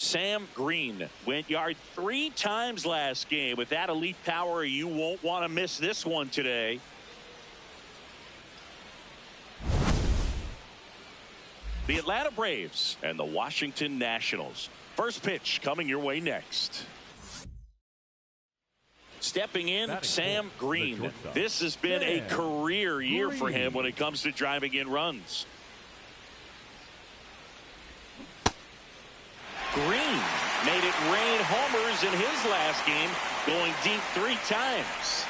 Sam Green went yard 3 times last game. With that elite power, you won't want to miss this one today. The Atlanta Braves and the Washington Nationals. First pitch coming your way next. Stepping in, Sam Green. This has been a career year for him when it comes to driving in runs. Green made it rain homers in his last game, going deep 3 times.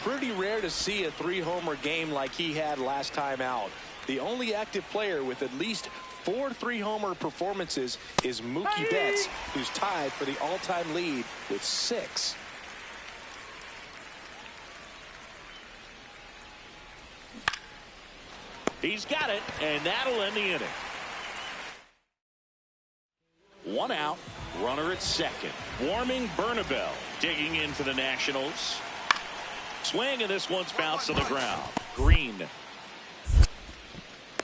Pretty rare to see a 3-homer game like he had last time out. The only active player with at least 4 3-homer performances is Mookie Betts, who's tied for the all-time lead with 6. He's got it, and that'll end the inning. 1 out, runner at second. Warming Bernabel, digging in for the Nationals. Swing, and this one's bounced to the ground. Green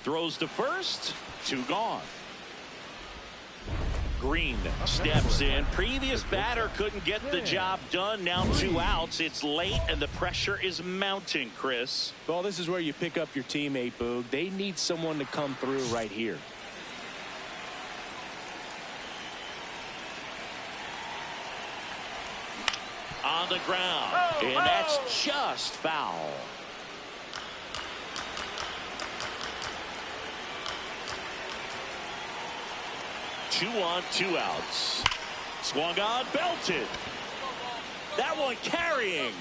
throws to first, 2 gone. Green steps in. Previous batter couldn't get the job done. Now 2 outs. It's late and the pressure is mounting, Chris. Well, this is where you pick up your teammate, Boog. They need someone to come through right here. On the ground, and that's just foul. Two on, 2 outs. Swung on, belted. That one carrying.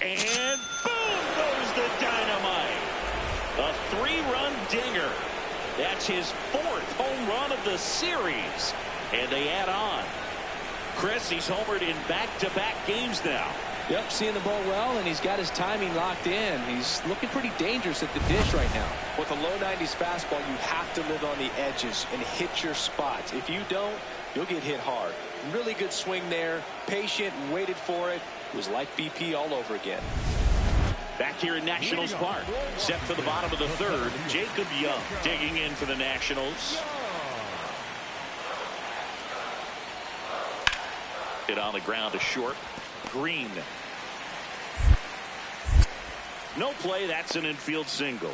And boom goes the dynamite. A 3-run dinger. That's his 4th home run of the series. And they add on. Chris, he's homered in back-to-back games now. Yep, seeing the ball well, and he's got his timing locked in. He's looking pretty dangerous at the dish right now. With a low 90s fastball, you have to live on the edges and hit your spots. If you don't, you'll get hit hard. Really good swing there. Patient, waited for it. It was like BP all over again. Back here in Nationals Park, set for the bottom of the third, Jacob Young digging in for the Nationals. Hit on the ground to short. Green. No play. That's an infield single.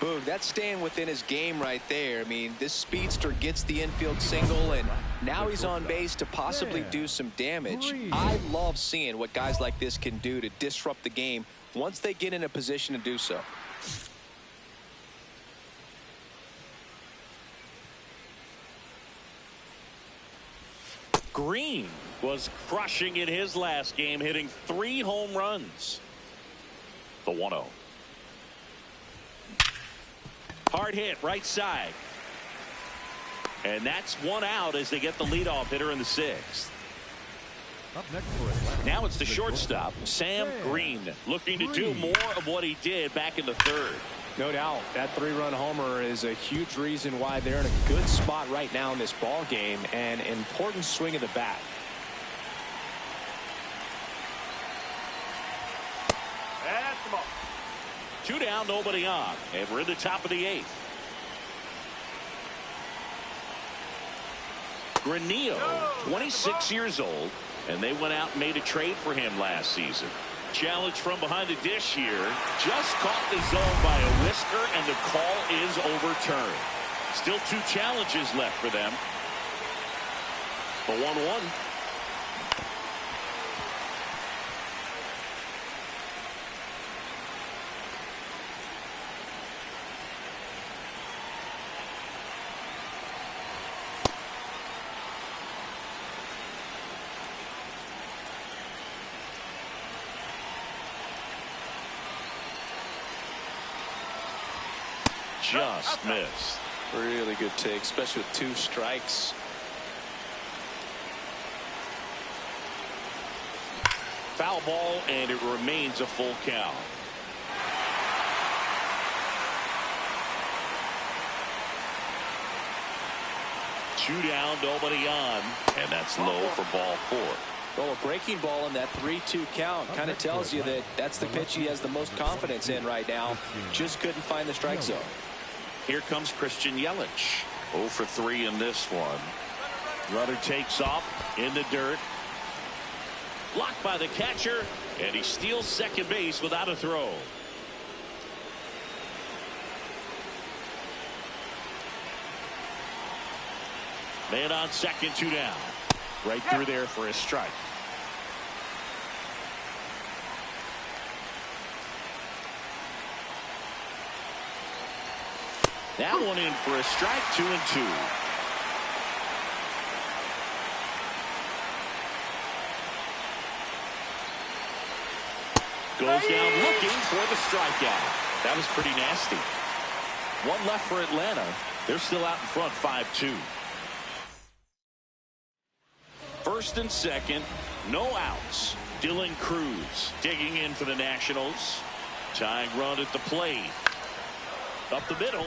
Boog, that's staying within his game right there. I mean, this speedster gets the infield single, and now he's on base to possibly do some damage. I love seeing what guys like this can do to disrupt the game once they get in a position to do so. Green was crushing in his last game, hitting 3 home runs. The 1-0. Hard hit, right side. And that's 1 out as they get the leadoff hitter in the 6th. Up next for it. Now it's the shortstop, Sam Green, looking to do more of what he did back in the 3rd. No doubt that 3-run homer is a huge reason why they're in a good spot right now in this ball game, and an important swing of the bat. That's the ball. 2 down, nobody on, and we're in the top of the 8th. Granillo, 26 years old, and they went out and made a trade for him last season. Challenge from behind the dish here. Just caught the zone by a whisker, and the call is overturned. Still 2 challenges left for them. The 1-1. Just missed. Really good take, especially with 2 strikes. Foul ball, and it remains a full count. Two down, nobody on, and that's low for ball 4. Well, a breaking ball in that 3-2 count kind of tells you that that's the pitch he has the most confidence in right now. Just couldn't find the strike zone. Here comes Christian Yelich. 0 for 3 in this one. Runner takes off in the dirt. Blocked by the catcher, and he steals second base without a throw. Man on second, 2 down. Right through there for a strike. That one in for a strike, 2-2. Goes down looking for the strikeout. That was pretty nasty. 1 left for Atlanta. They're still out in front, 5-2. First and second, no outs. Dylan Cruz digging in for the Nationals. Tying run at the plate. Up the middle,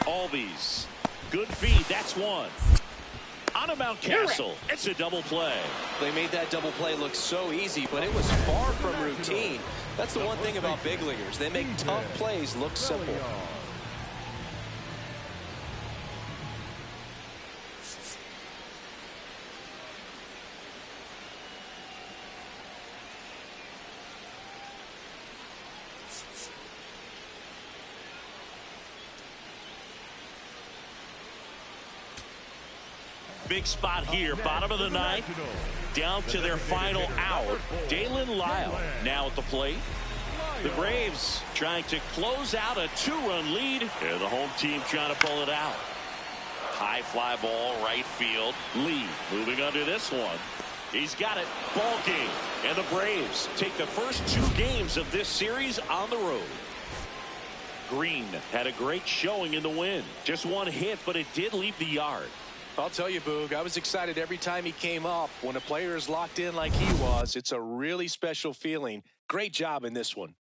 Albies. Good feed, that's 1. On to Mountcastle, it's a double play. They made that double play look so easy, but it was far from routine. That's the one thing about big leaguers. They make tough plays look simple. Big spot here, bottom of the 9th, down to their final out. Dalen Lyle now at the plate. The Braves trying to close out a 2-run lead, and the home team trying to pull it out. High fly ball, right field. Lee moving under this one. He's got it. Ball game. And the Braves take the first 2 games of this series on the road. Green had a great showing in the win. Just 1 hit, but it did leave the yard. I'll tell you, Boog, I was excited every time he came up. When a player is locked in like he was, it's a really special feeling. Great job in this one.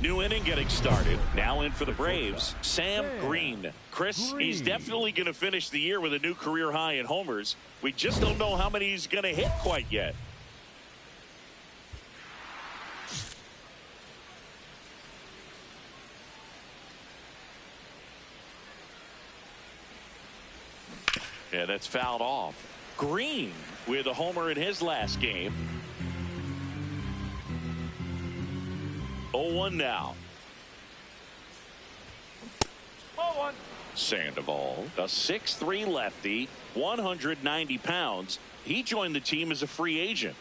New inning getting started. Now in for the Braves, Sam Green. Chris, he's definitely going to finish the year with a new career high in homers. We just don't know how many he's going to hit quite yet. Yeah, that's fouled off. Green with a homer in his last game. 0-1 now. Sandoval, a 6'3" lefty, 190 pounds. He joined the team as a free agent.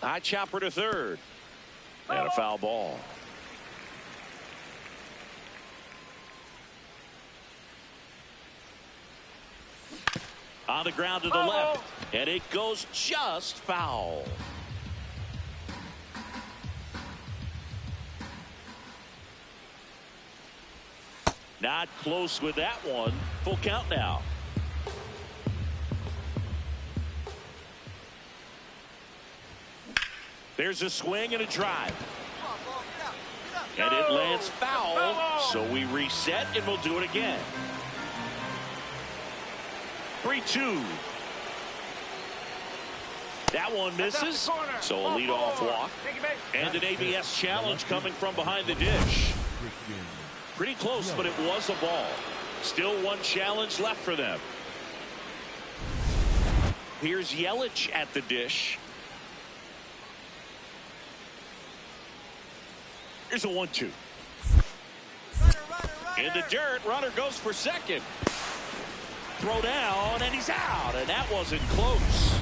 High chopper to third. And a foul ball. On the ground to the left. And it goes just foul. Not close with that one. Full count now. There's a swing and a drive. And it lands foul. So we reset and we'll do it again. 3-2. That one misses. So a leadoff walk. And an ABS challenge coming from behind the dish. Pretty close, but it was a ball. Still one challenge left for them. Here's Yelich at the dish. Here's a 1-2. In the dirt, runner goes for second. Throw down, and he's out, and that wasn't close.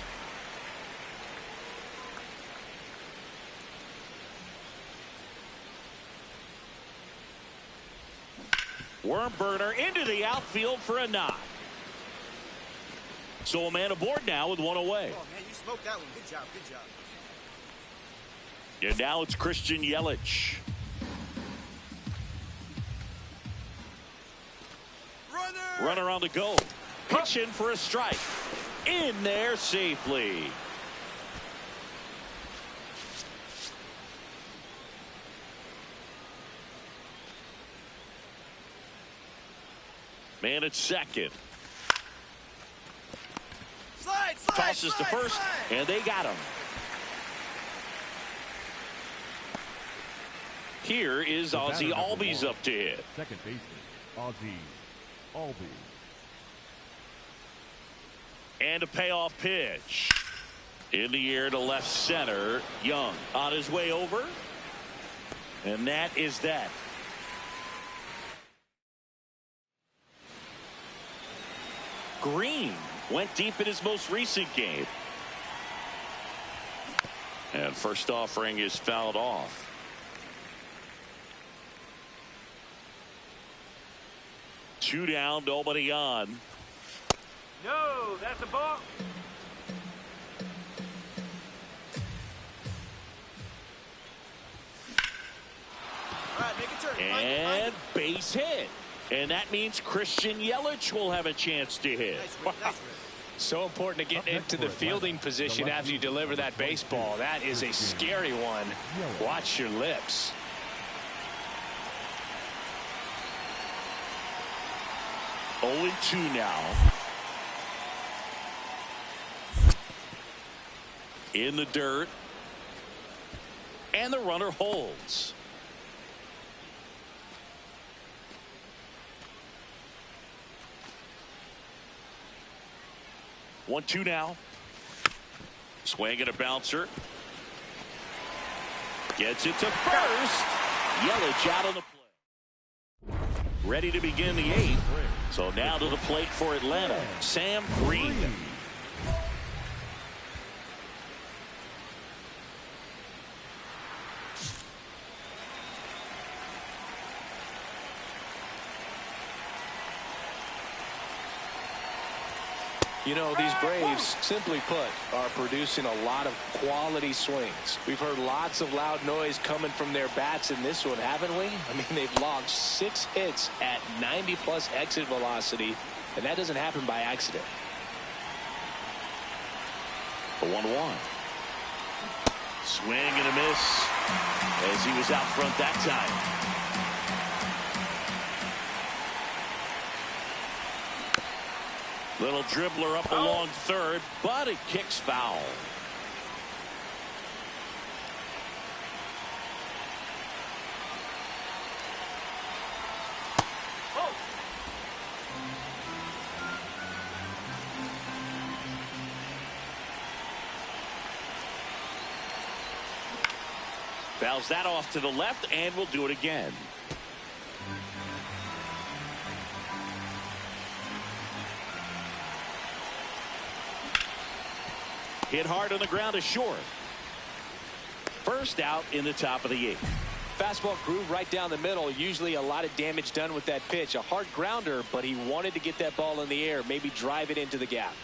Worm burner into the outfield for a knock. So a man aboard now with one away. Oh, man, you smoked that one. Good job, good job. And now it's Christian Yelich. Runner on the go. Pitching for a strike. In there safely. Man at second. Tosses to first, and they got him. Here is Ozzie Albies up to hit. Second baseman, Ozzie Albies. And a payoff pitch. In the air to left center. Young on his way over. And that is that. Green went deep in his most recent game. And first offering is fouled off. Two down, nobody on. No, that's a ball. All right, make a turn. And base hit. And that means Christian Yelich will have a chance to hit. Nice So important to get into the fielding position after you deliver that baseball. That is a scary one. Watch your lips. Only 2 now. In the dirt. And the runner holds. 1-2 now. Swing and a bouncer. Gets it to first. Yelich out on the play. Ready to begin the 8th. So now to the plate for Atlanta, Sam Green. You know, these Braves, simply put, are producing a lot of quality swings. We've heard lots of loud noise coming from their bats in this one, haven't we? I mean, they've logged 6 hits at 90-plus exit velocity, and that doesn't happen by accident. The 1-1. Swing and a miss as he was out front that time. Little dribbler up along third, but it kicks foul. Fouls that off to the left, and we'll do it again. Hit hard on the ground to short. First out in the top of the 8th. Fastball groove right down the middle. Usually a lot of damage done with that pitch. A hard grounder, but he wanted to get that ball in the air, maybe drive it into the gap.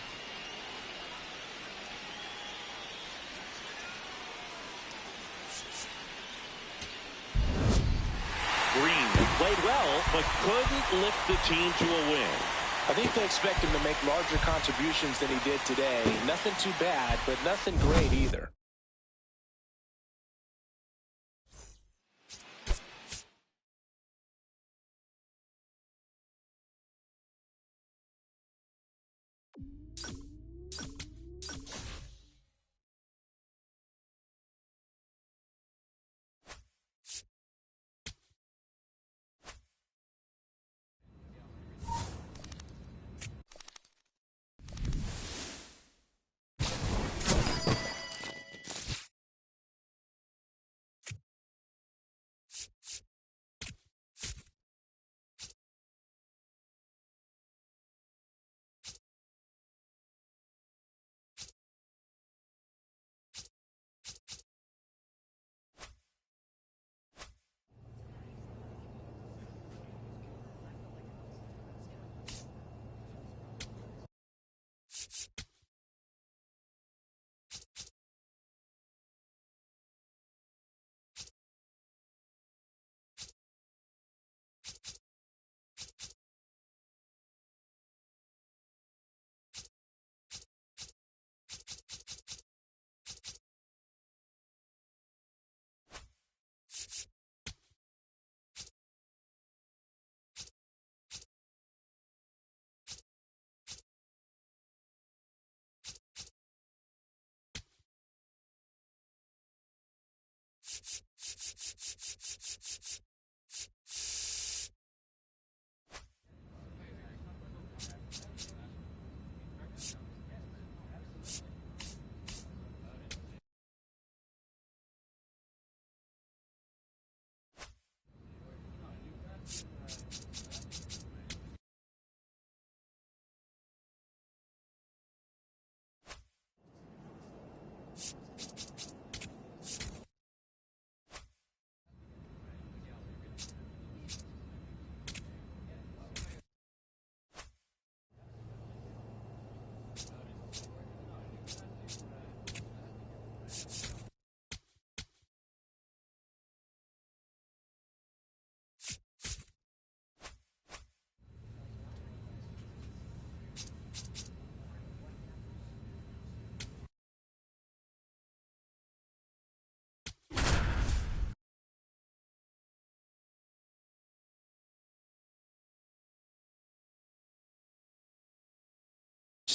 Green played well, but couldn't lift the team to a win. I think they expect him to make larger contributions than he did today. Nothing too bad, but nothing great either.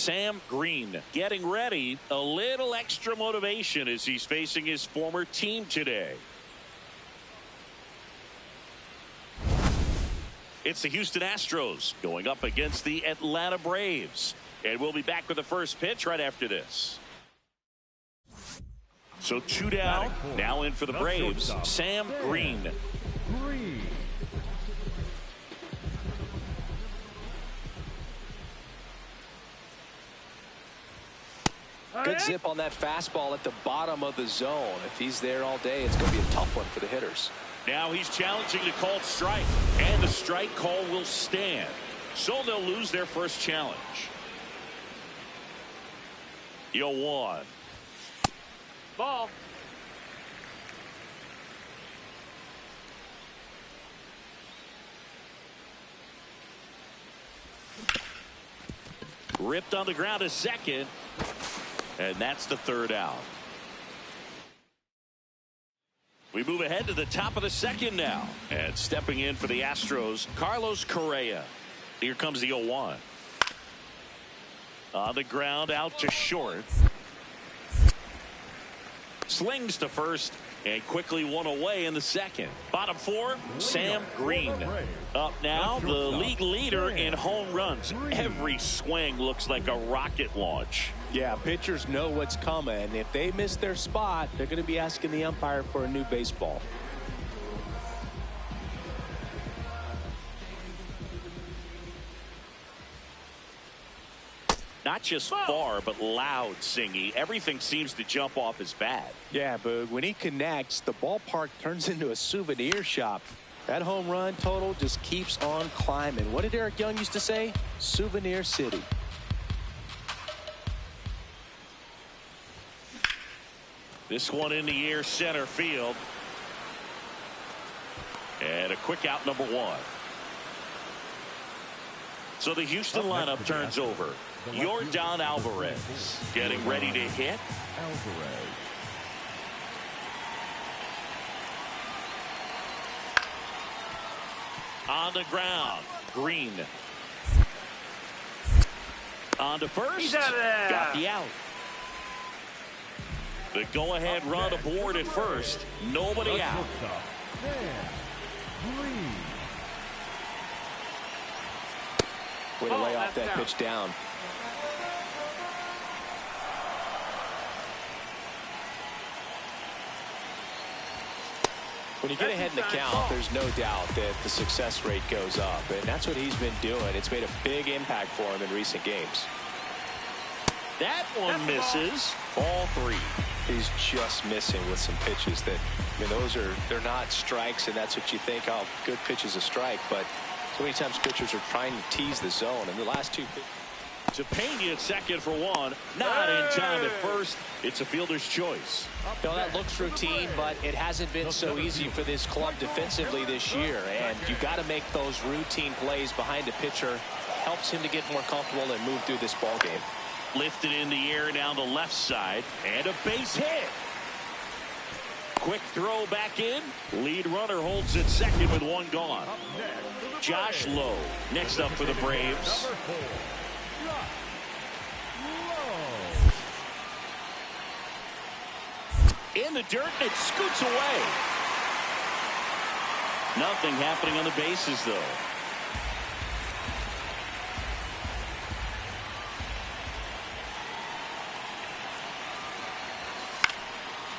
Sam Green getting ready. A little extra motivation as he's facing his former team today. It's the Houston Astros going up against the Atlanta Braves. And we'll be back with the first pitch right after this. So 2 down. Now in for the Braves, Sam Green. Good zip on that fastball at the bottom of the zone. If he's there all day, it's going to be a tough one for the hitters. Now he's challenging the called strike, and the strike call will stand. So they'll lose their first challenge. 0-1. Ball. Ripped on the ground to second. And that's the third out. We move ahead to the top of the second now. And stepping in for the Astros, Carlos Correa. Here comes the 0-1. On the ground, out to short. Slings to first. And quickly one away in the second. Bottom four, Sam Green. Up now, the league leader in home runs. Every swing looks like a rocket launch. Yeah, pitchers know what's coming. If they miss their spot, they're going to be asking the umpire for a new baseball. Not just far, but loud, Singy. Everything seems to jump off his bat. Yeah, Boog, when he connects, the ballpark turns into a souvenir shop. That home run total just keeps on climbing. What did Eric Young used to say? Souvenir City. This one in the air, center field. And a quick out, number 1. So the Houston lineup turns over. Yordan Alvarez getting ready to hit. Alvarez. On the ground, Green. On to first. He's out of there. Got the out. The go-ahead run aboard at first. Nobody out. Shortstop, Green. Way to lay Oh, off that's that out. pitch down. When you get ahead in the count, there's no doubt that the success rate goes up, and that's what he's been doing. It's made a big impact for him in recent games. That one misses. Ball 3. He's just missing with some pitches that, I mean, they're not strikes, and that's what you think, oh, good pitch is a strike, but so many times pitchers are trying to tease the zone, and the last two pitches. Japena at second for 1. Not in time at first. It's a fielder's choice. No, that looks routine, but it hasn't been so easy for this club defensively this year. And you've got to make those routine plays behind a pitcher. Helps him to get more comfortable and move through this ball game. Lifted in the air down the left side. And a base hit. Quick throw back in. Lead runner holds at second with 1 gone. Josh Lowe next up for the Braves. Number 4. In the dirt, and it scoots away. Nothing happening on the bases, though.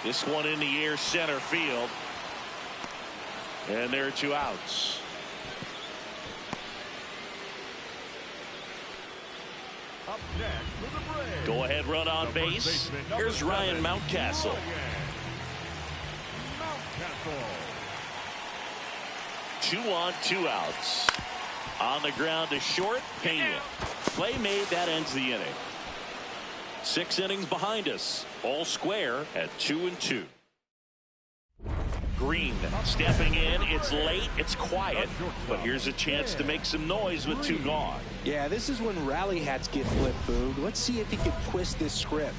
This one in the air, center field. And there are 2 outs. Up next for the Braves. Go ahead run on The first base. baseman, number Here's Ryan 7, Mountcastle. Ryan Mountcastle. 2 on, 2 outs. On the ground to short, Pena. Play made, that ends the inning. 6 innings behind us. All square at 2-2. Green stepping in. It's late. It's quiet. But here's a chance to make some noise with 2 gone. Yeah, this is when rally hats get flipped, Boog. Let's see if he can twist this script.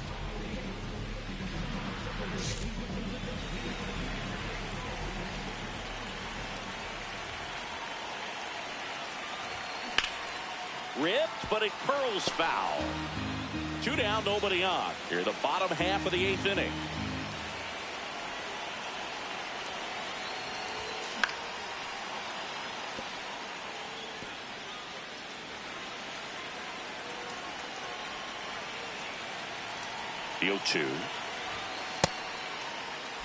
Ripped, but it curls foul. 2 down, nobody on. Here, the bottom half of the 8th inning. The 0-2.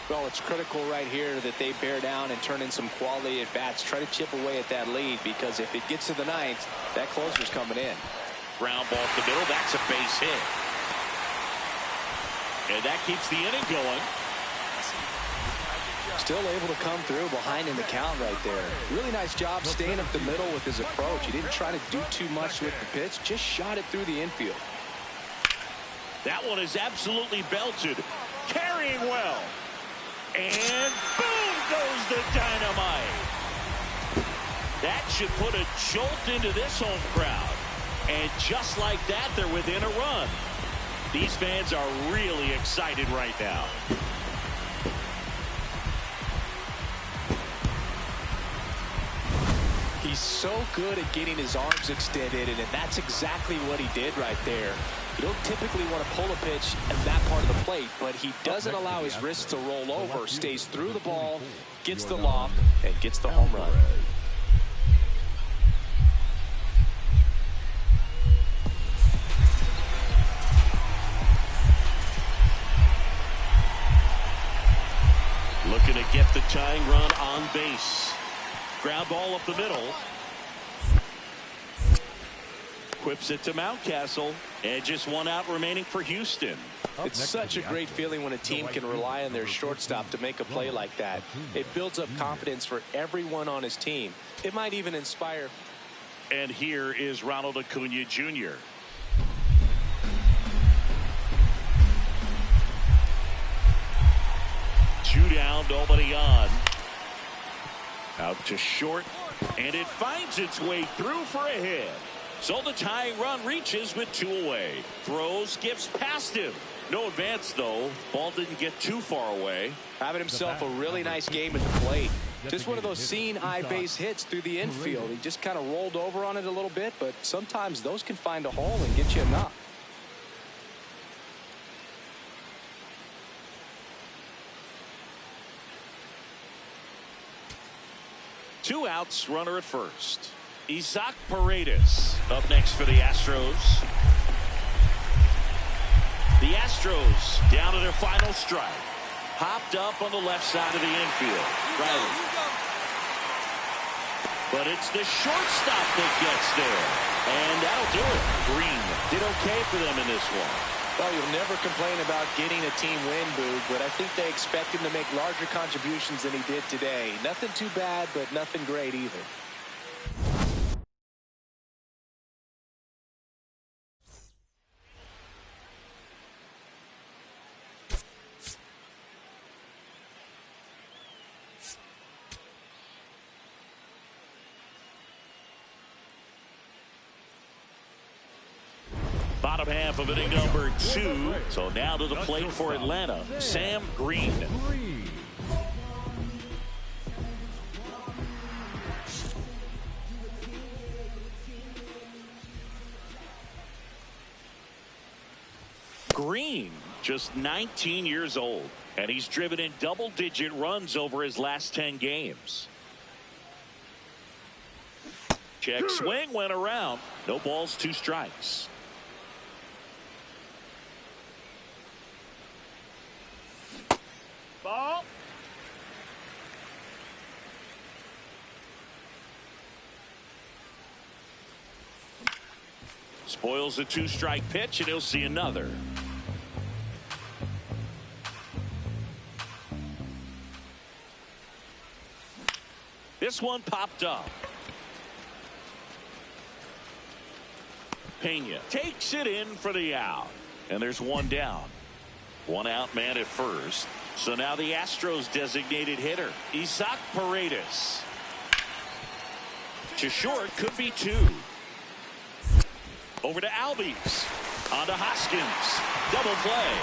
Well, it's critical right here that they bear down and turn in some quality at bats. Try to chip away at that lead, because if it gets to the 9th, that closer's coming in. Ground ball to the middle. That's a base hit. And that keeps the inning going. Still able to come through behind in the count right there. Really nice job staying up the middle with his approach. He didn't try to do too much with the pitch, just shot it through the infield. That one is absolutely belted. Carrying well. And boom goes the dynamite. That should put a jolt into this home crowd. And just like that, they're within a run. These fans are really excited right now. He's so good at getting his arms extended, and that's exactly what he did right there. You don't typically want to pull a pitch at that part of the plate, but he doesn't allow his wrists to roll over, stays through the ball, gets the loft, and gets the home run. Looking to get the tying run on base. Ground ball up the middle. Quips it to Mountcastle. And just one out remaining for Houston. It's such a great feeling when a team can rely on their shortstop to make a play like that. It builds up confidence for everyone on his team. It might even inspire. And here is Ronald Acuna Jr. Two down, nobody on. Out to short, and it finds its way through for a hit. So the tying run reaches with two away. Throws, skips past him. No advance, though. Ball didn't get too far away. Having himself a really nice game at the plate. Just one of those seeing eye base hits through the infield. He just kind of rolled over on it a little bit, but sometimes those can find a hole and get you a knock. Two outs, runner at first. Isaac Paredes up next for the Astros. The Astros down to their final strike. Hopped up on the left side of the infield. Riley. But it's the shortstop that gets there. And that'll do it. Green did okay for them in this one. Well, you'll never complain about getting a team win, Boog, but I think they expect him to make larger contributions than he did today. Nothing too bad, but nothing great either. Bottom half of inning number 2. So now to the plate for Atlanta, Sam Green. Green, just 19 years old, and he's driven in double-digit runs over his last 10 games. Check swing, went around. No balls, 2 strikes. Ball. Spoils a 2-strike pitch, and he'll see another. This one popped up. Pena takes it in for the out. And there's one down. One out man at first. So now the Astros designated hitter, Isaac Paredes. To short, could be 2. Over to Albies. On to Hoskins. Double play.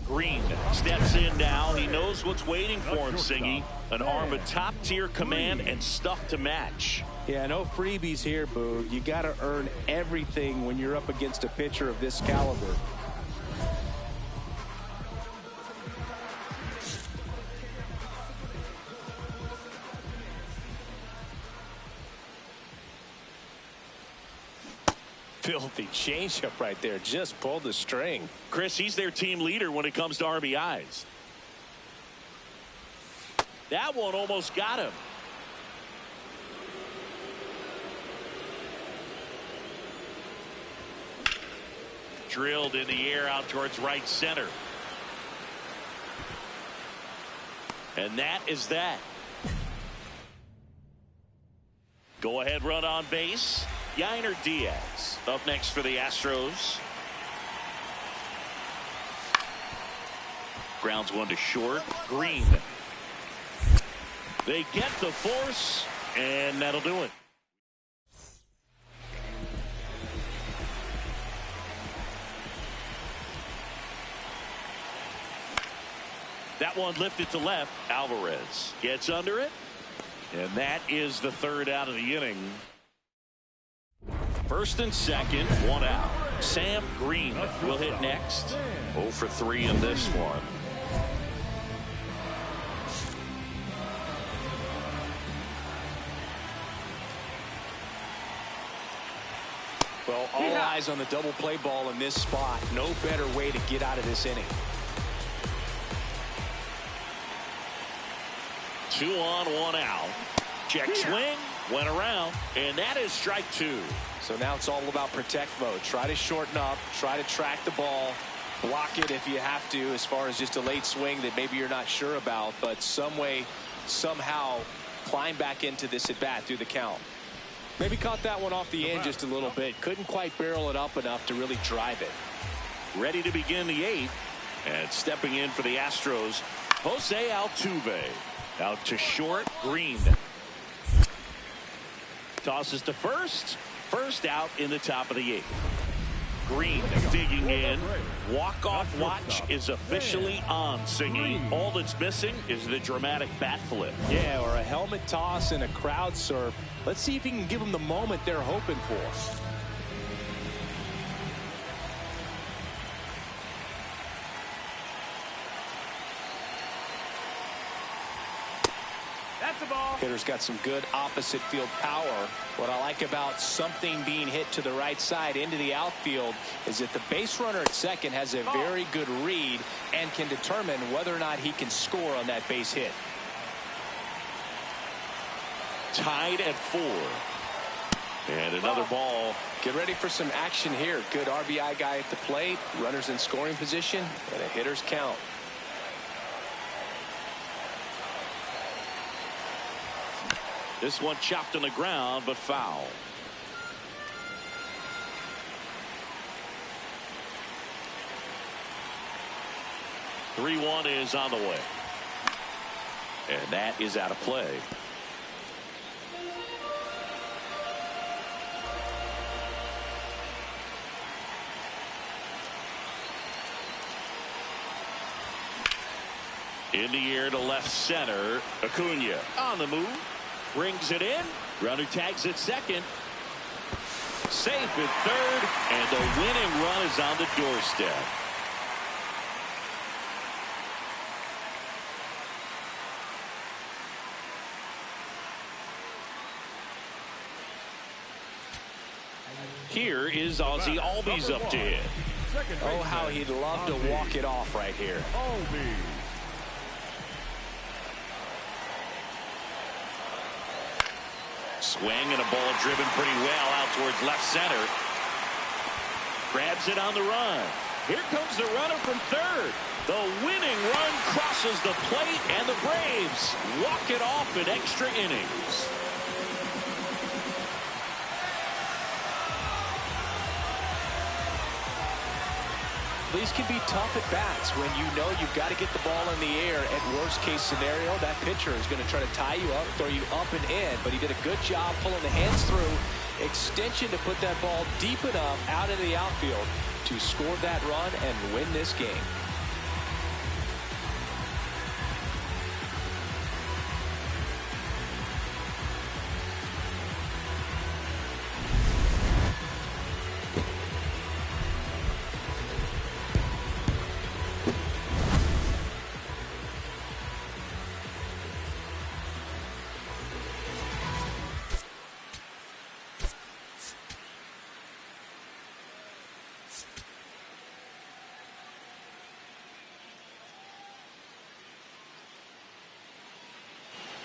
Green steps in now. He knows what's waiting for him, Singy. An arm of top-tier command and stuff to match. Yeah, no freebies here, Boog. You got to earn everything when you're up against a pitcher of this caliber. Filthy changeup right there. Just pulled the string. Chris, he's their team leader when it comes to RBIs. That one almost got him. Drilled in the air out towards right center. And that is that. Go ahead run on base. Yainer Diaz up next for the Astros. Grounds one to short. Green. They get the force, and that'll do it. That one lifted to left. Alvarez gets under it. And that is the third out of the inning. First and second, one out. Sam Green will hit next. 0 for 3 in this one. Well, all eyes on the double play ball in this spot. No better way to get out of this inning. 2 on, 1 out. Check swing, went around, and that is strike 2. So now it's all about protect mode. Try to shorten up, try to track the ball, block it if you have to, as far as just a late swing that maybe you're not sure about, but some way, somehow climb back into this at bat through the count. Maybe caught that one off the end just a little bit. Couldn't quite barrel it up enough to really drive it. Ready to begin the 8th, and stepping in for the Astros, Jose Altuve. Out to short. Green tosses to first. First out in the top of the 8th. Green digging in. Walk-off watch is officially on, Singy. All that's missing is the dramatic bat flip. Yeah, or a helmet toss and a crowd surf. Let's see if he can give them the moment they're hoping for. That's the ball. Hitter's got some good opposite field power. What I like about something being hit to the right side into the outfield is that the base runner at second has a very good read and can determine whether or not he can score on that base hit. Tied at 4. And another ball. Get ready for some action here. Good RBI guy at the plate. Runners in scoring position and a hitter's count. This one chopped on the ground, but foul. The 3-1 is on the way. And that is out of play. In the air to left center. Acuna on the move. Brings it in. Runner tags at second. Safe at third. And the winning run is on the doorstep. Here is Ozzie Albies up to hit. Oh, how he'd love to walk it off right here. Swing and a ball driven pretty well out towards left center. Grabs it on the run. Here comes the runner from third. The winning run crosses the plate, and the Braves walk it off in extra innings. These can be tough at bats when you know you've got to get the ball in the air. At worst case scenario, that pitcher is going to try to tie you up, throw you up and in, but he did a good job pulling the hands through. Extension to put that ball deep enough out into the outfield to score that run and win this game.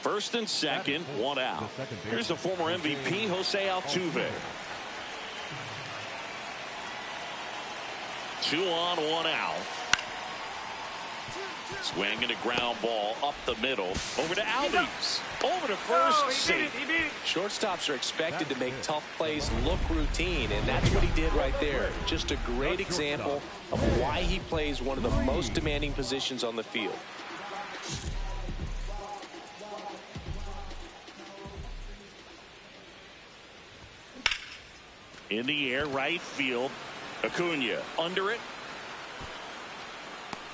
First and second, one out. Here's the former MVP, Jose Altuve. 2 on, 1 out. Swing and a ground ball up the middle. Over to Aldis. Over to first. Safe. Shortstops are expected to make tough plays look routine, and that's what he did right there. Just a great example of why he plays one of the most demanding positions on the field. In the air, right field. Acuna under it.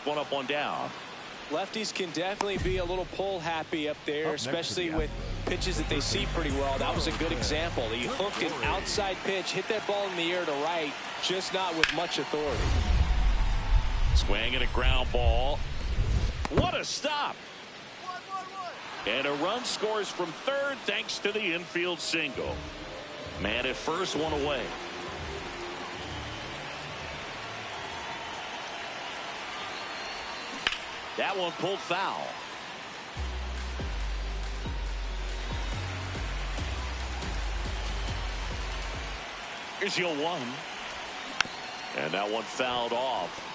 One up, one down. Lefties can definitely be a little pull happy up there, especially with pitches that they see pretty well. That was a good example. He hooked an outside pitch, hit that ball in the air to right, just not with much authority. Swing and a ground ball. What a stop. And a run scores from third thanks to the infield single. Man at first, one away. That one pulled foul. Here's the 0-1. And that one fouled off.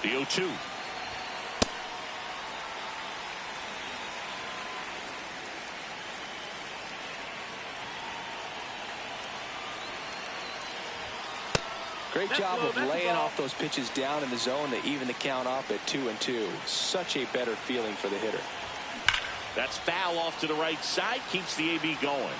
The 0-2. Great job of laying off those pitches down in the zone to even the count up at 2-2. Such a better feeling for the hitter. That's foul off to the right side. Keeps the AB going.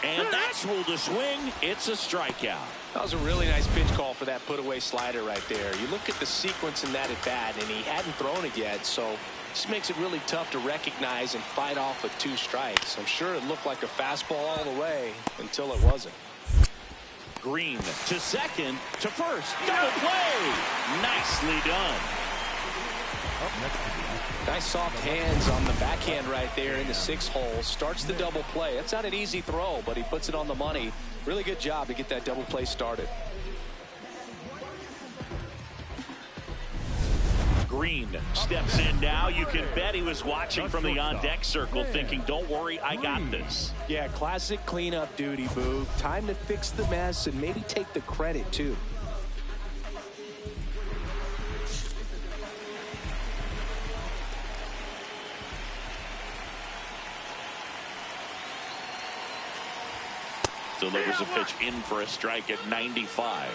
And that's ruled a swing. It's a strikeout. That was a really nice pitch call for that put-away slider right there. You look at the sequence in that at-bat, and he hadn't thrown it yet, so this makes it really tough to recognize and fight off with 2 strikes. I'm sure it looked like a fastball all the way until it wasn't. Green to second to first. Double play. Nicely done. Nice soft hands on the backhand right there in the 6th hole. Starts the double play. That's not an easy throw, but he puts it on the money. Really good job to get that double play started. Green steps in now. You can bet he was watching from the on-deck circle thinking, don't worry, I got this. Yeah, classic cleanup duty, Boog. Time to fix the mess and maybe take the credit, too. Delivers a pitch in for a strike at 95.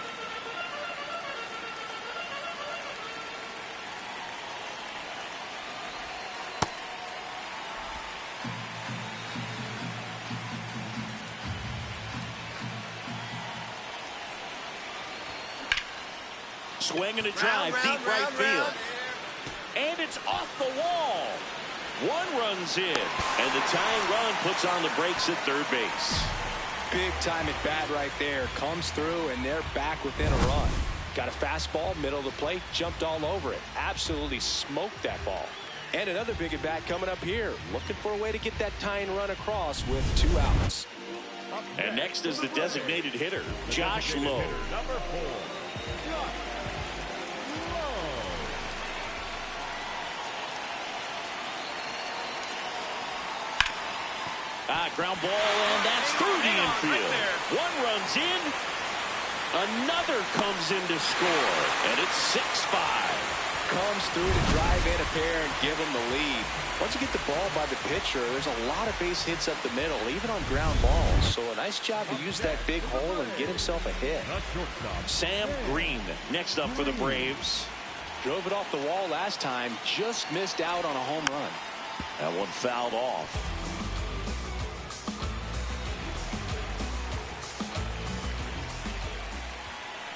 Swing and a drive, deep right field. And it's off the wall. 1 run's in. And the tying run puts on the brakes at third base. Big time at bat right there. Comes through, and they're back within a run. Got a fastball, middle of the plate, jumped all over it. Absolutely smoked that ball. And another big at bat coming up here. Looking for a way to get that tying run across with 2 outs. And next is the designated hitter, Josh Lowe. Number 4. Ground ball, and that's through the infield. 1 runs in. Another comes in to score, and it's 6-5. Comes through to drive in a pair and give him the lead. Once you get the ball by the pitcher, there's a lot of base hits up the middle, even on ground balls. So a nice job to use that big hole and get himself a hit. Sam Green next up for the Braves. Drove it off the wall last time, just missed out on a home run. That one fouled off.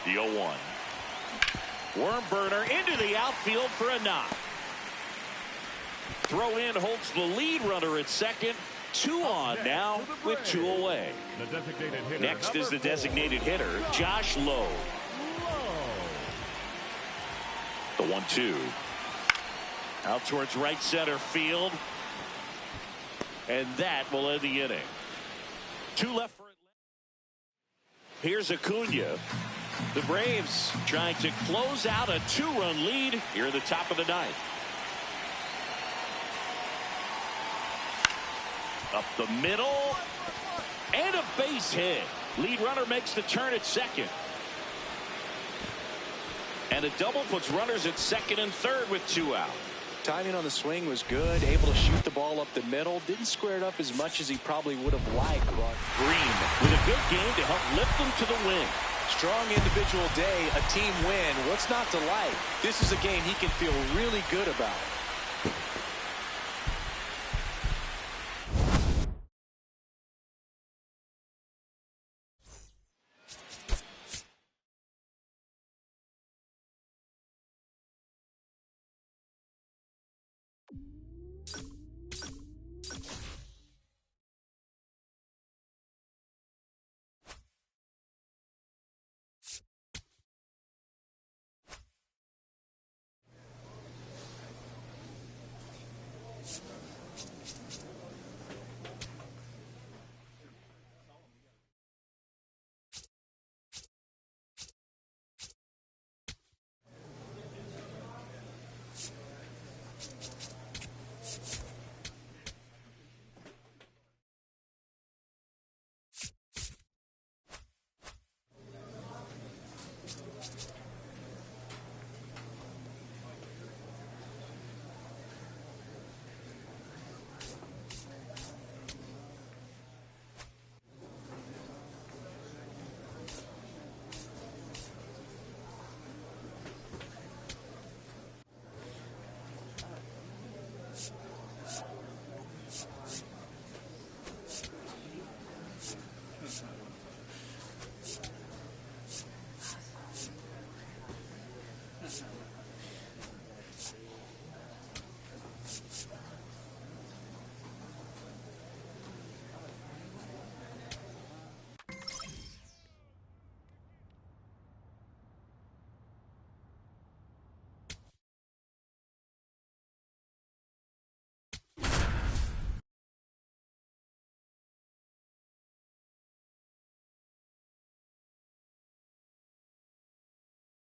The 0-1. Worm burner into the outfield for a knock. Throw in holds the lead runner at second. 2 on now with 2 away. Next is the designated hitter, Josh Lowe. The 1-2. Out towards right center field. And that will end the inning. 2 left for it. Here's Acuna. The Braves trying to close out a 2-run lead here at the top of the ninth. Up the middle. And a base hit. Lead runner makes the turn at second. And a double puts runners at second and third with 2 out. Timing on the swing was good. Able to shoot the ball up the middle. Didn't square it up as much as he probably would have liked. But Green with a good game to help lift them to the win. Strong individual day, a team win. What's not to like? This is a game he can feel really good about.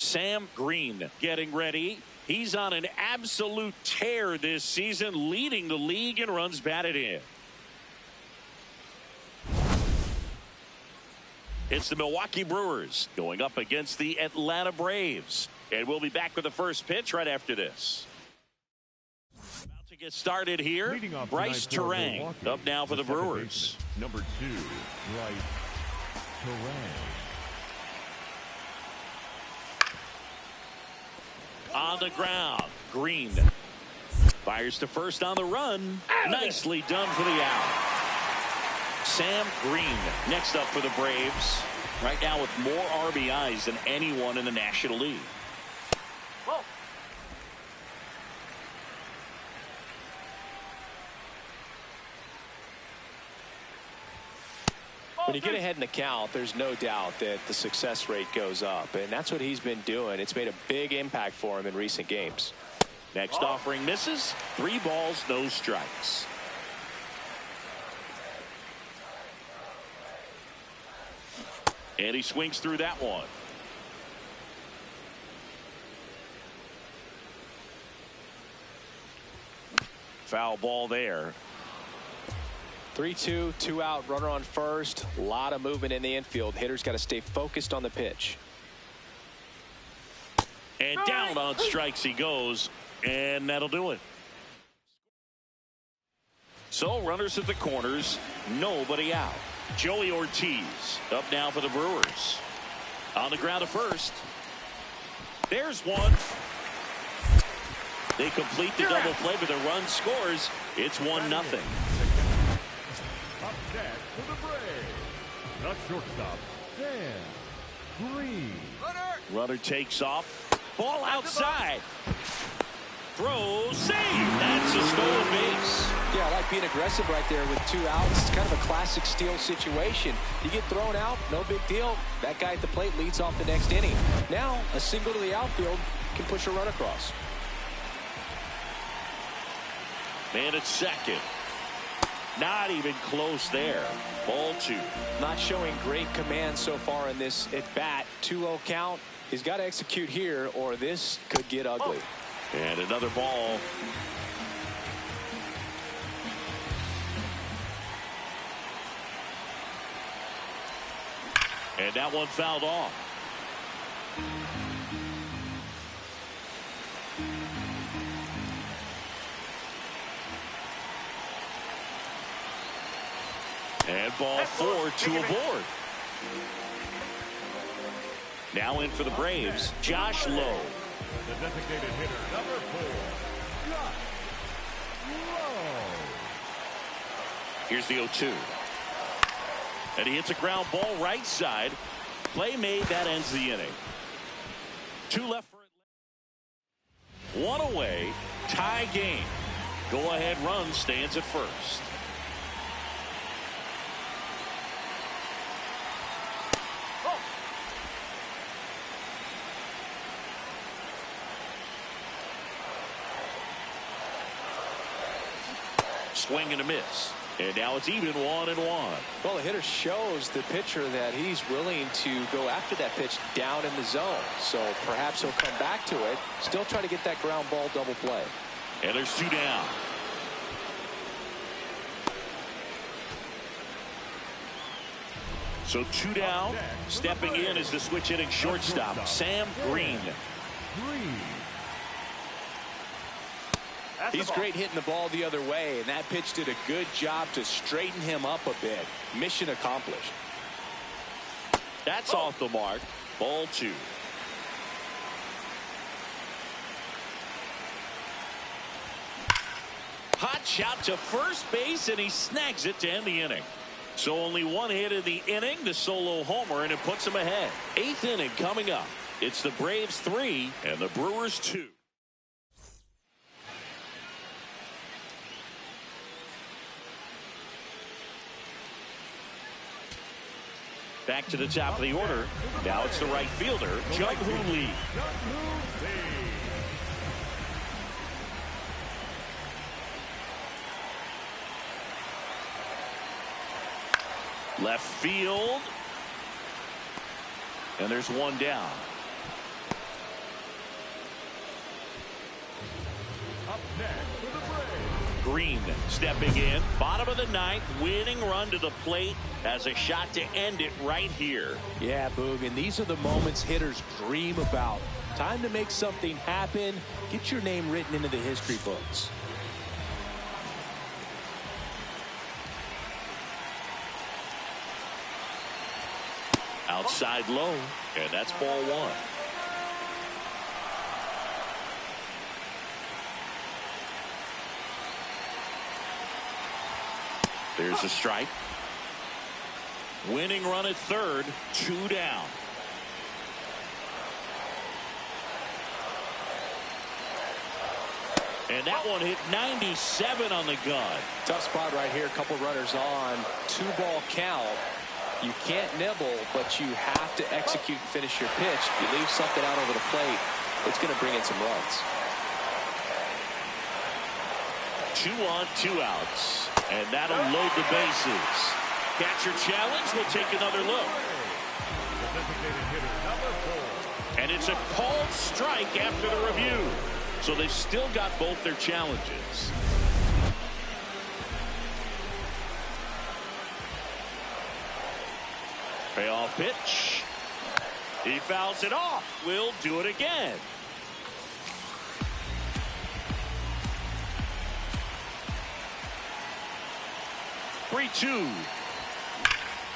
Sam Green getting ready. He's on an absolute tear this season, leading the league in runs batted in. It's the Milwaukee Brewers going up against the Atlanta Braves. And we'll be back with the first pitch right after this. About to get started here. Bryce Terang up now for the Brewers. Number 2, Bryce Terang. On the ground, Green fires to first on the run. Nicely done for the out. Sam Green next up for the Braves. Right now with more RBIs than anyone in the National League. Whoa. When you get ahead in the count, there's no doubt that the success rate goes up, and that's what he's been doing. It's made a big impact for him in recent games. Next offering misses. 3 balls, no strikes. And he swings through that one. Foul ball there. 3-2, 2 out, runner on first. A lot of movement in the infield. Hitter's got to stay focused on the pitch. And down on strikes he goes, and that'll do it. So runners at the corners, nobody out. Joey Ortiz up now for the Brewers. On the ground to first. There's one. They complete the double play, but the run scores. It's 1-0. Up next for the Braves, the shortstop, Sam Green. Runner takes off. Ball outside. Throw, save. That's a stolen base. Yeah, I like being aggressive right there with 2 outs. It's kind of a classic steal situation. You get thrown out, no big deal. That guy at the plate leads off the next inning. Now, a single to the outfield can push a run across. Man at second. Not even close there. Ball 2. Not showing great command so far in this at bat. 2-0 count. He's got to execute here or this could get ugly. And another ball. And that one fouled off. And ball 4, 2 aboard. Now in for the Braves, Josh Lowe. The designated hitter, number 4, Josh Lowe. Here's the 0-2. And he hits a ground ball right side. Play made, that ends the inning. 2 left for it. 1 away, tie game. Go ahead run stands at first. Swing and a miss. And now it's even 1-1. Well, the hitter shows the pitcher that he's willing to go after that pitch down in the zone. So perhaps he'll come back to it. Still try to get that ground ball double play. And there's 2 down. So 2 down. Stepping in is the switch hitting shortstop, Sam Green. He's great hitting the ball the other way, and that pitch did a good job to straighten him up a bit. Mission accomplished. That's off the mark. Ball 2. Hot shot to first base, and he snags it to end the inning. So only 1 hit in the inning, the solo homer, and it puts him ahead. 8th inning coming up. It's the Braves 3 and the Brewers 2. Back to the top of the order. Now it's the right fielder, Jung-Hoo Lee. Left field. And there's 1 down. Up next for the Braves. Green stepping in. Bottom of the 9th. Winning run to the plate. Has a shot to end it right here. Yeah, Boog, and these are the moments hitters dream about. Time to make something happen. Get your name written into the history books. Outside low, and that's ball 1. There's a strike. Winning run at third, 2 down. And that one hit 97 on the gun. Tough spot right here. A couple runners on. 2-ball count. You can't nibble, but you have to execute and finish your pitch. If you leave something out over the plate, it's going to bring in some runs. 2 on, 2 outs. And that'll load the bases. Catcher challenge. We'll take another look. The designated hitter, number 4. And it's a called strike after the review. So they've still got both their challenges. Payoff pitch. He fouls it off. We'll do it again. Three-two.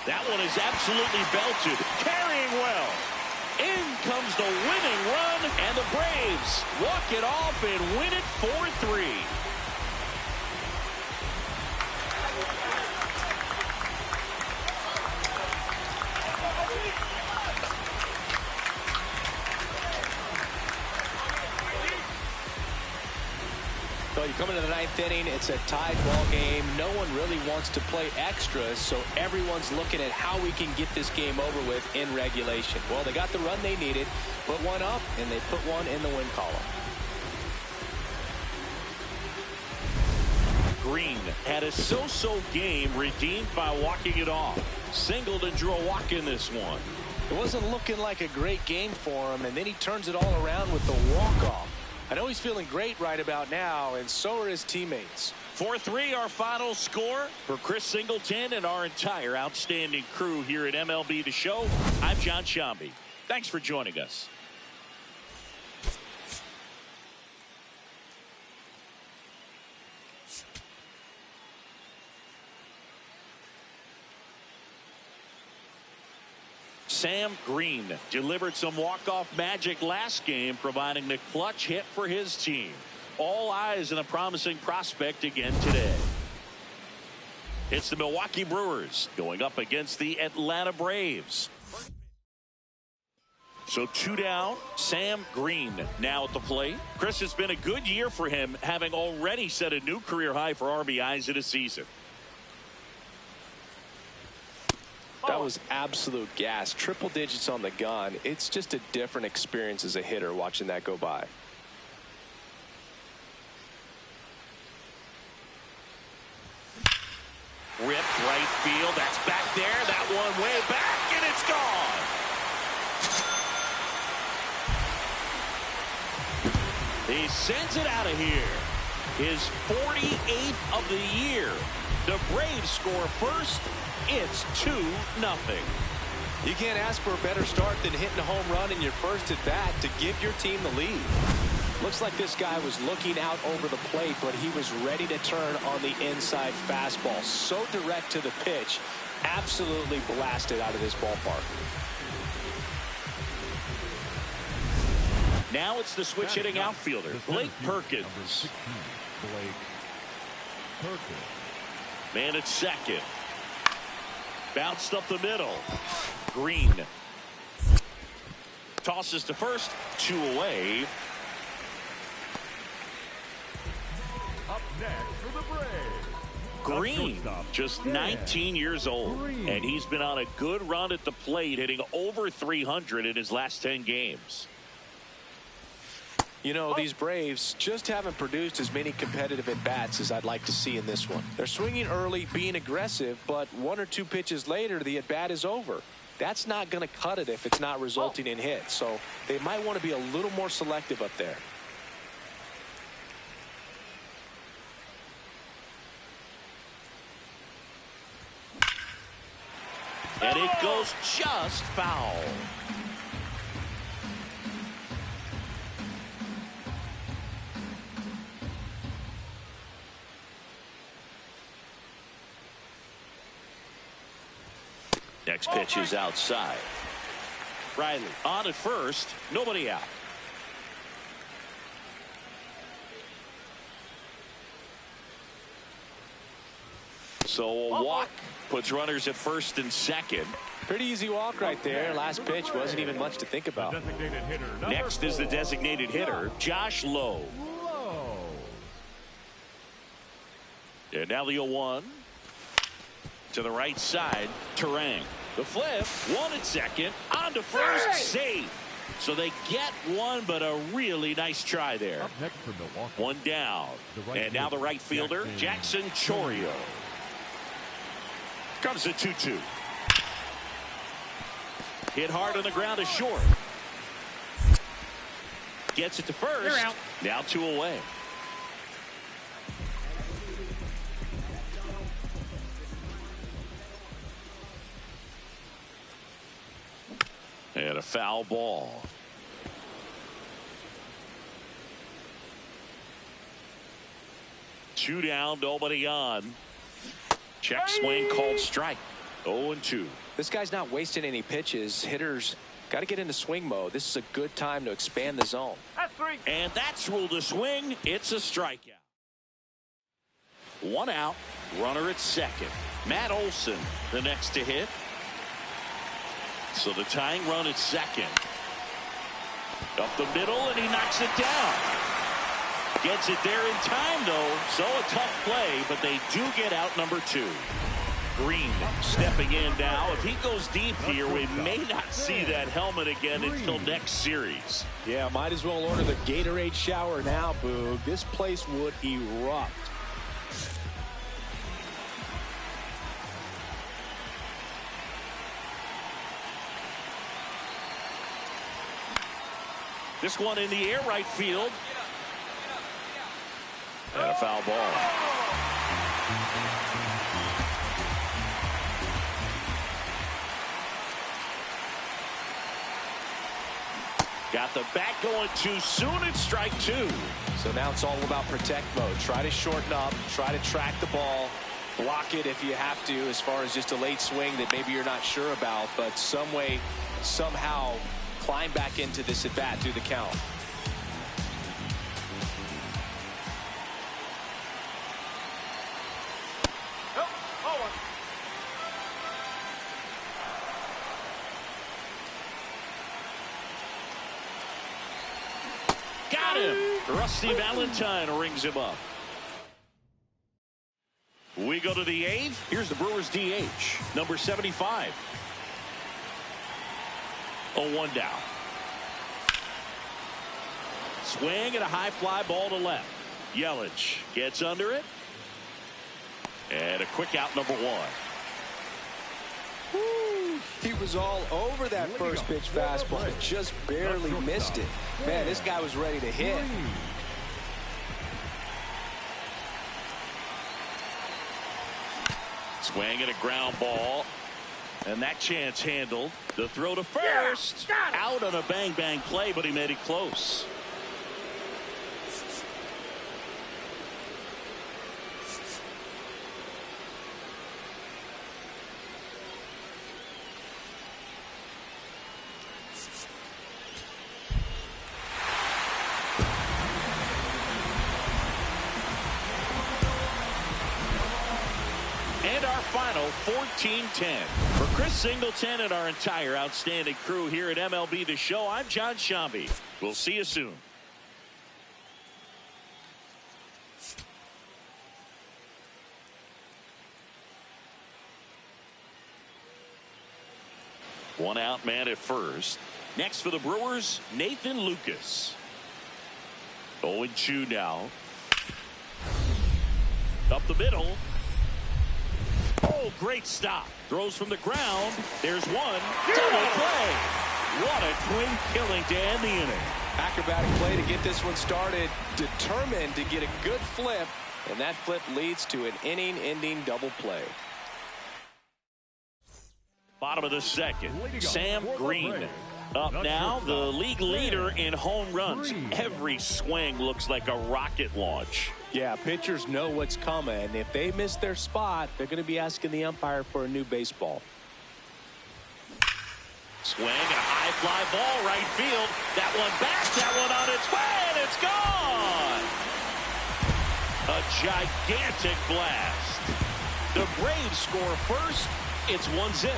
That one is absolutely belted. Carrying well. In comes the winning run, and the Braves walk it off and win it 4-3. Well, you come into the 9th inning, it's a tied ball game. No one really wants to play extras, so everyone's looking at how we can get this game over with in regulation. Well, they got the run they needed, put one up, and they put one in the win column. Green had a so-so game redeemed by walking it off. Singled and drew a walk in this one. It wasn't looking like a great game for him, and then he turns it all around with the walk-off. I know he's feeling great right about now, and so are his teammates. 4-3 our final score. For Chris Singleton and our entire outstanding crew here at MLB The Show, I'm John Shambi. Thanks for joining us. Sam Green delivered some walk-off magic last game, providing the clutch hit for his team. All eyes on a promising prospect again today. It's the Milwaukee Brewers going up against the Atlanta Braves. So 2 down. Sam Green now at the plate. Chris, it's been a good year for him, having already set a new career high for RBIs in a season. That was absolute gas. Triple digits on the gun. It's just a different experience as a hitter watching that go by. Ripped right field. That's back there. That one way back, and it's gone. He sends it out of here. His 48th of the year. The Braves score first. It's 2-0. You can't ask for a better start than hitting a home run in your first at bat to give your team the lead. Looks like this guy was looking out over the plate, but he was ready to turn on the inside fastball. So direct to the pitch. Absolutely blasted out of this ballpark. Now it's the switch hitting outfielder, Blake Perkins. Blake Perkins. Man at second. Bounced up the middle. Green tosses to first. 2 away. Up next for the Braves. Green, just 19 years old, and he's been on a good run at the plate, hitting over 300 in his last 10 games. You know, these Braves just haven't produced as many competitive at-bats as I'd like to see in this one. They're swinging early, being aggressive, but 1 or 2 pitches later, the at-bat is over. That's not going to cut it if it's not resulting in hits, so they might want to be a little more selective up there. And it goes just foul. Next pitch is outside. Riley on at first. Nobody out. So a walk puts runners at first and second. Pretty easy walk right there. Last pitch wasn't even much to think about. Next is the designated hitter, Josh Lowe. And now the 0-1. To the right side, Terang. The flip, 1 at second, on to first, safe. So they get one, but a really nice try there. 1 down. And now the right fielder, Jackson Chourio. Comes at 2-2. Hit hard on the ground to short. Gets it to first. Now 2 away. And a foul ball. Two down, nobody on. Check swing called strike. 0-2. This guy's not wasting any pitches. Hitters got to get into swing mode. This is a good time to expand the zone. And that's ruled a swing. It's a strikeout. 1 out. Runner at second. Matt Olson, the next to hit. So the tying run at second. Up the middle, and he knocks it down. Gets it there in time, though. So a tough play, but they do get out number 2. Green stepping in now. If he goes deep here, we may not see that helmet again until next series. Yeah, might as well order the Gatorade shower now, Boog. This place would erupt. This one in the air, right field. And a foul ball. Got the bat going too soon. It's strike two. So now it's all about protect mode. Try to shorten up. Try to track the ball. Block it if you have to, as far as just a late swing that maybe you're not sure about. But some way, somehow, climb back into this at bat through the count. Got him. Rusty Valentine rings him up. We go to the eighth. Here's the Brewers DH, number 75. 0-1 down. Swing and a high fly ball to left. Yelich gets under it. And a quick out, number one. Woo, he was all over that first pitch fastball. Just barely missed it. Man, this guy was ready to hit. Swing and a ground ball. And that chance handled. The throw to first. Out on a bang-bang play, but he made it close. And our final 14-10. For Chris Singleton and our entire outstanding crew here at MLB The Show, I'm John Shambi. We'll see you soon. One out man at first. Next for the Brewers, Nathan Lucas. 0-2 now. Up the middle. Oh, great stop. Throws from the ground. There's one. Double play. What a clean killing to end the inning. Acrobatic play to get this one started. Determined to get a good flip. And that flip leads to an inning-ending double play. Bottom of the second. Sam Green up now. The league leader in home runs. Every swing looks like a rocket launch. Yeah, pitchers know what's coming. If they miss their spot, they're going to be asking the umpire for a new baseball. Swing and a high fly ball right field. That one back, that one on its way, and it's gone. A gigantic blast. The Braves score first. It's 1-0.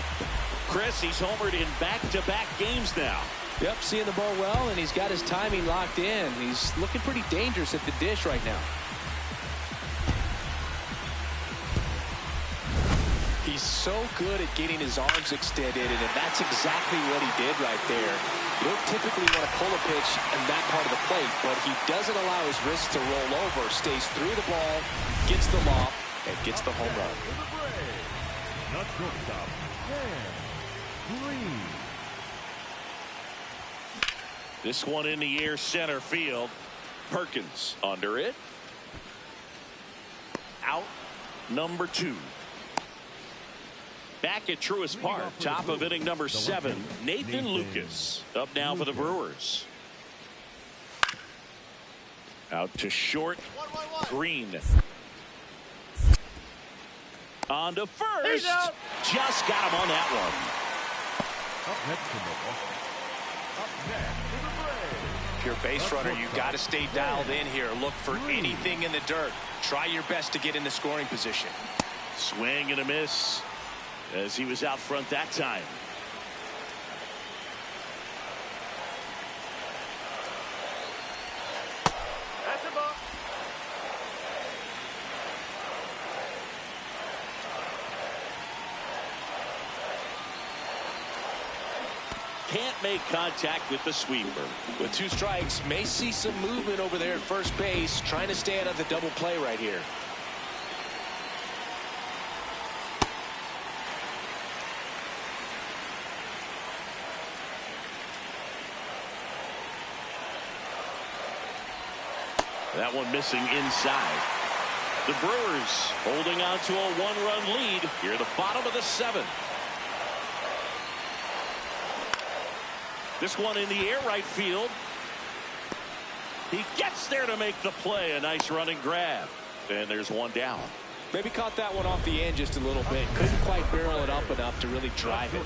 Chris, he's homered in back-to-back games now. Yep, seeing the ball well, and he's got his timing locked in. He's looking pretty dangerous at the dish right now. He's so good at getting his arms extended, and that's exactly what he did right there. You don't typically want to pull a pitch in that part of the plate, but he doesn't allow his wrist to roll over, stays through the ball, gets the loft, and gets the home run. Not shortstop, Green. This one in the air, center field. Perkins under it. Out, number 2. Back at Truist Park, top of inning number 7, Nathan Lucas up now for the Brewers. Out to short, Green. On to first. Just got him on that one. Up next to the Up next to the Braves. If you're a base runner, you've got to stay dialed in here. Look for anything in the dirt. Try your best to get in the scoring position. Swing and a miss as he was out front that time. That's a ball. Can't make contact with the sweeper. With 2 strikes, may see some movement over there at first base, trying to stay out of the double play right here. That one missing inside. The Brewers holding on to a one-run lead here at the bottom of the 7th. This one in the air right field. He gets there to make the play. A nice running grab. And there's one down. Maybe caught that one off the end just a little bit. Couldn't quite barrel it up enough to really drive it.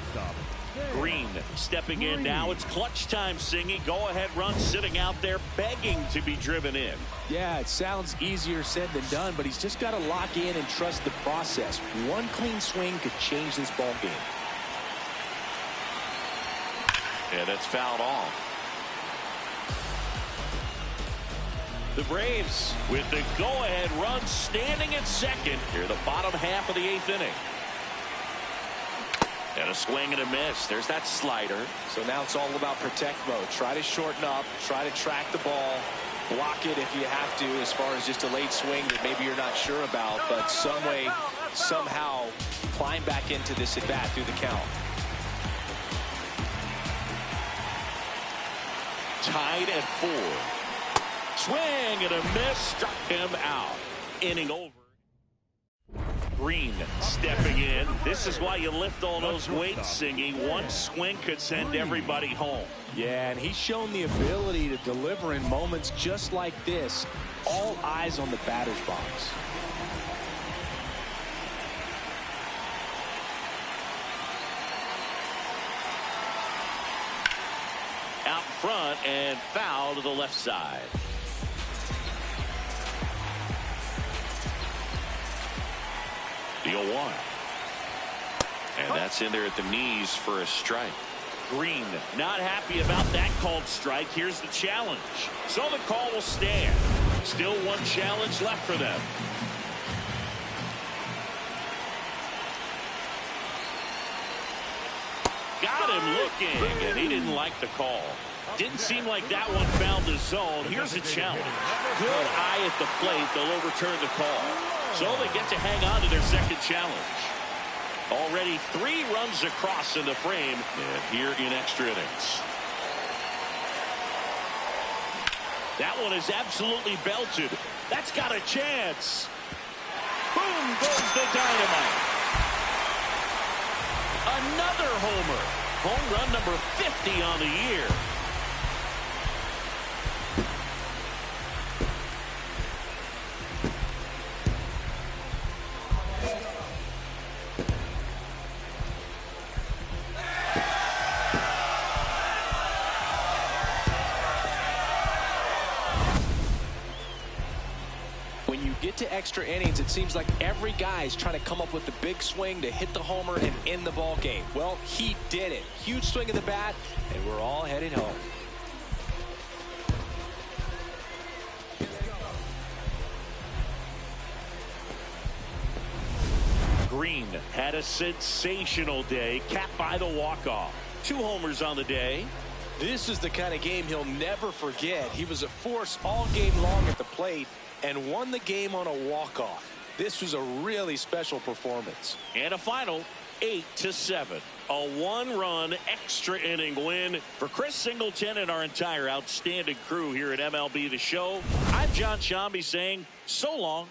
Green stepping in now. It's clutch time, Singy. Go-ahead run sitting out there begging to be driven in. Yeah, it sounds easier said than done, but he's just got to lock in and trust the process. One clean swing could change this ball game. Yeah, that's fouled off. The Braves with the go-ahead run standing at second here the bottom half of the 8th inning. And a swing and a miss. There's that slider. So now it's all about protect mode. Try to shorten up, try to track the ball, block it if you have to, as far as just a late swing that maybe you're not sure about, but some way, somehow climb back into this at bat through the count. Tied at 4. Swing and a miss, struck him out. Inning over. Green stepping in. This is why you lift all those weights, Singy. One swing could send everybody home. Yeah, and he's shown the ability to deliver in moments just like this. All eyes on the batter's box. Out front and foul to the left side. The 0-1. And that's in there at the knees for a strike. Green not happy about that called strike. Here's the challenge. So the call will stand. Still one challenge left for them. Got him looking, and he didn't like the call. Didn't seem like that one found the zone. Here's a challenge. Good eye at the plate. They'll overturn the call. So they get to hang on to their second challenge. Already 3 runs across in the frame and here in extra innings. That one is absolutely belted. That's got a chance. Boom goes the dynamite. Another homer. Home run number 50 on the year. When you get to extra innings, it seems like every guy is trying to come up with the big swing to hit the homer and end the ball game. Well, he did it. Huge swing of the bat, and we're all headed home. Green had a sensational day, capped by the walk-off. 2 homers on the day. This is the kind of game he'll never forget. He was a force all game long at the plate and won the game on a walk-off. This was a really special performance. And a final 8-7. A 1-run extra inning win for Chris Singleton and our entire outstanding crew here at MLB The Show. I'm John Shambi saying so long.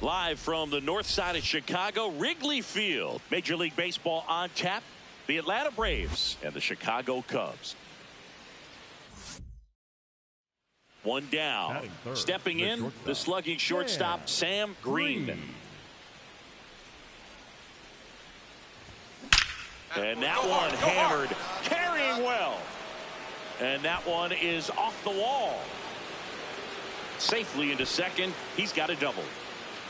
Live from the north side of Chicago, Wrigley Field. Major League Baseball on tap. The Atlanta Braves and the Chicago Cubs. One down. Stepping in, the slugging shortstop, Sam Green. And that one hammered, carrying well. And that one is off the wall. Safely into second. He's got a double.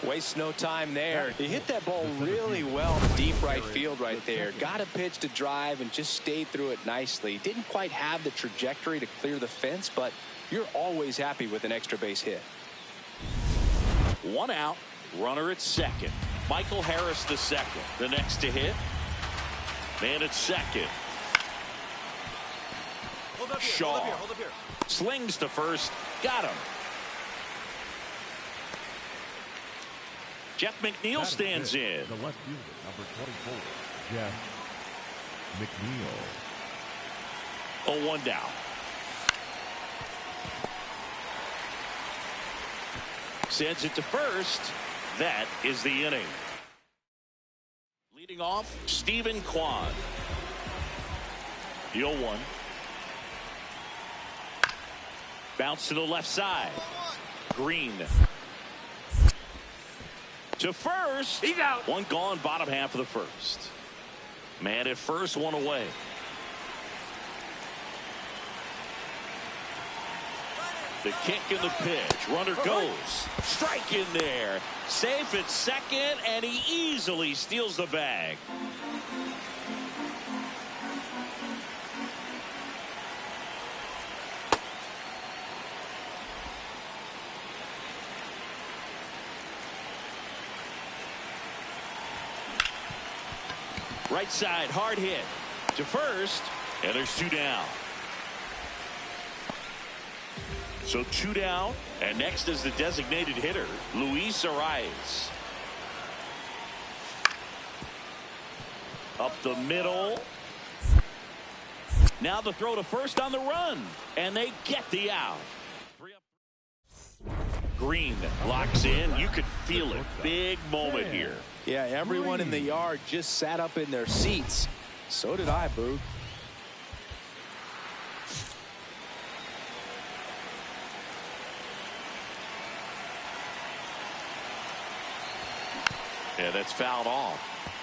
Wastes no time there. He hit that ball really well in deep right field right there. Got a pitch to drive and just stayed through it nicely. Didn't quite have the trajectory to clear the fence, but you're always happy with an extra base hit. One out, runner at second. Michael Harris the second. The next to hit. Man at second. Hold up here, Shaw hold up here, hold up here. slings to first. Got him. Jeff McNeil stands in. The left fielder, number 24, Jeff McNeil. 0-1 down. Sends it to first. That is the inning. Leading off, Stephen Kwan. The 0-1. Bounce to the left side. Green. To first. He's out. One gone, bottom half of the first. Man at first, one away. The kick and the pitch. Runner goes. Strike in there. Safe at second, and he easily steals the bag. Right side, hard hit. To first, and there's two down. So two down, and next is the designated hitter, Luis Arias. Up the middle. Now the throw to first on the run, and they get the out. Green locks in. You could feel it. Big moment here. Yeah, everyone in the yard just sat up in their seats. So did I, Boog. Yeah, that's fouled off.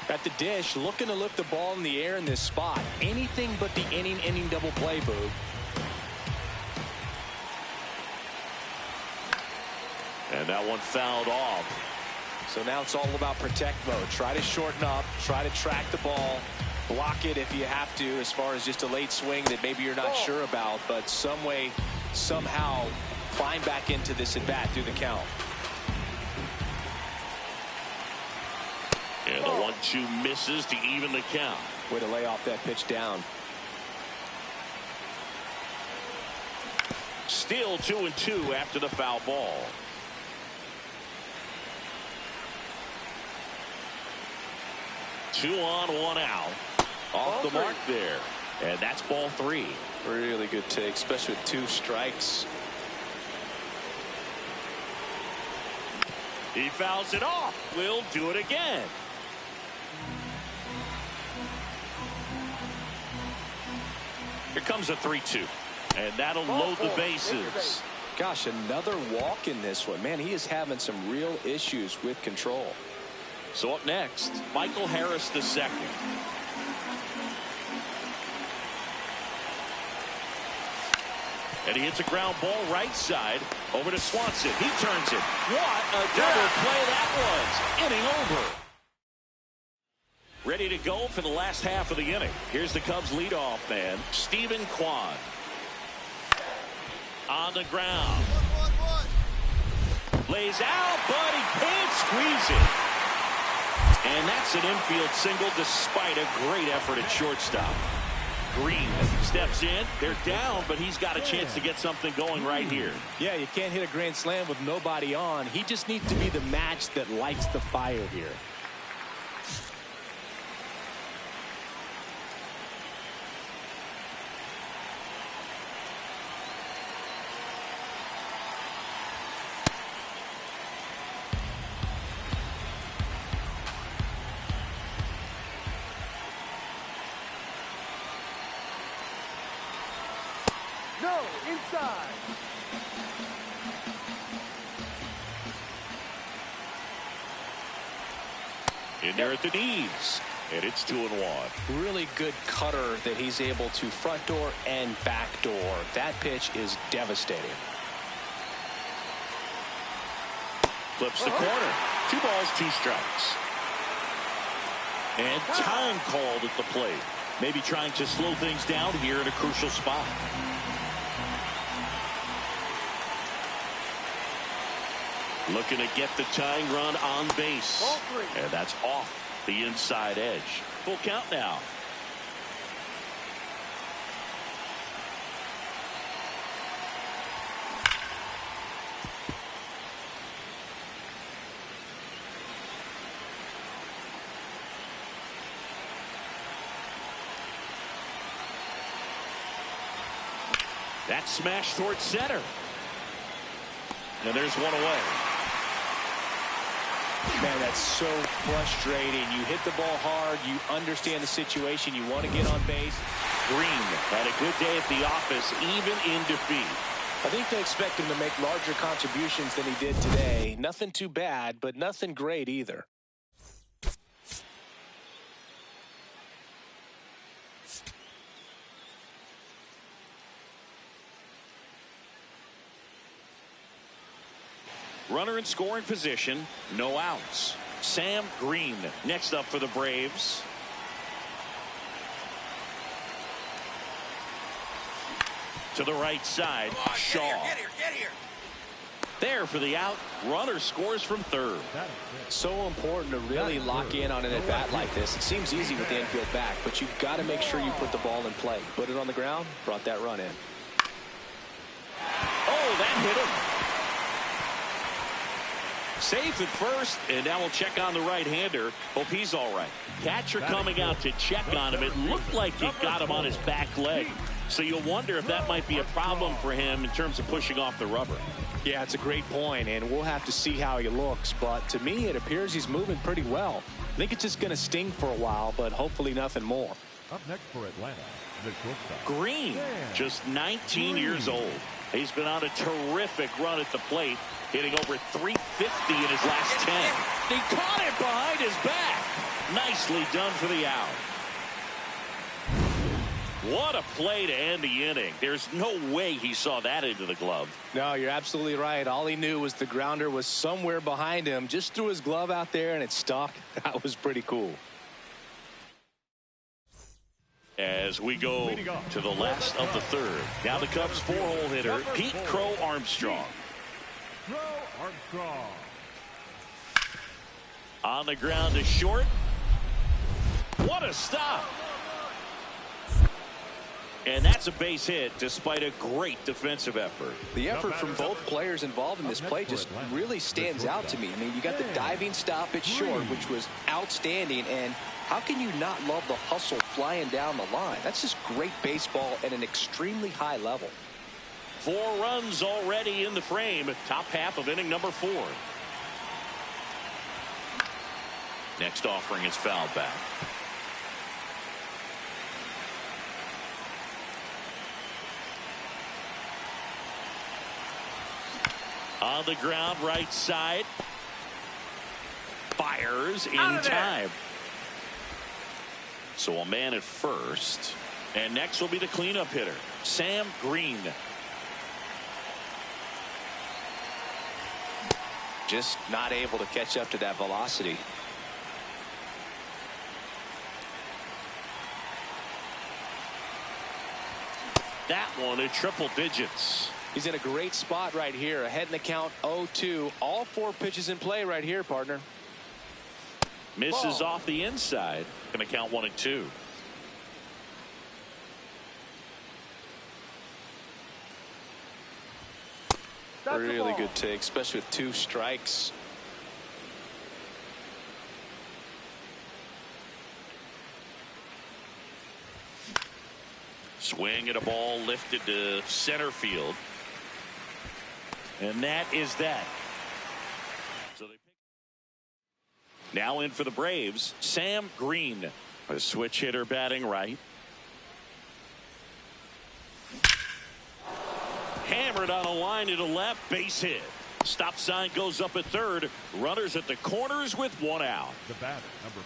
At the dish, looking to lift the ball in the air in this spot. Anything but the inning double play, Boog. And that one fouled off. So now it's all about protect mode. Try to shorten up, try to track the ball, block it if you have to, as far as just a late swing that maybe you're not sure about, but some way, somehow climb back into this at bat through the count. And the 1-2 misses to even the count. Way to lay off that pitch down. Still 2-2 after the foul ball. Two on, one out. Off the mark there. And that's ball three. Really good take, especially with two strikes. He fouls it off. We'll do it again. Here comes a 3-2. And that'll load the bases. Gosh, another walk in this one. Man, he is having some real issues with control. So up next, Michael Harris the second. And he hits a ground ball right side over to Swanson. He turns it. What a double play that was. Inning over. Ready to go for the last half of the inning. Here's the Cubs leadoff man, Stephen Kwan. On the ground. Lays out, but he can't squeeze it. And that's an infield single despite a great effort at shortstop. Green steps in. They're down, but he's got a chance to get something going right here. Yeah, you can't hit a grand slam with nobody on. He just needs to be the match that lights the fire here. No, inside. In there at the knees. And it's 2-1. Really good cutter that he's able to front door and back door. That pitch is devastating. Flips the corner. 2 balls, 2 strikes. And time called at the plate. Maybe trying to slow things down here in a crucial spot. Looking to get the tying run on base. And that's off the inside edge. Full count now. That's smashed towards center. And there's one away. Man, that's so frustrating. You hit the ball hard. You understand the situation. You want to get on base. Green had a good day at the office, even in defeat. I think they expect him to make larger contributions than he did today. Nothing too bad, but nothing great either. Runner in scoring position, no outs. Sam Green next up for the Braves. To the right side, Shaw. Get here. There for the out. Runner scores from third. So important to really lock in on an at-bat like this. It seems easy with the infield back, but you've got to make sure you put the ball in play. Put it on the ground, brought that run in. Oh, that hit him. Safe at first, and now we'll check on the right-hander. Hope he's all right. Catcher coming out to check on him. It looked like he got him on his back leg. So you'll wonder if that might be a problem for him in terms of pushing off the rubber. Yeah, it's a great point, and we'll have to see how he looks. But to me, it appears he's moving pretty well. I think it's just going to sting for a while, but hopefully nothing more. Up next for Atlanta, the shortstop. Green, just 19 years old. He's been on a terrific run at the plate, hitting over 350 in his last 10. He caught it behind his back. Nicely done for the out. What a play to end the inning. There's no way he saw that into the glove. No, you're absolutely right. All he knew was the grounder was somewhere behind him. Just threw his glove out there and it stuck. That was pretty cool. As we go to the last of the third. Now the Cubs' 4-hole hitter, Pete Crow Armstrong. Crow Armstrong. On the ground to short. What a stop. And that's a base hit despite a great defensive effort. The effort from both players involved in this play just really stands out to me. I mean, you got the diving stop at short, which was outstanding, and how can you not love the hustle flying down the line? That's just great baseball at an extremely high level. 4 runs already in the frame. Top half of inning number 4. Next offering is fouled back. On the ground, right side. Fires in time. So a man at first. And next will be the cleanup hitter, Sam Green. Just not able to catch up to that velocity. That one in triple digits. He's in a great spot right here. Ahead in the count 0-2. All 4 pitches in play right here, partner. Misses off the inside. Going to count 1 and 2. Really good take, especially with 2 strikes. Swing at a ball lifted to center field. And that is that. So they pick. Now in for the Braves, Sam Green, a switch hitter batting right. effort on a line to the left, base hit. Stop sign goes up at third. Runners at the corners with one out. The batter, number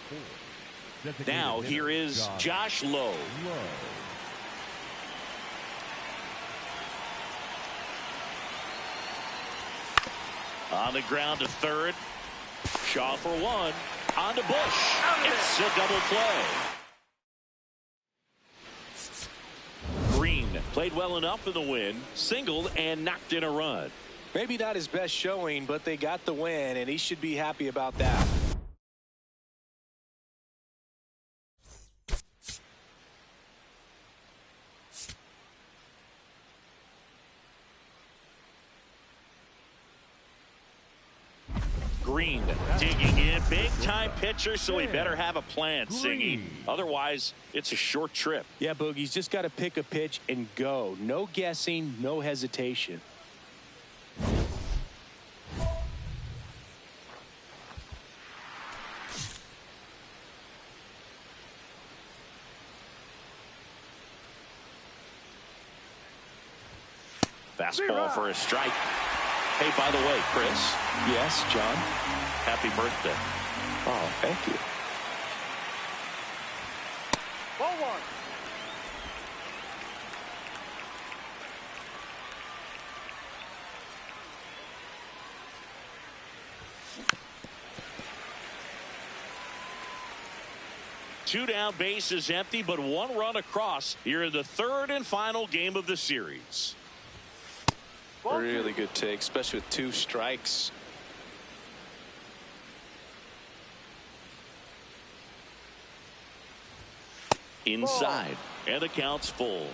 4. Now here is Josh Lowe. On the ground to third. Shaw for one. On to Bush. It's a double play. Green played well enough in the win. Singled and knocked in a run. Maybe not his best showing, but they got the win, and he should be happy about that. Green digging in, big time pitcher, so he better have a plan, Singy. Otherwise, it's a short trip. Yeah, Boogie's just got to pick a pitch and go. No guessing, no hesitation. Fastball for a strike. Hey, by the way, Chris. Yes, John. Happy birthday. Oh, thank you. Ball one. Two down, base is empty, but one run across here in the third and final game of the series. Really good take, especially with 2 strikes. Inside, and the count's full.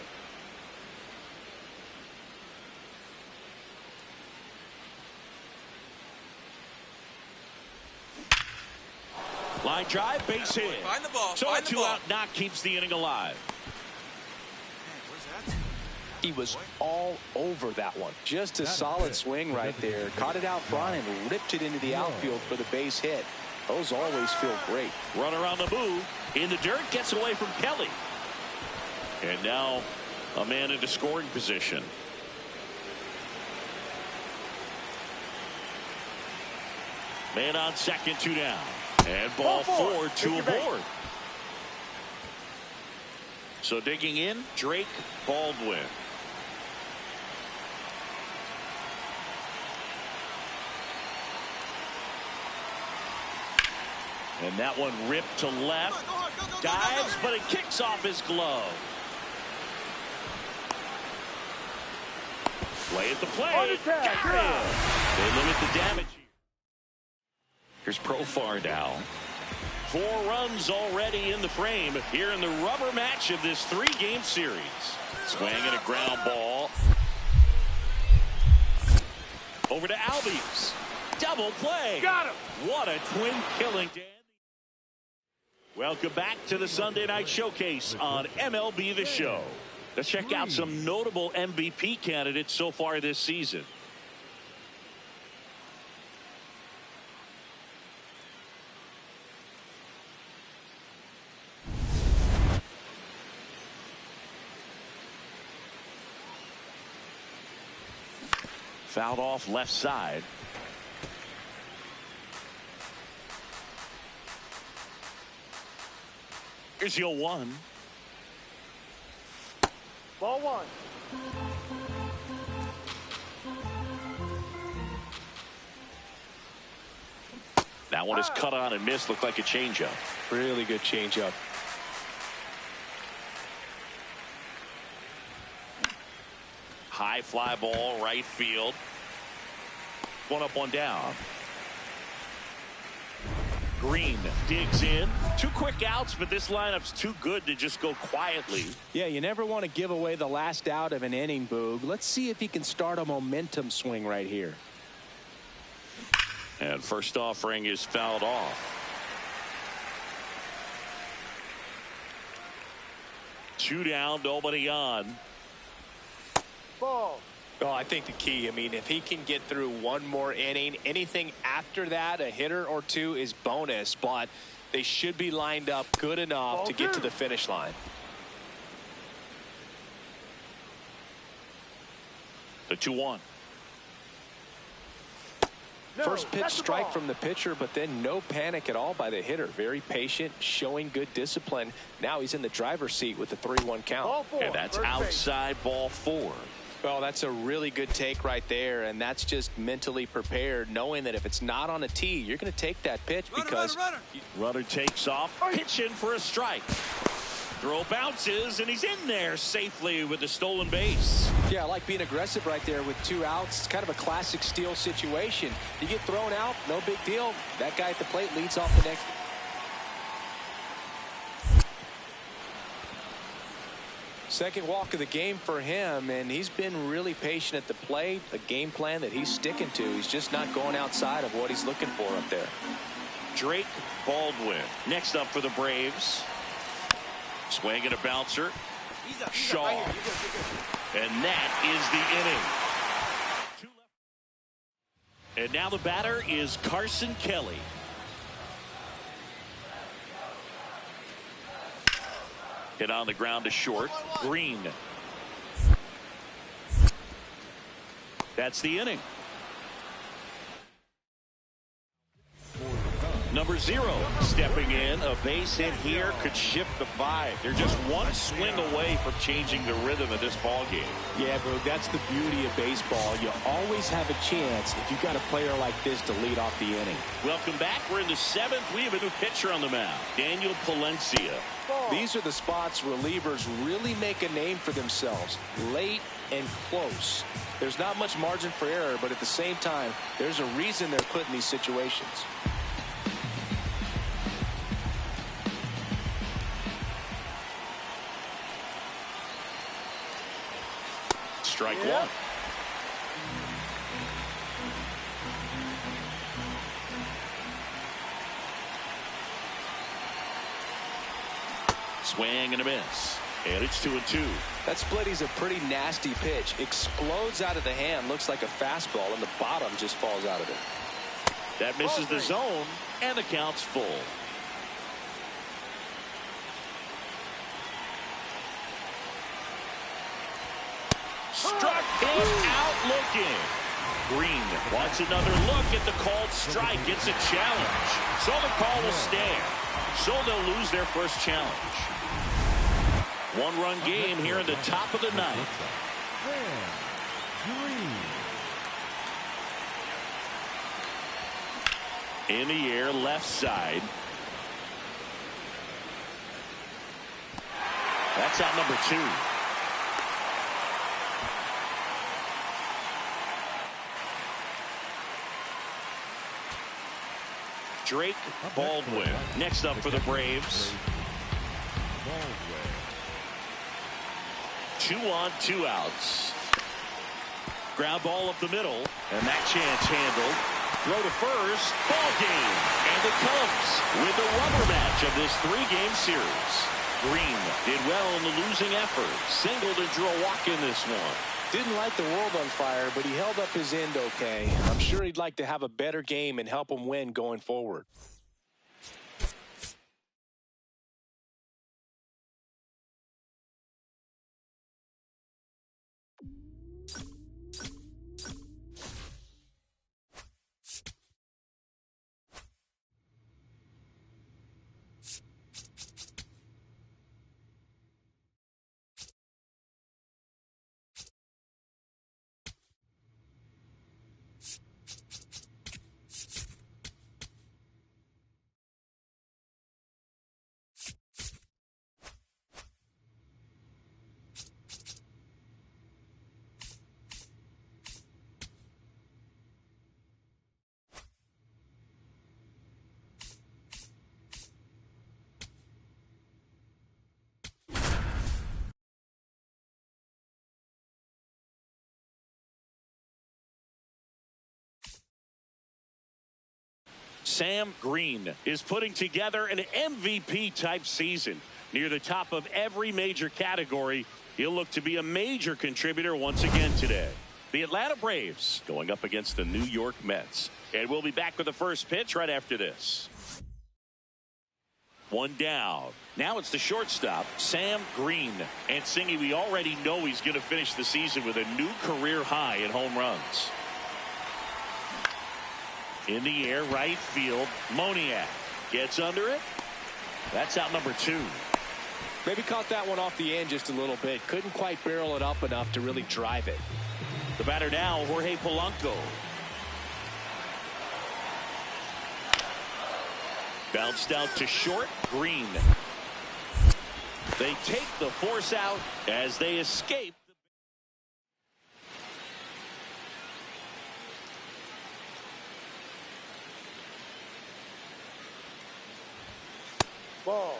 Line drive, base hit. Find the ball. So Find a the ball. two-out knock keeps the inning alive. Where's that? He was all over that one. Just a solid swing right there. Caught it out front and ripped it into the outfield for the base hit. Those always feel great. Runner on the move. In the dirt, gets away from Kelly. And now a man into scoring position. Man on second, 2 down. And ball 4, 2 aboard. So digging in, Drake Baldwin. And that one ripped to left. Dives, but it kicks off his glove. Play at the plate. Got it. They limit the damage. Here's Profar now. 4 runs already in the frame here in the rubber match of this 3-game series. Swing and a ground ball. Over to Albies. Double play. Got him. What a twin killing, Dan. Welcome back to the Sunday Night Showcase on MLB The Show. Let's check out some notable MVP candidates so far this season. Fouled off left side. Here's your 1. Ball 1. That one is cut on and missed. Looked like a changeup. Really good changeup. High fly ball, right field. 1 up, 1 down. Green digs in. 2 quick outs, but this lineup's too good to just go quietly. Yeah, you never want to give away the last out of an inning, Boog. Let's see if he can start a momentum swing right here. And first offering is fouled off. 2 down, nobody on. Ball. Well, I think the key, I mean, if he can get through 1 more inning, anything after that, a hitter or 2 is bonus, but they should be lined up good enough to get to the finish line. The 2-1. No, First pitch that's a strike ball. from the pitcher, but then no panic at all by the hitter. Very patient, showing good discipline. Now he's in the driver's seat with the 3-1 count. Ball 4. And that's First base. outside ball 4. Well, that's a really good take right there, and that's just mentally prepared, knowing that if it's not on a tee, you're going to take that pitch because Runner takes off, pitching for a strike. Throw bounces, and he's in there safely with the stolen base. Yeah, I like being aggressive right there with 2 outs. It's kind of a classic steal situation. You get thrown out, no big deal. That guy at the plate leads off the next. Second walk of the game for him, and he's been really patient at the plate. A game plan that he's sticking to. He's just not going outside of what he's looking for up there. Drake Baldwin next up for the Braves. Swing and a bouncer. Shaw. Right here. You're good. And that is the inning. And now the batter is Carson Kelly. Hit on the ground to short. Green. That's the inning. Number 0 stepping in. A base hit here could shift the vibe. They're just one swing away from changing the rhythm of this ball game. Yeah, bro, that's the beauty of baseball. You always have a chance if you've got a player like this to lead off the inning. Welcome back. We're in the 7th. We have a new pitcher on the mound, Daniel Palencia. These are the spots relievers really make a name for themselves. Late and close. There's not much margin for error, but at the same time, there's a reason they're put in these situations. Strike 1. Swing and a miss. And it's 2-2. That split is a pretty nasty pitch. Explodes out of the hand. Looks like a fastball, and the bottom just falls out of it. That misses the zone, and the count's full. Struck him out looking. Green wants another look at the called strike. It's a challenge. So the call will stand. So they'll lose their first challenge. 1-run game here in the top of the 9th. In the air, left side. That's out number 2. Drake Baldwin next up for the Braves. 2 on, 2 outs. Ground ball up the middle, and that chance handled. Throw to first, ball game, and it comes with the rubber match of this 3-game series. Green did well in the losing effort, singled and drew a walk in this one. Didn't light the world on fire, but he held up his end okay. I'm sure he'd like to have a better game and help him win going forward. Sam Green is putting together an MVP-type season. Near the top of every major category, he'll look to be a major contributor once again today. The Atlanta Braves going up against the New York Mets. And we'll be back with the first pitch right after this. 1 down. Now it's the shortstop, Sam Green. And Singy, we already know he's going to finish the season with a new career high in home runs. In the air, right field, Moniak gets under it. That's out number 2. Maybe caught that one off the end just a little bit. Couldn't quite barrel it up enough to really drive it. The batter now, Jorge Polanco. Bounced out to short, Green. They take the force out as they escape. Ball.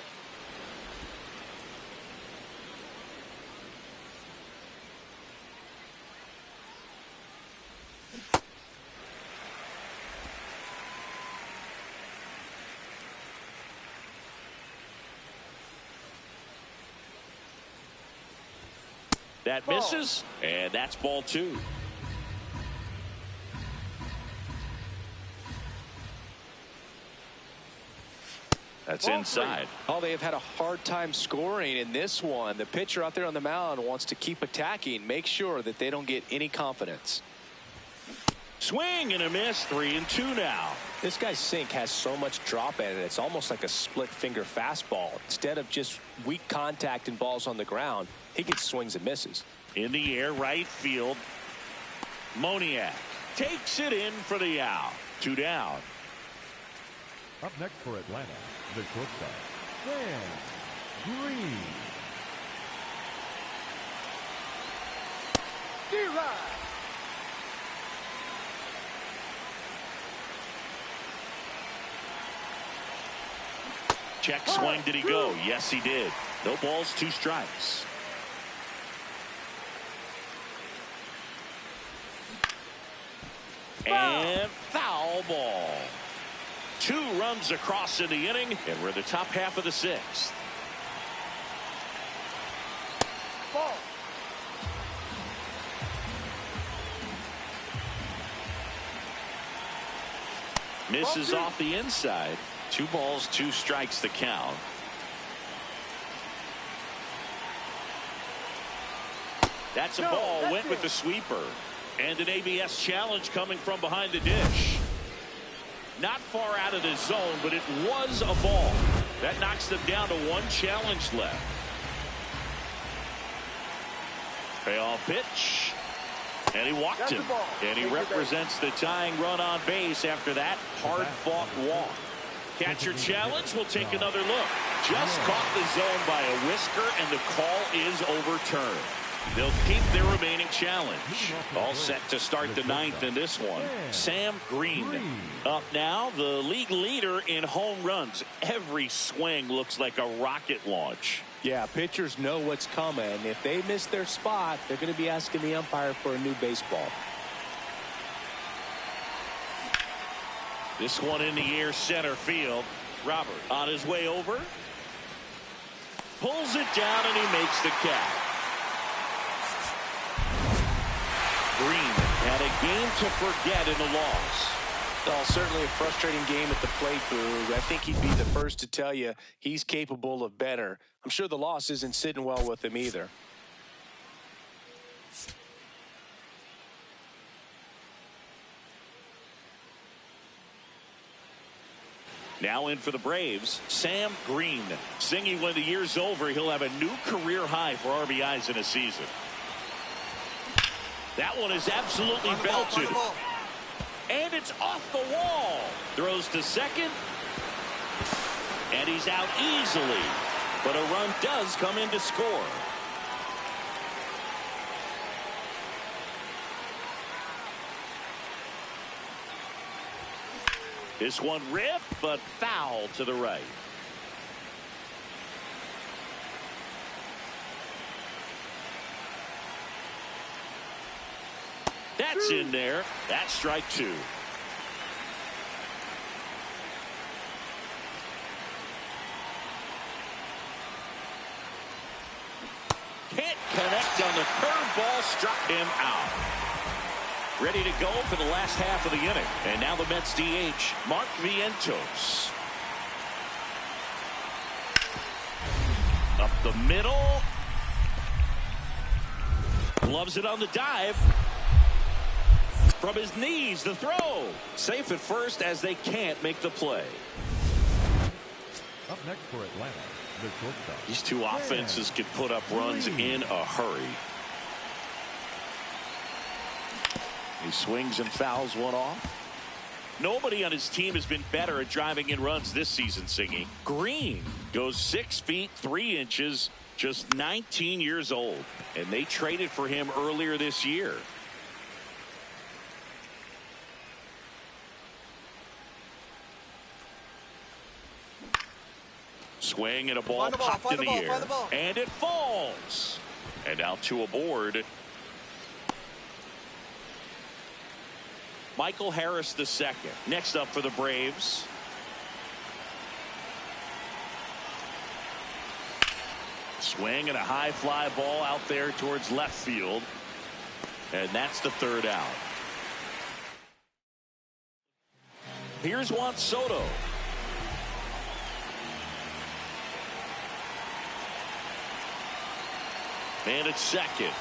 That misses, and that's ball 2. That's inside. Oh, they have had a hard time scoring in this one. The pitcher out there on the mound wants to keep attacking, make sure that they don't get any confidence. Swing and a miss, 3-2 now. This guy's sink has so much drop in it, it's almost like a split finger fastball. Instead of just weak contact and balls on the ground, he gets swings and misses. In the air, right field, Moniak takes it in for the out. 2 down. Up next for Atlanta, the shortstop, Sam Green. D-Rod. Check swing, did he go? Yes, he did. No balls, 2 strikes. And foul ball. 2 runs across in the inning, and we're in the top half of the 6th. Ball. Misses off the inside. 2 balls, 2 strikes the count. That's a ball. Went with the sweeper. And an ABS challenge coming from behind the dish. Not far out of the zone, but it was a ball. That knocks them down to 1 challenge left. Payoff pitch. And he walked him. And he represents the tying run on base after that hard-fought walk. Catcher challenge. We'll take another look. Just caught the zone by a whisker, and the call is overturned. They'll keep their remaining challenge. All set to start the 9th in this one. Sam Green up now, the league leader in home runs. Every swing looks like a rocket launch. Yeah, pitchers know what's coming. If they miss their spot, they're going to be asking the umpire for a new baseball. This one in the air, center field. Robert on his way over. Pulls it down, and he makes the catch. Green had a game to forget in the loss. Well, certainly a frustrating game at the plate, Boo. I think he'd be the first to tell you he's capable of better. I'm sure the loss isn't sitting well with him either. Now in for the Braves, Sam Green. Singy, when the year's over, he'll have a new career high for RBIs in a season. That one is absolutely belted. And it's off the wall. Throws to second. And he's out easily. But a run does come in to score. This one ripped, but foul to the right. That's in there. That's strike 2. Can't connect on the curveball, struck him out. Ready to go for the last half of the inning. And now the Mets DH, Mark Vientos. the middle. Loves it on the dive. From his knees, the throw. Safe at first as they can't make the play. Up next for Atlanta, the shortstop. These two offenses can put up runs in a hurry. He swings and fouls one off. Nobody on his team has been better at driving in runs this season, Singy. Green goes 6 feet 3 inches, just 19 years old, and they traded for him earlier this year. Swing and a ball popped in the air, and it falls. And out to a board. Michael Harris the second. Next up for the Braves. Swing and a high fly ball out there towards left field. And that's the third out. Here's Juan Soto. Man at second.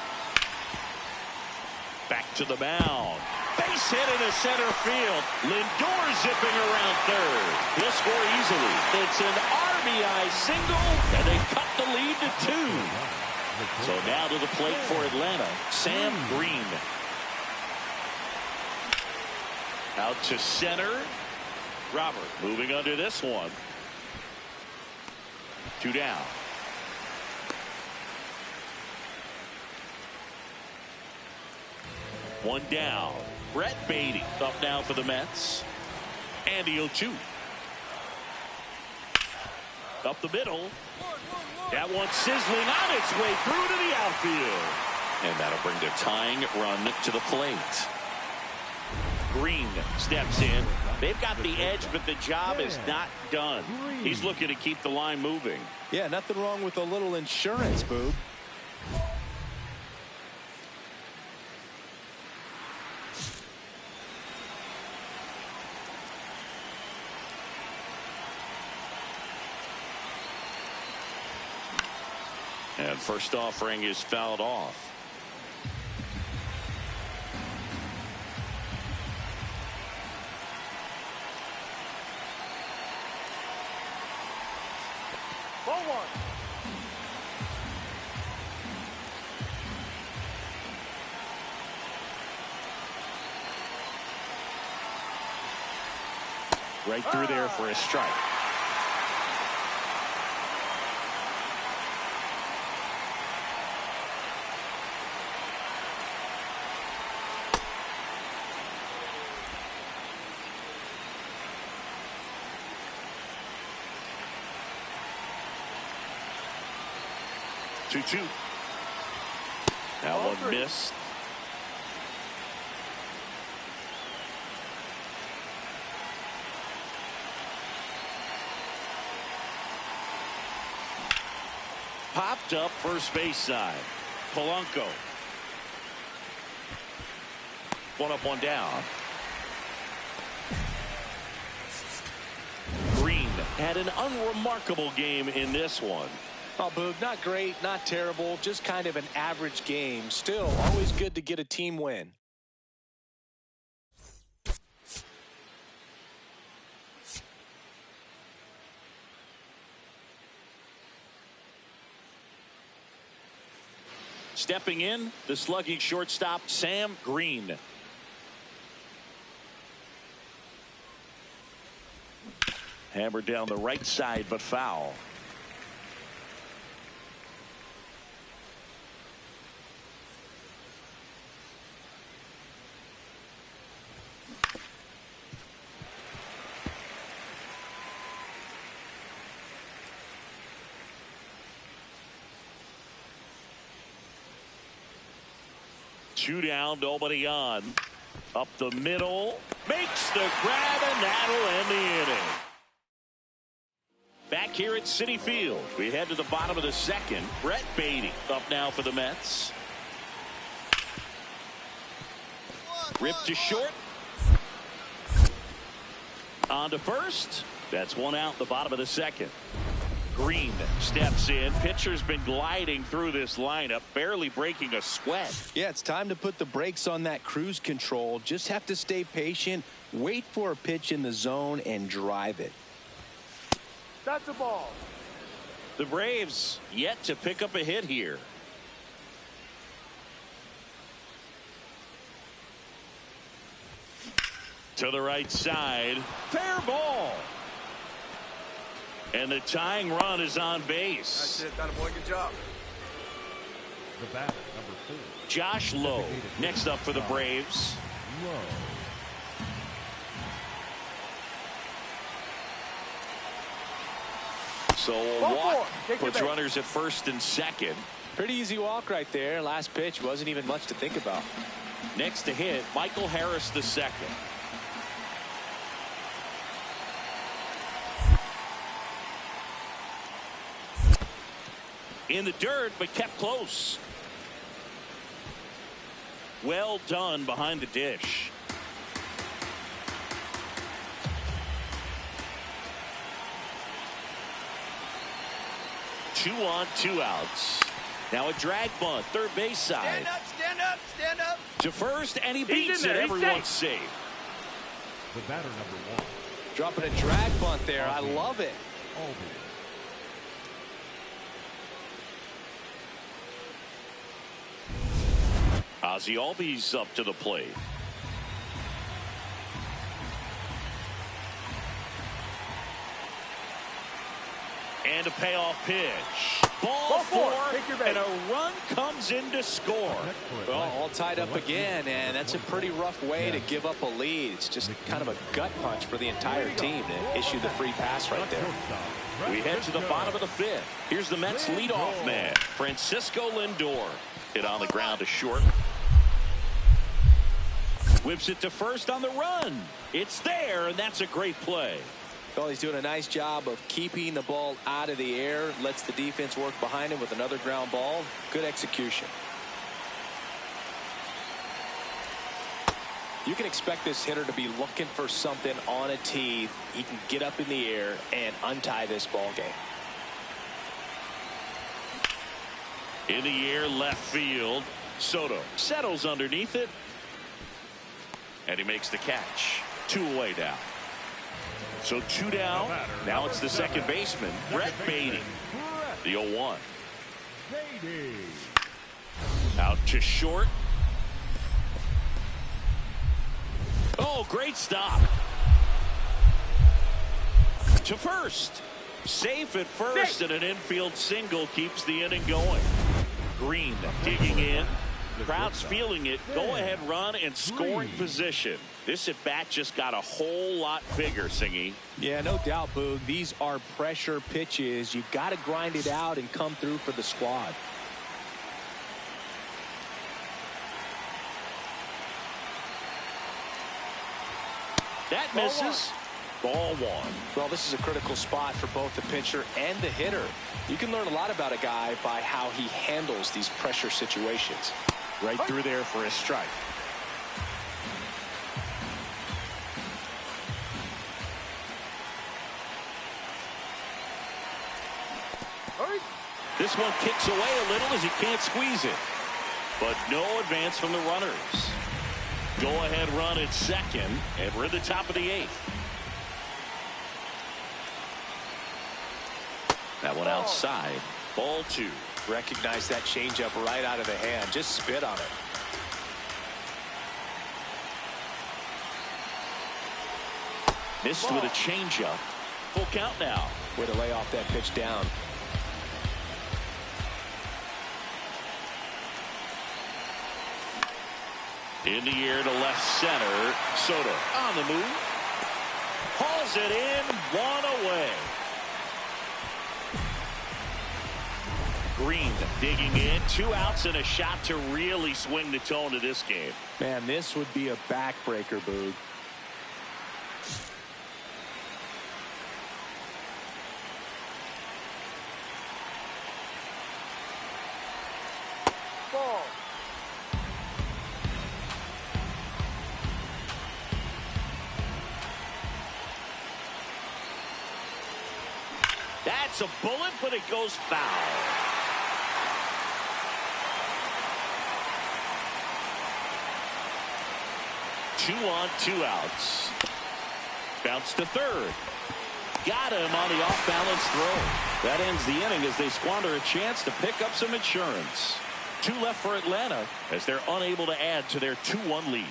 Back to the mound. Base hit into center field. Lindor zipping around third. He'll score easily. It's an RBI single, and they cut the lead to 2. So now to the plate for Atlanta, Sam Green. Out to center. Robert moving under this one. 2 down. One down. Brett Beatty up now for the Mets. And the 0-2. Up the middle. That one sizzling on its way through to the outfield. And that'll bring the tying run to the plate. Green steps in. They've got the edge, but the job is not done. He's looking to keep the line moving. Yeah, nothing wrong with a little insurance, Boob. And first offering is fouled off. Ball 1. Right through there for a strike. Two. That one missed. Popped up first base side. Polanco. One up, one down. Green had an unremarkable game in this one. Oh, Boog, not great, not terrible, just kind of an average game. Still, always good to get a team win. Stepping in, the slugging shortstop, Sam Green. Hammered down the right side, but foul. Two down, nobody on. Up the middle, makes the grab, and that'll end the inning. Back here at Citi Field, we head to the bottom of the second. Brett Beatty up now for the Mets. Ripped to short. On to first. That's one out in the bottom of the second. Green steps in. Pitcher's been gliding through this lineup, barely breaking a sweat. Yeah, it's time to put the brakes on that cruise control. Just have to stay patient, wait for a pitch in the zone, and drive it. That's a ball. The Braves yet to pick up a hit here. To the right side. Fair ball. And the tying run is on base. That's it. Got a boy. Good job. The batter, number 4. Josh Lowe next up for the Braves. Lowe. So a walk puts runners at first and second. Pretty easy walk right there. Last pitch wasn't even much to think about. Next to hit, Michael Harris the second. In the dirt, but kept close. Well done behind the dish. Two on, 2 outs. Now a drag bunt, third base side. Stand up, stand up, stand up. To first, and he beats it. Everyone's safe. The batter, number 1. Dropping a drag bunt there. I love it. Albies. Ozzie Albies up to the plate. And a payoff pitch. Ball 4, and a run comes in to score. Well, all tied up again, and that's a pretty rough way to give up a lead. It's just kind of a gut punch for the entire team to issue the free pass right there. We head to the bottom of the 5th. Here's the Mets leadoff man, Francisco Lindor. Hit on the ground to short. Whips it to first on the run. It's there, and that's a great play. Well, he's doing a nice job of keeping the ball out of the air. Lets the defense work behind him with another ground ball. Good execution. You can expect this hitter to be looking for something on a tee. He can get up in the air and untie this ball game. In the air, left field. Soto settles underneath it. And he makes the catch. 2 away now. So 2 down. Now it's the second baseman, Brett Beatty. The 0-1. Out to short. Oh, great stop. To first. Safe at first, and an infield single keeps the inning going. Green digging in. Crowd's feeling it. Go ahead run and scoring position. This at bat just got a whole lot bigger, Singy. Yeah, no doubt, Boog. These are pressure pitches. You've got to grind it out and come through for the squad. That misses. Ball 1. Well, this is a critical spot for both the pitcher and the hitter. You can learn a lot about a guy by how he handles these pressure situations. Right through there for a strike. This one kicks away a little as he can't squeeze it. But no advance from the runners. Go ahead run at second, and we're at the top of the 8th. That one outside. Ball 2. Recognize that changeup right out of the hand. Just spit on it. Missed with a changeup. Full count now. Way to lay off that pitch down. In the air to left center. Soto on the move. Hauls it in. 1 away. Green digging in. 2 outs and a shot to really swing the tone of this game. Man, this would be a backbreaker, Boog. Ball. That's a bullet, but it goes foul. Two on, 2 outs. Bounce to third. Got him on the off-balance throw. That ends the inning as they squander a chance to pick up some insurance. 2 left for Atlanta as they're unable to add to their 2-1 lead.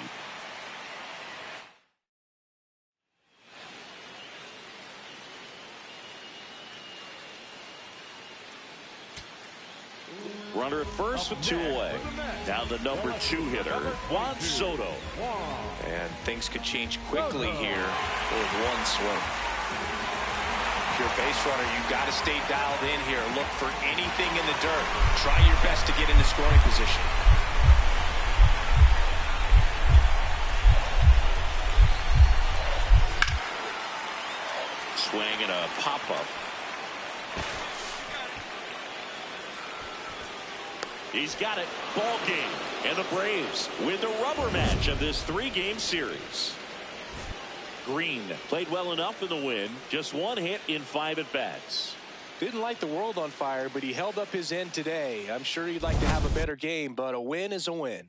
Runner at first with 2 away. Now the number 2 hitter, Juan Soto. And things could change quickly here with one swing. If you're a base runner, you've got to stay dialed in here. Look for anything in the dirt. Try your best to get into scoring position. Swing and a pop-up. He's got it. Ball game. And the Braves win the rubber match of this 3-game series. Green played well enough in the win. Just 1 hit in 5 at-bats. Didn't light the world on fire, but he held up his end today. I'm sure he'd like to have a better game, but a win is a win.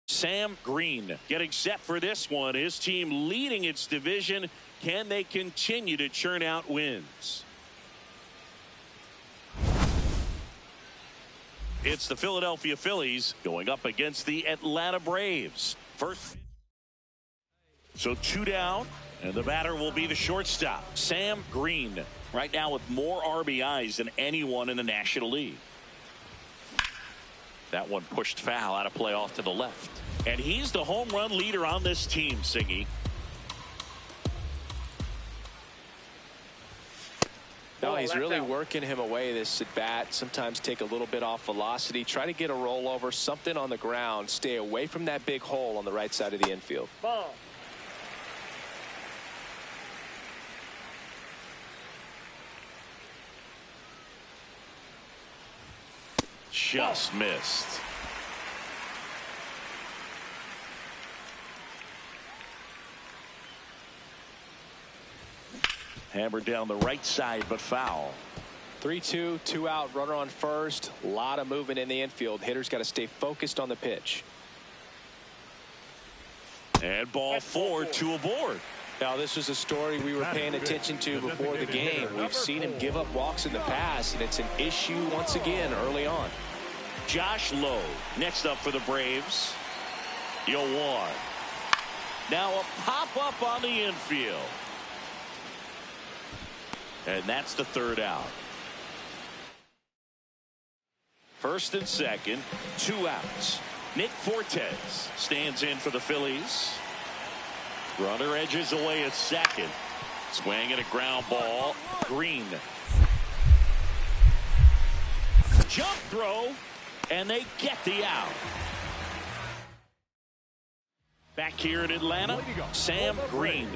Sam Green getting set for this one. His team leading its division. Can they continue to churn out wins? It's the Philadelphia Phillies going up against the Atlanta Braves. First. So 2 down, and the batter will be the shortstop, Sam Green. Right now with more RBIs than anyone in the National League. That one pushed foul, out of play off to the left. And he's the home run leader on this team, Singy. he's really working him away this at bat. Sometimes take a little bit off velocity. Try to get a rollover, something on the ground. Stay away from that big hole on the right side of the infield. Ball. Just missed. Hammered down the right side, but foul. 3-2, 2 out, runner on first. A lot of movement in the infield. Hitter's got to stay focused on the pitch. And ball 4, 2 aboard. Now, this was a story we were paying attention to before the game. We've seen him give up walks in the past, and it's an issue once again early on. Josh Lowe next up for the Braves. 0-1. Now a pop-up on the infield. And that's the third out. First and second, 2 outs. Nick Fortes stands in for the Phillies. Runner edges away at second. Swing and a ground ball. Green. Jump throw, and they get the out. Back here in Atlanta, Sam Green.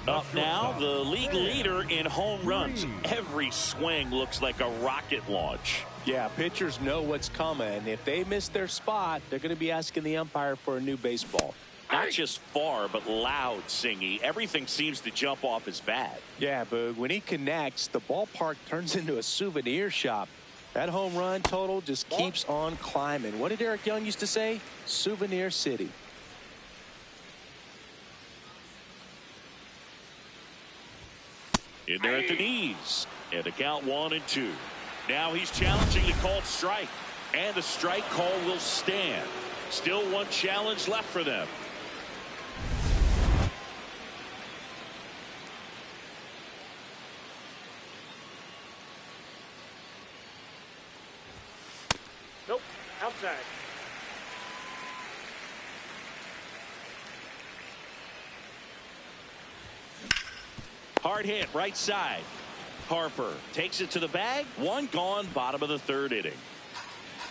Up now, the league leader in home runs. Every swing looks like a rocket launch. Yeah, pitchers know what's coming. If they miss their spot, they're going to be asking the umpire for a new baseball. Not just far, but loud, Singy. Everything seems to jump off his bat. Yeah, Boog, when he connects, the ballpark turns into a souvenir shop. That home run total just keeps on climbing. What did Eric Young used to say? Souvenir City. In there at the knees. And the count 1-2. Now he's challenging the called strike. And the strike call will stand. Still one challenge left for them. Nope. Outside. Hard hit right side. Harper takes it to the bag. One gone, bottom of the third inning.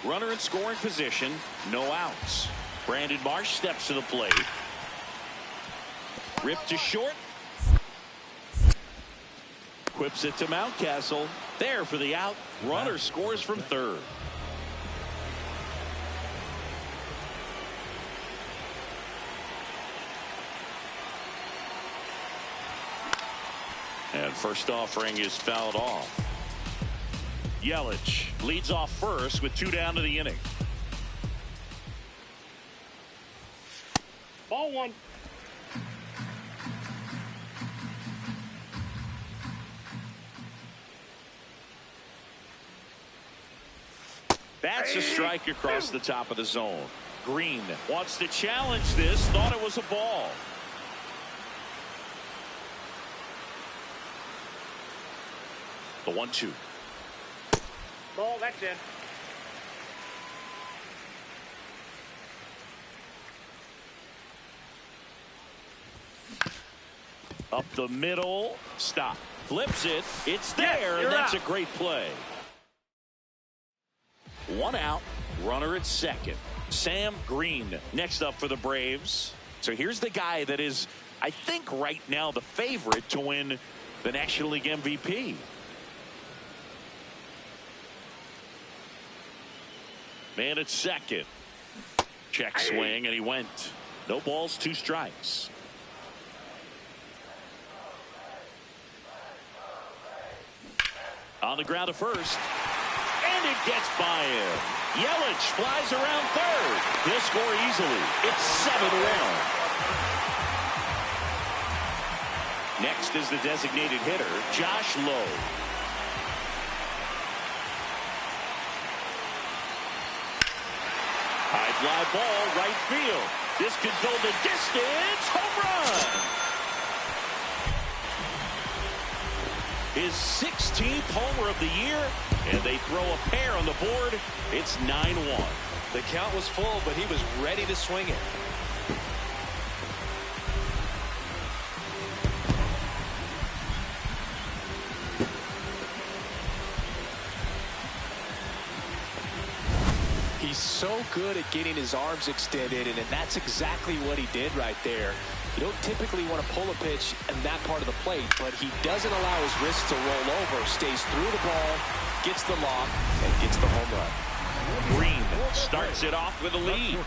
Runner in scoring position, no outs. Brandon Marsh steps to the plate. Ripped to short. Quips it to Mountcastle. There for the out. Runner scores from third. And first offering is fouled off. Yelich leads off first with 2 down to the inning. Ball 1. That's a strike across the top of the zone. Green wants to challenge this. Thought it was a ball. The 1-2. Ball, that's in. Up the middle. Stop. Flips it. It's there, and that's a great play. 1 out. Runner at second. Sam Green next up for the Braves. So here's the guy that is, I think, right now the favorite to win the National League MVP. Man at second. Check swing, and he went. No balls, 2 strikes. On the ground to first. And it gets by him. Yelich flies around third. He'll score easily. It's 7-1. Next is the designated hitter, Josh Lowe. High fly ball, right field. This could go the distance. Home run. His 16th homer of the year, and they throw a pair on the board. It's 9-1. The count was full, but he was ready to swing it. good at getting his arms extended, and that's exactly what he did right there. You don't typically want to pull a pitch in that part of the plate, but he doesn't allow his wrist to roll over, stays through the ball, gets the lock, and gets the home run. Green starts it off with a lead.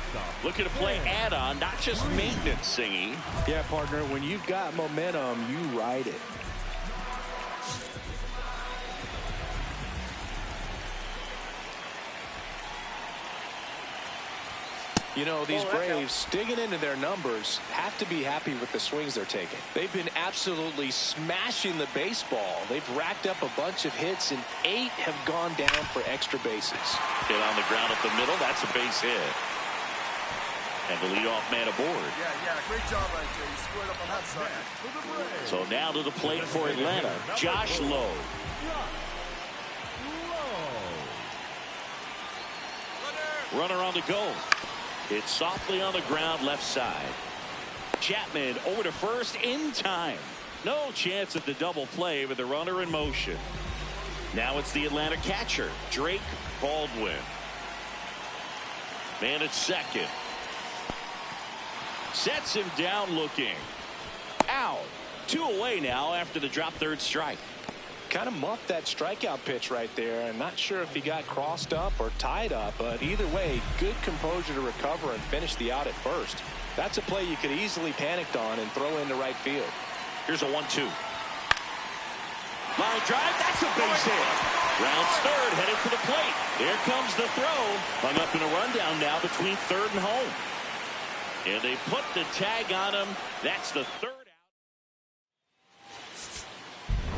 Looking to play add-on, not just maintenance, Singy. Yeah, partner, when you've got momentum, you ride it. You know, these Braves, digging into their numbers, have to be happy with the swings they're taking. They've been absolutely smashing the baseball. They've racked up a bunch of hits, and 8 have gone down for extra bases. Hit on the ground up the middle. That's a base hit. And the leadoff man aboard. Yeah, great job right there. You squared up on that side. So now to the plate for Atlanta, Josh Lowe. Runner on the go. It's softly on the ground left side. Chapman over to first in time. No chance at the double play with the runner in motion. Now it's the Atlanta catcher, Drake Baldwin. Man at second. Sets him down looking. Out. 2 away now after the drop third strike. Kind of muffed that strikeout pitch right there. I'm not sure if he got crossed up or tied up, but either way, good composure to recover and finish the out at first. That's a play you could easily panicked on and throw into right field. Here's a 1-2. Line drive, that's a base hit. Rounds third, headed for the plate. There comes the throw. Hung up in a rundown now between third and home. And they put the tag on him. That's the third out.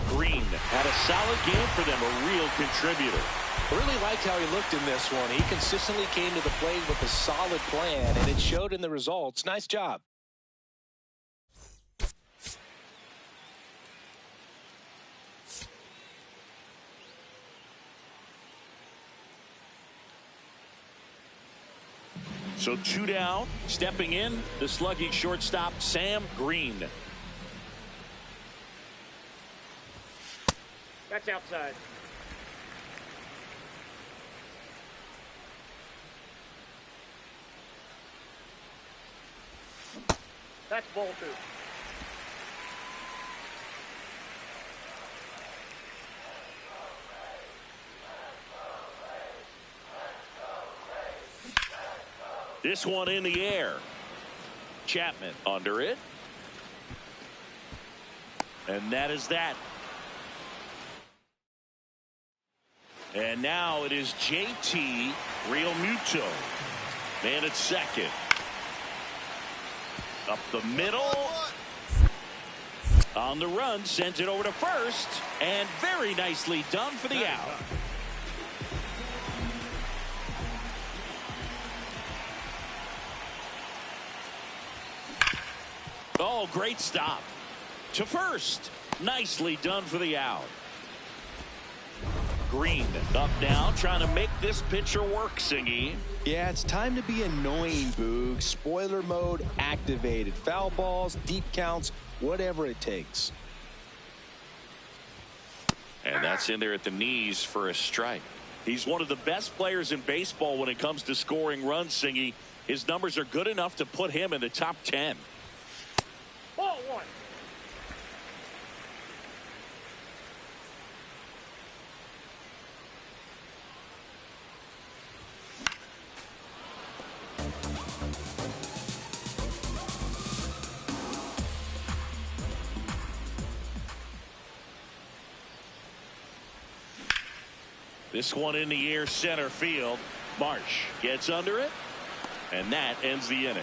Green had a solid game for them, a real contributor. Really liked how he looked in this one. He consistently came to the plate with a solid plan, and it showed in the results. Nice job. So 2 down, stepping in, the slugging shortstop, Sam Green. That's outside. That's ball 2. This one in the air. Chapman under it. And that is that. And now it is JT Realmuto. Man at second. Up the middle. On the run, sends it over to first. And very nicely done for the out. Oh, great stop. To first. Nicely done for the out. Green up now, trying to make this pitcher work, Singy. Yeah, it's time to be annoying, Boog. Spoiler mode activated. Foul balls, deep counts, whatever it takes. And that's in there at the knees for a strike. He's one of the best players in baseball when it comes to scoring runs, Singy. His numbers are good enough to put him in the top 10. Ball 1. This one in the air, center field. Marsh gets under it, and that ends the inning.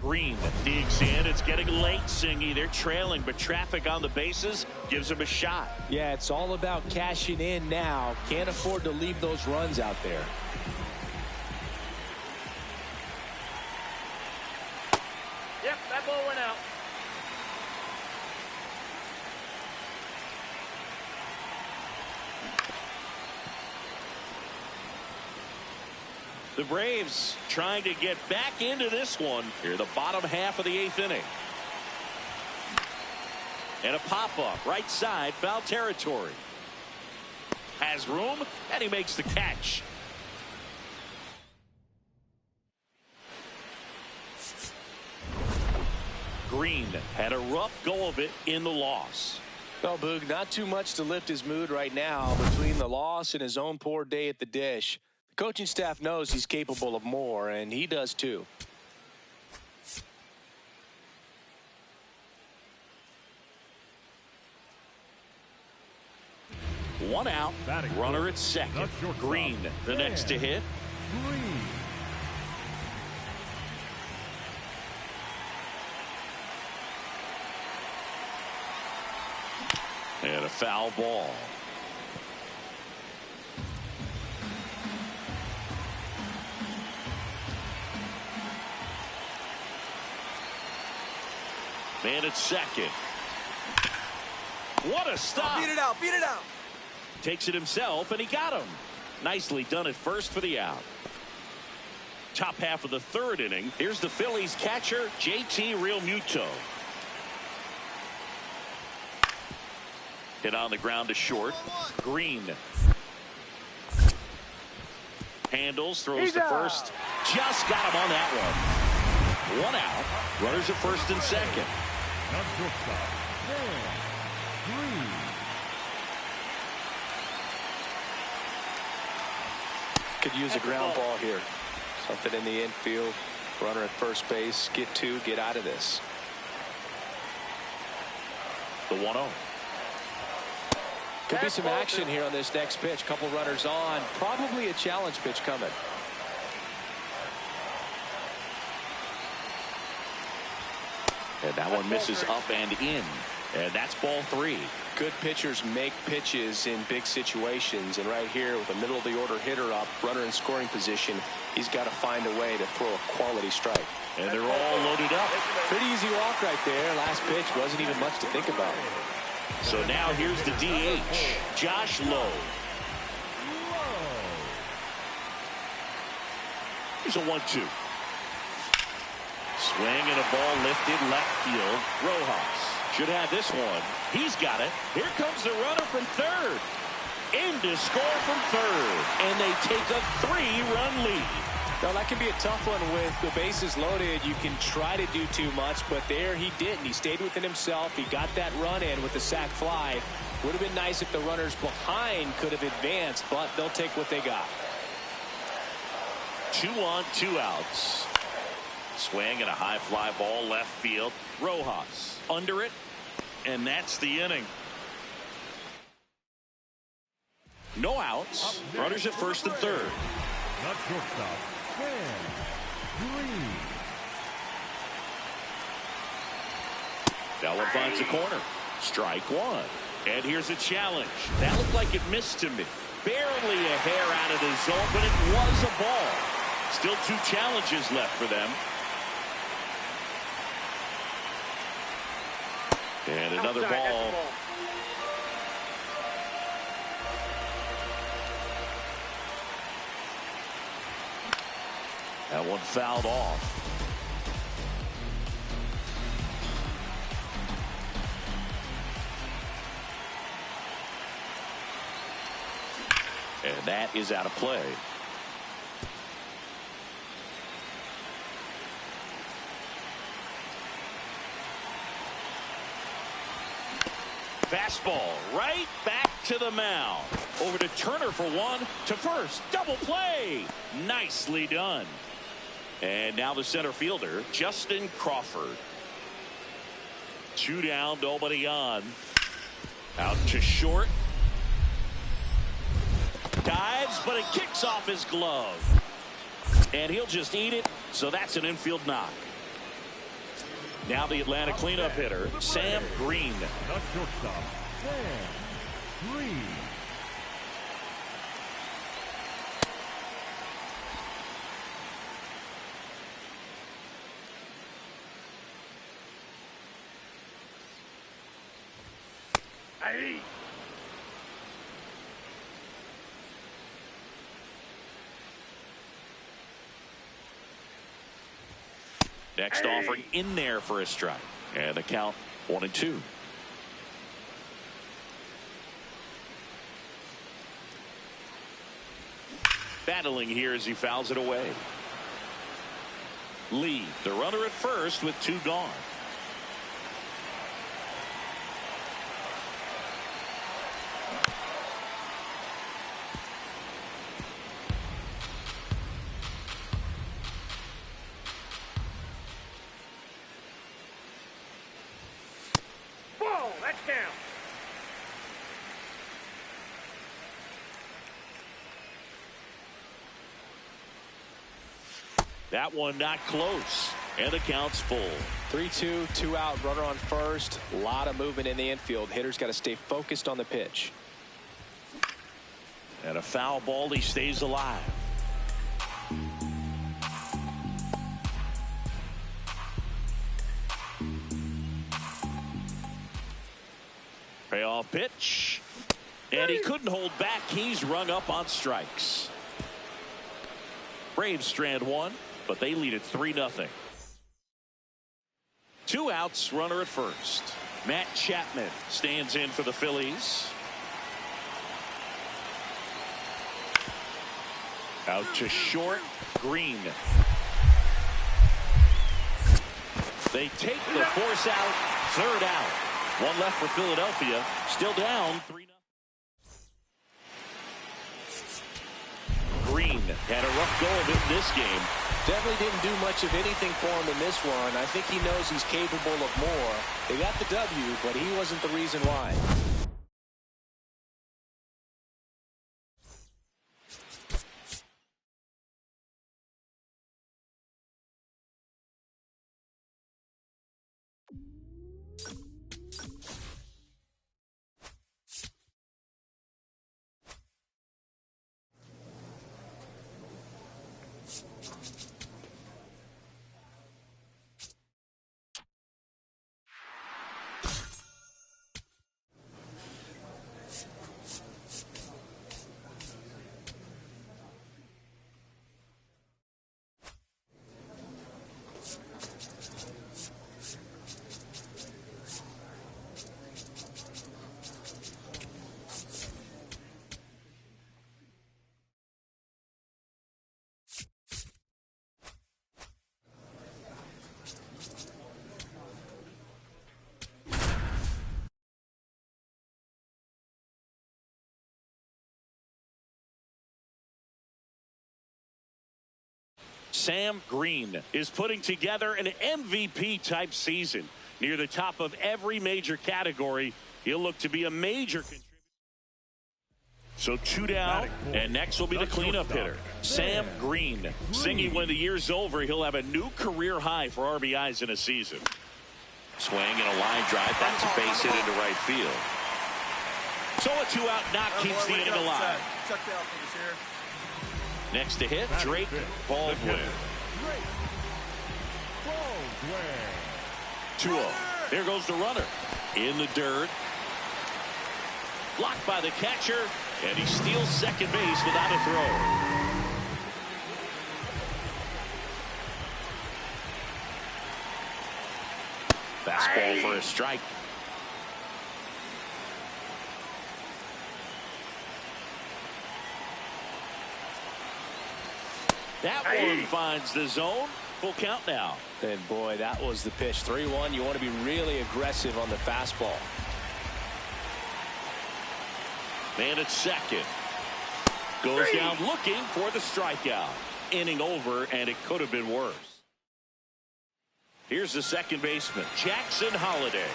Green digs in. It's getting late, Singy. They're trailing, but traffic on the bases gives him a shot. Yeah, it's all about cashing in now. Can't afford to leave those runs out there. Yep, that ball went out. The Braves trying to get back into this one here, the bottom half of the 8th inning. And a pop-up right side, foul territory. Has room, and he makes the catch. Green had a rough go of it in the loss. Well, Boog, not too much to lift his mood right now between the loss and his own poor day at the dish. The coaching staff knows he's capable of more, and he does too. One out, runner at second. Green, the next to hit. Green. And a foul ball. Man at second. What a stop. Beat it out, beat it out. Takes it himself, and he got him. Nicely done at first for the out. Top half of the third inning. Here's the Phillies catcher, JT Realmuto. Hit on the ground to short. Green. Handles, throws to first. Just got him on that one. One out. Runners at first and second. Now shortstop. Green. Could use a ground ball here. Something in the infield. Runner at first base. Get two. Get out of this. The 1-0. Could be some action here on this next pitch. Couple runners on. Probably a challenge pitch coming. And that one misses up and in. And that's ball 3. Good pitchers make pitches in big situations. And right here with a middle of the order hitter up, runner in scoring position, he's got to find a way to throw a quality strike. And they're all loaded up. Pretty easy walk right there. Last pitch wasn't even much to think about. So now here's the DH, Josh Lowe. Here's a 1-2. Swing and a ball lifted left field. Rojas should have this one. He's got it. Here comes the runner from third. In to score from third. And they take a 3-run lead. Well, that can be a tough one with the bases loaded. You can try to do too much, but there he didn't. He stayed within himself. He got that run in with the sac fly. Would have been nice if the runners behind could have advanced, but they'll take what they got. 2 on, 2 outs. Swing and a high fly ball left field. Rojas under it, and that's the inning. No outs. Runners at first and third. Not shortstop. Green. That finds the corner. Strike 1. And here's a challenge. That looked like it missed to me. Barely a hair out of the zone, but it was a ball. Still 2 challenges left for them. And another ball. That one fouled off. And that is out of play. Fastball right back to the mound. Over to Turner for 1, to first. Double play. Nicely done. And now the center fielder, Justin Crawford. 2 down, nobody on. Out to short. Dives, but it kicks off his glove. And he'll just eat it, so that's an infield knock. Now the Atlanta cleanup hitter, Sam Green. Not shortstop. Sam Green. Hey. Next offering in there for a strike. And the count 1-2. Battling here as he fouls it away. Lee, the runner at first with 2 gone. That one not close. And the count's full. 3-2, 2 out, runner on first. A lot of movement in the infield. Hitter's got to stay focused on the pitch. And a foul ball. He stays alive. Payoff pitch. And he couldn't hold back. He's rung up on strikes. Braves strand one, but they lead it 3-0. 2 outs, runner at first. Matt Chapman stands in for the Phillies. Out to short, Green. They take the force out, 3rd out. 1 left for Philadelphia, still down 3-0. Green had a rough go of it in this game. Definitely didn't do much of anything for him in this one. I think he knows he's capable of more. They got the W, but he wasn't the reason why. Sam Green is putting together an MVP-type season. Near the top of every major category, he'll look to be a major contributor. So 2 down, and next will be the cleanup hitter, Sam Green. Singing when the year's over, he'll have a new career high for RBIs in a season. Swing and a line drive. That's a base hit into right field. So a 2-out knock keeps the inning alive. Check the outfielders here. Next to hit, Drake Baldwin. 2-0. There goes the runner. In the dirt. Blocked by the catcher. And he steals second base without a throw. Fastball for a strike. That one finds the zone. Full count now. And boy, that was the pitch. 3-1. You want to be really aggressive on the fastball. Man at second. Goes down looking for the strikeout. Inning over, and it could have been worse. Here's the second baseman, Jackson Holliday.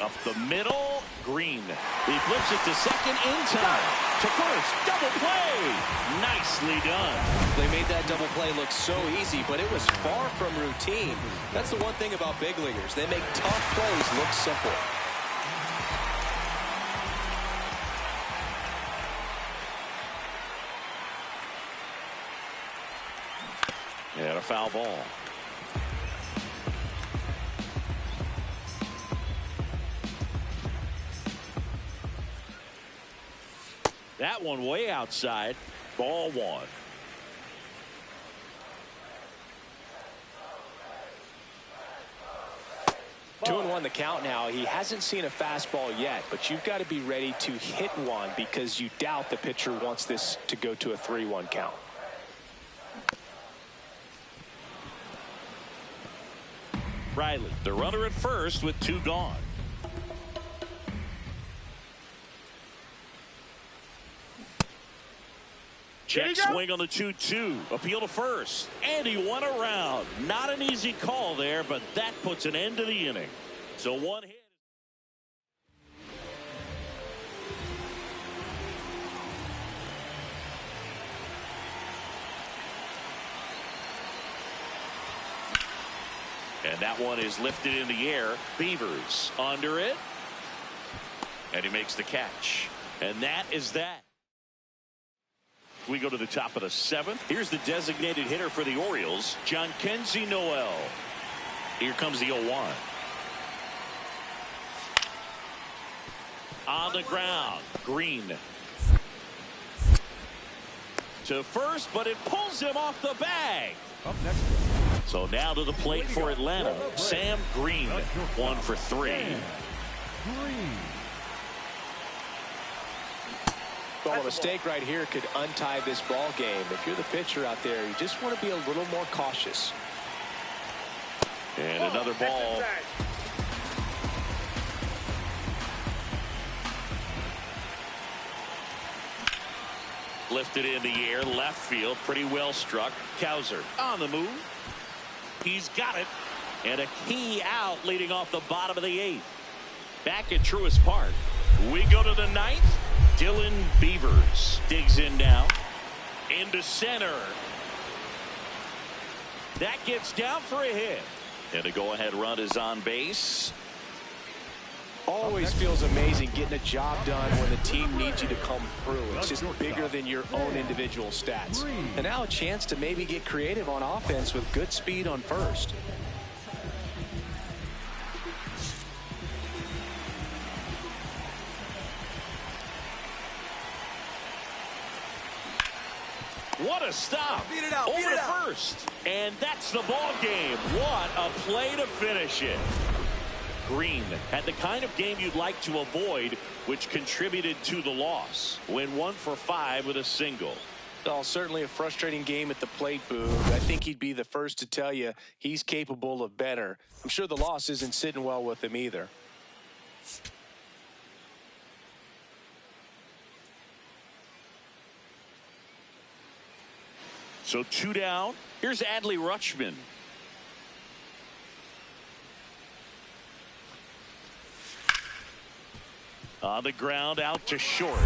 Up the middle, Green. He flips it to second in time. To first, double play. Nicely done. They made that double play look so easy, but it was far from routine. That's the one thing about big leaguers. They make tough plays look simple. And a foul ball. That one way outside. Ball 1. Two and 1 the count now. He hasn't seen a fastball yet, but you've got to be ready to hit one because you doubt the pitcher wants this to go to a 3-1 count. Riley, the runner at first with 2 gone. Check swing on the 2-2. Appeal to first. And he won around. Not an easy call there, but that puts an end to the inning. So 1 hit. And that one is lifted in the air. Beavers under it. And he makes the catch. And that is that. We go to the top of the 7th. Here's the designated hitter for the Orioles, John Kenzie Noel. Here comes the 0-1. On the ground, Green. To first, but it pulls him off the bag. Up next. So now to the plate for Atlanta, Sam Green, 1 for 3. Green. Well, a mistake right here could untie this ball game. If you're the pitcher out there, you just want to be a little more cautious. And another ball. Lifted in the air, left field, pretty well struck. Cowser on the move. He's got it. And a key out leading off the bottom of the 8th. Back at Truist Park. We go to the 9th. Dylan Beavers digs in now. Into center. That gets down for a hit. And a go-ahead run is on base. Always feels amazing getting a job done when the team needs you to come through. It's just bigger than your own individual stats. And now a chance to maybe get creative on offense with good speed on first. What a stop. Beat it out, over beat it to out. first. And that's the ball game. What a play to finish it. Green had the kind of game you'd like to avoid, which contributed to the loss. Went 1 for 5 with a single. Well, certainly a frustrating game at the plate, Boog. I think he'd be the first to tell you he's capable of better. I'm sure the loss isn't sitting well with him either. So 2 down. Here's Adley Rutschman. On the ground, out to short.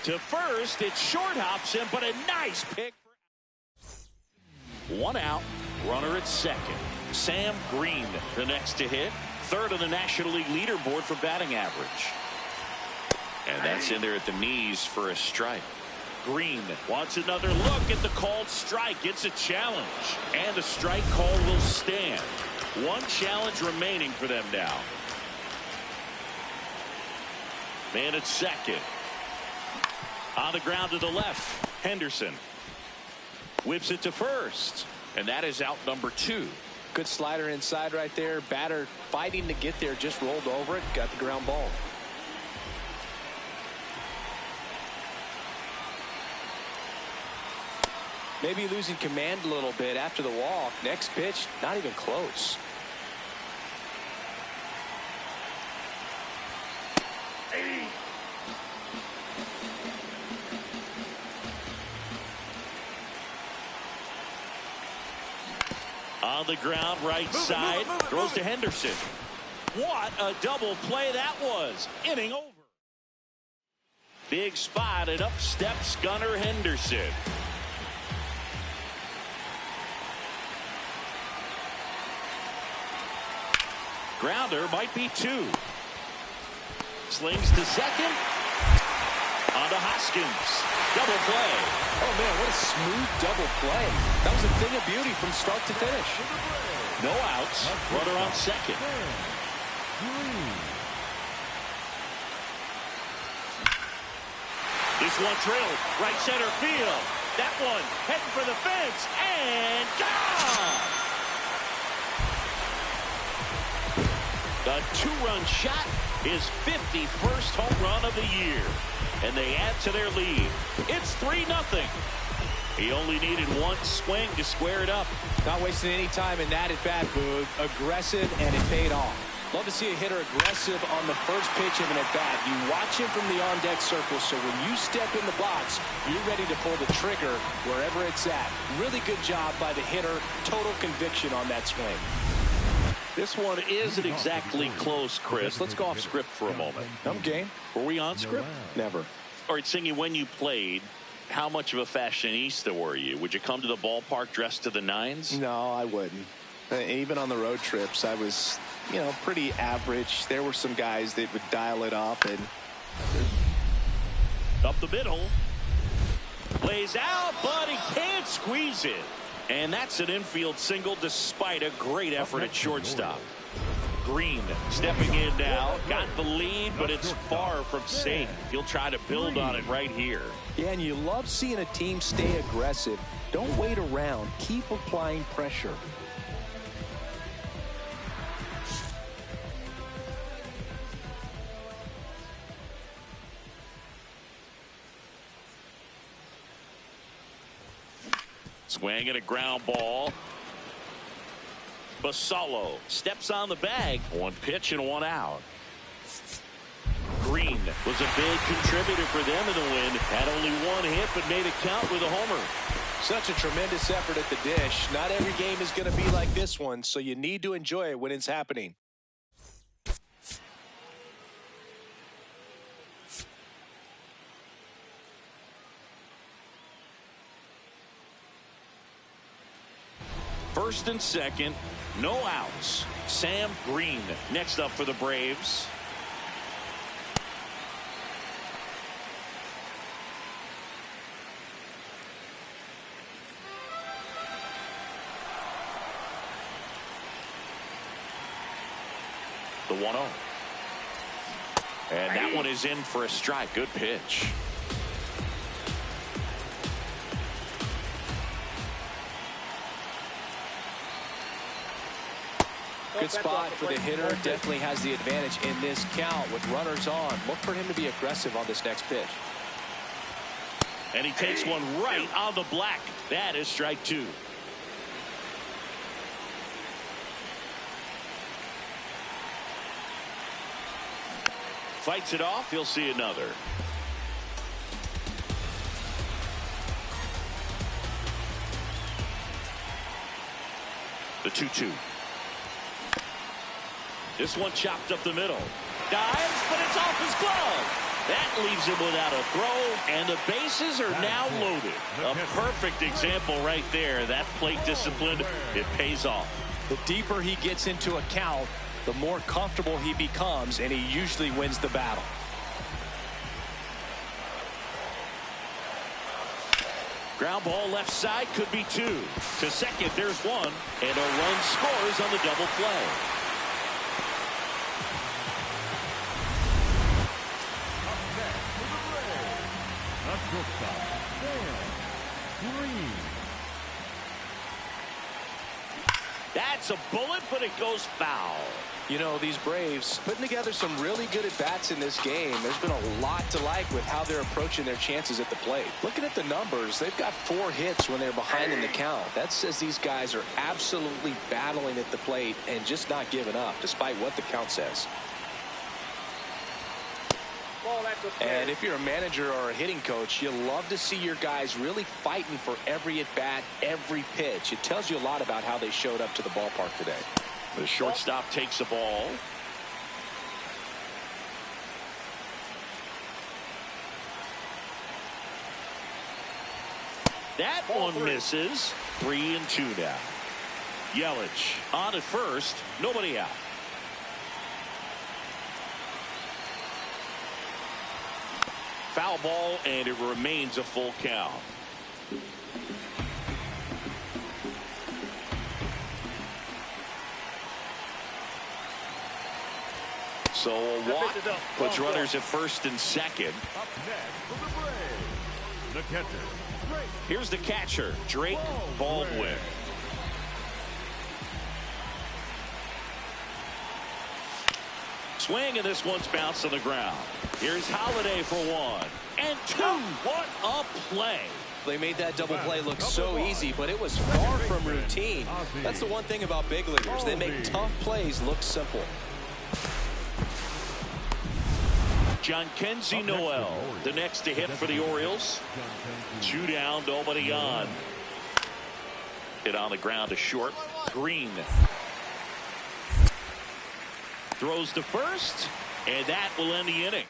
To first, it short hops him, but a nice pick. 1 out, runner at second. Sam Green, the next to hit. 3rd on the National League leaderboard for batting average. And that's in there at the knees for a strike. Green wants another look at the called strike. It's a challenge. And the strike call will stand. 1 challenge remaining for them now. Man at second. On the ground to the left. Henderson whips it to first. And that is out number 2. Good slider inside right there. Batter fighting to get there. Just rolled over it. Got the ground ball. Maybe losing command a little bit after the walk. Next pitch, not even close. On the ground, right side. Throws to Henderson. What a double play that was. Inning over. Big spot, and up steps Gunnar Henderson. Grounder might be 2. Slings to second. On to Hoskins. Double play. Oh, man, what a smooth double play. That was a thing of beauty from start to finish. No outs. Runner on second. This one drilled. Right center field. That one heading for the fence. And gone! The 2-run shot is 51st home run of the year. And they add to their lead. It's 3-0. He only needed 1 swing to square it up. Not wasting any time in that at bat, Boog. Aggressive, and it paid off. Love to see a hitter aggressive on the first pitch of an at-bat. You watch him from the on-deck circle, so when you step in the box, you're ready to pull the trigger wherever it's at. Really good job by the hitter. Total conviction on that swing. This one isn't exactly close, Chris. Let's go off script for a moment. I'm game. Were we on script? Never. All right, Singy, when you played, How much of a fashionista were you? Would you come to the ballpark dressed to the nines? No, I wouldn't. Even on the road trips, I was, pretty average. There were some guys that would dial it up. And up the middle. Lays out, but he can't squeeze it. And that's an infield single despite a great effort at shortstop. Green stepping in now. Got the lead, but it's far from safe. He'll try to build on it right here. Yeah, and you love seeing a team stay aggressive. Don't wait around. Keep applying pressure. Swing and a ground ball. Basallo steps on the bag. One pitch and one out. Green was a big contributor for them in the win. Had only one hit, but made it count with a homer. Such a tremendous effort at the dish. Not every game is going to be like this one, so you need to enjoy it when it's happening. First and second, no outs. Sam Green next up for the Braves. The 1-0. And that one is in for a strike. Good pitch. Good spot for the hitter. Definitely has the advantage in this count with runners on. Look for him to be aggressive on this next pitch. And he takes one right on the black. That is strike two. Fights it off. He'll see another. The 2-2. This one chopped up the middle. Dives, but it's off his glove. That leaves him without a throw, and the bases are now loaded. A perfect example right there. That plate discipline, it pays off. The deeper he gets into a count, the more comfortable he becomes, and he usually wins the battle. Ground ball left side, could be two. To second, there's one, and a run scores on the double play. Shortstop, Green. That's a bullet, but it goes foul. You know, these Braves putting together some really good at-bats in this game. There's been a lot to like with how they're approaching their chances at the plate. Looking at the numbers, they've got 4 hits when they're behind in the count. That says these guys are absolutely battling at the plate and just not giving up, despite what the count says. And if you're a manager or a hitting coach, you love to see your guys really fighting for every at-bat, every pitch. It tells you a lot about how they showed up to the ballpark today. The shortstop takes the ball. That one misses. 3-2 now. Yelich on at first. Nobody out. Foul ball, and it remains a full count. So a walk puts runners at first and second. Up next for the Braves, the catcher, Drake. Here's the catcher, Drake Baldwin. Swing, and this one's bounced on the ground. Here's Holiday for 1 and 2. What a play. They made that double play look so easy, but it was far from routine. That's the one thing about big leaguers. They make tough plays look simple. Jhonkensy Noel, the next to hit for the Orioles. 2 down, nobody on. Hit on the ground to short. Green throws to first, and that will end the inning.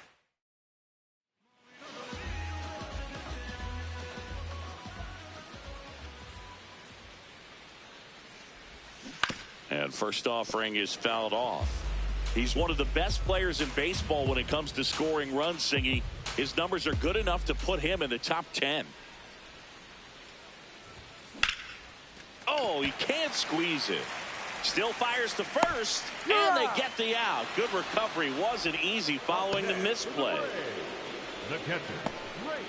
And first offering is fouled off. He's one of the best players in baseball when it comes to scoring runs, Singy. His numbers are good enough to put him in the top 10. Oh, he can't squeeze it. Still fires to first, and they get the out. Good recovery. Wasn't easy following the misplay. The catcher, Ray.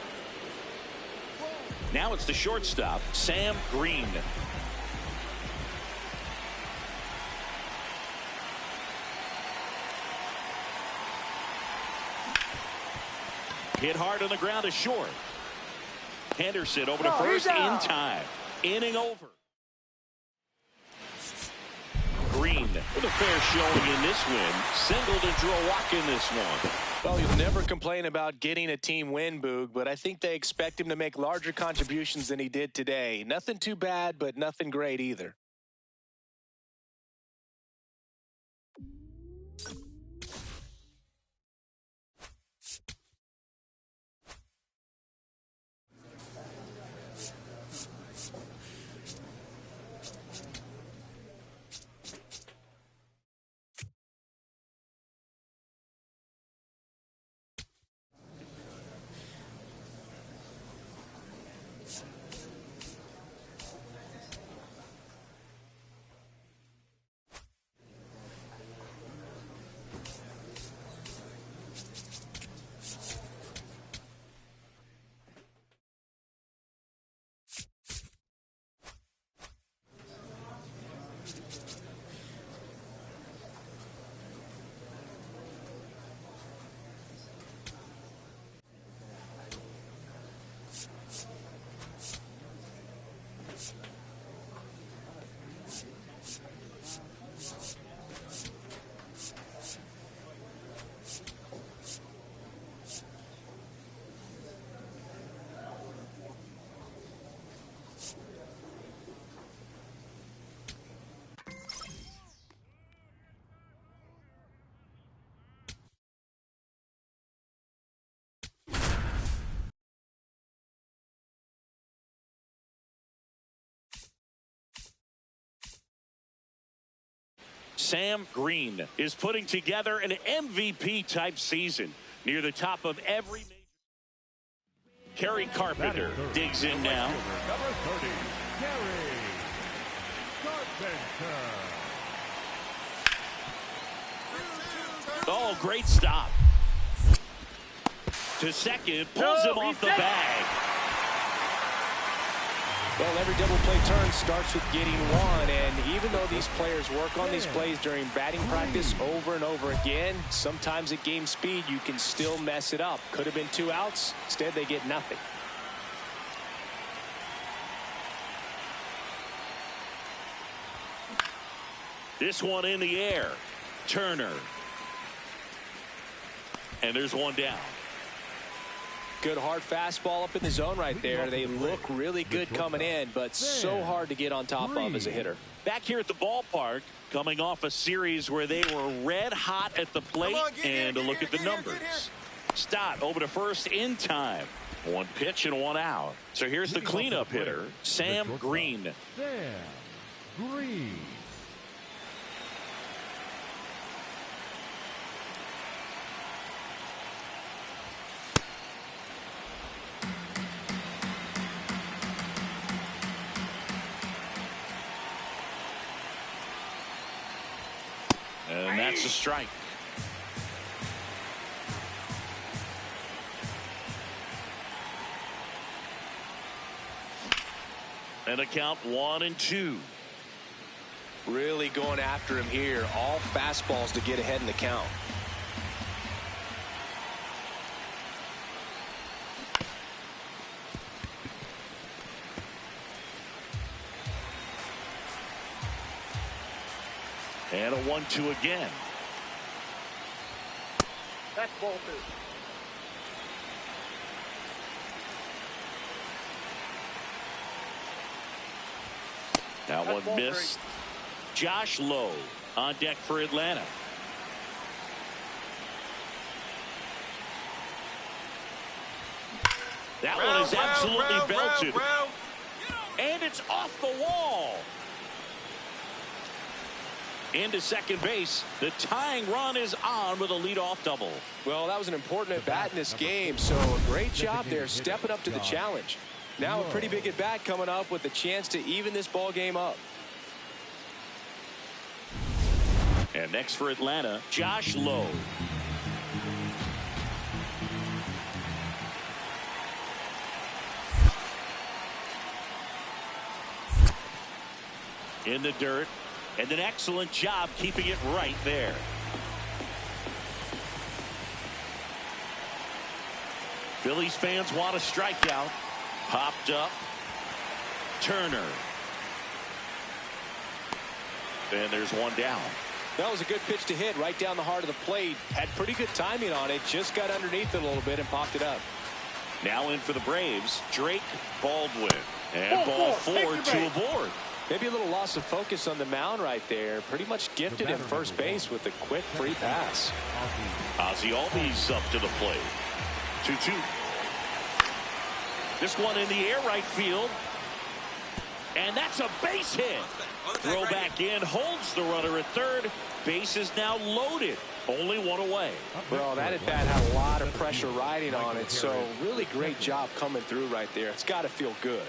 Now it's the shortstop, Sam Green. Hit hard on the ground to short. Henderson over to first in time. Inning over. Green with a fair showing in this win. Singled and drew a walk in this one. Well, you'll never complain about getting a team win, Boog, but I think they expect him to make larger contributions than he did today. Nothing too bad, but nothing great either. Sam Green is putting together an MVP-type season near the top of every major. Kerry Carpenter digs in now. Number 30, Kerry Carpenter. Oh, great stop. To second, pulls him off the bag. Well, every double play turn starts with getting one, and even though these players work on these plays during batting practice over and over again, sometimes at game speed you can still mess it up. Could have been 2 outs. Instead, they get nothing. This one in the air. Turner. And there's one down. Good hard fastball up in the zone right there. They look really good coming in, but so hard to get on top of as a hitter. Back here at the ballpark, coming off a series where they were red hot at the plate, and a look at the numbers. Stott over to first in time. 1 pitch and 1 out. So here's the cleanup hitter, Sam Green. Sam Green. And that's a strike. And a count 1-2. Really going after him here. All fastballs to get ahead in the count. And a 1-2 again. That's ball 2. That one ball missed. Josh Lowe on deck for Atlanta. That one is absolutely belted. And it's off the wall. into second base. The tying run is on with a leadoff double. Well, that was an important at-bat in this game, so a great job there stepping up to the challenge. Now a pretty big at-bat coming up with a chance to even this ball game up. And next for Atlanta, Josh Lowe. In the dirt, and an excellent job keeping it right there. Phillies fans want a strikeout. Popped up. Turner. And there's one down. That was a good pitch to hit right down the heart of the plate. Had pretty good timing on it. Just got underneath it a little bit and popped it up. Now in for the Braves, Drake Baldwin. And ball four to aboard. Maybe a little loss of focus on the mound right there. Pretty much gifted at first base with a quick free pass. Ozzie Albies up to the plate. 2-2. This one in the air right field. And that's a base hit. Throw back in, holds the runner at third. Base is now loaded. Only one away. Well, that at bat had a lot of pressure riding on it, so really great job coming through right there. It's got to feel good.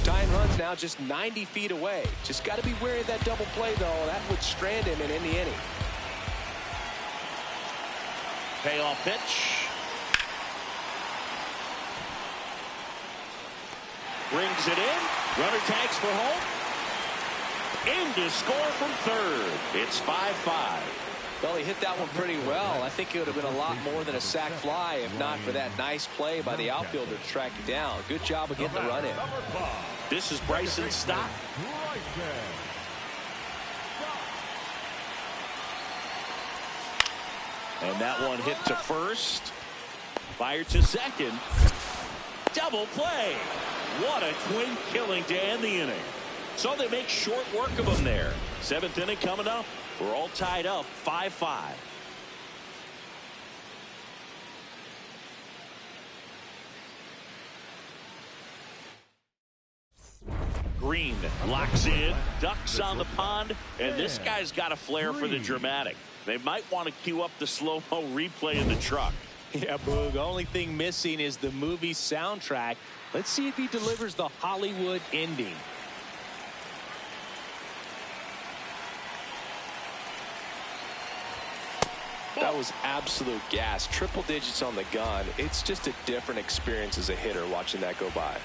Tying runs now just 90 feet away. Just got to be wary of that double play, though. That would strand him in the inning. Payoff pitch. Brings it in. Runner tags for home. In to score from third. It's 5-5. Well, he hit that one pretty well. I think it would have been a lot more than a sac fly if not for that nice play by the outfielder to track it down. Good job of getting the run in. This is Bryson Stott. And that one hit to first. Fired to second. Double play. What a twin killing to end the inning. So they make short work of them there. Seventh inning coming up. We're all tied up 5-5. Green locks in, ducks on the pond, and this guy's got a flair for the dramatic. They might want to cue up the slow-mo replay in the truck. Yeah, Boog. The only thing missing is the movie soundtrack. Let's see if he delivers the Hollywood ending. That was absolute gas. Triple digits on the gun. It's just a different experience as a hitter watching that go by.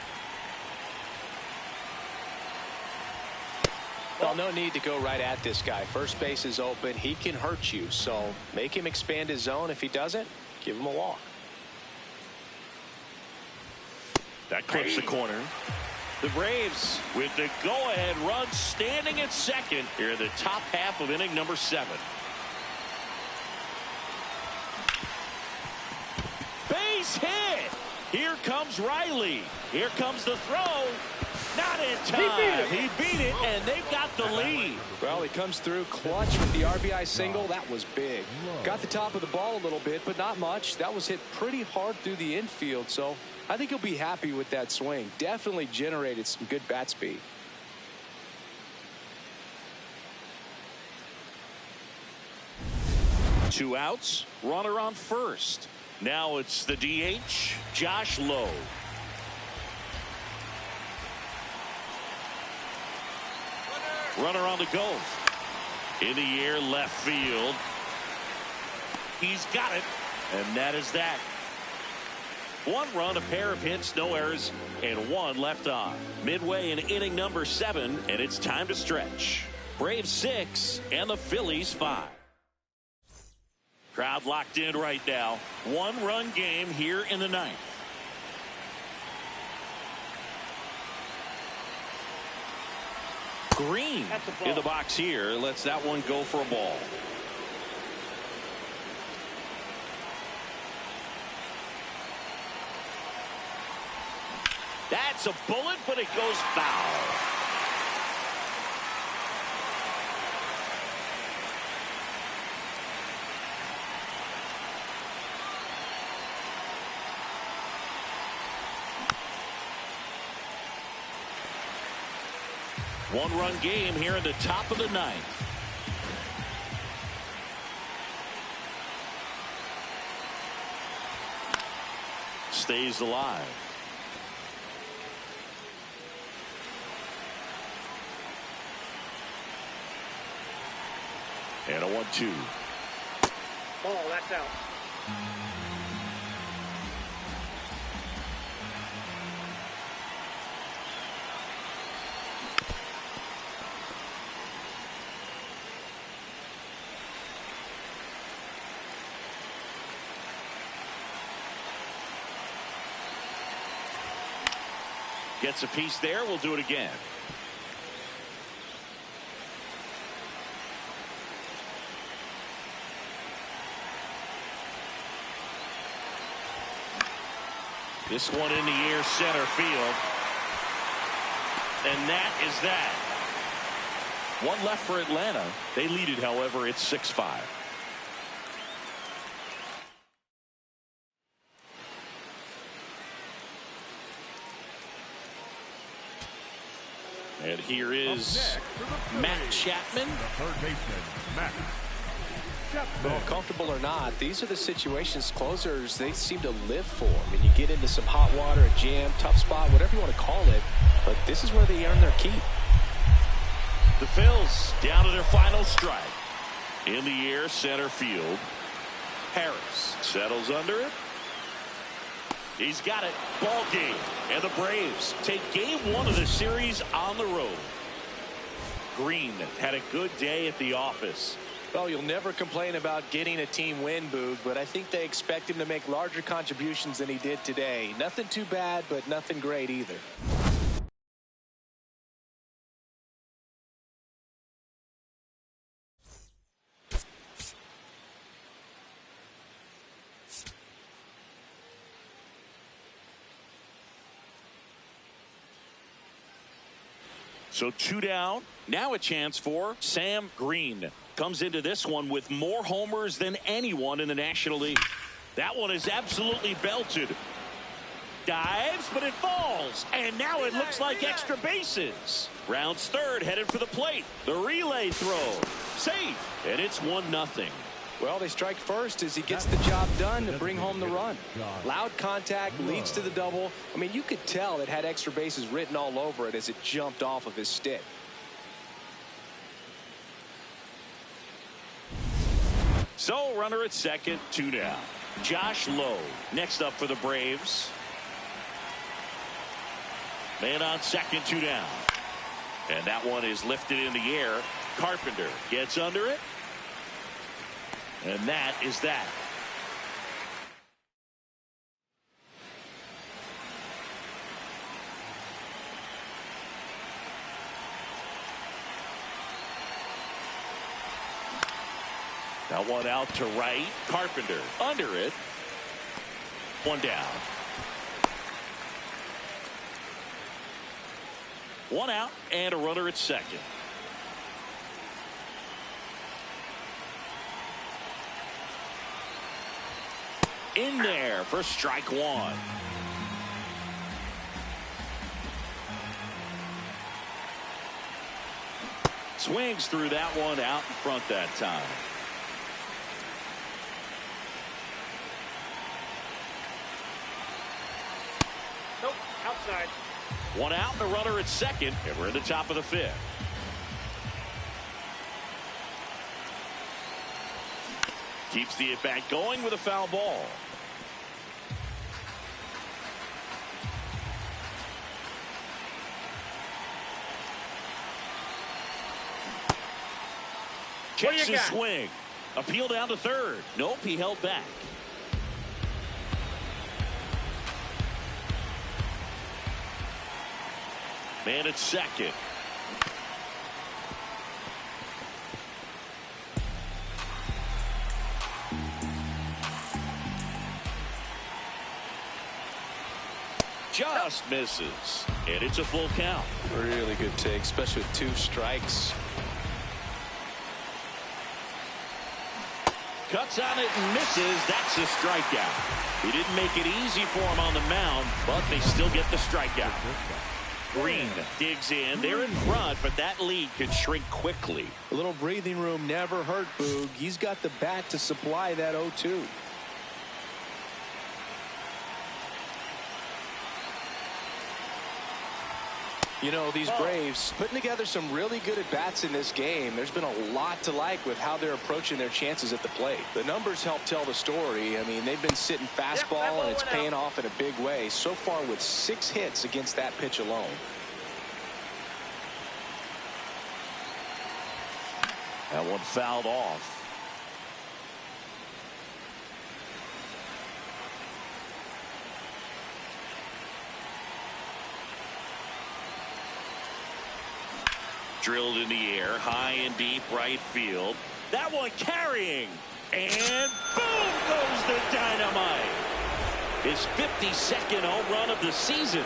Well, no need to go right at this guy. First base is open. He can hurt you. So make him expand his zone. If he doesn't, give him a walk. That clips the corner. The Braves with the go-ahead run standing at second here in the top half of inning number 7. Base hit. Here comes Riley. Here comes the throw. Not in time. He beat it, and they've got the lead. Well, he comes through clutch with the RBI single. That was big. Got the top of the ball a little bit, but not much. That was hit pretty hard through the infield, so I think he'll be happy with that swing. Definitely generated some good bat speed. Two outs. Runner on first. Now it's the DH, Josh Lowe. Runner on the go. In the air, left field. He's got it, and that is that. One run, a pair of hits, no errors, and one left on. Midway in inning number 7, and it's time to stretch. Braves 6 and the Phillies 5. Crowd locked in right now. One-run game here in the 9th. Green in the box here. Lets that one go for a ball. That's a bullet, but it goes foul. One-run game here in the top of the 9th. stays alive. And a 1-2. Ball, that's out. Gets a piece there. We'll do it again. This one in the air, center field. And that is that. One left for Atlanta. They lead it, however. It's 6-5. And here is Matt Chapman. The third baseman, Matt Chapman. Well, comfortable or not, these are the situations closers they seem to live for. I mean, you get into some hot water, a jam, tough spot, whatever you want to call it, but this is where they earn their keep. The Phils down to their final strike. In the air, center field. Harris settles under it. He's got it. Ball game. And the Braves take game 1 of the series on the road. Green had a good day at the office. Well, you'll never complain about getting a team win, Boog, but I think they expect him to make larger contributions than he did today. Nothing too bad, but nothing great either. So 2 down. Now a chance for Sam Green. Comes into this one with more homers than anyone in the National League. That one is absolutely belted. Dives, but it falls. And now it looks like extra bases. Rounds third, headed for the plate. The relay throw. Safe. And it's 1-0. Well, they strike first as he gets the job done to bring home the run. Loud contact leads to the double. I mean, you could tell it had extra bases written all over it as it jumped off of his stick. So runner at second, 2 down. Josh Lowe next up for the Braves. Man on second, 2 down. And that one is lifted in the air. Carpenter gets under it. And that is that. That one out to right. Carpenter under it. 1 down. 1 out and a runner at second. In there for strike 1. Swings through that one out in front that time. Nope, outside. 1 out and a runner at second, and we're in the top of the 5th. Keeps the at-bat going with a foul ball. Checks his swing. Appeal down to third. Nope, he held back. Man at second. Just misses. And it's a full count. Really good take, especially with 2 strikes. Cuts on it and misses. That's a strikeout. He didn't make it easy for him on the mound, but they still get the strikeout. Green digs in. They're in front, but that lead could shrink quickly. A little breathing room never hurt Boog. He's got the bat to supply that 0-2. You know, these Braves putting together some really good at-bats in this game. There's been a lot to like with how they're approaching their chances at the plate. The numbers help tell the story. I mean, they've been sitting fastball, and it's paying off in a big way. So far with 6 hits against that pitch alone. That one fouled off. Drilled in the air, high and deep right field. That one carrying. And boom goes the dynamite. His 52nd home run of the season.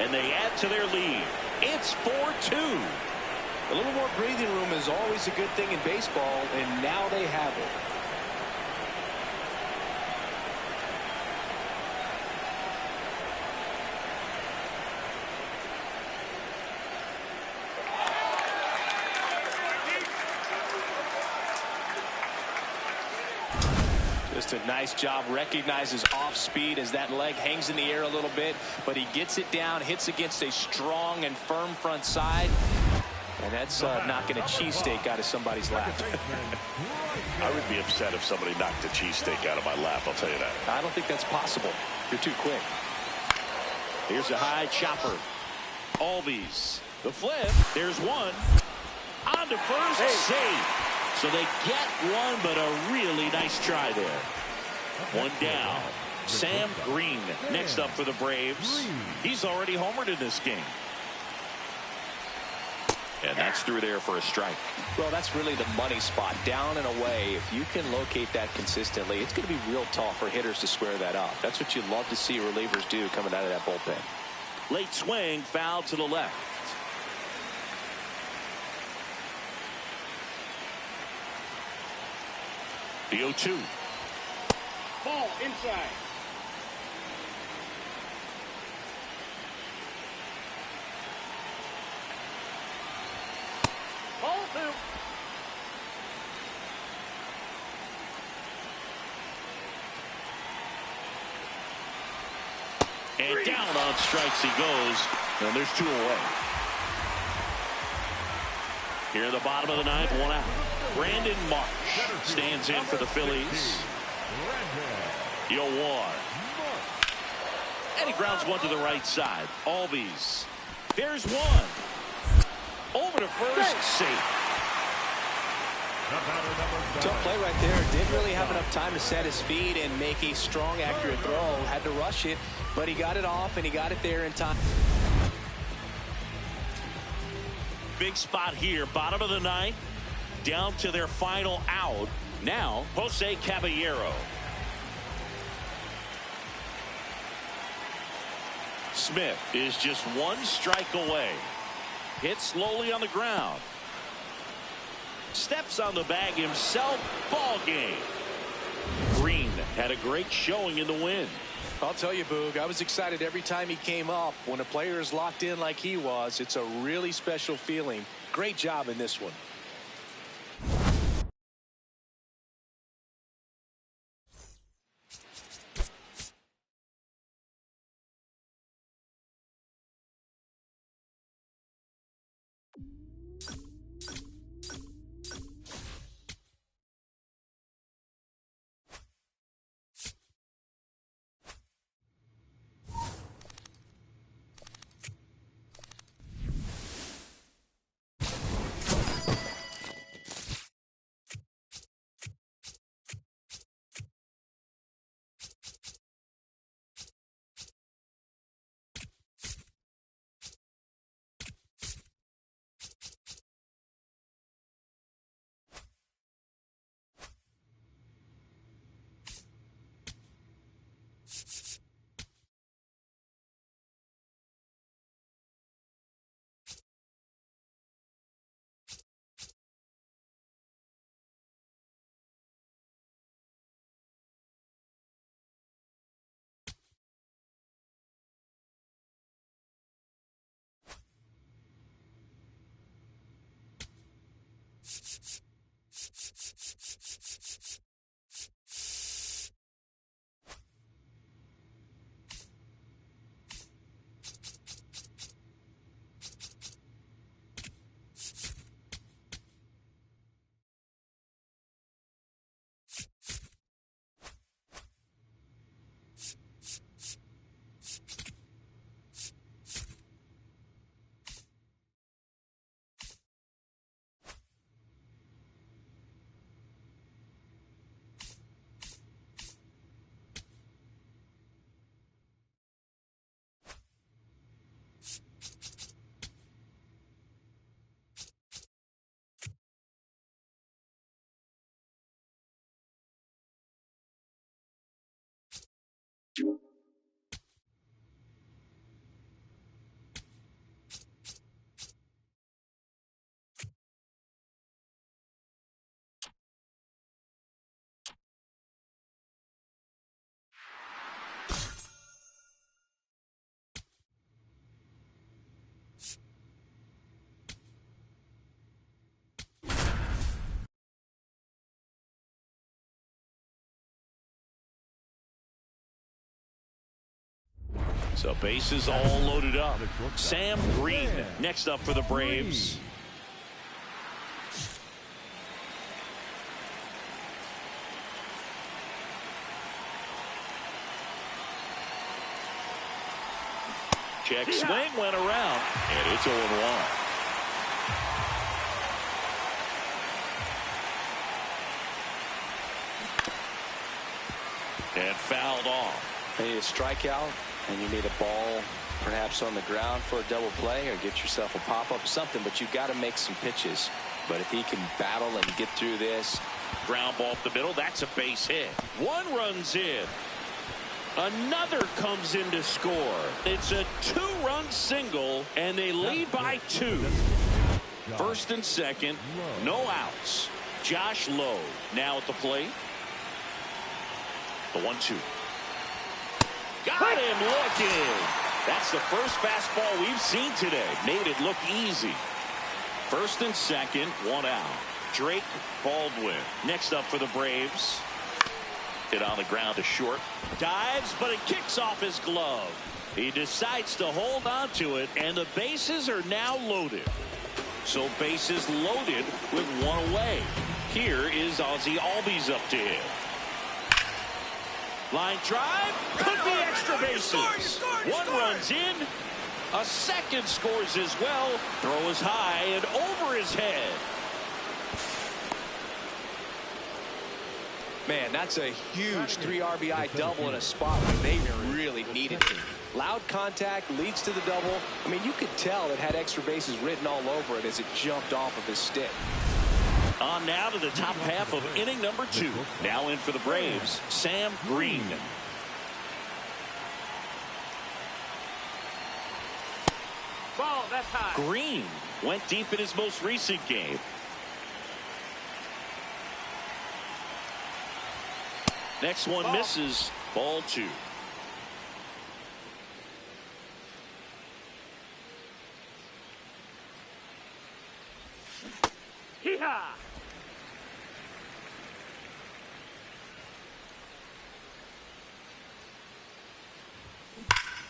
And they add to their lead. It's 4-2. A little more breathing room is always a good thing in baseball, and now they have it. Just a nice job. Recognizes off speed as that leg hangs in the air a little bit, but he gets it down, hits against a strong and firm front side, and that's knocking a cheesesteak out of somebody's lap. I would be upset if somebody knocked a cheesesteak out of my lap, I'll tell you that. I don't think that's possible. You're too quick. Here's a high chopper. Albies. The flip. There's one. On to first. Save. So they get one, but a really nice try there. One down. Sam Green next up for the Braves. He's already homered in this game. And that's through there for a strike. Well, that's really the money spot. Down and away. If you can locate that consistently, it's going to be real tough for hitters to square that up. That's what you love to see relievers do coming out of that bullpen. Late swing, foul to the left. The 0-2. Ball inside. Ball 2. And down on strikes he goes. And there's 2 away. Here in the bottom of the 9th, 1 out. Brandon Marsh stands in for the Phillies. The 0-1. And he grounds one to the right side. Albies. There's one. Over to first. Safe. Tough play right there. Didn't really have enough time to set his feet and make a strong, accurate throw. Had to rush it, but he got it off, and he got it there in time. Big spot here. Bottom of the 9th. Down to their final out. Now, Jose Caballero. Smith is just 1 strike away. Hit slowly on the ground. Steps on the bag himself. Ball game. Green had a great showing in the win. I'll tell you, Boog, I was excited every time he came up. When a player is locked in like he was, it's a really special feeling. Great job in this one. So bases all loaded up. Sam Green next up for the Braves. Check swing went around, and it's 0-1. And fouled off. You need a strikeout, and you need a ball perhaps on the ground for a double play, or get yourself a pop-up or something, but you've got to make some pitches. But if he can battle and get through this. Ground ball up the middle, that's a base hit. One runs in. Another comes in to score. It's a two-run single, and they lead by 2. First and second, no outs. Josh Lowe now at the plate. The 1-2. Got him looking. That's the first fastball we've seen today. Made it look easy. First and second, 1 out. Drake Baldwin next up for the Braves. Hit on the ground to short. Dives, but it kicks off his glove. He decides to hold on to it, and the bases are now loaded. So bases loaded with 1 away. Here is Ozzie Albies up to him. Line drive, could be extra bases. One runs in, a second scores as well. Throw is high and over his head. Man, that's a huge 3 RBI double in a spot where they really needed it. Loud contact leads to the double. I mean, you could tell it had extra bases written all over it as it jumped off of his stick. On now to the top half of inning number 2. Now in for the Braves, Sam Green. Ball, that's high. Green went deep in his most recent game. Next one misses. Ball 2. Hee-haw!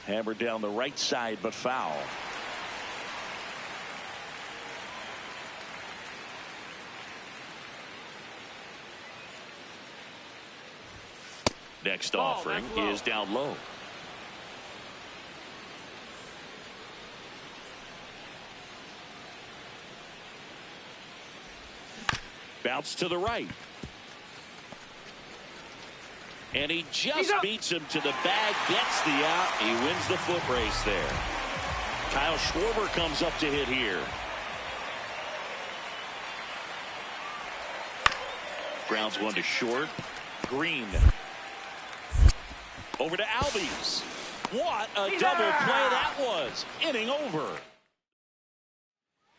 Hammered down the right side, but foul. Next offering is down low. Bounce to the right. And he just beats him to the bag, gets the out. He wins the foot race there. Kyle Schwarber comes up to hit here. Grounds one to short. Green. Over to Albies. What a double play that was. Inning over.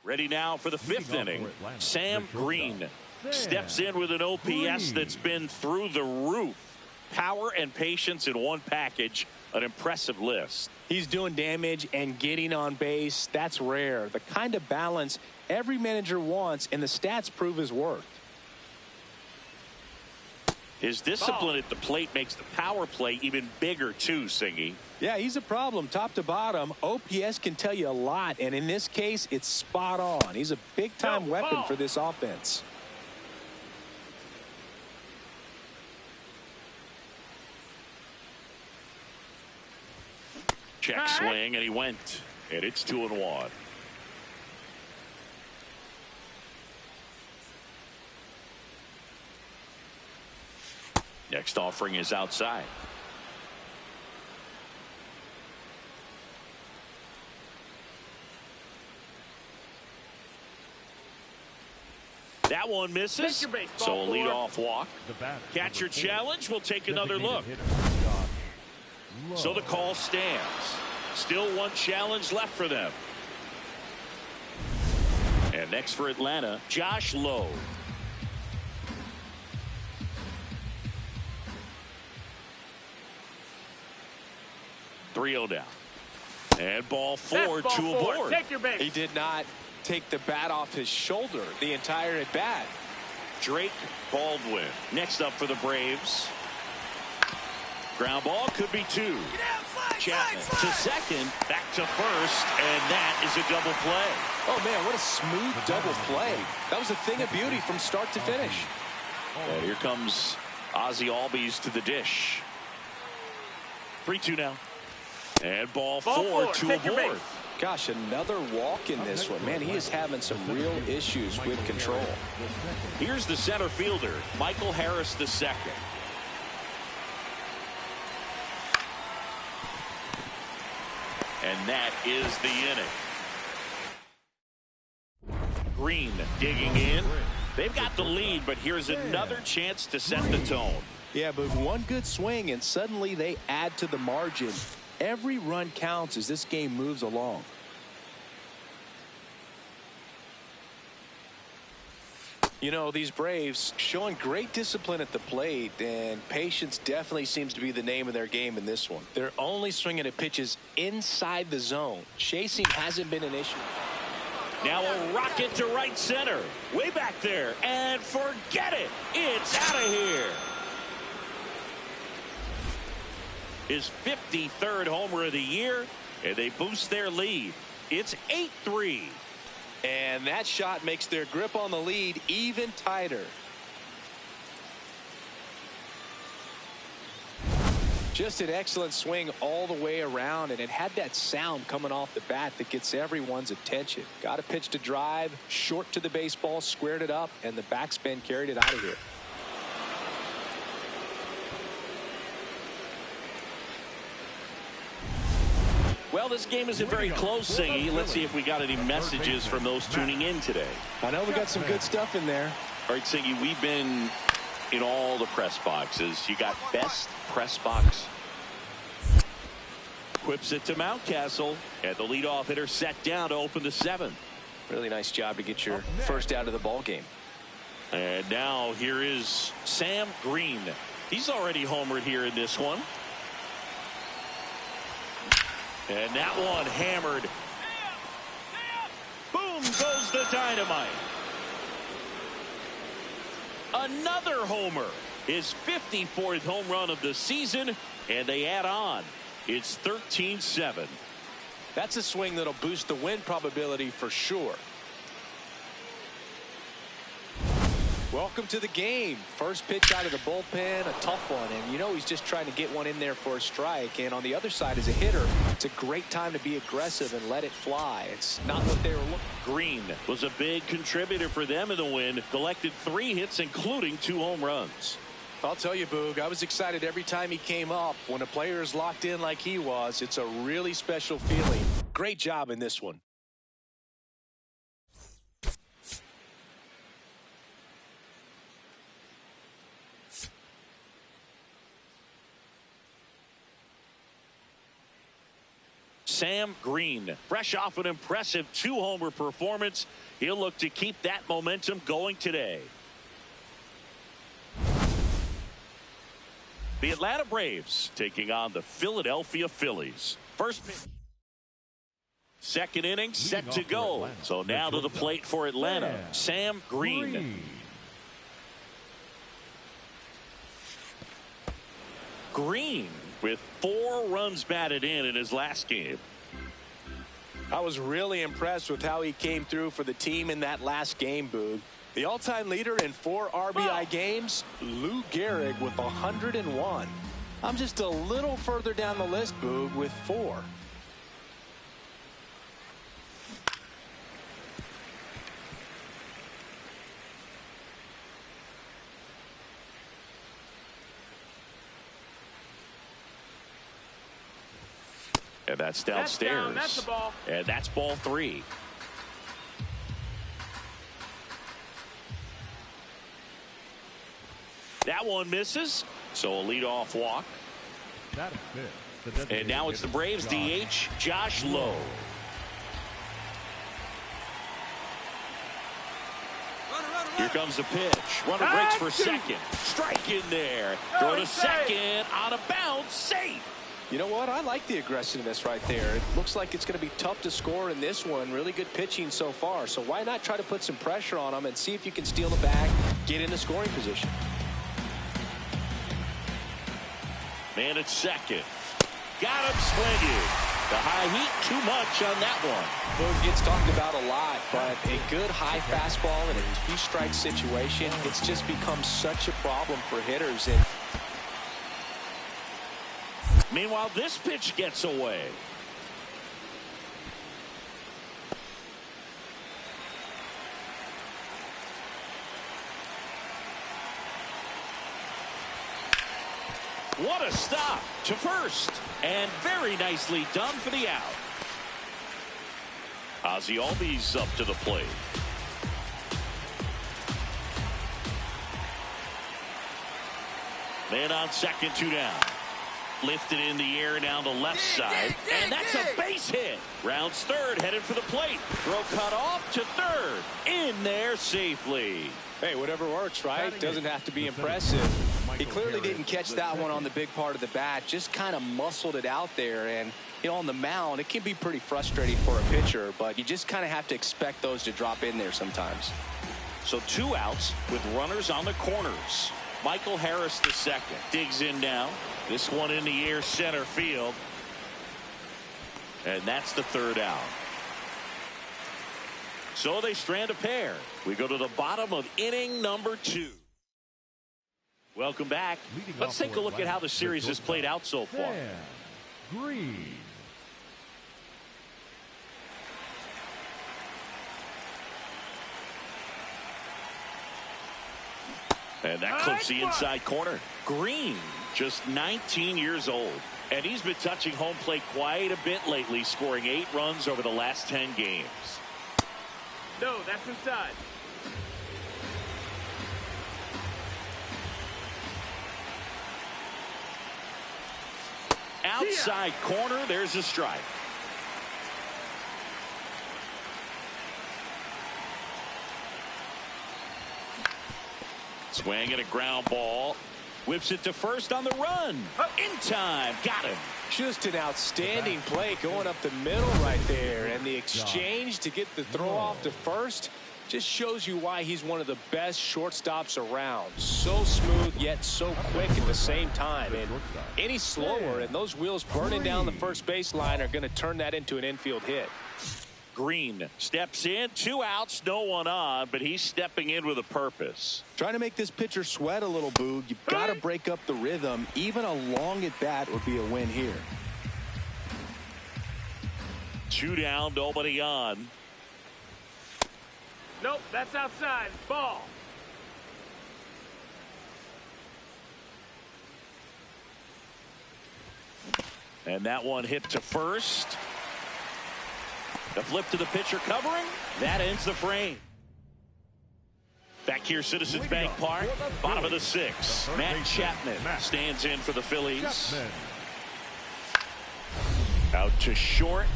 Ready now for the 5th inning. Sam Green steps in with an OPS that's been through the roof. Power and patience in one package. An impressive list. He's doing damage and getting on base. That's rare. The kind of balance every manager wants, and the stats prove his worth. His discipline at the plate makes the power play even bigger too, Singy. Yeah, he's a problem top to bottom. OPS can tell you a lot, and in this case, it's spot on. He's a big-time weapon for this offense. Check swing, and he went. And it's 2-1. Next offering is outside. That one misses. So a leadoff walk. Catcher challenge. We'll take another look. So the call stands. Still one challenge left for them. And next for Atlanta, Josh Lowe. .3-0 down. And ball four to a board. Take your base. He did not take the bat off his shoulder the entire at bat. Drake Baldwin next up for the Braves. Ground ball could be two. Chapman to second, back to first, and that is a double play. Oh man, what a smooth double play. That was a thing of beauty from start to finish. And here comes Ozzie Albies to the dish. 3-2 now. And ball four to a board. Gosh, another walk in this one. Man, he is having some real issues with control. Here's the center fielder, Michael Harris II. And that is the inning. Green digging in. They've got the lead, but here's another chance to set the tone. Yeah, but one good swing and suddenly they add to the margin. Every run counts as this game moves along. You know, these Braves showing great discipline at the plate, and patience definitely seems to be the name of their game in this one. They're only swinging at pitches inside the zone. Chasing hasn't been an issue. Now a rocket to right center. Way back there. And forget it. It's out of here. His 53rd homer of the year, and they boost their lead. It's 8-3. And that shot makes their grip on the lead even tighter. Just an excellent swing all the way around, and it had that sound coming off the bat that gets everyone's attention. Got a pitch to drive, short to the baseball, squared it up, and the backspin carried it out of here. Well, this game isn't very close, Singy. Let's see if we got any messages from those tuning in today. I know we got some good stuff in there. All right, Singy, we've been in all the press boxes. You got best press box. Whips it to Mountcastle, and the leadoff hitter set down to open the 7th. Really nice job to get your first out of the ball game. And now here is Sam Green. He's already homered here in this one. And that one hammered. Boom goes the dynamite. Another homer. His 54th home run of the season, and they add on. It's 13-7. That's a swing that'll boost the win probability for sure. Welcome to the game. First pitch out of the bullpen, a tough one, and you know he's just trying to get one in there for a strike. And on the other side, as a hitter, it's a great time to be aggressive and let it fly. It's not what they were looking for. Green was a big contributor for them in the win, collected 3 hits, including 2 home runs. I'll tell you, Boog, I was excited every time he came up. When a player is locked in like he was, it's a really special feeling. Great job in this one. Sam Green, fresh off an impressive 2-homer performance. He'll look to keep that momentum going today. The Atlanta Braves taking on the Philadelphia Phillies. First pitch. Second inning set to go. So now to the plate for Atlanta, Sam Green. Green with 4 runs batted in his last game. I was really impressed with how he came through for the team in that last game, Boog. The all-time leader in 4 RBI games, Lou Gehrig with 101. I'm just a little further down the list, Boog, with 4. And that's downstairs. That's the ball. And that's ball 3. That one misses. So a leadoff walk. That is it. And now it's the Braves DH, Josh Lowe. Here comes the pitch. Runner breaks for second. Strike in there. Throw to second. On a bounce. Safe. You know what? I like the aggressiveness right there. It looks like it's going to be tough to score in this one. Really good pitching so far. So why not try to put some pressure on him and see if you can steal the bag, get in the scoring position. Man at second. Got him swinging. The high heat, too much on that one. Well, it gets talked about a lot, but a good high fastball in a two-strike situation, it's just become such a problem for hitters. And meanwhile, this pitch gets away. What a stop to first. And very nicely done for the out. Ozzie Albies up to the plate. Man on second, 2 down. Lifted in the air down the left side. And that's a base hit. Rounds third, headed for the plate. Throw cut off to third. In there safely. Hey, whatever works, right? Doesn't have to be impressive. He clearly didn't catch that one on the big part of the bat. Just kind of muscled it out there. And, you know, on the mound, it can be pretty frustrating for a pitcher. But you just kind of have to expect those to drop in there sometimes. So 2 outs with runners on the corners. Michael Harris the second. Digs in now. This one in the air center field. And that's the 3rd out. So they strand a pair. We go to the bottom of inning number 2. Welcome back. Let's take a look at how the series has played out so far. Green. And that clips the inside corner. Green, just 19 years old. And he's been touching home plate quite a bit lately, scoring 8 runs over the last 10 games. No, that's inside. Outside corner, there's a strike. Swing and a ground ball. Whips it to first on the run. In time. Got him. Just an outstanding play going up the middle right there. And the exchange to get the throw off to first just shows you why he's one of the best shortstops around. So smooth, yet so quick at the same time. And any slower, and those wheels burning down the first baseline are going to turn that into an infield hit. Green steps in, 2 outs, no one on, but he's stepping in with a purpose. Trying to make this pitcher sweat a little, Boog. You've got to break up the rhythm. Even a long at bat would be a win here. 2 down, nobody on. Nope, that's outside. Ball. And that one hit to first. The flip to the pitcher covering. That ends the frame. Back here, Citizens Bank Park, bottom of the 6th. Matt Chapman stands in for the Phillies. Out to short.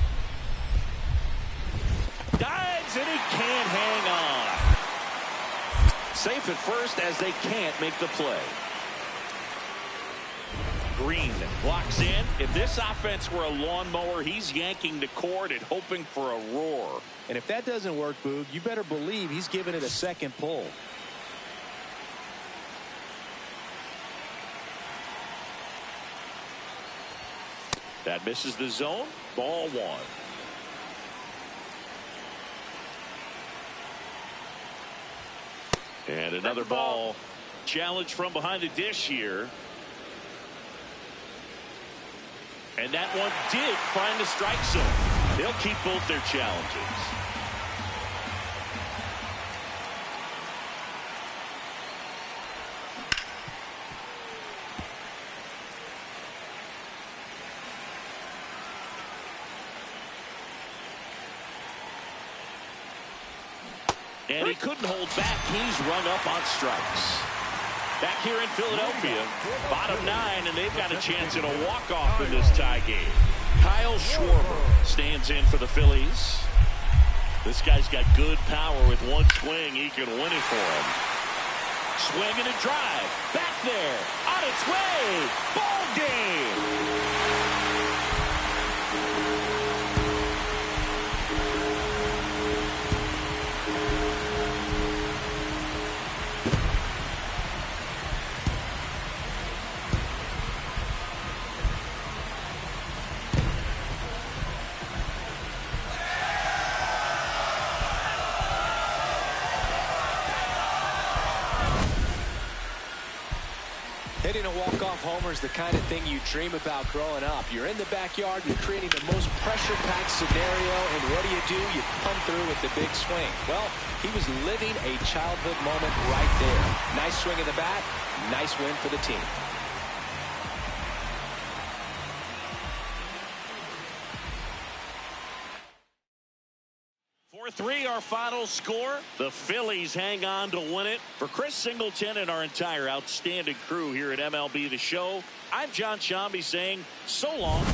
Dives and he can't hang on. Safe at first as they can't make the play. Green walks in. If this offense were a lawnmower, he's yanking the cord and hoping for a roar. And if that doesn't work, Boog, you better believe he's giving it a second pull. That misses the zone. Ball 1. And another ball. Challenge from behind the dish here. And that one did find the strike zone. They'll keep both their challenges. And he couldn't hold back. He's rung up on strikes. Back here in Philadelphia, bottom 9, and they've got a chance at a walk-off in this tie game. Kyle Schwarber stands in for the Phillies. This guy's got good power. With one swing, he can win it for him. Swing and a drive. Back there. On its way. Ball game. Hitting a walk-off homer is the kind of thing you dream about growing up. You're in the backyard, you're creating the most pressure-packed scenario, and what do? You come through with the big swing. Well, he was living a childhood moment right there. Nice swing of the bat, nice win for the team. 4-3 our final score. The Phillies hang on to win it. For Chris Singleton and our entire outstanding crew here at MLB The Show, I'm John Shambi saying so long.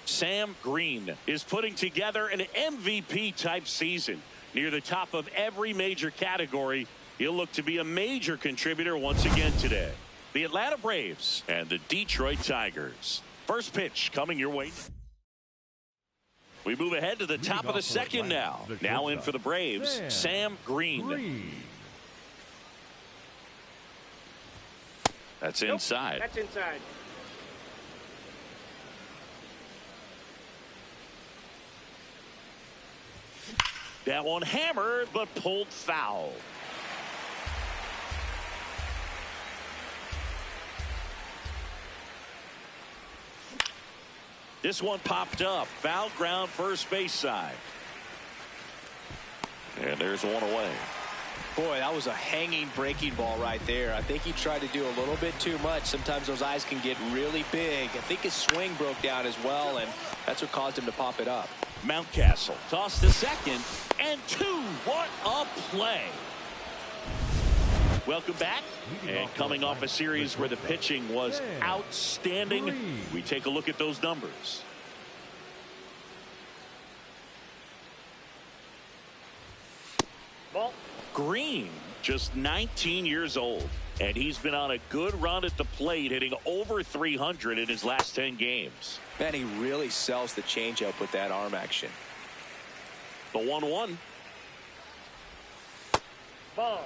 Sam Green is putting together an MVP-type season. Near the top of every major category, he'll look to be a major contributor once again today. The Atlanta Braves and the Detroit Tigers. First pitch coming your way. We move ahead to the top of the second now. Now in for the Braves, Sam Green. That's inside. That's inside. That one hammered, but pulled foul. This one popped up. Foul ground first base side. And there's one away. Boy, that was a hanging breaking ball right there. I think he tried to do a little bit too much. Sometimes those eyes can get really big. I think his swing broke down as well, and that's what caused him to pop it up. Mountcastle tossed to second, and 2. What a play. Welcome back. And coming off a series where the pitching was outstanding, we take a look at those numbers. Ball. Green, just 19 years old, and he's been on a good run at the plate, hitting over 300 in his last 10 games. Man, he really sells the changeup with that arm action. The 1-1. Ball.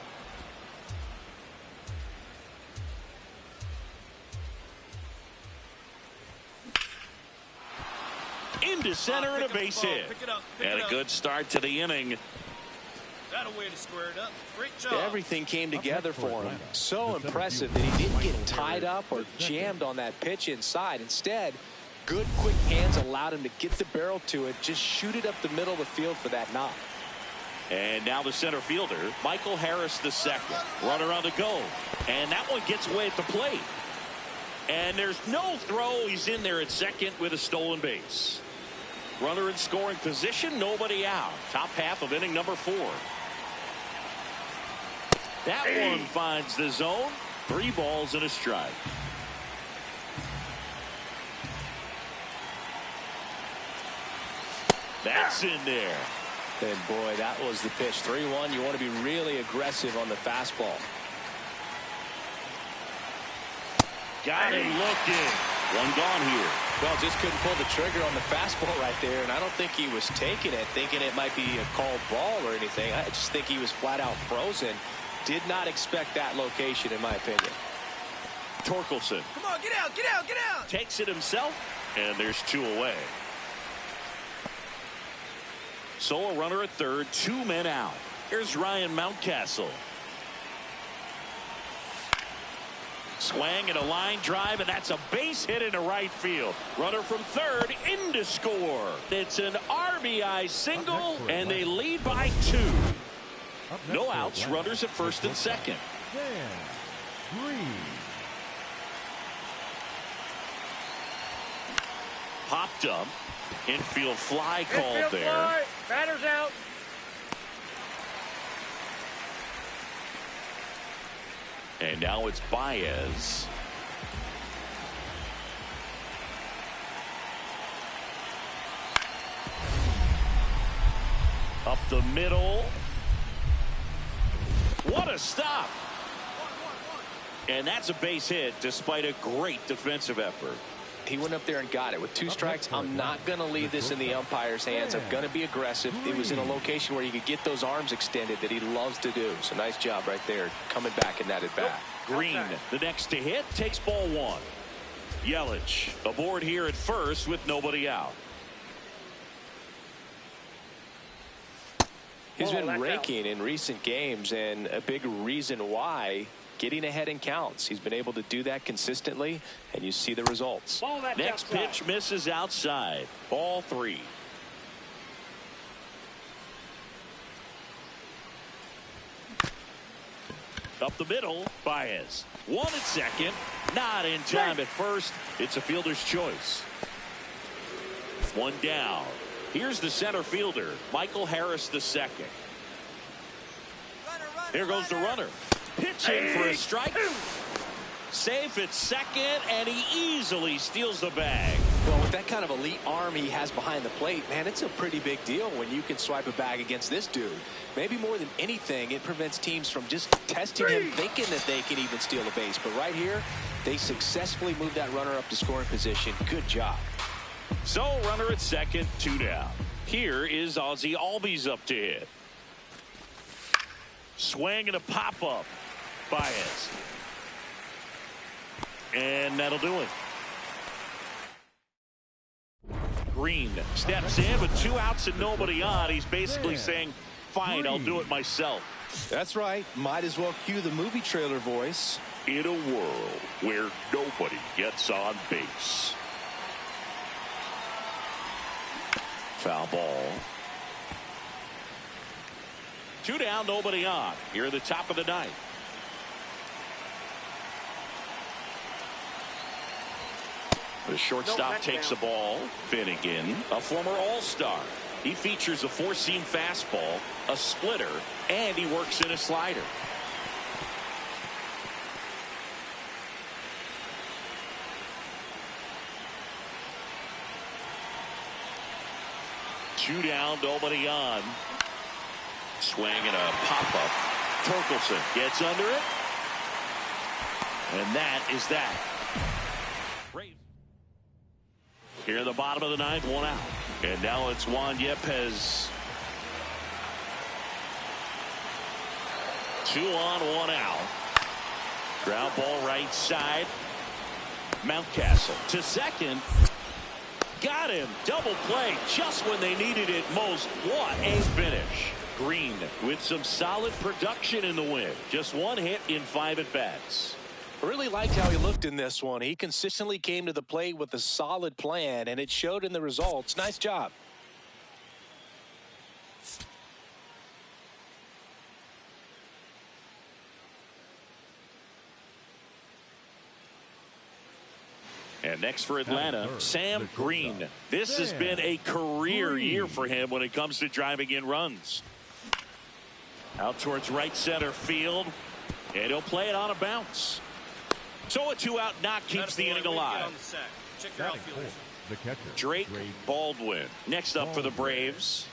Into center and a base hit. And a good start to the inning. That a way to square it up. Great job. Everything came together for him. So impressive that he didn't get tied up or jammed on that pitch inside. Instead, good quick hands allowed him to get the barrel to it, just shoot it up the middle of the field for that knock. And now the center fielder, Michael Harris the second. Runner on the go. And that one gets away at the plate. And there's no throw. He's in there at second with a stolen base. Runner in scoring position, nobody out. Top half of inning number 4. That one finds the zone. 3 balls and a strike. That's in there. And boy, that was the pitch. 3-1. You want to be really aggressive on the fastball. Got him looking. One gone here. Well, just couldn't pull the trigger on the fastball right there, and I don't think he was taking it, thinking it might be a called ball or anything. I just think he was flat out frozen. Did not expect that location, in my opinion. Torkelson. Come on, get out, get out, get out. Takes it himself, and there's 2 away. So a runner at third, 2 men out. Here's Ryan Mountcastle. Swing and a line drive, and that's a base hit into right field. Runner from third in to score. It's an RBI single, and they lead by 2. No outs, runners at first and second. Popped up. Infield fly called Infield there. fly. Batter's out. And now it's Baez. Up the middle. What a stop. And that's a base hit despite a great defensive effort. He went up there and got it. With 2 strikes, I'm not going to leave this in the umpire's hands. I'm going to be aggressive. It was in a location where you could get those arms extended that he loves to do. So nice job right there, coming back in that at bat. Green, the next to hit, takes ball 1. Yelich aboard here at first with nobody out. He's been raking in recent games, and a big reason why, getting ahead in counts. He's been able to do that consistently, and you see the results. Next pitch misses outside. Ball 3. Up the middle, Baez. 1 at second. Not in time at first. It's a fielder's choice. 1 down. Here's the center fielder, Michael Harris II. Here goes the runner. Pitching for a strike. Safe at second, and he easily steals the bag. Well, with that kind of elite arm he has behind the plate, man, it's a pretty big deal when you can swipe a bag against this dude. Maybe more than anything, it prevents teams from just testing him, thinking that they can even steal a base. But right here, they successfully moved that runner up to scoring position. Good job. So, runner at second, 2 down. Here is Ozzie Albies up to hit. Swing and a pop-up. Baez. And that'll do it. Green steps in with 2 outs and nobody on. He's basically saying, fine, I'll do it myself. That's right. Might as well cue the movie trailer voice. In a world where nobody gets on base. Foul ball. 2 down, nobody on. Here at the top of the 9th. The shortstop takes the ball. Finnegan, a former All-Star. He features a 4-seam fastball, a splitter, and he works in a slider. Two down, nobody on. Swing and a pop-up. Torkelson gets under it. And that is that. Here in the bottom of the 9th, 1 out. And now it's Juan Yepez. 2 on, 1 out. Ground ball right side. Mountcastle to second. Got him. Double play just when they needed it most. What a finish. Green with some solid production in the win. Just 1 hit in 5 at-bats. Really liked how he looked in this one. He consistently came to the plate with a solid plan, and it showed in the results. Nice job. And next for Atlanta, Sam Green. This has been a career year for him when it comes to driving in runs. Out towards right center field. And he'll play it on a bounce. So a 2-out knock keeps the inning alive. Check your outfielders. The catcher, Drake Baldwin next up for the Braves.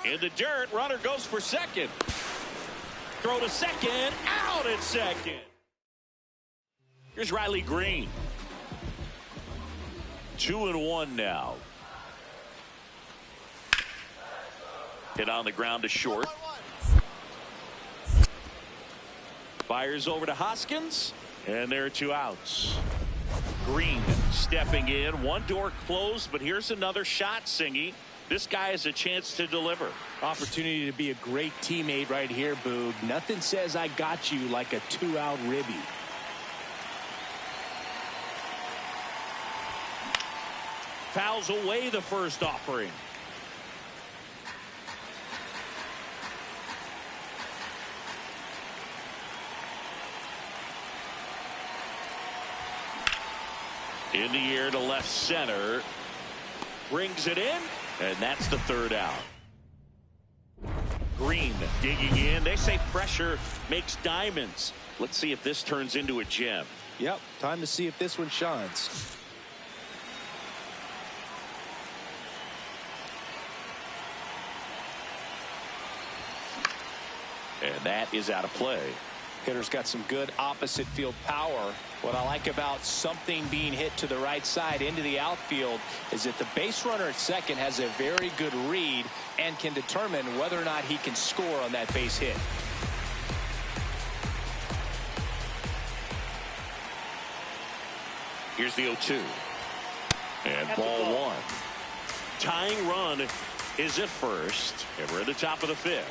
In the dirt, runner goes for second. Throw to second, out at second. Here's Riley Green. 2-1 now. Hit on the ground to short. Fires over to Hoskins, and there are 2 outs. Green stepping in. One door closed, but here's another shot, Singy. This guy has a chance to deliver. Opportunity to be a great teammate right here, Boog. Nothing says I got you like a 2-out ribby. Fouls away the first offering. In the air to left center. Brings it in, and that's the 3rd out. Green digging in. They say pressure makes diamonds. Let's see if this turns into a gem. Yep, time to see if this one shines. And that is out of play. Hitter's got some good opposite field power. What I like about something being hit to the right side into the outfield is that the base runner at second has a very good read and can determine whether or not he can score on that base hit. Here's the 0-2. And ball 1. Tying run is at first. And we're at the top of the 5th.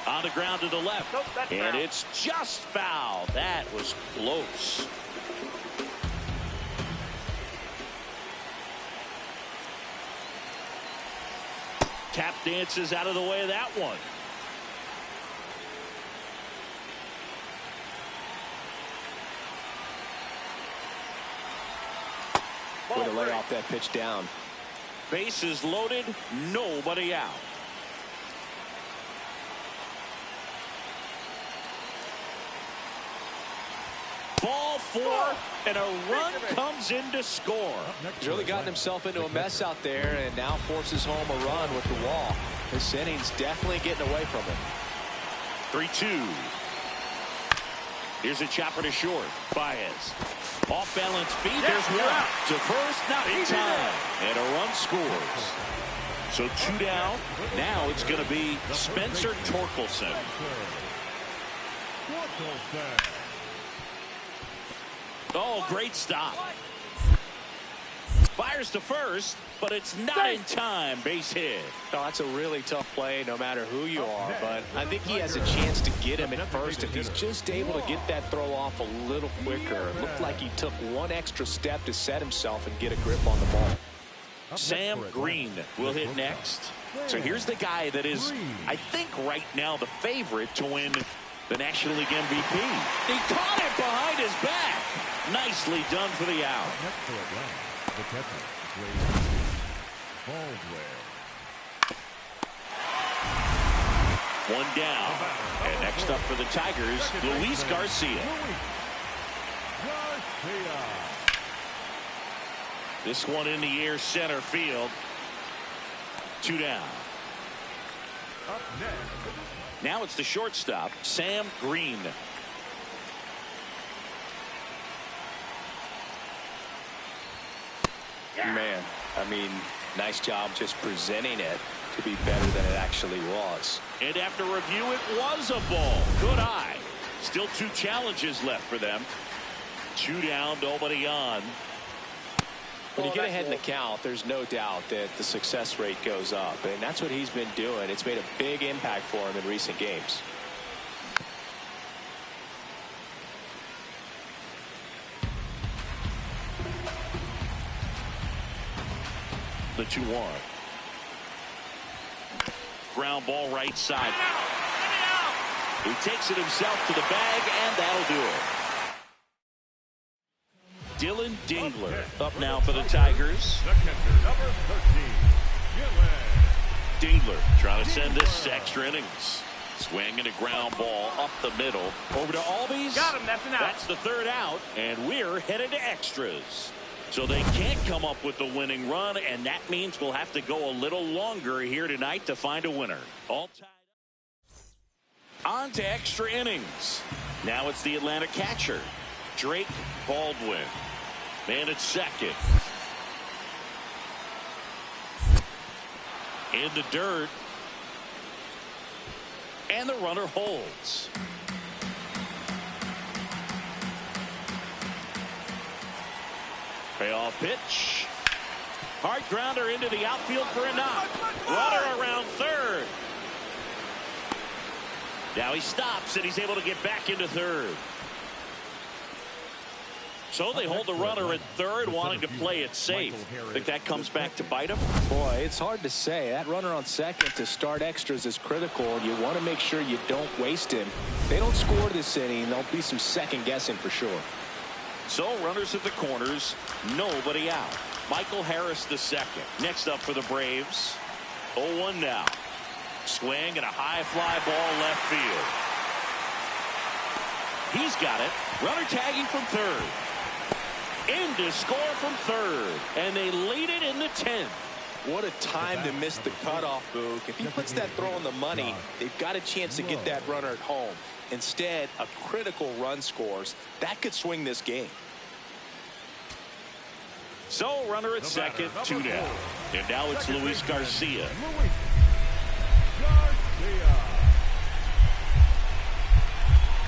On the ground to the left. Nope, that's and foul. It's just foul. That was close. Tap dances out of the way of that one. Way to lay off that pitch down. Bases loaded, nobody out. Ball 4, and a run comes in to score. He's really gotten himself into a mess out there and now forces home a run with the wall. This inning's definitely getting away from him. 3-2. Here's a chopper to short. Baez. Off balance feet. There's one. To first, not in time. And a run scores. So 2 down. Now it's going to be Spencer Torkelson. Oh, great stop. Fires to first, but it's not in time. Base hit. Oh, that's a really tough play no matter who you are, but I think he has a chance to get him at first if he's just able to get that throw off a little quicker. It looked like he took one extra step to set himself and get a grip on the ball. Sam Green will hit next. So here's the guy that is, I think, right now the favorite to win the National League MVP. He caught it behind his back. Nicely done for the out. The catcher, Baldwin. 1 down. And next up for the Tigers, Luis Garcia. This one in the air, center field. 2 down. Up next. Now it's the shortstop, Sam Green. Man, I mean, nice job just presenting it to be better than it actually was. And after review, it was a ball. Good eye. Still 2 challenges left for them. 2 down, nobody on. When you get ahead in the count, there's no doubt that the success rate goes up, and that's what he's been doing. It's made a big impact for him in recent games. The 2-1. Ground ball right side. He takes it himself to the bag, and that'll do it. Dylan Dingler up now for the Tigers. Second, number 13, Dingler trying to send this extra innings. Swing and a ground ball up the middle. Over to Albies. Got him. That's an out. That's the third out, and we're headed to extras. So they can't come up with the winning run, and that means we'll have to go a little longer here tonight to find a winner. All tied up. On to extra innings. Now it's the Atlanta catcher, Drake Baldwin. Man at second. In the dirt. And the runner holds. Payoff pitch. Hard grounder into the outfield for a knock. Runner around third. Now he stops and he's able to get back into third. So they hold the runner at third, wanting to play it safe. Think that comes back to bite him? Boy, it's hard to say. That runner on second to start extras is critical, and you want to make sure you don't waste him. If they don't score this inning, there'll be some second guessing for sure. So runners at the corners, nobody out. Michael Harris the second. Next up for the Braves, 0-1 now. Swing and a high fly ball left field. He's got it. Runner tagging from third. In to score from third, and they lead it in the 10th. What a time to miss the cutoff, Boog. If he puts that throw on the money, they've got a chance to get that runner at home. Instead, a critical run scores. That could swing this game. So runner at second, 2 down. And now it's Luis Garcia. Luis Garcia.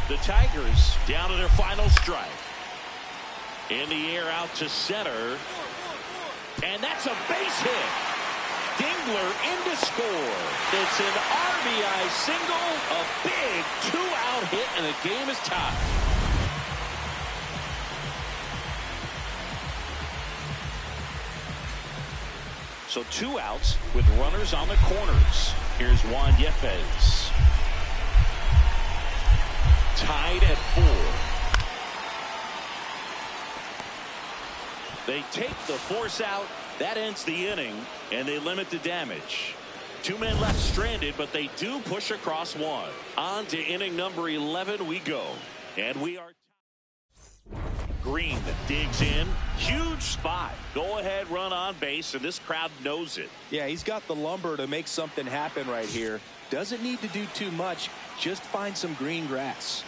The Tigers down to their final strike. In the air out to center. And that's a base hit. Dingler in to score. It's an RBI single, a big 2-out hit, and the game is tied. So 2 outs with runners on the corners. Here's Juan Yepes. Tied at 4. They take the force out. That ends the inning, and they limit the damage. 2 men left stranded, but they do push across 1. On to inning number 11 we go. And we are. Green digs in. Huge spot. Go ahead run on base, and this crowd knows it. Yeah, he's got the lumber to make something happen right here. Doesn't need to do too much. Just find some green grass.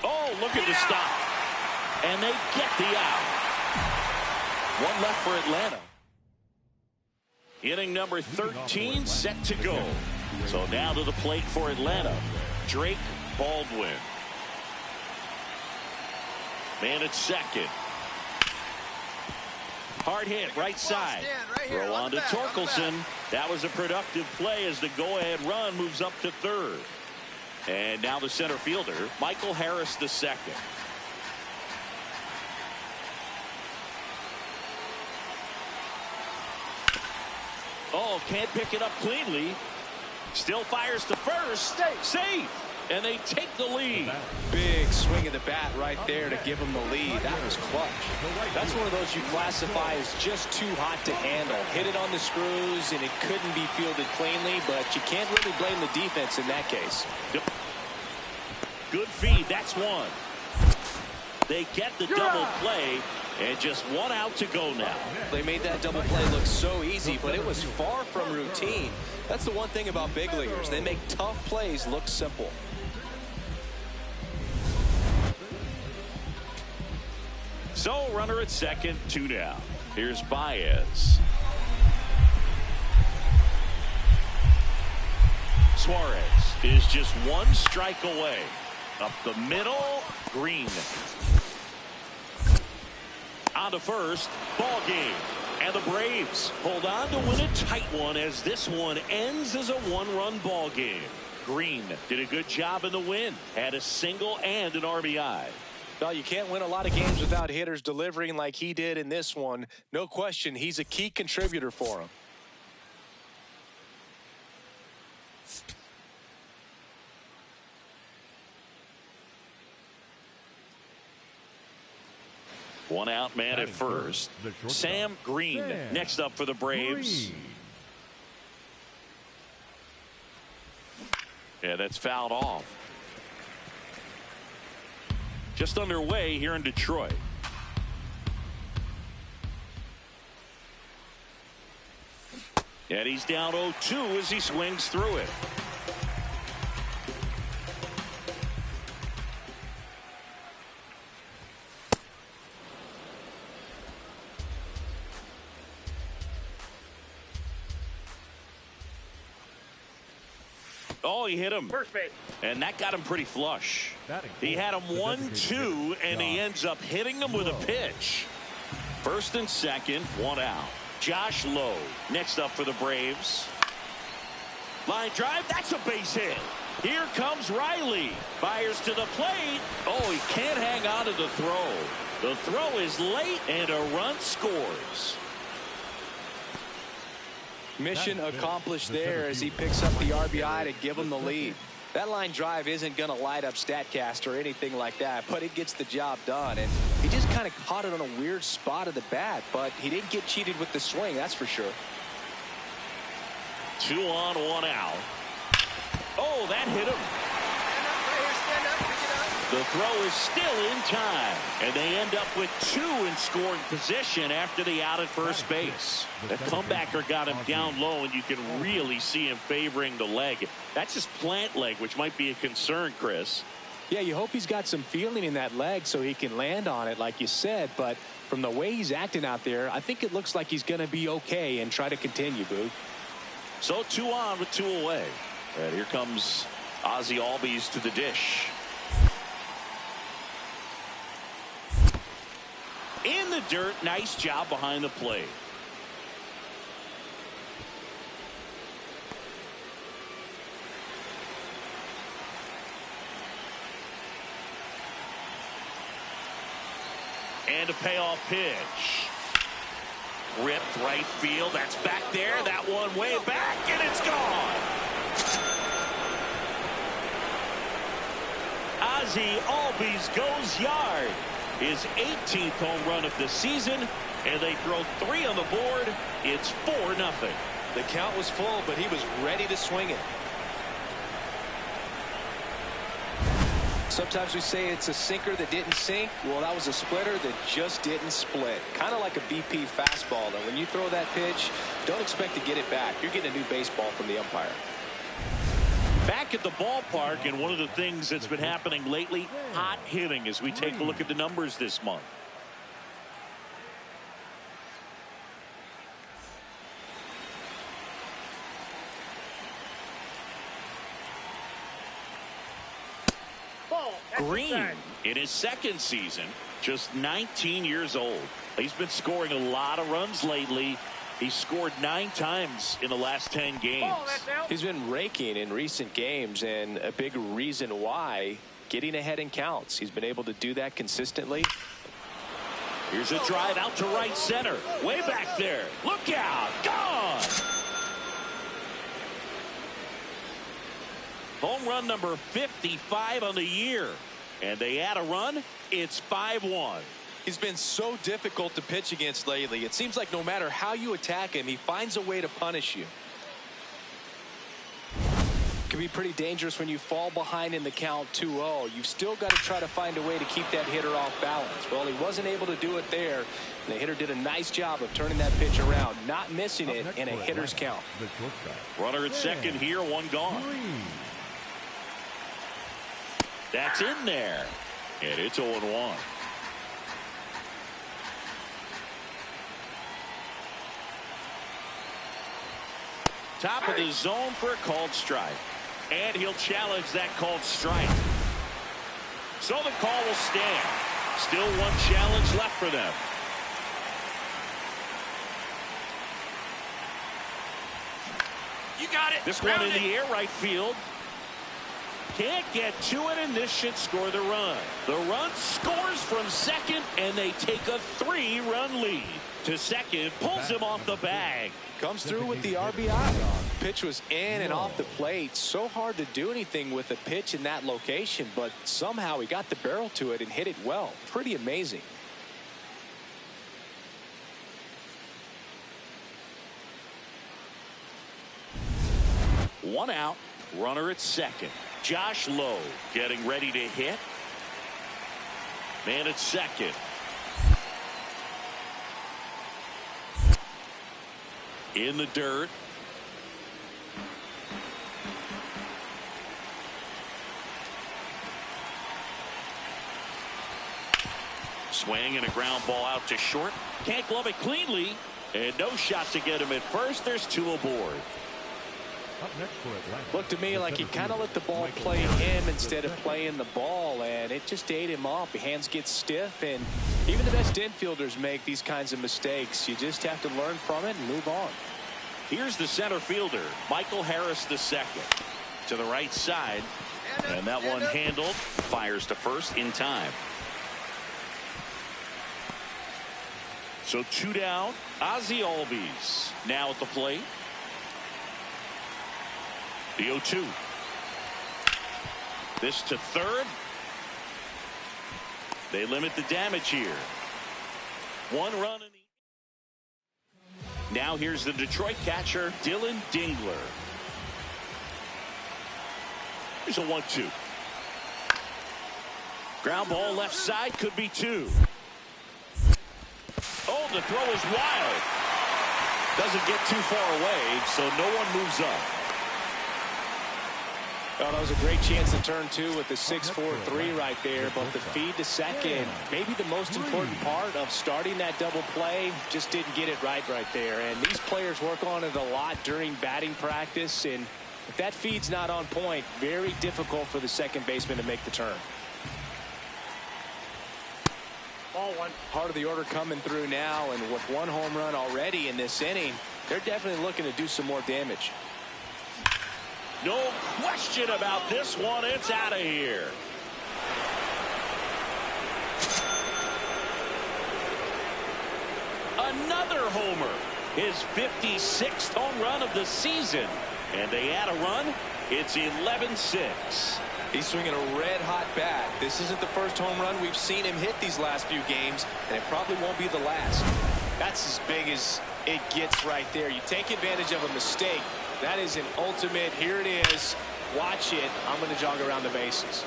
Oh, look at the stop. And they get the out. 1 left for Atlanta. Inning number 13 set to go. So now to the plate for Atlanta, Drake Baldwin. Man at second. Hard hit, right side. Throw on to Torkelson. That was a productive play as the go-ahead run moves up to third. And now the center fielder, Michael Harris the second. Oh, can't pick it up cleanly. Still fires to first. Safe. And they take the lead. Big swing of the bat right there to give him the lead. That was clutch. That's one of those you classify as just too hot to handle. Hit it on the screws, and it couldn't be fielded cleanly, but you can't really blame the defense in that case. Good feed. That's 1. They get the double play, and just 1 out to go now. They made that double play look so easy, but it was far from routine. That's the one thing about big leaguers. They make tough plays look simple. So runner at second, 2 down. Here's Baez. Suarez is just 1 strike away. Up the middle, Green. On to first, ball game. And the Braves hold on to win a tight one as this one ends as a 1-run ball game. Green did a good job in the win. Had a single and an RBI. Well, you can't win a lot of games without hitters delivering like he did in this one. No question, he's a key contributor for him. One out, man at first. Sam Green next up for the Braves. Yeah, that's fouled off. Just underway here in Detroit. And he's down 0-2 as he swings through it. Oh, he hit him. First base. And that got him pretty flush. He had him 1-2, and he ends up hitting him with a pitch. First and second, one out. Josh Lowe next up for the Braves. Line drive, that's a base hit. Here comes Riley. Fires to the plate. Oh, he can't hang on to the throw. The throw is late, and a run scores. Mission accomplished there as he picks up the RBI to give him the lead. That line drive isn't going to light up StatCast or anything like that, but it gets the job done. And he just kind of caught it on a weird spot of the bat, but he didn't get cheated with the swing, that's for sure. 2 on, 1 out. Oh, that hit him. The throw is still in time, and they end up with 2 in scoring position after the out at first base. The comebacker got him down low, and you can really see him favoring the leg. That's his plant leg, which might be a concern, Chris. Yeah, you hope he's got some feeling in that leg so he can land on it, like you said. But from the way he's acting out there, I think it looks like he's going to be okay and try to continue, Boo. So 2 on with 2 away. And here comes Ozzie Albies to the dish. In the dirt, nice job behind the plate. And a payoff pitch. Ripped right field. That's back there. That one way back, and it's gone. Ozzie Albies goes yard. His 18th home run of the season, and they throw 3 on the board. It's 4-0. The count was full, but he was ready to swing it. Sometimes we say it's a sinker that didn't sink. Well, that was a splitter that just didn't split. Kind of like a BP fastball, though. When you throw that pitch, don't expect to get it back. You're getting a new baseball from the umpire. Back at the ballpark, and one of the things that's been happening lately, hot hitting as we take a look at the numbers this month. Green in his 2nd season, just 19 years old. He's been scoring a lot of runs lately. He scored 9 times in the last 10 games. He's been raking in recent games, and a big reason why, getting ahead in counts. He's been able to do that consistently. Here's a drive out to right center. Way back there. Look out. Gone. Home run number 55 on the year. And they add a run. It's 5-1. He's been so difficult to pitch against lately. It seems like no matter how you attack him, he finds a way to punish you. Can be pretty dangerous when you fall behind in the count 2-0. You've still got to try to find a way to keep that hitter off balance. Well, he wasn't able to do it there. The hitter did a nice job of turning that pitch around, not missing it in a hitter's count. Runner at second here, 1 gone. That's in there. And it's 0-1. Top of the zone for a called strike. And he'll challenge that called strike. So the call will stand. Still 1 challenge left for them. You got it. This one in the air, right field. Can't get to it, and this should score the run. The run scores from second, and they take a 3-run lead. To second, pulls him off the bag. Comes through with the RBI. Pitch was in and off the plate. So hard to do anything with a pitch in that location, but somehow he got the barrel to it and hit it well. Pretty amazing. 1 out, runner at second. Josh Lowe getting ready to hit. Man at second. In the dirt. Swing and a ground ball out to short. Can't glove it cleanly. And no shot to get him at first. There's 2 aboard. Looked to me like he kind of let the ball play him instead of playing the ball, and it just ate him off. The hands get stiff, and even the best infielders make these kinds of mistakes. You just have to learn from it and move on. Here's the center fielder, Michael Harris II. To the right side, and that one handled. Fires to first in time. So 2 down. Ozzie Albies now at the plate. The 0-2. This to third. They limit the damage here. 1 run in the. Now here's the Detroit catcher, Dylan Dingler. Here's a 1-2. Ground ball left side, could be 2. Oh, the throw is wild. Doesn't get too far away, so no one moves up. Oh, that was a great chance to turn 2 with the 6-4-3 right there, but the feed to second, maybe the most important part of starting that double play, just didn't get it right there. And these players work on it a lot during batting practice, and if that feed's not on point, very difficult for the second baseman to make the turn. Ball 1. Part of the order coming through now, and with 1 home run already in this inning, they're definitely looking to do some more damage. No question about this one. It's out of here. Another homer. His 56th home run of the season. And they add a run. It's 11-6. He's swinging a red-hot bat. This isn't the first home run we've seen him hit these last few games, and it probably won't be the last. That's as big as it gets right there. You take advantage of a mistake. That is an ultimate, here it is, watch it, I'm going to jog around the bases.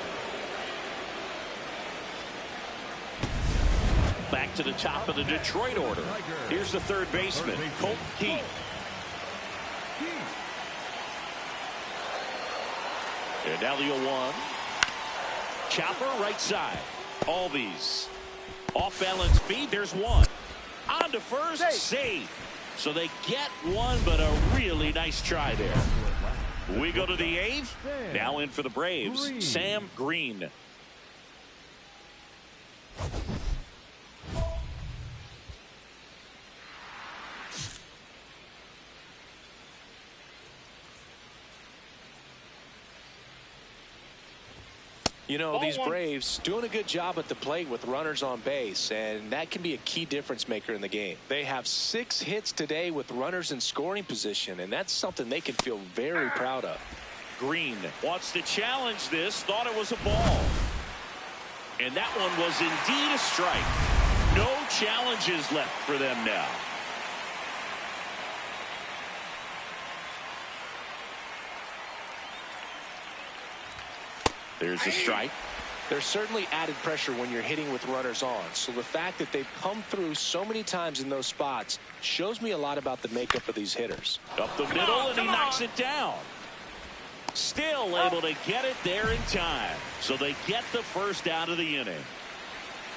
Back to the top of the Detroit order. Here's the third baseman, Colt Keith. And now the 0-1. Chopper right side. Albies. Off balance feed. There's 1. On to first. Save. So they get 1, but a really nice try there. We go to the 8th. Now in for the Braves, Sam Green. You know, these Braves doing a good job at the plate with runners on base, and that can be a key difference maker in the game. They have 6 hits today with runners in scoring position, and that's something they can feel very proud of. Green wants to challenge this, thought it was a ball. And that one was indeed a strike. No challenges left for them now. There's a strike. There's certainly added pressure when you're hitting with runners on. So the fact that they've come through so many times in those spots shows me a lot about the makeup of these hitters. Up the middle, and he knocks it down. Still able to get it there in time. So they get the first out of the inning.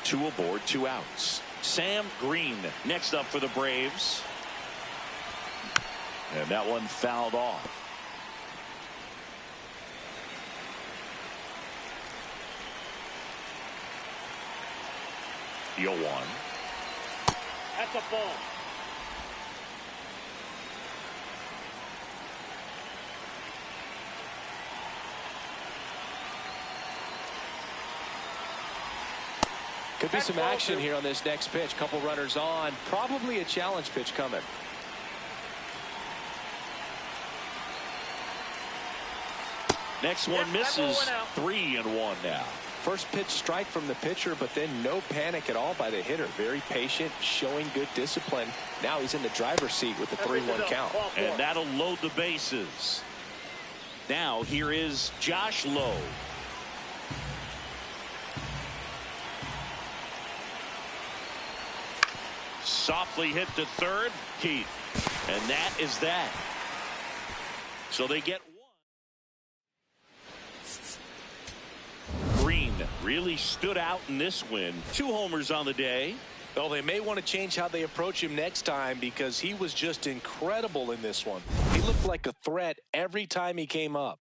2 aboard, 2 outs. Sam Green next up for the Braves. And that one fouled off. The 0-1. That's a ball. Could be some action here on this next pitch. Couple runners on. Probably a challenge pitch coming. Next one misses. 3-1 now. First pitch strike from the pitcher, but then no panic at all by the hitter. Very patient, showing good discipline. Now he's in the driver's seat with the 3-1 count. And that'll load the bases. Now here is Josh Lowe. Softly hit to third, Keith. And that is that. So they get one. Green really stood out in this win. 2 homers on the day. Well, they may want to change how they approach him next time because he was just incredible in this one. He looked like a threat every time he came up.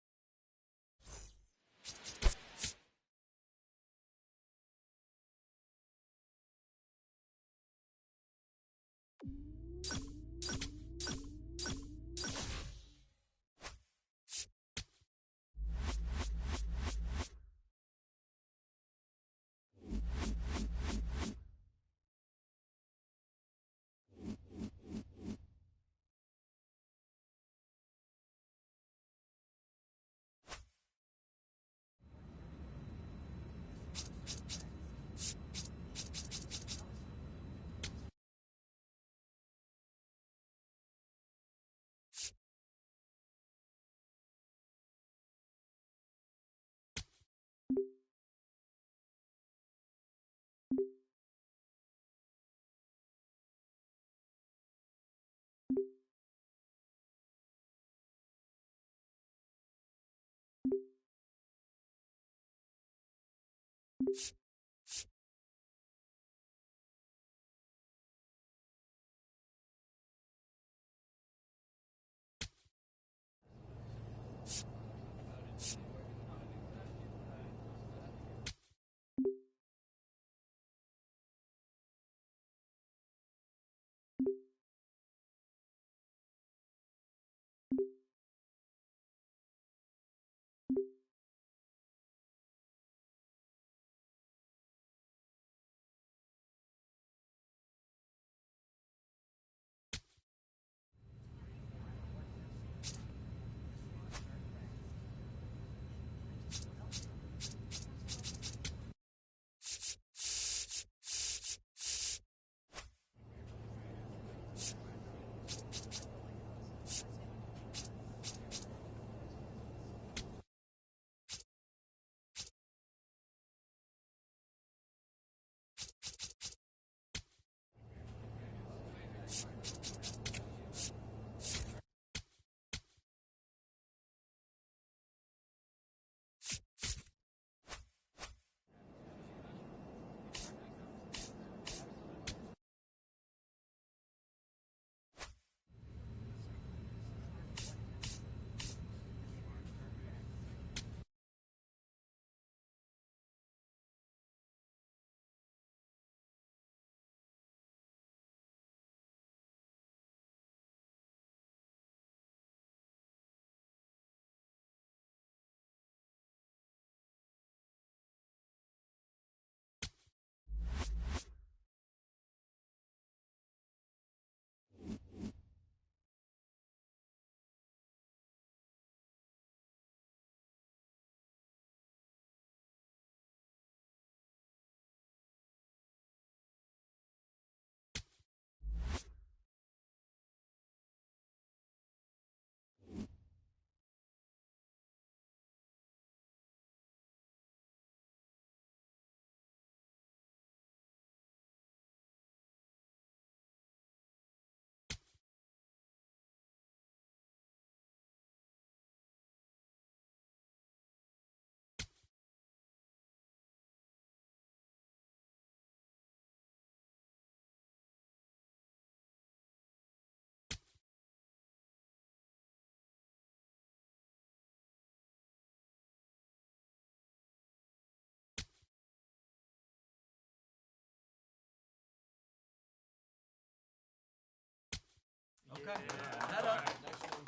Okay. Head up. Next one.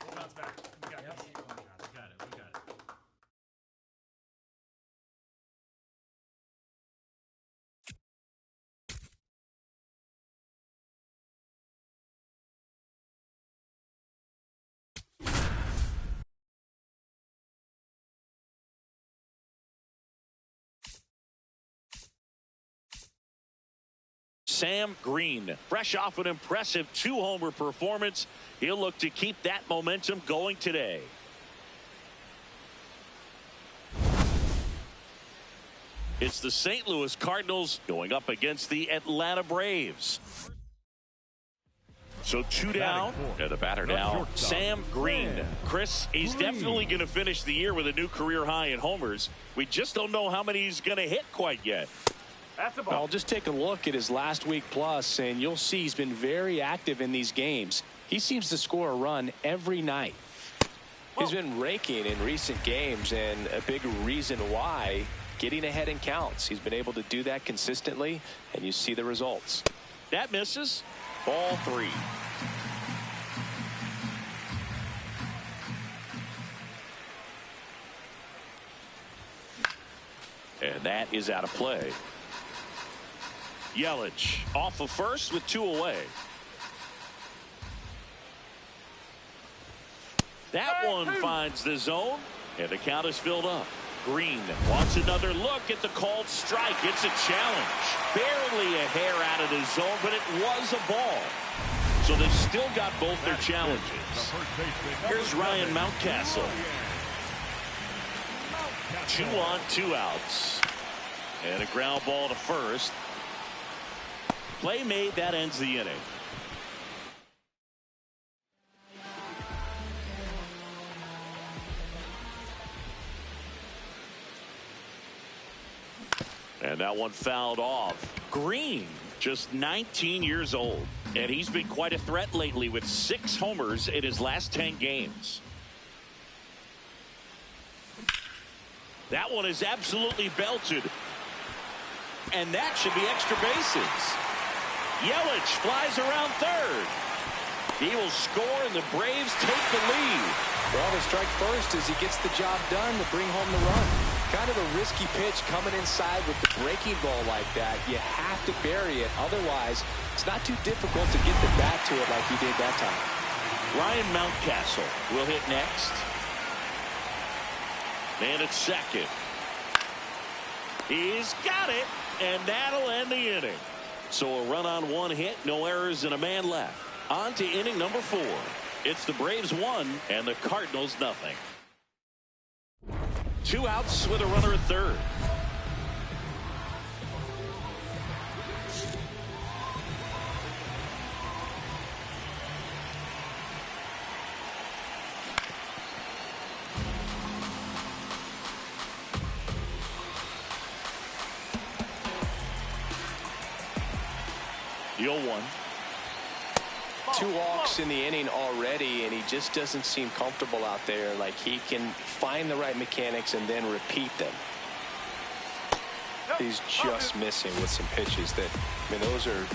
We'll bounce back. We got this. We got it. We got it. Sam Green, fresh off an impressive 2-homer performance. He'll look to keep that momentum going today. It's the St. Louis Cardinals going up against the Atlanta Braves. So 2 down, and the batter now, Sam Green. Chris, he's definitely going to finish the year with a new career high in homers. We just don't know how many he's going to hit quite yet. That's the ball. I'll just take a look at his last week plus, and you'll see he's been very active in these games. He seems to score a run every night. He's been raking in recent games, and a big reason why, getting ahead in counts. He's been able to do that consistently, and you see the results. That misses. Ball 3. And that is out of play. Yelich off of first with 2 away. That one finds the zone, and the count is filled up. Green wants another look at the called strike. It's a challenge. Barely a hair out of the zone, but it was a ball. So they've still got both their challenges. Here's Ryan Mountcastle. 2 on, 2 outs. And a ground ball to first. Play made, that ends the inning. And that one fouled off. Green, just 19 years old. And he's been quite a threat lately with 6 homers in his last 10 games. That one is absolutely belted. And that should be extra bases. Yelich flies around third. He will score, and the Braves take the lead. Well, to strike first as he gets the job done to bring home the run. Kind of a risky pitch coming inside with the breaking ball like that. You have to bury it. Otherwise, it's not too difficult to get the bat to it like he did that time. Ryan Mountcastle will hit next. Man at second. He's got it, and that'll end the inning. So a run on 1 hit, no errors, and a man left. On to inning number 4. It's the Braves 1 and the Cardinals nothing. 2 outs with a runner at third. The 0-1. 2 walks in the inning already, and he just doesn't seem comfortable out there. Like he can find the right mechanics and then repeat them. He's just missing with some pitches that, I mean,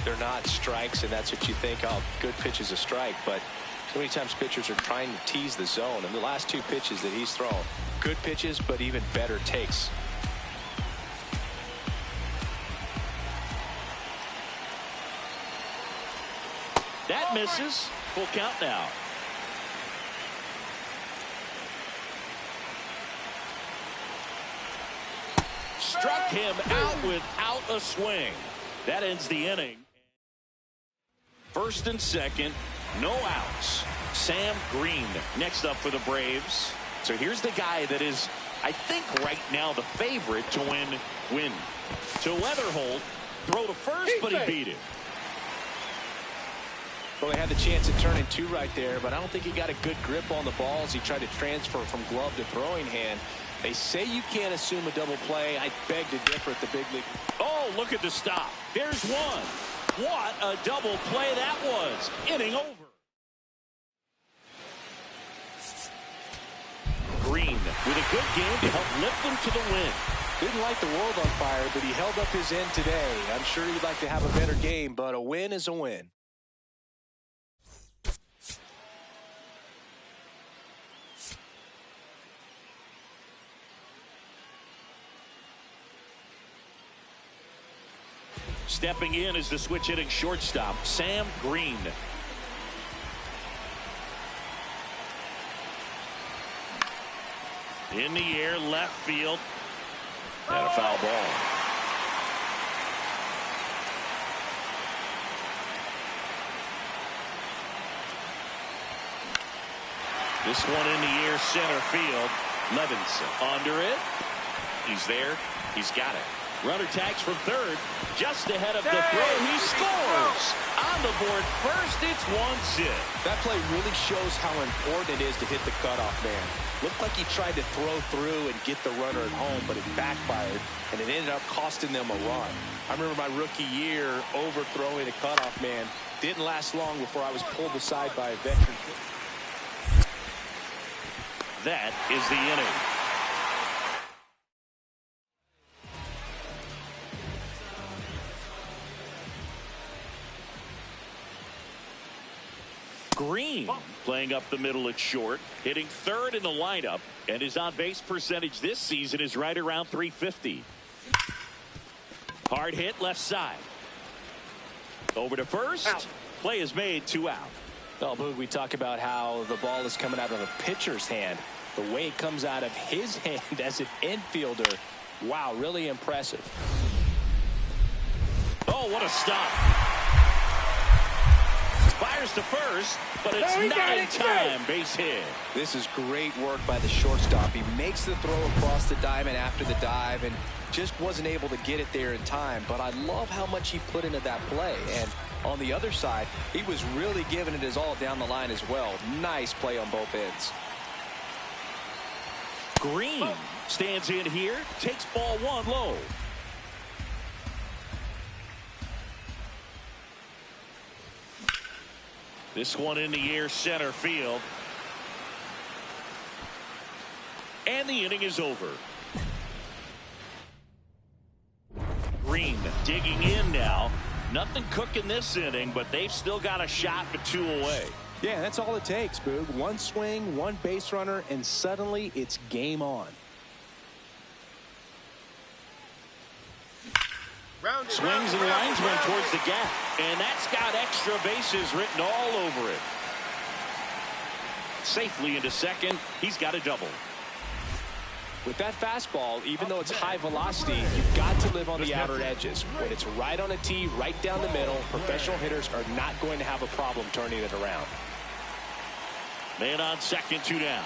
they're not strikes, and that's what you think, oh, good pitch is a strike. But so many times pitchers are trying to tease the zone, and the last 2 pitches that he's thrown, good pitches, but even better takes. That misses. Full count now. Struck him out without a swing. That ends the inning. First and second, no outs. Sam Green next up for the Braves. So here's the guy that is, I think, right now the favorite to win. To Weatherholt, throw to first, but he beat it. Well, they had the chance at turning 2 right there, but I don't think he got a good grip on the balls. He tried to transfer from glove to throwing hand. They say you can't assume a double play. I beg to differ at the big league. Oh, look at the stop. There's one. What a double play that was. Inning over. Green with a good game to help lift them to the win. Didn't light the world on fire, but he held up his end today. I'm sure he'd like to have a better game, but a win is a win. Stepping in is the switch hitting shortstop, Sam Green. In the air, left field. And a foul ball. This one in the air, center field. Levinson under it. He's there. He's got it. Runner tags from third, just ahead of the throw. He scores on the board first. It's 1-0. That play really shows how important it is to hit the cutoff man. Looked like he tried to throw through and get the runner at home, but it backfired, and it ended up costing them a run. I remember my rookie year overthrowing a cutoff man. Didn't last long before I was pulled aside by a veteran. That is the inning. Green playing up the middle at short, hitting third in the lineup, and his on-base percentage this season is right around .350. Hard hit left side. Over to first. Out. Play is made, 2 out. Oh, Boog, we talk about how the ball is coming out of a pitcher's hand. The way it comes out of his hand as an infielder, wow, really impressive. Oh, what a stop. Fires to first, but it's not in time. Base hit. This is great work by the shortstop. He makes the throw across the diamond after the dive and just wasn't able to get it there in time. But I love how much he put into that play. And on the other side, he was really giving it his all down the line as well. Nice play on both ends. Green stands in here, takes ball 1 low. This one in the air, center field. And the inning is over. Green digging in now. Nothing cooking this inning, but they've still got a shot with 2 away. Yeah, that's all it takes, Boog. 1 swing, 1 base runner, and suddenly it's game on. Swings and lines one towards the gap, and that's got extra bases written all over it. Safely into second. He's got a double. With that fastball, even though it's high velocity, you've got to live on the outer edges. When it's right on a tee, right down the middle, professional hitters are not going to have a problem turning it around. Man on second, 2 down.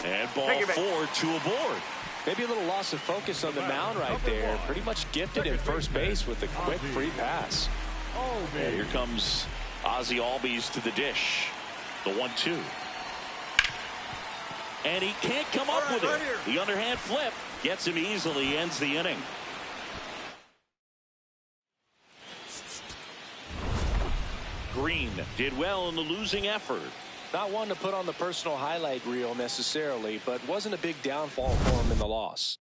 And ball 4, 2 aboard. Maybe a little loss of focus on the mound right there. Pretty much gifted in first base with a quick free pass. And here comes Ozzie Albies to the dish. The 1-2. And he can't come up with it. The underhand flip gets him easily, ends the inning. Green did well in the losing effort. Not one to put on the personal highlight reel necessarily, but wasn't a big downfall for him in the loss.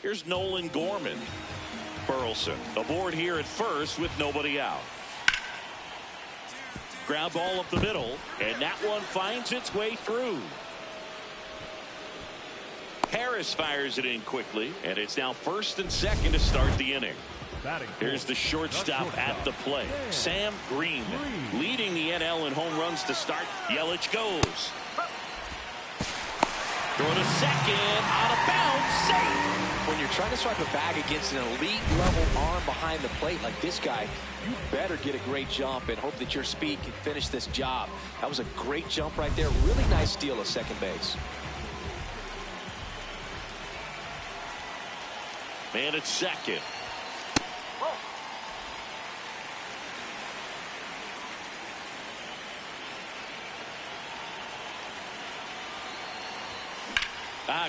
Here's Nolan Gorman. Burleson aboard here at first with nobody out. Ground ball up the middle, and that one finds its way through. Harris fires it in quickly, and it's now first and second to start the inning. Here's the shortstop at the plate. Sam Green leading the NL in home runs to start. Yelich goes. Throw to second, out of bounds, safe. When you're trying to swipe a bag against an elite level arm behind the plate like this guy, you better get a great jump and hope that your speed can finish this job. That was a great jump right there. Really nice steal of second base. Man at second.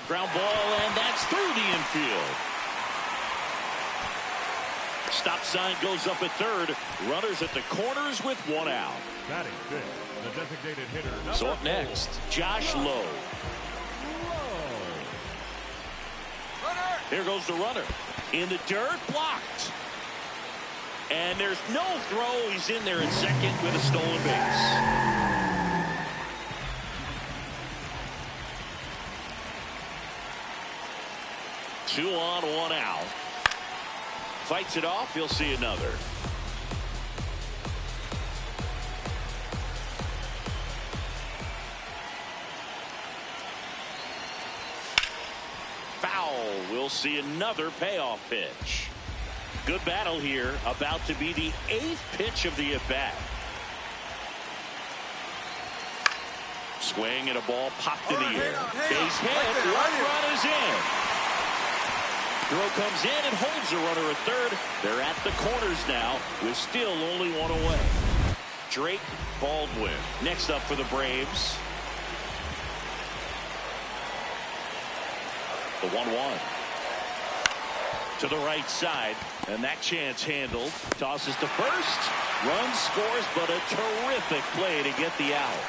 Ground ball, and that's through the infield. Stop sign goes up at third. Runners at the corners with 1 out. Batting fifth, the designated hitter. So up next, Josh Lowe. Here goes the runner. In the dirt, blocked. And there's no throw. He's in there at second with a stolen base. 2 on, 1 out. Fights it off. He'll see another. Foul. We'll see another payoff pitch. Good battle here. About to be the 8th pitch of the at-bat. Swing and a ball popped in the air. Base hit. One run is in. Throw comes in and holds the runner at third. They're at the corners now with still only one away. Drake Baldwin next up for the Braves. The 1-1. To the right side, and that chance handled. Tosses to first. Run scores, but a terrific play to get the out.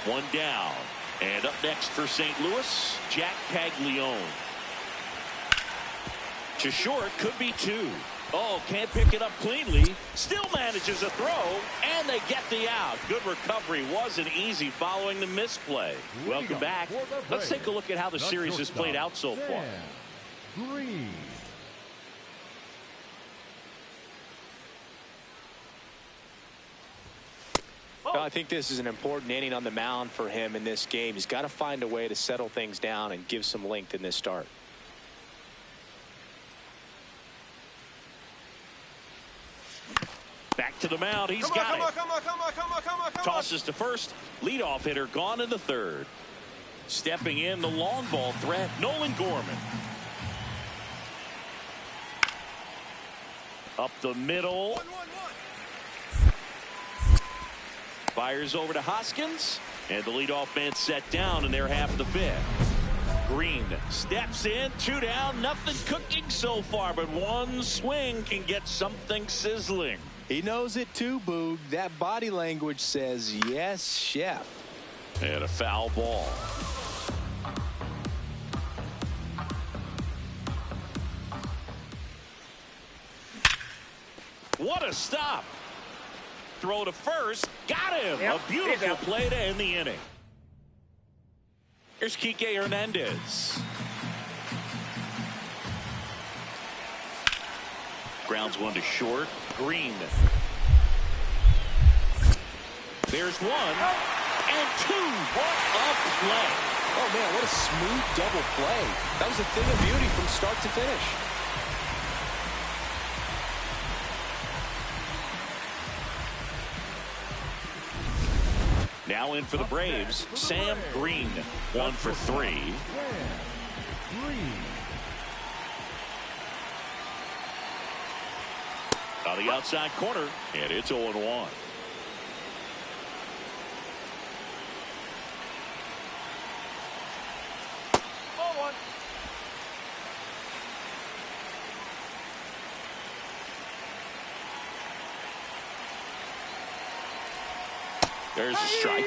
One down. And up next for St. Louis, Jack Paglione. To short, could be 2. Oh, can't pick it up cleanly. Still manages a throw, and they get the out. Good recovery. Wasn't easy following the misplay. Welcome back. Let's take a look at how the series has played out so far. Green. I think this is an important inning on the mound for him in this game. He's got to find a way to settle things down and give some length in this start. Back to the mound. He's got it. Tosses to first. Leadoff hitter gone in the third. Stepping in, the long ball threat, Nolan Gorman. Up the middle. Fires over to Hoskins. And the leadoff man set down, and they're half the 5th. Green steps in, 2 down, nothing cooking so far, but one swing can get something sizzling. He knows it too, Boog. That body language says, yes, chef. And a foul ball. What a stop. Throw to first. Got him. Yep. A beautiful play to end the inning. Here's Kike Hernandez. Grounds one to short. Green. There's 1 and 2. What a play. Oh, man, what a smooth double play. That was a thing of beauty from start to finish. Now in for the Braves, Sam Green, 1 for 3. On the outside corner, and it's 0-1. There's a strike.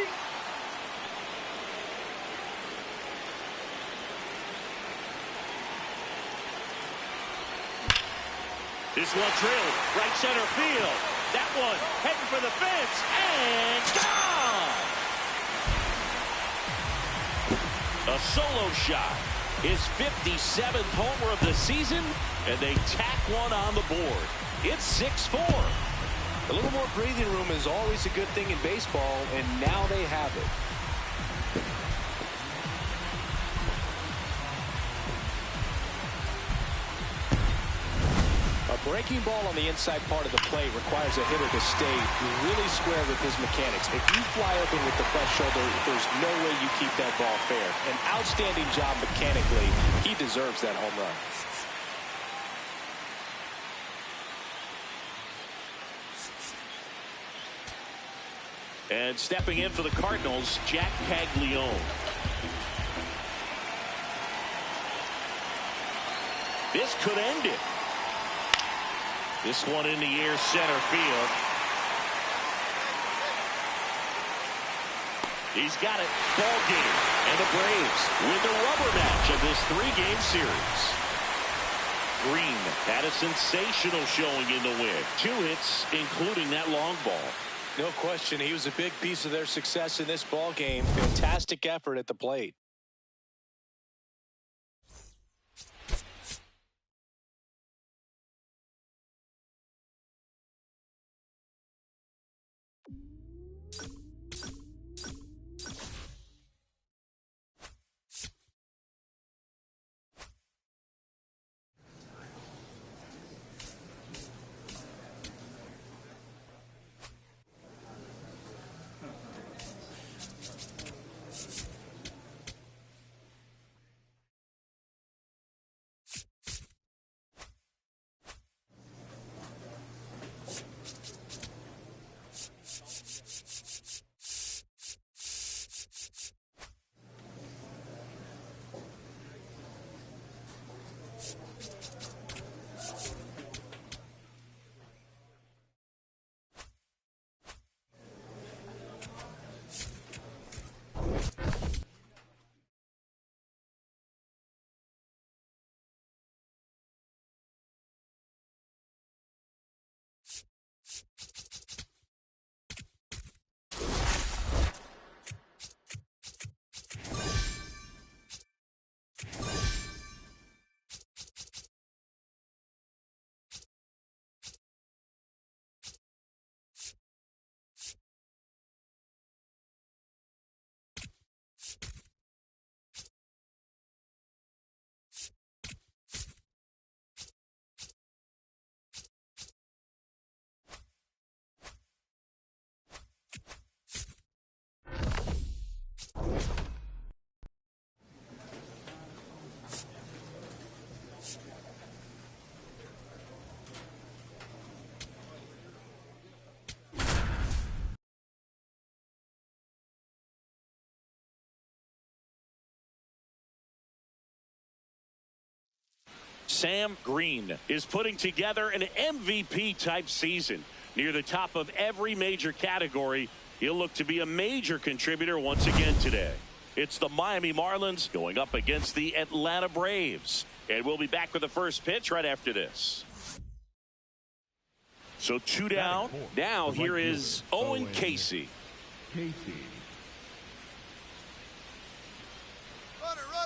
This one drilled right center field. That one heading for the fence and gone. A solo shot. His 57th homer of the season, and they tack one on the board. It's 6-4. A little more breathing room is always a good thing in baseball, and now they have it. A breaking ball on the inside part of the plate requires a hitter to stay really square with his mechanics. If you fly open with the left shoulder, there's no way you keep that ball fair. An outstanding job mechanically. He deserves that home run. And stepping in for the Cardinals, Jack Paglione. This could end it. This one in the air, center field. He's got it. Ball game. And the Braves win the rubber match of this 3-game series. Green had a sensational showing in the win. 2 hits, including that long ball. No question, he was a big piece of their success in this ball game. Fantastic effort at the plate. Sam Green is putting together an MVP-type season. Near the top of every major category, he'll look to be a major contributor once again today. It's the Miami Marlins going up against the Atlanta Braves. And we'll be back with the first pitch right after this. So 2 down. Now here is Owen Casey.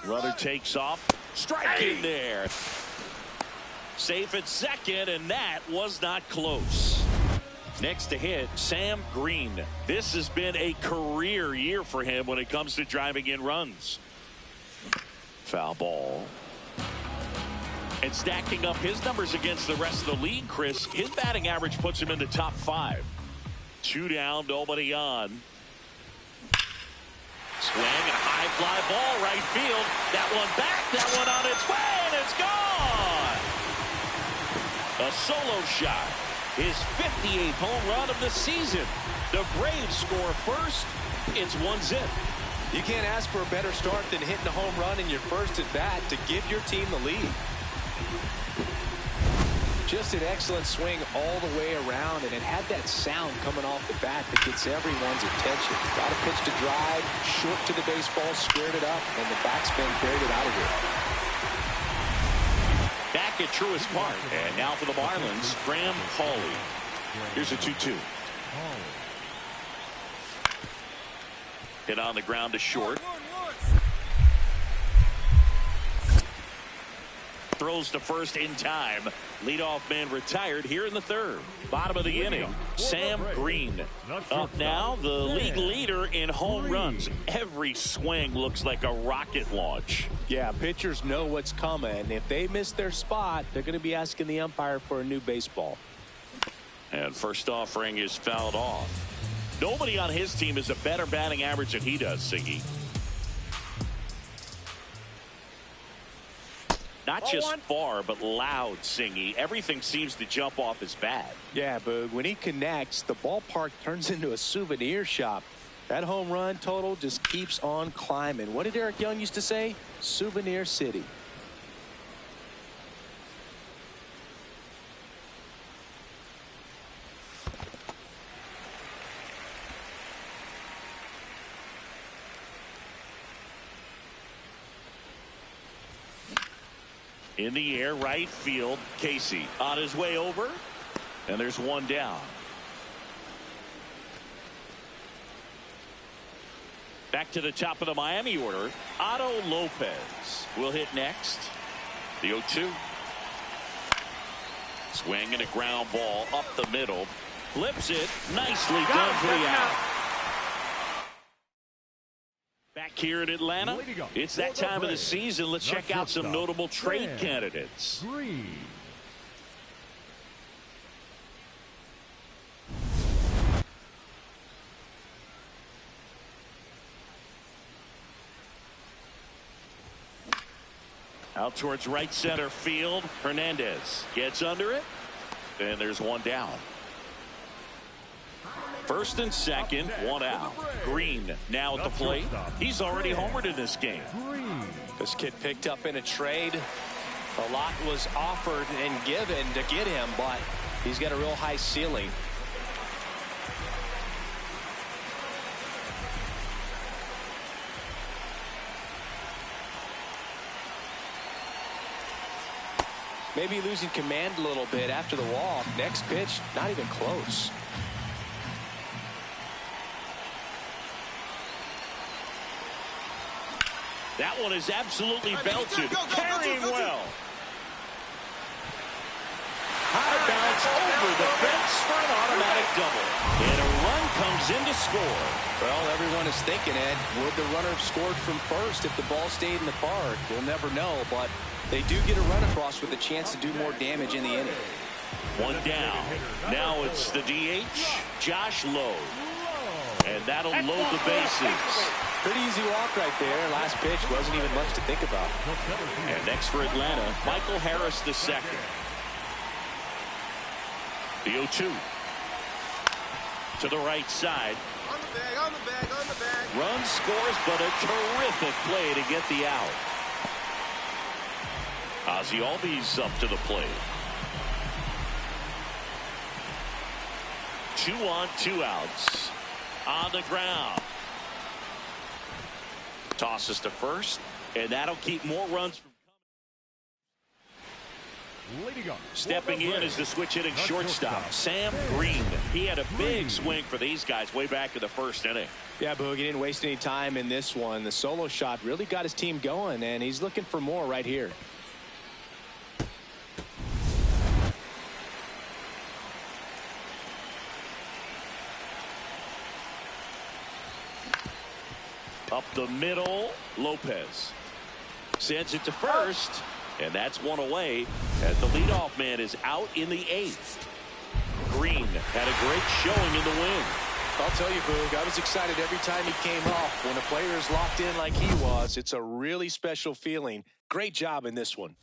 Runner takes off. Strike in there. Safe at second, and that was not close. Next to hit, Sam Green. This has been a career year for him when it comes to driving in runs. Foul ball. And stacking up his numbers against the rest of the league, Chris, his batting average puts him in the top 5. 2 down, nobody on. Swing and a high fly ball right field. That one back, that one on its way, and it's gone. A solo shot. His 58th home run of the season. The Braves score first. It's 1-0. You can't ask for a better start than hitting a home run in your first at bat to give your team the lead. Just an excellent swing all the way around, and it had that sound coming off the bat that gets everyone's attention. Got a pitch to drive, short to the baseball, squared it up, and the backspin carried it out of here. Back at Truist Park, and now for the Marlins, Graham Hawley. Here's a 2-2. Hit on the ground to short. Throws to first in time. Leadoff man retired here in the 3rd. Bottom of the inning, Sam Green. Up now, the league leader in home runs. Every swing looks like a rocket launch. Yeah, pitchers know what's coming. If they miss their spot, they're going to be asking the umpire for a new baseball. And first offering is fouled off. Nobody on his team has a better batting average than he does, Siggy. Not just far, but loud, Singy. Everything seems to jump off his bat. Yeah, Boog. When he connects, the ballpark turns into a souvenir shop. That home run total just keeps on climbing. What did Eric Young used to say? Souvenir City. In the air, right field, Casey on his way over, and there's 1 down. Back to the top of the Miami order, Otto Lopez will hit next. The 0-2. Swing and a ground ball up the middle. Flips it. Nicely done for the out. Back here in Atlanta, it's that time of the season. Let's check out some notable trade candidates. Out towards right center field, Hernandez gets under it, and there's 1 down. First and second, 1 out. Green now at the plate. He's already homered in this game. This kid picked up in a trade. A lot was offered and given to get him, but he's got a real high ceiling. Maybe losing command a little bit after the walk. Next pitch, not even close. That one is absolutely belted. Carrying well. High bounce over the fence for an automatic double. And a run comes in to score. Well, everyone is thinking, Ed, would the runner have scored from first if the ball stayed in the park? We'll never know, but they do get a run across with a chance to do more damage in the inning. 1 down. Now it's the DH, Josh Lowe. And that'll load the bases. Pretty easy walk right there. Last pitch wasn't even much to think about. And next for Atlanta, Michael Harris II. The 0-2. To the right side. On the bag, on the bag, on the bag. Run scores, but a terrific play to get the out. Ozzie Albies up to the plate. 2 on, 2 outs. On the ground. Tosses to first, and that'll keep more runs from Leading up. stepping in is the switch hitting shortstop, Sam Green. He had a big swing for these guys way back in the first inning. Yeah, Boog, he didn't waste any time in this one. The solo shot really got his team going, and he's looking for more right here. Up the middle, Lopez sends it to first, and that's one away as the leadoff man is out in the 8th. Green had a great showing in the win. I'll tell you, Boog, I was excited every time he came off. When a player is locked in like he was, it's a really special feeling. Great job in this one.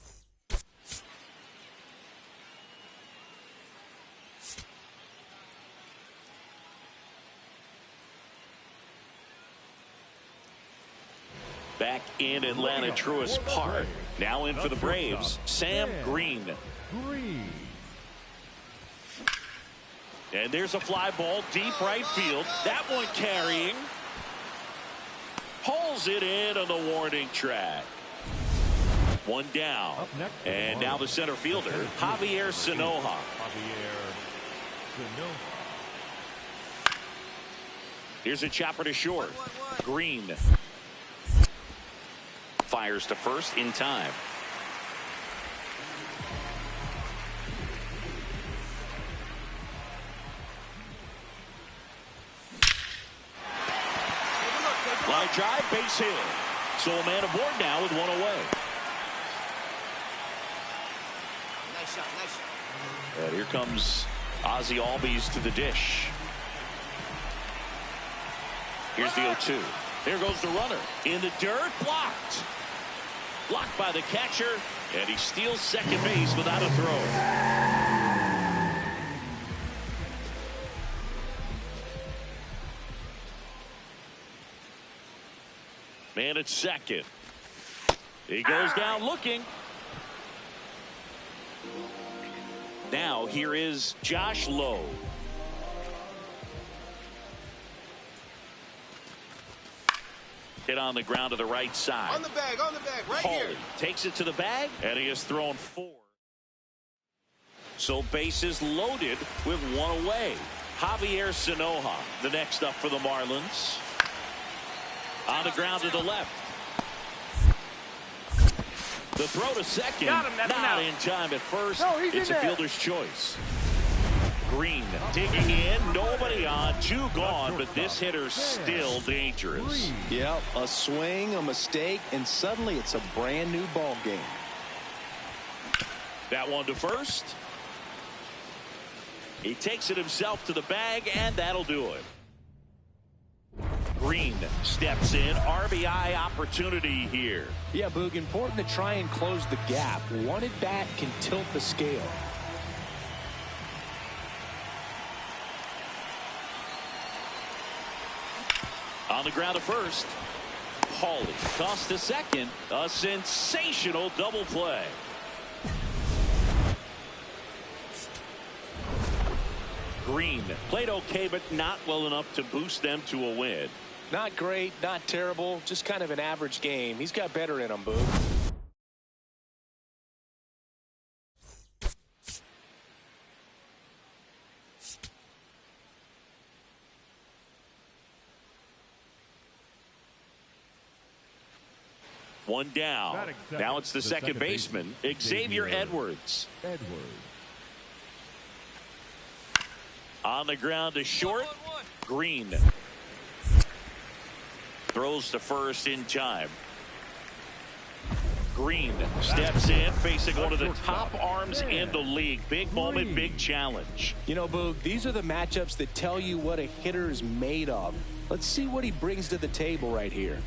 Back in Atlanta Truist Park. Now in for the Braves, Sam Green. Green. And there's a fly ball deep right field. That one carrying. Hauls it in on the warning track. One down. Up next, And now the center fielder, Javier Sanoja. Javier Sanoja. Here's a chopper to short. Green fires to first in time. Line drive, base hit. So a man aboard now with one away. Nice shot, nice shot. And here comes Ozzie Albies to the dish. Here's the 0-2. There goes the runner. In the dirt, blocked. Blocked by the catcher, and he steals second base without a throw. Man at second. He goes down looking. Now here is Josh Lowe. Hit on the ground to the right side. On the bag, right here. Hawley takes it to the bag, and he has thrown 4. So bases loaded with one away. Javier Sanoja, the next up for the Marlins. On the ground to the left. The throw to second, not in time at first. It's a fielder's choice. Green digging in, nobody on, 2 gone, but this hitter's still dangerous. Yep, a swing, a mistake, and suddenly it's a brand new ball game. That one to first. He takes it himself to the bag, and that'll do it. Green steps in, RBI opportunity here. Yeah, Boog, important to try and close the gap. One at bat can tilt the scale. On the ground to first. Hawley tossed to second. A sensational double play. Green played okay, but not well enough to boost them to a win. Not great, not terrible, just kind of an average game. He's got better in him, Boog. One down. Now it's the second baseman, Xavier Edwards. On the ground to short. Green throws to first in time. Green steps in, facing one of the top arms in the league. Big moment, big challenge. You know, Boog, these are the matchups that tell you what a hitter is made of. Let's see what he brings to the table right here.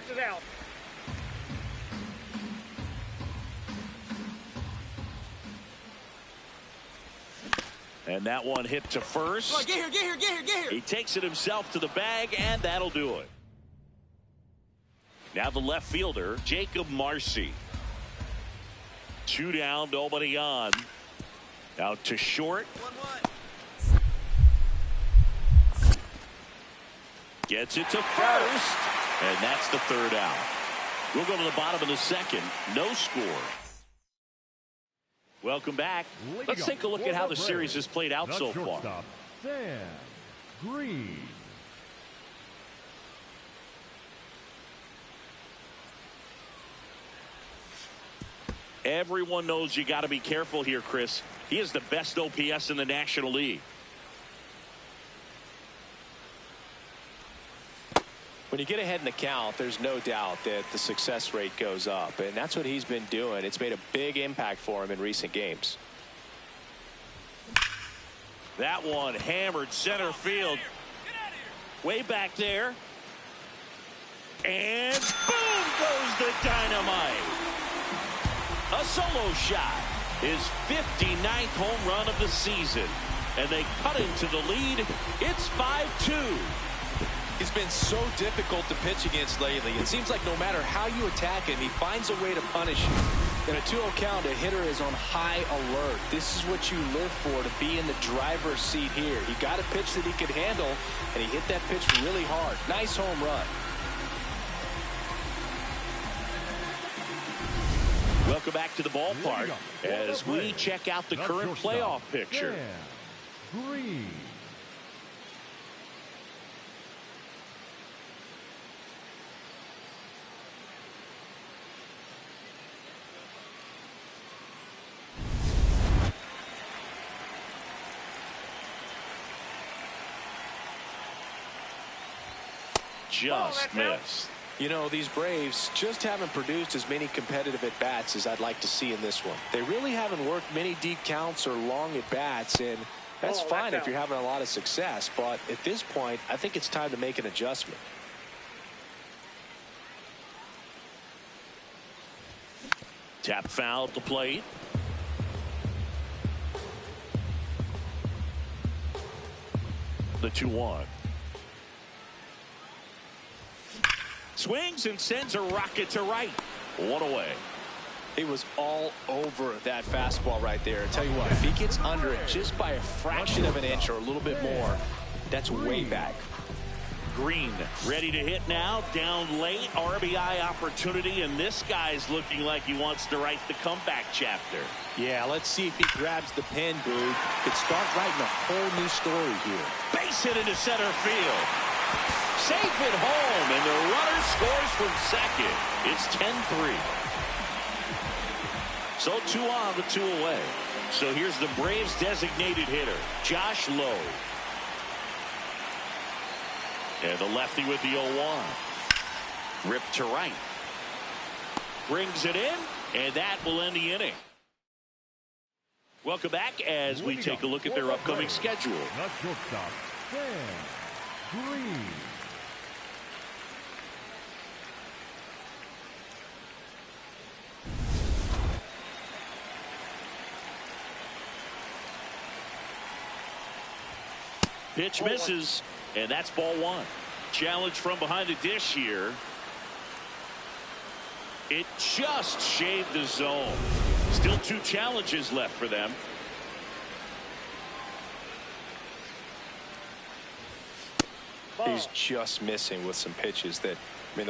Pitch is out. And that one hit to first. Get here, get here, get here, get here. He takes it himself to the bag, and that'll do it. Now the left fielder, Jacob Marcy. 2 down, nobody on. Out to short. 1-1. Gets it to first. And that's the 3rd out. We'll go to the bottom of the 2nd. No score. Welcome back. Let's take a look at how the series has played out so far. Shortstop, Sam Green. Everyone knows you got to be careful here, Chris. He is the best OPS in the National League. When you get ahead in the count, there's no doubt that the success rate goes up, and that's what he's been doing. It's made a big impact for him in recent games. That one hammered center field. Way back there. And boom goes the dynamite. A solo shot. His 59th home run of the season. And they cut into the lead. It's 5-2. He's been so difficult to pitch against lately. It seems like no matter how you attack him, he finds a way to punish you. In a 2-0 count, a hitter is on high alert. This is what you live for, to be in the driver's seat here. He got a pitch that he could handle, and he hit that pitch really hard. Nice home run. Welcome back to the ballpark as we check out the current playoff picture. Sam Green. Just missed. You know, these Braves just haven't produced as many competitive at-bats as I'd like to see in this one. They really haven't worked many deep counts or long at-bats, and that's fine if you're having a lot of success. But at this point, I think it's time to make an adjustment. Tap foul at the plate. The 2-1. Swings and sends a rocket to right. 1 away. He was all over that fastball right there. I tell you what, if he gets under it just by a fraction of an inch or a little bit more, that's way back. Green ready to hit now. Down late. RBI opportunity, and this guy's looking like he wants to write the comeback chapter. Yeah, let's see if he grabs the pen, Boog. Could start writing a whole new story here. Base hit into center field. Safe at home, and the runner scores from second. It's 10-3. So 2 on to 2 away. So here's the Braves designated hitter, Josh Lowe. And the lefty with the 0-1. Ripped to right. Brings it in, and that will end the inning. Welcome back as we take a look at their upcoming schedule. The shortstop, Sam Green. Pitch misses, and that's ball 1. Challenge from behind the dish here. It just shaved the zone. Still 2 challenges left for them. He's just missing with some pitches that, I mean,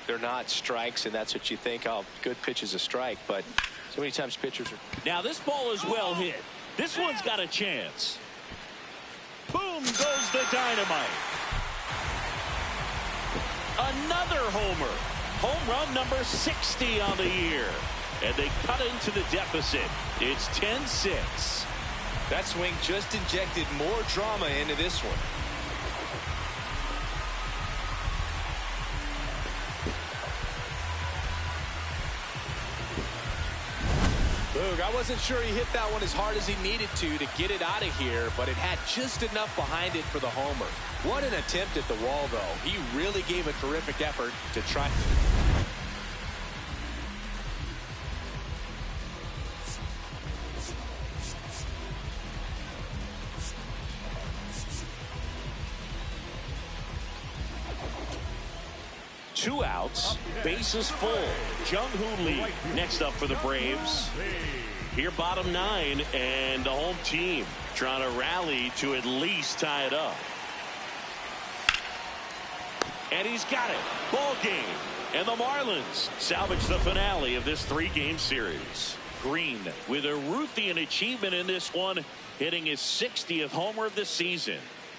they're not strikes, and that's what you think, oh, good pitch is a strike, but so many times pitchers are. Now this ball is well hit. This one's got a chance. Boom goes the dynamite. Another homer. Home run number 60 on the year. And they cut into the deficit. It's 10-6. That swing just injected more drama into this one. Boog, I wasn't sure he hit that one as hard as he needed to get it out of here, but it had just enough behind it for the homer. What an attempt at the wall, though. He really gave a terrific effort to try. Two outs, bases full. Jung-Hoo Lee next up for the Braves. Here bottom 9, and the home team trying to rally to at least tie it up. And he's got it. Ball game. And the Marlins salvage the finale of this 3-game series. Green with a Ruthian achievement in this one, hitting his 60th homer of the season.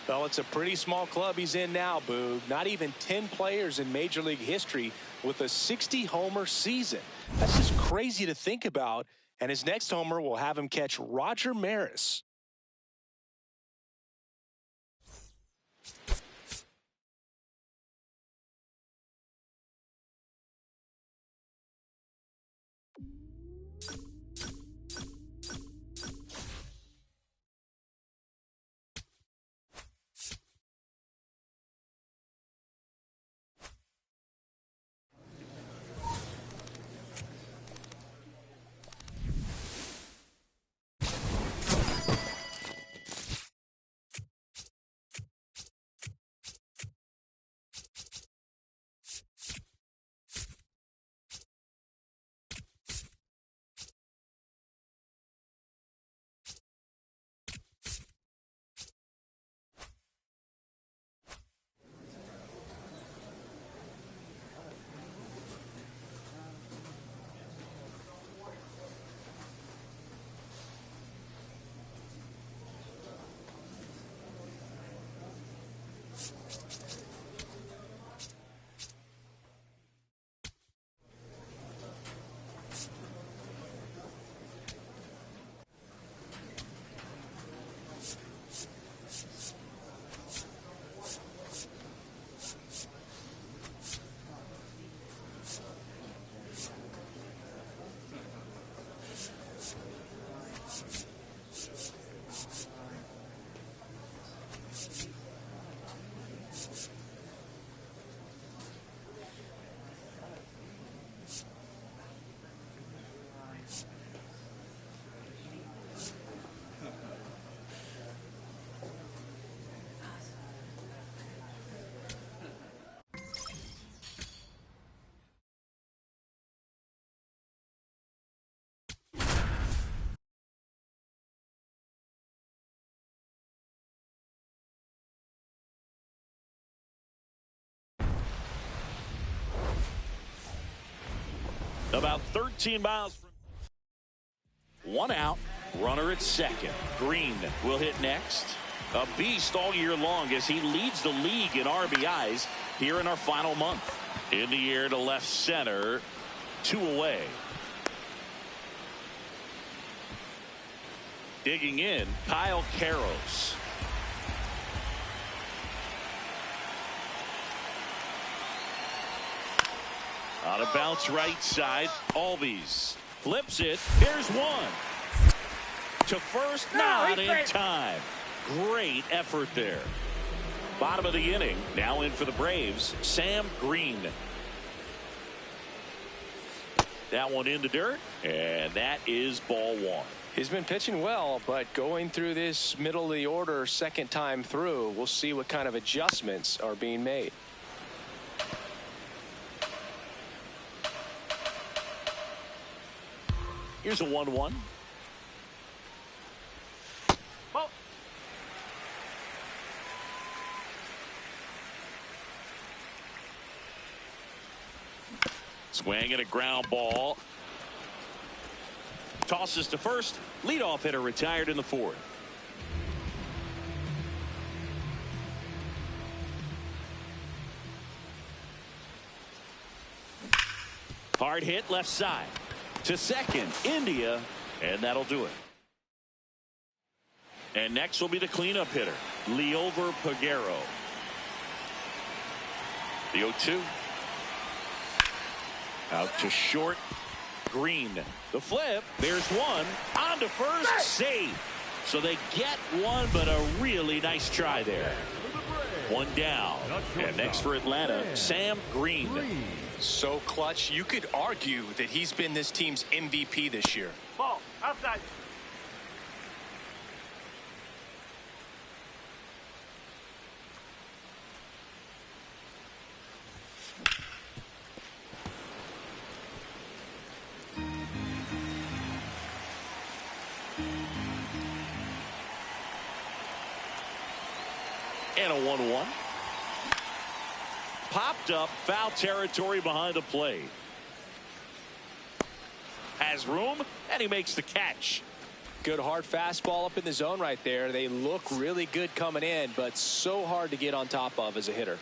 Well, it's a pretty small club he's in now, Boog. Not even 10 players in Major League history with a 60-homer season. That's just crazy to think about. And his next homer will have him catch Roger Maris. About 13 miles from 1 out, runner at second. Green will hit next. A beast all year long as he leads the league in RBIs here in our final month. In the air to left center, 2 away. Digging in, Kyle Karros. On a bounce right side, Albies flips it. Here's one. To first, not in time. Great effort there. Bottom of the inning, now in for the Braves, Sam Green. That one in the dirt, and that is ball 1. He's been pitching well, but going through this middle of the order second time through, we'll see what kind of adjustments are being made. Here's a 1-1. Oh. Swing and a ground ball. Tosses to first. Leadoff hitter retired in the 4th. Hard hit left side. To second, India, and that'll do it. And next will be the cleanup hitter, Liover Peguero. The 0-2. Out to short, Green. The flip, there's one, on to first, safe. So they get one, but a really nice try there. One down. And next for Atlanta, Sam Green. So clutch. You could argue that he's been this team's MVP this year. Ball, outside. And a 1-1. Popped up, foul territory behind the plate. Has room, and he makes the catch. Good hard fastball up in the zone right there. They look really good coming in, but so hard to get on top of as a hitter.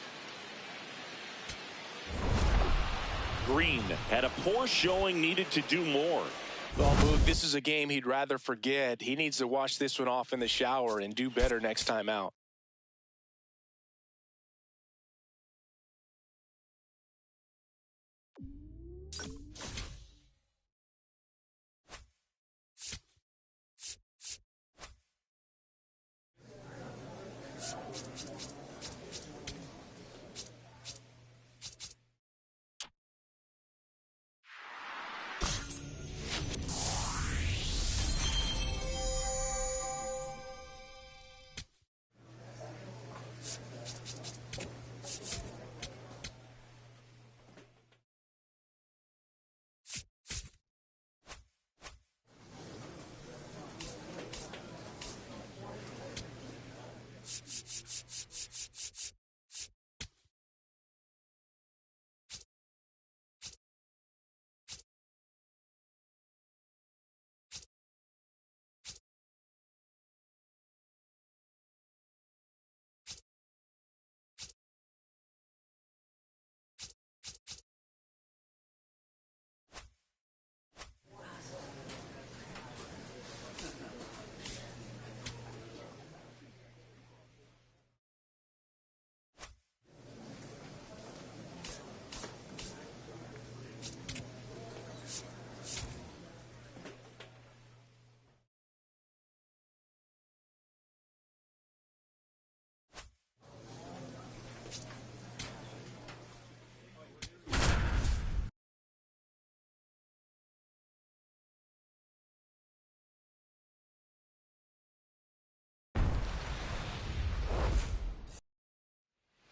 Green had a poor showing, needed to do more. Well, Boog, this is a game he'd rather forget. He needs to wash this one off in the shower and do better next time out.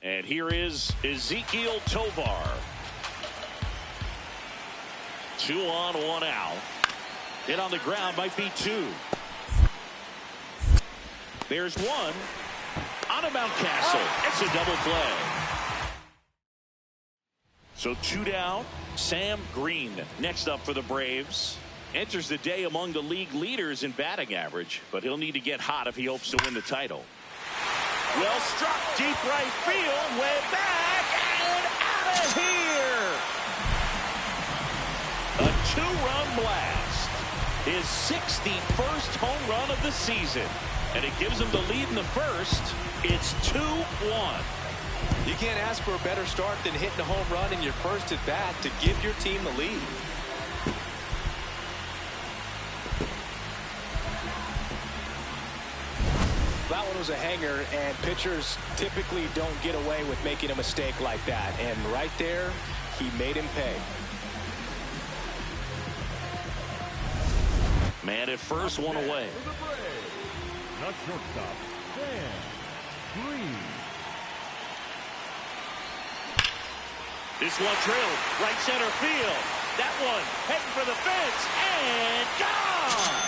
And here is Ezekiel Tovar. 2 on, 1 out. Hit on the ground might be 2. There's 1 on a Mountcastle. It's a double play. So 2 down. Sam Green next up for the Braves. Enters the day among the league leaders in batting average, but he'll need to get hot if he hopes to win the title. Well struck, deep right field, way back, and out of here! A 2-run blast. His 61st home run of the season. And it gives him the lead in the first. It's 2-1. You can't ask for a better start than hitting a home run in your first at bat to give your team the lead. That one was a hanger, and pitchers typically don't get away with making a mistake like that. And right there, he made him pay. Man at first, 1 away. Not shortstop, Sam Green. This one drilled, right center field. That one heading for the fence, and gone!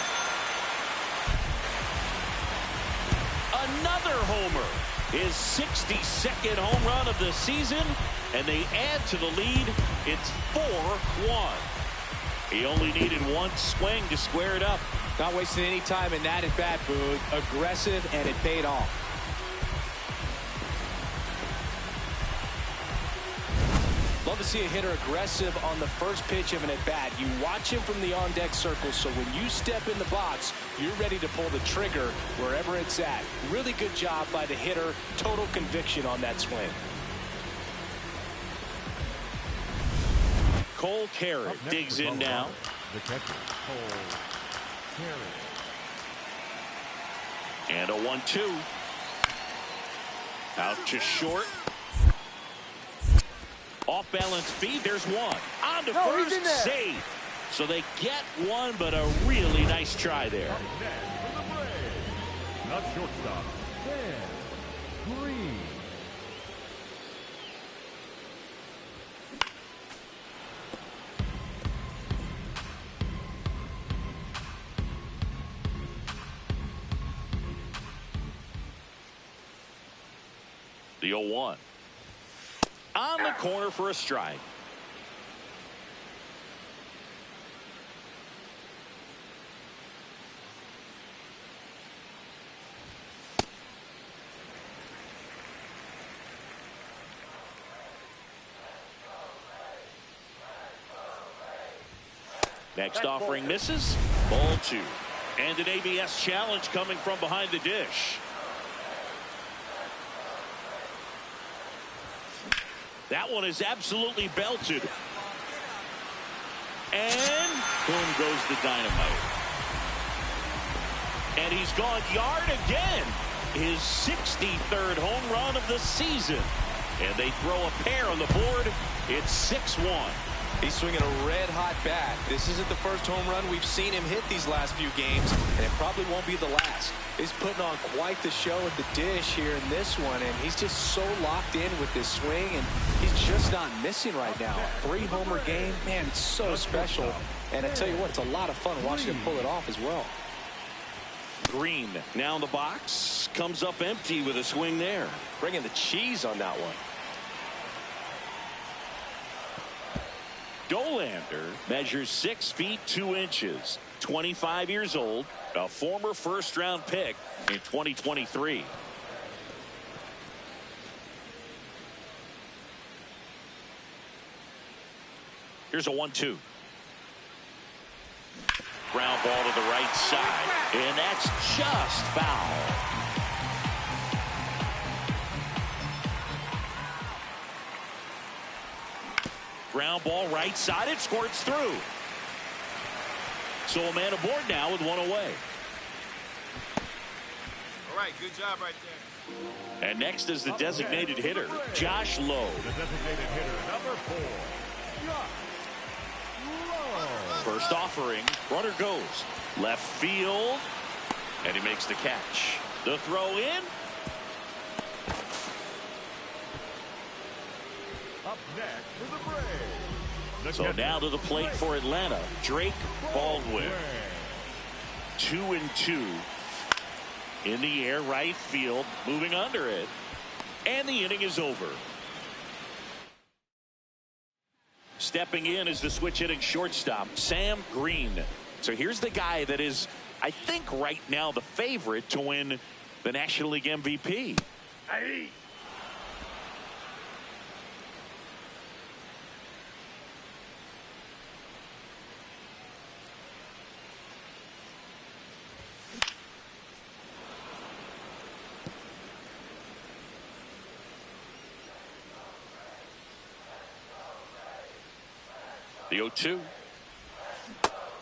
Another homer. His 62nd home run of the season, and they add to the lead. It's 4-1. He only needed 1 swing to square it up. Not wasting any time in that at bat, Boog. Aggressive, and it paid off. Love to see a hitter aggressive on the first pitch of an at-bat. You watch him from the on-deck circle, so when you step in the box, you're ready to pull the trigger wherever it's at. Really good job by the hitter. Total conviction on that swing. Cole Carrot digs in now. The catcher, Cole Carrot. And a 1-2. Out to short. Off balance feed. There's one. On to first. Safe. So they get one, but a really nice try there. Not shortstop. Sam Green. The 0-1. On the corner for a strike. Next offering misses. Ball 2. And an ABS challenge coming from behind the dish. That one is absolutely belted. And boom goes the dynamite. And he's gone yard again. His 63rd home run of the season. And they throw a pair on the board. It's 6-1. He's swinging a red-hot bat. This isn't the first home run we've seen him hit these last few games, and it probably won't be the last. He's putting on quite the show at the dish here in this one, and he's just so locked in with this swing, and he's just not missing right now. A 3-homer game, man, it's so special. And I tell you what, it's a lot of fun watching him pull it off as well. Green now in the box. Comes up empty with a swing there. Bringing the cheese on that one. Dolander measures 6 feet 2 inches, 25 years old, a former first-round pick in 2023. Here's a 1-2. Ground ball to the right side, and that's just foul. Ground ball right side. It squirts through. So a man aboard now with one away. All right, good job right there. And next is the designated hitter, Josh Lowe. The designated hitter, number 4, Josh Lowe. First offering. Runner goes left field. And he makes the catch. The throw in. Up next for the Braves. So now to the plate for Atlanta, Drake Baldwin. 2-2 in the air, right field, moving under it, and the inning is over. Stepping in is the switch hitting shortstop, Sam Green. So here's the guy that is, I think, right now the favorite to win the National League MVP. Hey. The 0-2.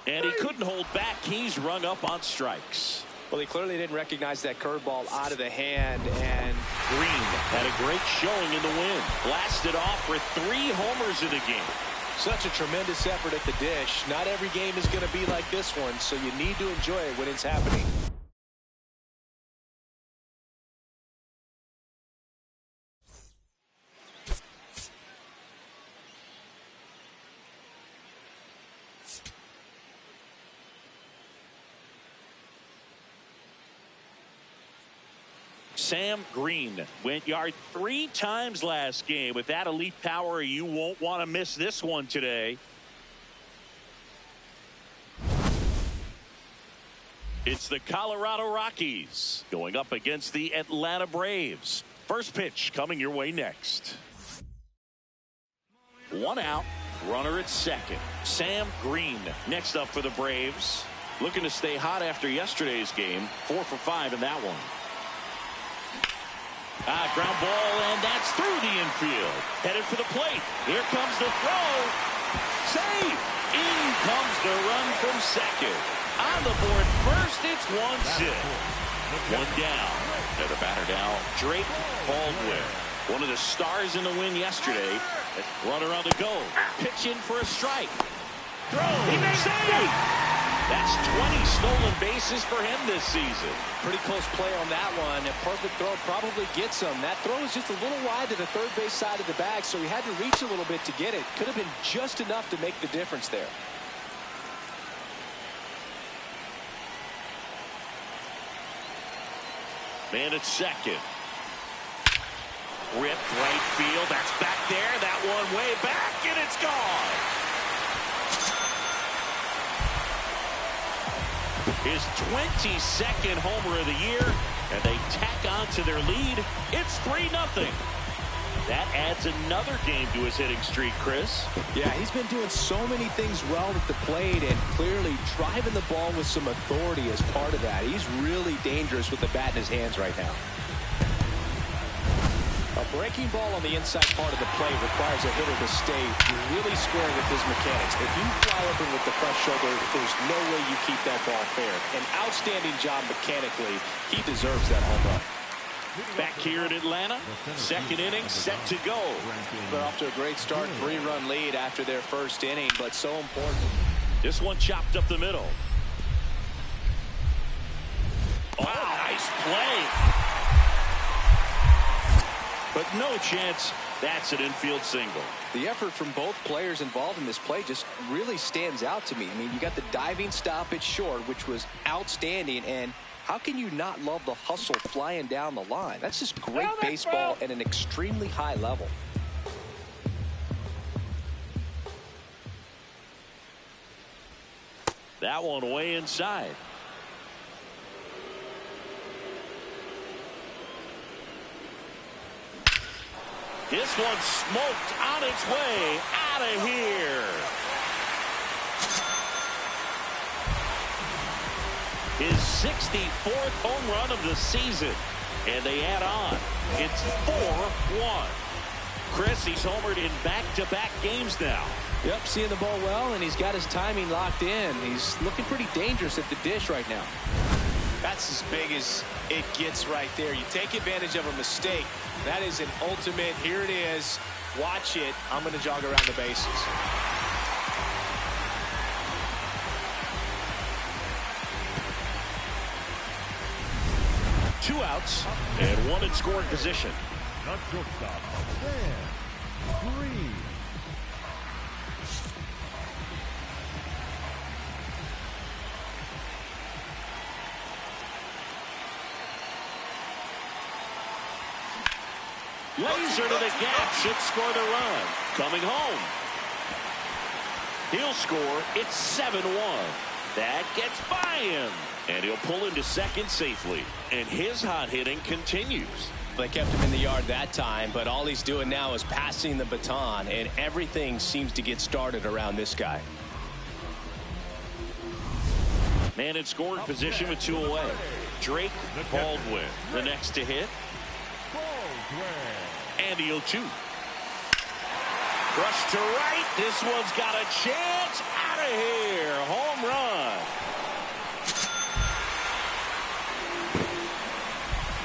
And he couldn't hold back. He's rung up on strikes. Well, he clearly didn't recognize that curveball out of the hand, and Green had a great showing in the win. Blasted off for 3 homers in the game. such a tremendous effort at the dish. Not every game is going to be like this one, so you need to enjoy it when it's happening. Sam Green went yard 3 times last game. With that elite power, you won't want to miss this one today. It's the Colorado Rockies going up against the Atlanta Braves. First pitch coming your way next. 1 out, runner at second. Sam Green next up for the Braves. Looking to stay hot after yesterday's game. 4 for 5 in that one. Ground ball, and that's through the infield. Headed for the plate. Here comes the throw. Save! In comes the run from second. On the board first, it's 1-0. One down. Another batter now, Drake Baldwin. One of the stars in the win yesterday. Runner on the go. Pitching for a strike. Throw. He makes it. That's 20 stolen bases for him this season. Pretty close play on that one. A perfect throw probably gets him. That throw is just a little wide to the third base side of the bag, so he had to reach a little bit to get it. Could have been just enough to make the difference there. Man at second. Ripped right field. That's back there. That one way back, and it's gone. His 22nd homer of the year, and they tack on to their lead. It's 3-0. That adds another game to his hitting streak, Chris. Yeah, he's been doing so many things well at the plate and clearly driving the ball with some authority as part of that. He's really dangerous with the bat in his hands right now. A breaking ball on the inside part of the plate requires a hitter to stay really square with his mechanics. If you fly open with the front shoulder, there's no way you keep that ball fair. An outstanding job mechanically. He deserves that home run. Back here in Atlanta, second inning set to go. They're off to a great start, 3-run lead after their first inning, but so important. This one chopped up the middle. Oh, nice play. But no chance. That's an infield single. The effort from both players involved in this play just really stands out to me. I mean, you got the diving stop at short, which was outstanding, and how can you not love the hustle flying down the line? That's just great baseball at an extremely high level. That one way inside. This one smoked on its way out of here. His 64th home run of the season. And they add on. It's 4-1. Chris, he's homered in back-to-back games now. Yep, seeing the ball well, and he's got his timing locked in. He's looking pretty dangerous at the dish right now. That's as big as it gets right there. You take advantage of a mistake. That is an ultimate. Here it is. Watch it. I'm going to jog around the bases. Two outs and one in scoring position. The shortstop, Sam Green. Laser to the gap should score the run. Coming home. He'll score. It's 7-1. That gets by him. And he'll pull into second safely. And his hot hitting continues. They kept him in the yard that time, but all he's doing now is passing the baton, and everything seems to get started around this guy. Man in scoring position with two away. Drake Baldwin, the next to hit. And the 0-2. Rush to right. This one's got a chance. Out of here. Home run.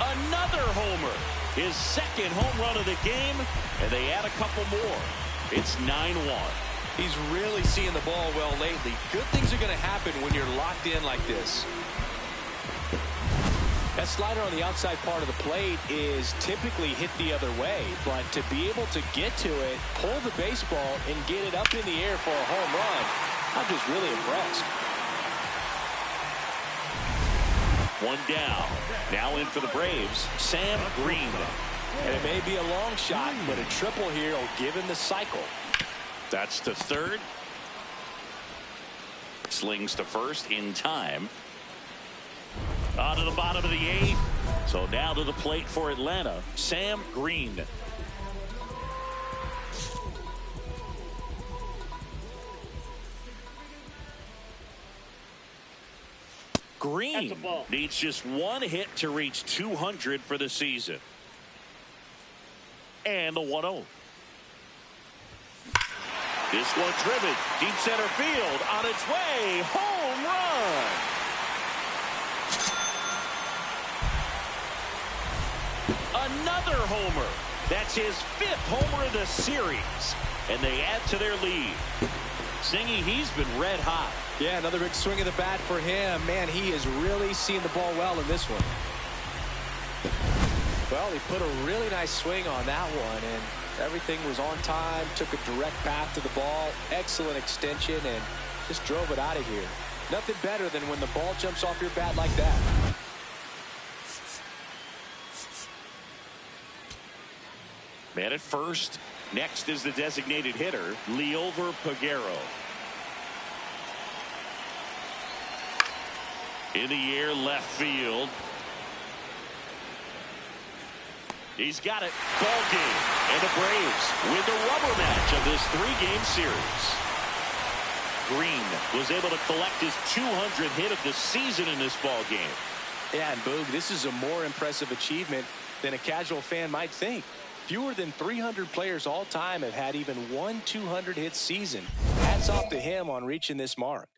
Another homer. His second home run of the game. And they add a couple more. It's 9-1. He's really seeing the ball well lately. Good things are going to happen when you're locked in like this. That slider on the outside part of the plate is typically hit the other way, but to be able to get to it, pull the baseball, and get it up in the air for a home run, I'm just really impressed. One down. Now in for the Braves, Sam Green. And it may be a long shot, but a triple here will give him the cycle. That's the third. Slings to first in time. On to the bottom of the eighth. So now to the plate for Atlanta, Sam Green. Green needs just one hit to reach 200 for the season. And the 1-0. This one driven deep center field on its way. Home run. Another homer. That's his 5th homer of the series. And they add to their lead. Singy, he's been red hot. Yeah, another big swing of the bat for him. Man, he is really seeing the ball well in this one. Well, he put a really nice swing on that one, and everything was on time, took a direct path to the ball, excellent extension, and just drove it out of here. Nothing better than when the ball jumps off your bat like that. Man at first. Next is the designated hitter, Leover Peguero. In the air, left field. He's got it. Ball game. And the Braves win the rubber match of this 3-game series. Green was able to collect his 200th hit of the season in this ball game. Yeah, and Boog, this is a more impressive achievement than a casual fan might think. Fewer than 300 players all time have had even one 200-hit season. Hats off to him on reaching this mark.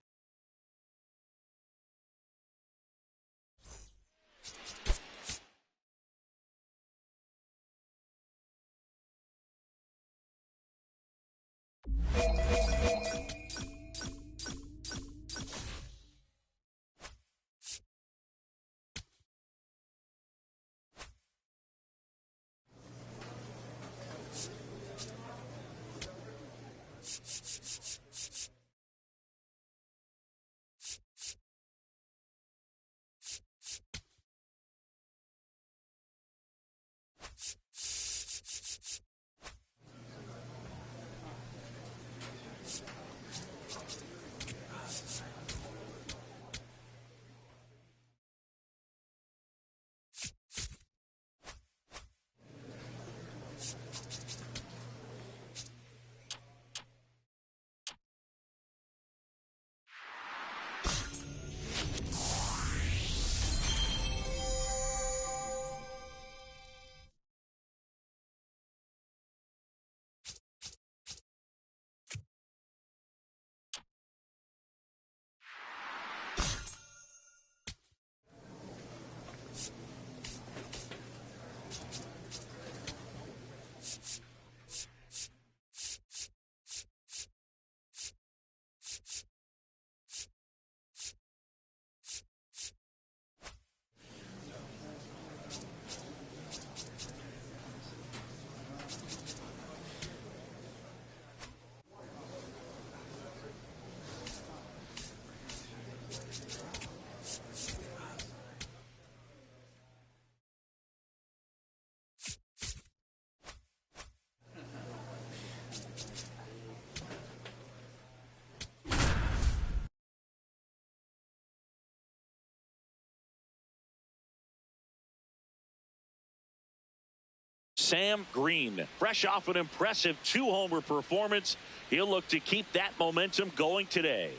Sam Green, fresh off an impressive 2-homer performance. He'll look to keep that momentum going today.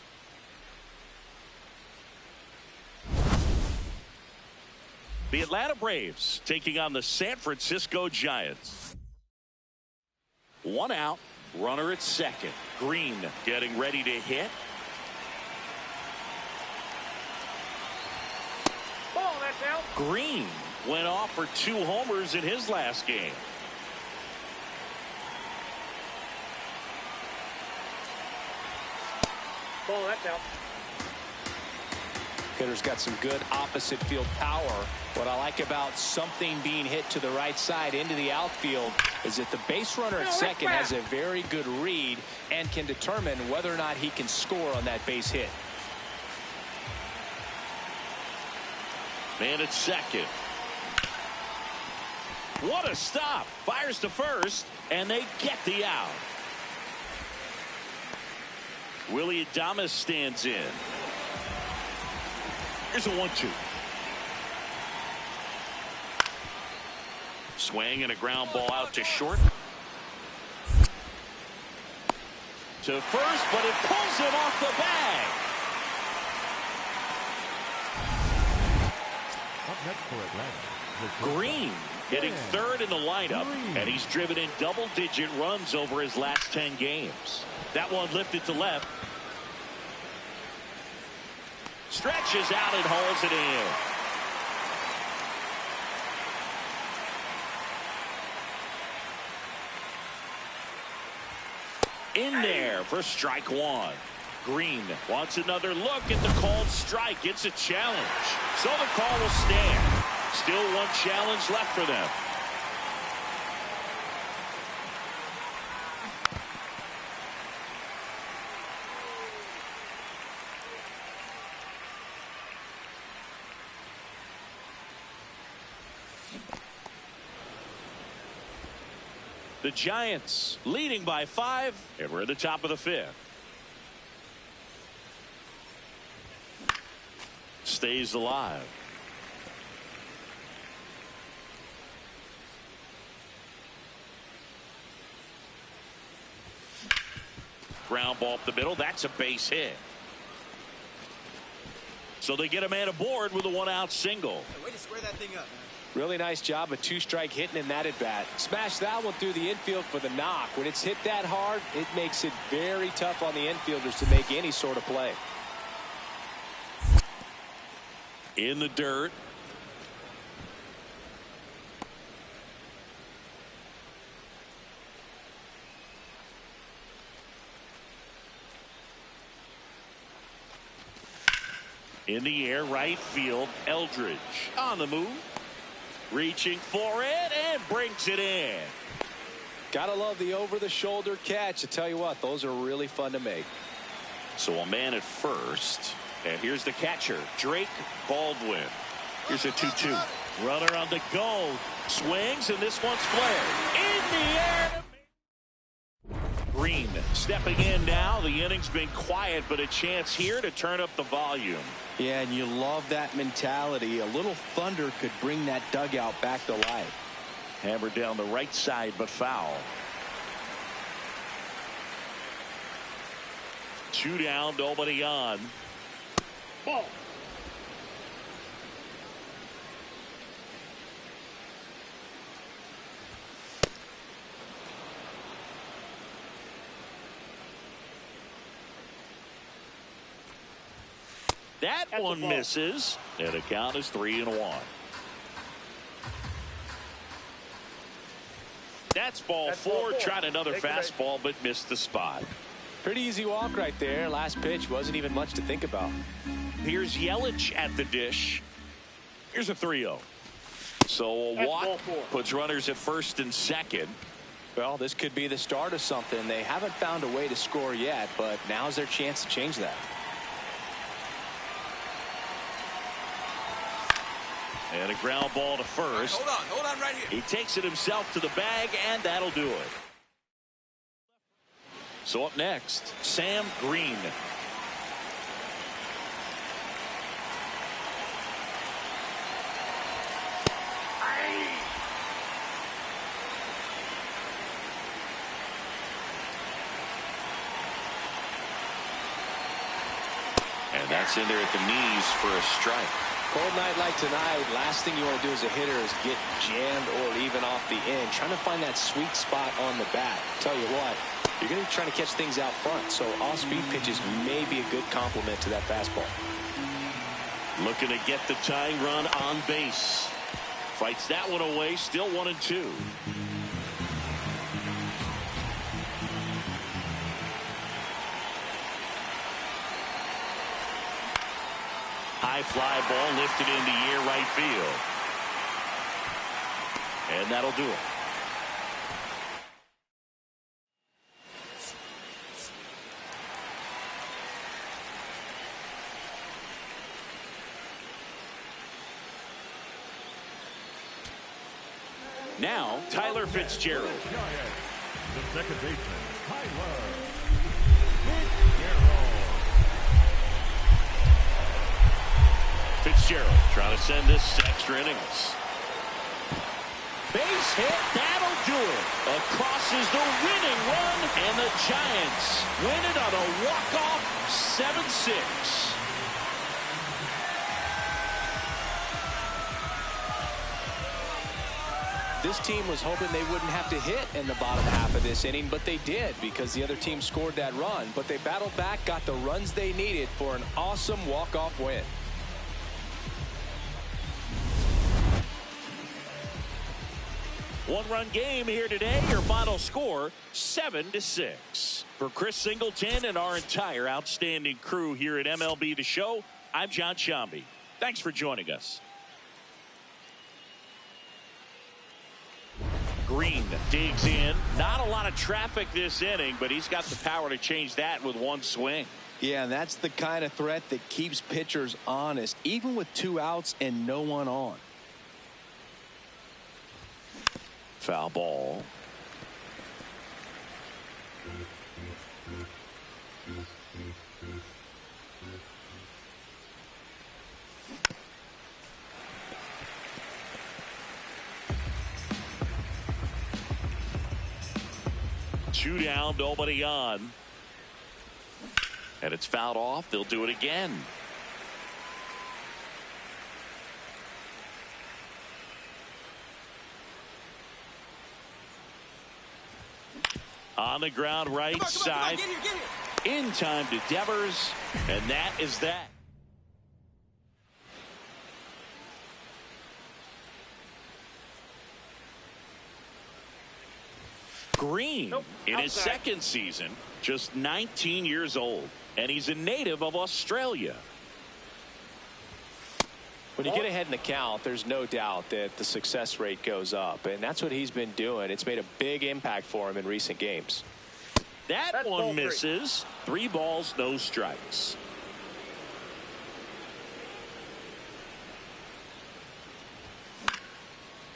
The Atlanta Braves taking on the San Francisco Giants. 1 out, runner at second. Green getting ready to hit. Ball, that's out. Green went off for 2 homers in his last game. Ball, that's out. Hitter's got some good opposite field power. What I like about something being hit to the right side into the outfield is that the base runner at second has a very good read and can determine whether or not he can score on that base hit. Man at second. What a stop. Fires to first, and they get the out. Willie Adames stands in. Here's a 1-2. Swing and a ground ball out to short. To first, but it pulls him off the bag. Up next for Atlanta, Green hitting third in the lineup, and he's driven in double-digit runs over his last 10 games. That one lifted to left. Stretches out and hauls it in. In there for strike one. Green wants another look at the called strike. It's a challenge. So the call will stand. Still one challenge left for them. The Giants leading by 5, and we're at the top of the 5th. Stays alive. Ground ball up the middle. That's a base hit. So they get a man aboard with a 1-out single. Hey, way to square that thing up, man. Really nice job of 2-strike hitting in that at bat. Smash that one through the infield for the knock. When it's hit that hard, it makes it very tough on the infielders to make any sort of play. In the dirt. In the air, right field, Eldridge on the move. Reaching for it and brings it in. Gotta love the over-the-shoulder catch. I tell you what, those are really fun to make. So a man at first. And here's the catcher, Drake Baldwin. Here's a 2-2. Runner on the go. Swings, and this one's flared. In the air. Green stepping in now. The inning's been quiet, but a chance here to turn up the volume. Yeah, and you love that mentality. A little thunder could bring that dugout back to life. Hammered down the right side, but foul. 2 down, nobody on. Ball. That one misses, and the count is 3-1. That's ball 4. Tried another fastball, but missed the spot. Pretty easy walk right there. Last pitch wasn't even much to think about. Here's Yelich at the dish. Here's a 3-0. So a walk puts runners at first and second. Well, this could be the start of something. They haven't found a way to score yet, but now's their chance to change that. And a ground ball to first. Hold on right here. He takes it himself to the bag, and that'll do it. So up next, Sam Green. And that's in there at the knees for a strike. Cold night like tonight, last thing you want to do as a hitter is get jammed or even off the end. Trying to find that sweet spot on the bat. Tell you what, you're going to be trying to catch things out front, so off-speed pitches may be a good complement to that fastball. Looking to get the tying run on base. Fights that one away, still 1-2. High fly ball lifted into air right field. And that'll do it. Now, Tyler Fitzgerald. The second baseman, Tyler Fitzgerald trying to send this to extra innings. Base hit, that'll do it. Across is the winning run, and the Giants win it on a walk-off 7-6. This team was hoping they wouldn't have to hit in the bottom half of this inning, but they did because the other team scored that run. But they battled back, got the runs they needed for an awesome walk-off win. One-run game here today. Your final score, 7-6. For Chris Singleton and our entire outstanding crew here at MLB The Show, I'm John Shambi. Thanks for joining us. Green digs in. Not a lot of traffic this inning, but he's got the power to change that with one swing. Yeah, and that's the kind of threat that keeps pitchers honest, even with 2 outs and no one on. Foul ball. Two down, nobody on. And it's fouled off. They'll do it again. On the ground, right side. Get here. In time to Devers. And that is that. Green in his second season, just 19 years old, and he's a native of Australia. When you get ahead in the count, there's no doubt that the success rate goes up, and that's what he's been doing. It's made a big impact for him in recent games. That one misses. 3 balls, no strikes.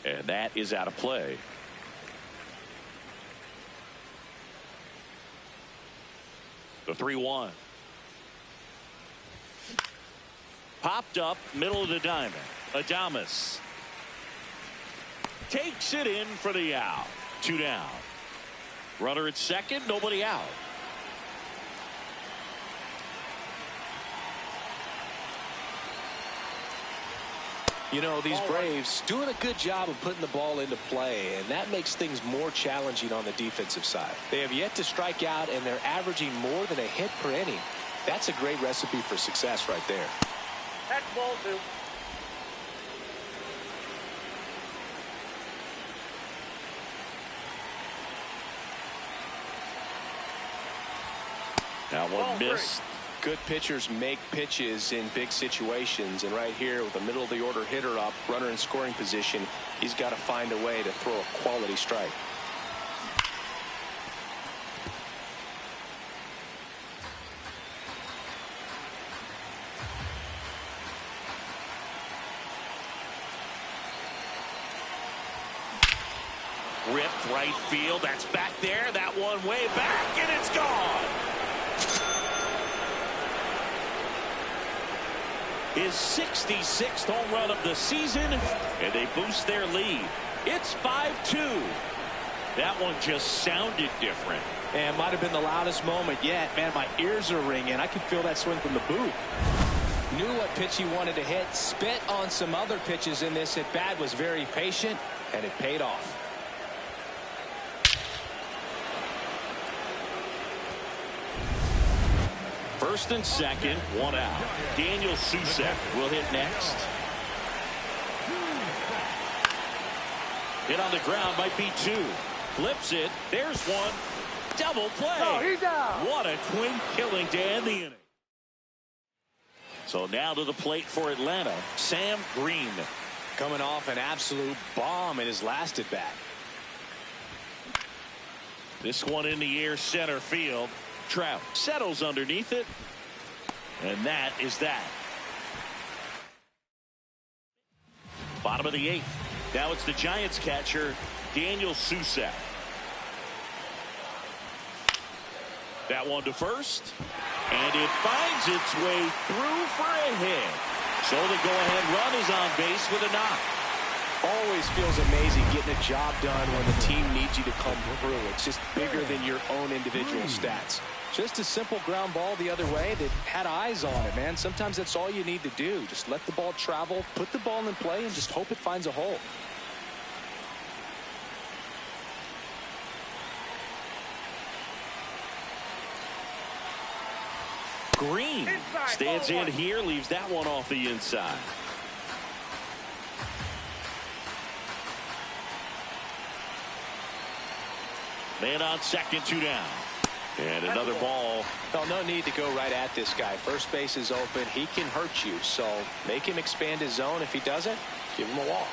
And that is out of play. The 3-1. Popped up, middle of the diamond. Adames takes it in for the out. 2 down. Runner at second, nobody out. You know, these Braves doing a good job of putting the ball into play, and that makes things more challenging on the defensive side. They have yet to strike out, and they're averaging more than a hit per inning. That's a great recipe for success right there. That's ball 2. That one missed. Good pitchers make pitches in big situations, and right here with the middle of the order hitter up, runner in scoring position, he's got to find a way to throw a quality strike. Ripped right field. That's back there. That one way back, and it's gone. His 66th home run of the season, and they boost their lead. It's 5-2. That one just sounded different. And might have been the loudest moment yet. Man, my ears are ringing. I could feel that swing from the booth. Knew what pitch he wanted to hit. Spit on some other pitches in this at bat. Was very patient, and it paid off. First and second, 1 out. Daniel Susek will hit next. Hit on the ground, might be 2. Flips it. There's 1. Double play. Oh, he's out. What a twin killing to end the inning. So now to the plate for Atlanta, Sam Green. Coming off an absolute bomb in his last at bat. This one in the air, center field. Trout settles underneath it, and that is that. Bottom of the 8th. Now it's the Giants catcher, Daniel Susek. That one to first, and it finds its way through for a hit. So the go-ahead run is on base with a knock. Always feels amazing getting a job done when the team needs you to come through. It's just bigger than your own individual stats. Just a simple ground ball the other way that had eyes on it, man. Sometimes that's all you need to do. Just let the ball travel, put the ball in play, and just hope it finds a hole. Stands in here, leaves that one off the inside. Man on second, 2 down. And another ball. Well, no need to go right at this guy. First base is open. He can hurt you. So make him expand his zone. If he doesn't, give him a walk.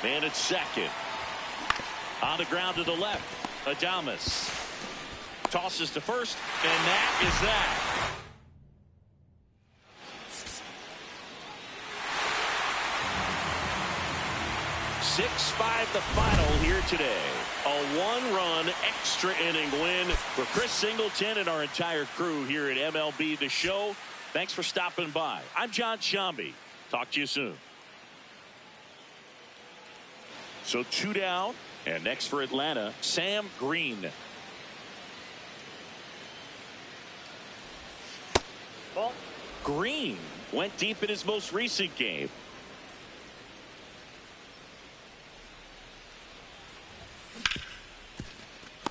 Man at second. On the ground to the left. Adames tosses to first, and that is that. Six-5 the final here today. A one-run extra inning win for Chris Singleton and our entire crew here at MLB The Show. Thanks for stopping by. I'm John Shambi. Talk to you soon. So 2 down, and next for Atlanta, Sam Green. Ball. Green went deep in his most recent game.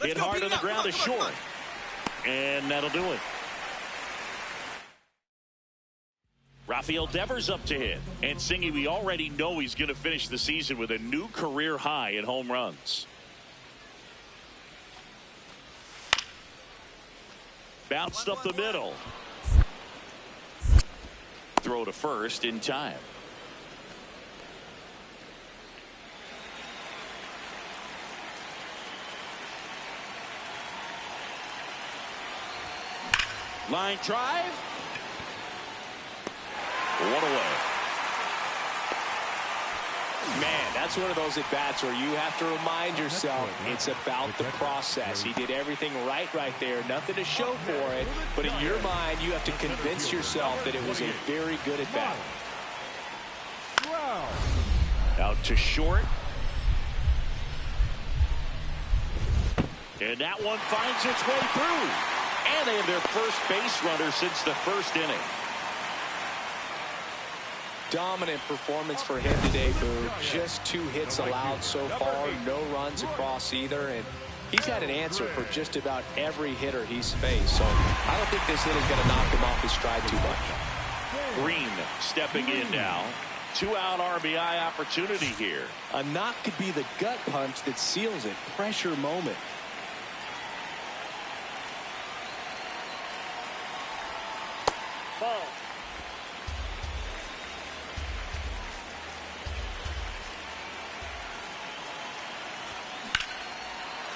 Hit hard on the ground to short. And that'll do it. Rafael Devers up to hit. And Singy, we already know he's going to finish the season with a new career high in home runs. Bounced up the middle. Throw to first in time. Line drive. One away. Man, that's one of those at-bats where you have to remind yourself it's about the process. He did everything right there. Nothing to show for it. But in your mind, you have to convince yourself that it was a very good at-bat. Out to short. And that one finds its way through. And they have their first base runner since the first inning. Dominant performance for him today, Boo. Just 2 hits allowed so far, no runs across either, and he's had an answer for just about every hitter he's faced. So I don't think this hit is going to knock him off his stride too much. Green stepping in now. 2-out RBI opportunity here. A knock could be the gut punch that seals it. Pressure moment. Ball.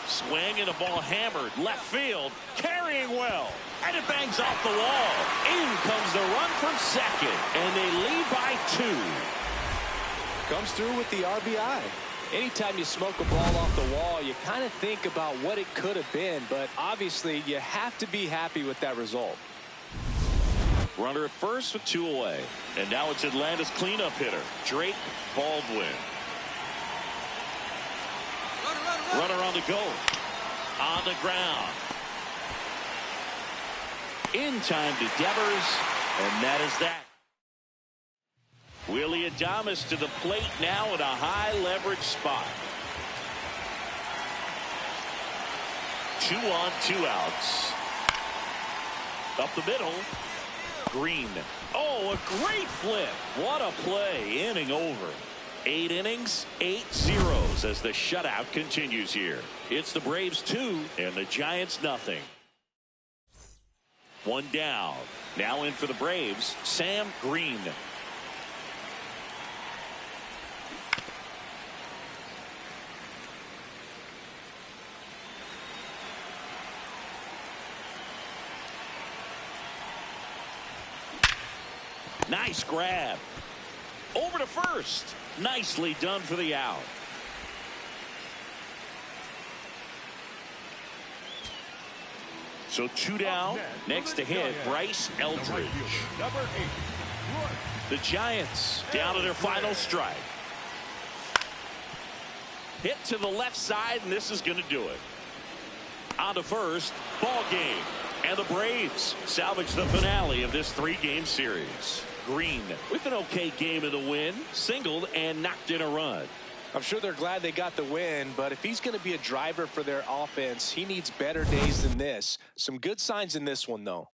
Swing and a ball hammered left field, carrying well, and it bangs off the wall. In comes the run from second, and they lead by 2. Comes through with the RBI. Anytime you smoke a ball off the wall, you kind of think about what it could have been, but obviously you have to be happy with that result. Runner at first with 2 away, and now it's Atlanta's cleanup hitter, Drake Baldwin. Runner on the go. On the ground. In time to Devers. And that is that. Willie Adames to the plate now in a high leverage spot. 2 on, 2 outs. Up the middle. Green. Oh, a great flip. What a play. Inning over. 8 innings, 8 zeros as the shutout continues here. It's the Braves 2 and the Giants nothing. 1 down. Now in for the Braves, Sam Green. Nice grab. Over to first. Nicely done for the out. So 2 down. Next to hit, Bryce Eldridge. The Giants down to their final strike. Hit to the left side, and this is going to do it. On to first. Ball game. And the Braves salvage the finale of this 3-game series. Green with an okay game in the win, singled and knocked in a run. I'm sure they're glad they got the win, but if he's going to be a driver for their offense, he needs better days than this. Some good signs in this one, though.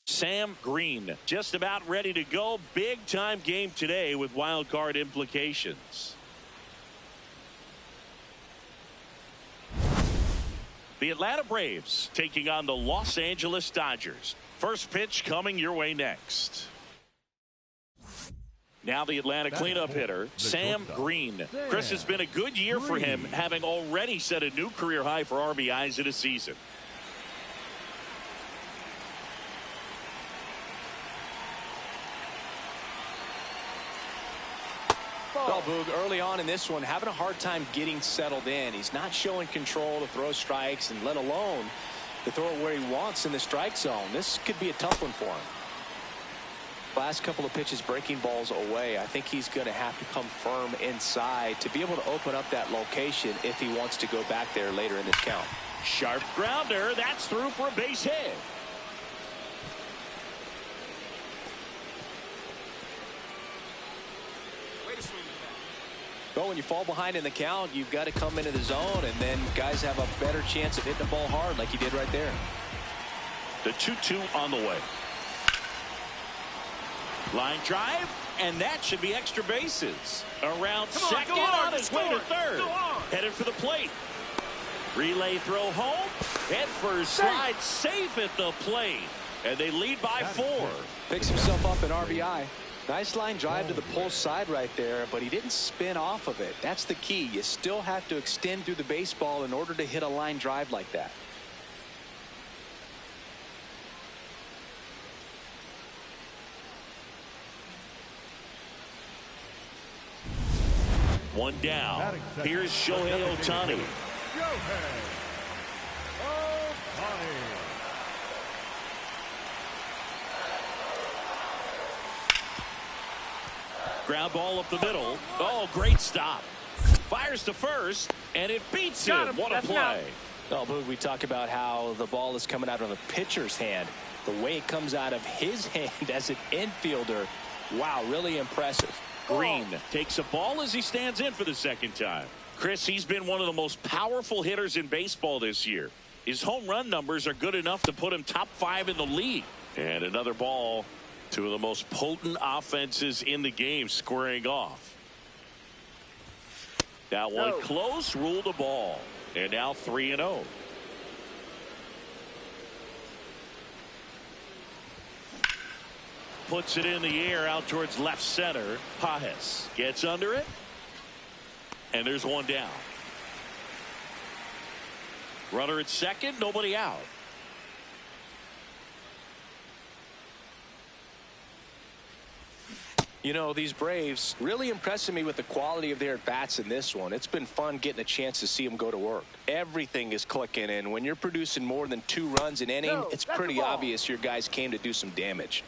Sam Green just about ready to go. Big time game today with wild card implications. The Atlanta Braves taking on the Los Angeles Dodgers. First pitch coming your way next. Now the Atlanta cleanup hitter, Sam Green. Chris, it's been a good year for him, having already set a new career high for RBIs in a season. Well, Boog, early on in this one, having a hard time getting settled in. He's not showing control to throw strikes, and let alone to throw it where he wants in the strike zone. This could be a tough one for him. Last couple of pitches breaking balls away. I think he's going to have to come firm inside to be able to open up that location if he wants to go back there later in this count. Sharp grounder. That's through for a base hit. Well, when you fall behind in the count, you've got to come into the zone, and then guys have a better chance of hitting the ball hard like he did right there. The 2-2 on the way. Line drive, and that should be extra bases. Around second, on his way to third. Headed for the plate. Relay throw home. Head first slide, safe at the plate. And they lead by 4. Picks himself up an RBI. Nice line drive to the pull side right there, but he didn't spin off of it. That's the key. You still have to extend through the baseball in order to hit a line drive like that. One down. Here's Shohei Ohtani. Ground ball up the middle. Oh, great stop. Fires to first, and it beats him. What a play. Well, Boog, we talk about how the ball is coming out of the pitcher's hand. The way it comes out of his hand as an infielder, wow, really impressive. Green takes a ball as he stands in for the second time. Chris, he's been one of the most powerful hitters in baseball this year. His home run numbers are good enough to put him top 5 in the league. And another ball. Two of the most potent offenses in the game squaring off. That one close, ruled a ball. And now 3-0. puts it in the air out towards left center. Pajes gets under it. And there's one down. Runner at second, nobody out. You know, these Braves really impressing me with the quality of their at-bats in this one. It's been fun getting a chance to see them go to work. Everything is clicking, and when you're producing more than 2 runs an inning, it's pretty obvious your guys came to do some damage.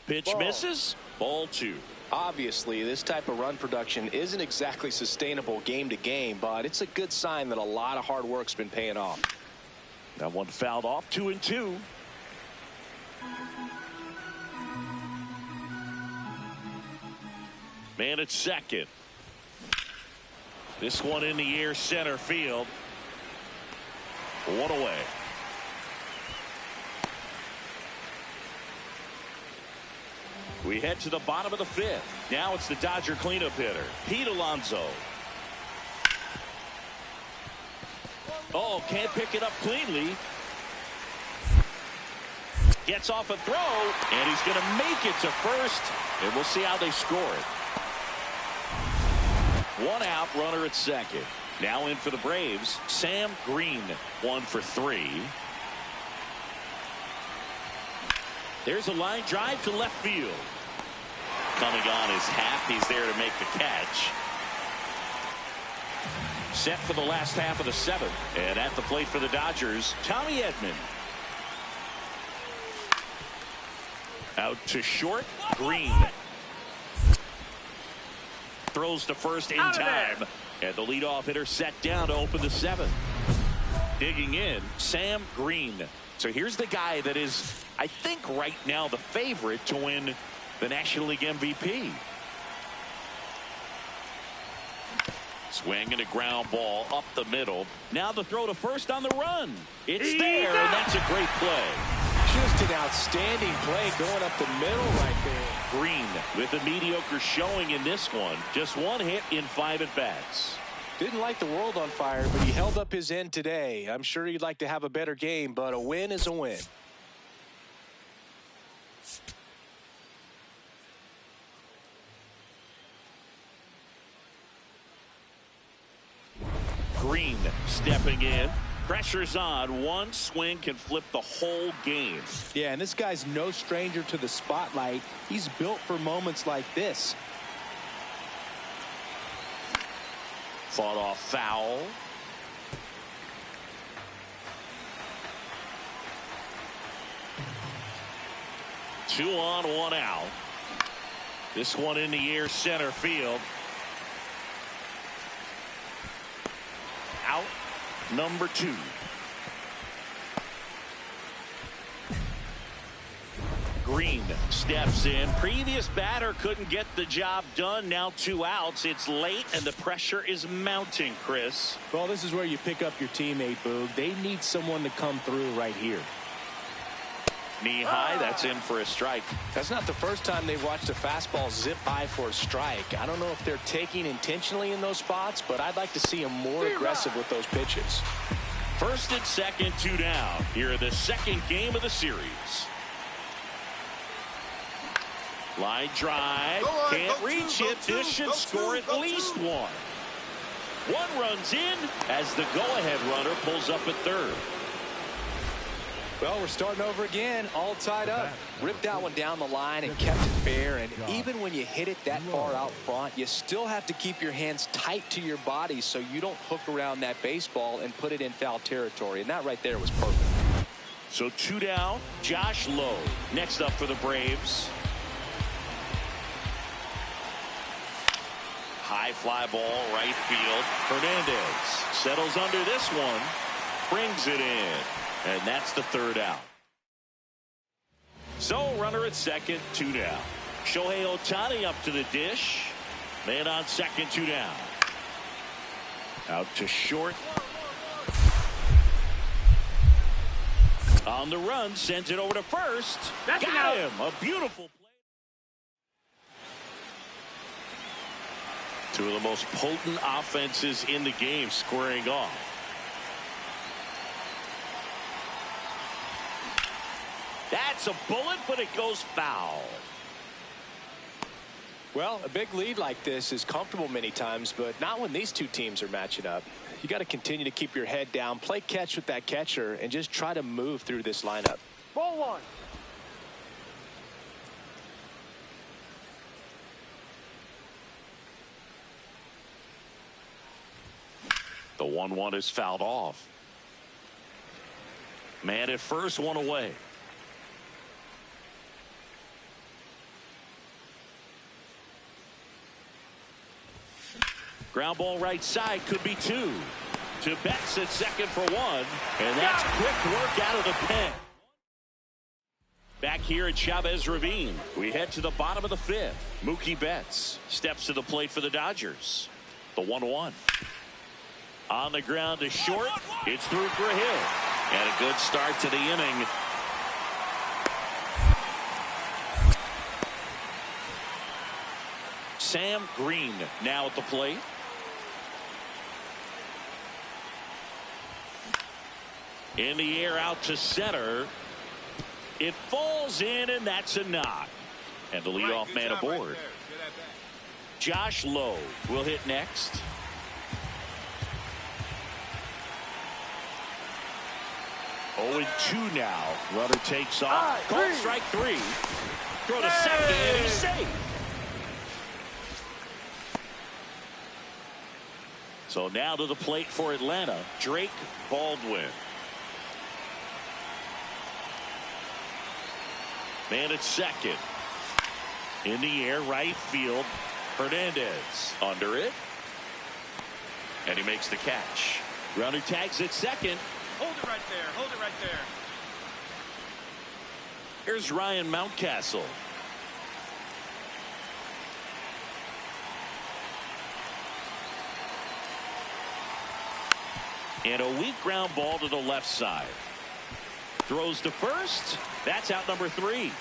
Pitch misses. Ball 2. Obviously, this type of run production isn't exactly sustainable game to game, but it's a good sign that a lot of hard work's been paying off. That one fouled off. 2-2. Man at second. This one in the air, center field. One away. We head to the bottom of the 5th. Now it's the Dodger cleanup hitter, Pete Alonso. Oh, can't pick it up cleanly. Gets off a throw, and he's going to make it to first, and we'll see how they score it. 1 out, runner at second. Now in for the Braves, Sam Green, 1 for 3. There's a line drive to left field. Coming on his half, he's there to make the catch. Set for the last half of the 7th. And at the plate for the Dodgers, Tommy Edman. Out to short, Green. Throws to first in time. And the leadoff hitter set down to open the 7th. Digging in, Sam Green. So here's the guy that is, I think, right now the favorite to win the National League MVP. Swing and a ground ball up the middle. Now the throw to first on the run. It's there, and that's a great play. Just an outstanding play going up the middle right there. Green with a mediocre showing in this one. Just 1 hit in 5 at-bats. Didn't light the world on fire, but he held up his end today. I'm sure he'd like to have a better game, but a win is a win. Green stepping in. Pressure's on. One swing can flip the whole game. Yeah, and this guy's no stranger to the spotlight. He's built for moments like this. Fought off foul. Two on, 1 out. This one in the air, center field. Out, number 2. Green steps in. Previous batter couldn't get the job done. Now 2 outs. It's late, and the pressure is mounting, Chris. Well, this is where you pick up your teammate, Boog. They need someone to come through right here. Knee high, that's in for a strike. That's not the first time they've watched a fastball zip by for a strike. I don't know if they're taking intentionally in those spots, but I'd like to see them more aggressive with those pitches. First and second, 2 down. Here are the second game of the series. Line drive, can't reach it. This should score at least 1. 1 runs in as the go-ahead runner pulls up at third. Well, we're starting over again, all tied up. Ripped that one down the line and kept it fair. And even when you hit it that far out front, you still have to keep your hands tight to your body so you don't hook around that baseball and put it in foul territory. And that right there was perfect. So 2 down, Josh Lowe. Next up for the Braves. High fly ball, right field. Hernandez settles under this one, brings it in. And that's the 3rd out. So runner at second, 2 down. Shohei Ohtani up to the dish. Man on second, 2 down. Out to short. On the run, sends it over to first. Got him. A beautiful play. 2 of the most potent offenses in the game squaring off. That's a bullet, but it goes foul. Well, a big lead like this is comfortable many times, but not when these two teams are matching up. You got to continue to keep your head down, play catch with that catcher, and just try to move through this lineup. Ball one. The 1-1 is fouled off. Man at first, one away. Ground ball right side, could be two. To Betts at second for one. And that's quick work out of the pen. Back here at Chavez Ravine, we head to the bottom of the fifth. Mookie Betts steps to the plate for the Dodgers. The 1-1. On the ground to short. It's through for a hit. And a good start to the inning. Sam Green now at the plate. In the air out to center. It falls in, and that's a knock. And the leadoff man aboard. Josh Lowe will hit next. Oh, 2 now. Runner takes off. Called strike 3. Throw to second, and he's safe. So now to the plate for Atlanta, Drake Baldwin. Man at second. In the air, right field. Hernandez under it. And he makes the catch. Runner tags at second. Hold it right there. Hold it right there. Here's Ryan Mountcastle. And a weak ground ball to the left side. Throws to first. That's out number 3.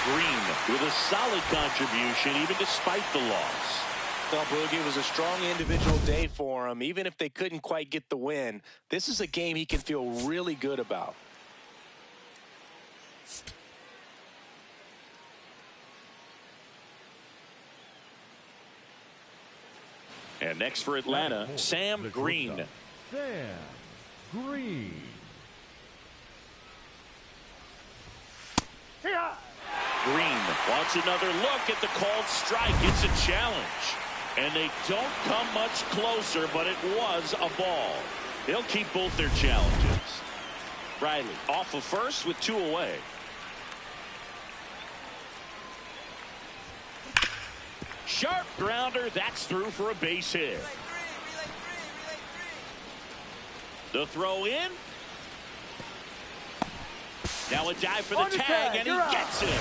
Green with a solid contribution even despite the loss. Well, Boogie, it was a strong individual day for him. Even if they couldn't quite get the win, this is a game he can feel really good about. And next for Atlanta, Sam Green. Sam Green. Green wants another look at the called strike. It's a challenge. And they don't come much closer, but it was a ball. They'll keep both their challenges. Riley off of first with 2 away. Sharp grounder. That's through for a base hit. The throw in. Now a dive for the tag, and he gets it.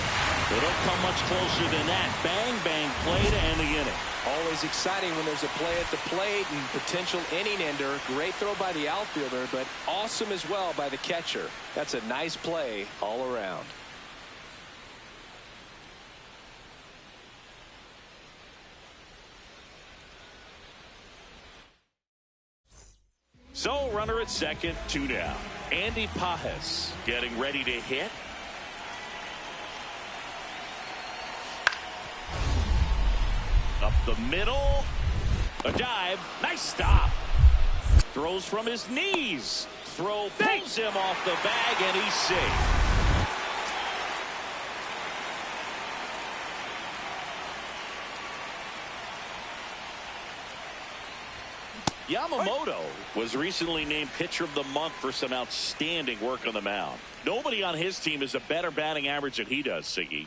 They don't come much closer than that. Bang, bang, play to end the inning. Always exciting when there's a play at the plate and potential inning ender. Great throw by the outfielder, but awesome as well by the catcher. That's a nice play all around. So runner at second, 2 down. Andy Pajes getting ready to hit. Up the middle. A dive. Nice stop. Throws from his knees. Throw pulls him off the bag, and he's safe. Yamamoto was recently named Pitcher of the Month for some outstanding work on the mound. Nobody on his team has a better batting average than he does, Siggy.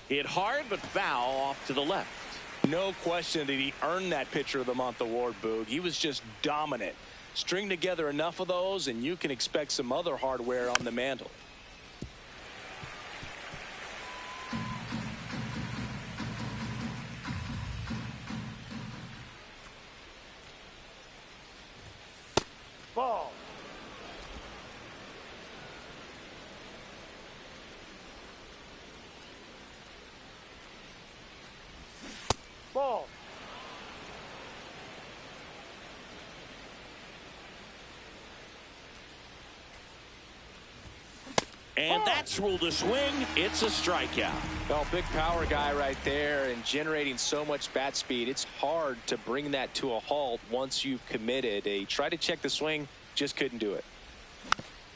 Hit hard, but foul off to the left. No question that he earned that Pitcher of the Month award, Boog. He was just dominant. String together enough of those, and you can expect some other hardware on the mantle. Ball. Ball. And that's ruled a swing. It's a strikeout. Well, big power guy right there and generating so much bat speed. It's hard to bring that to a halt once you've committed. He tried to check the swing, just couldn't do it.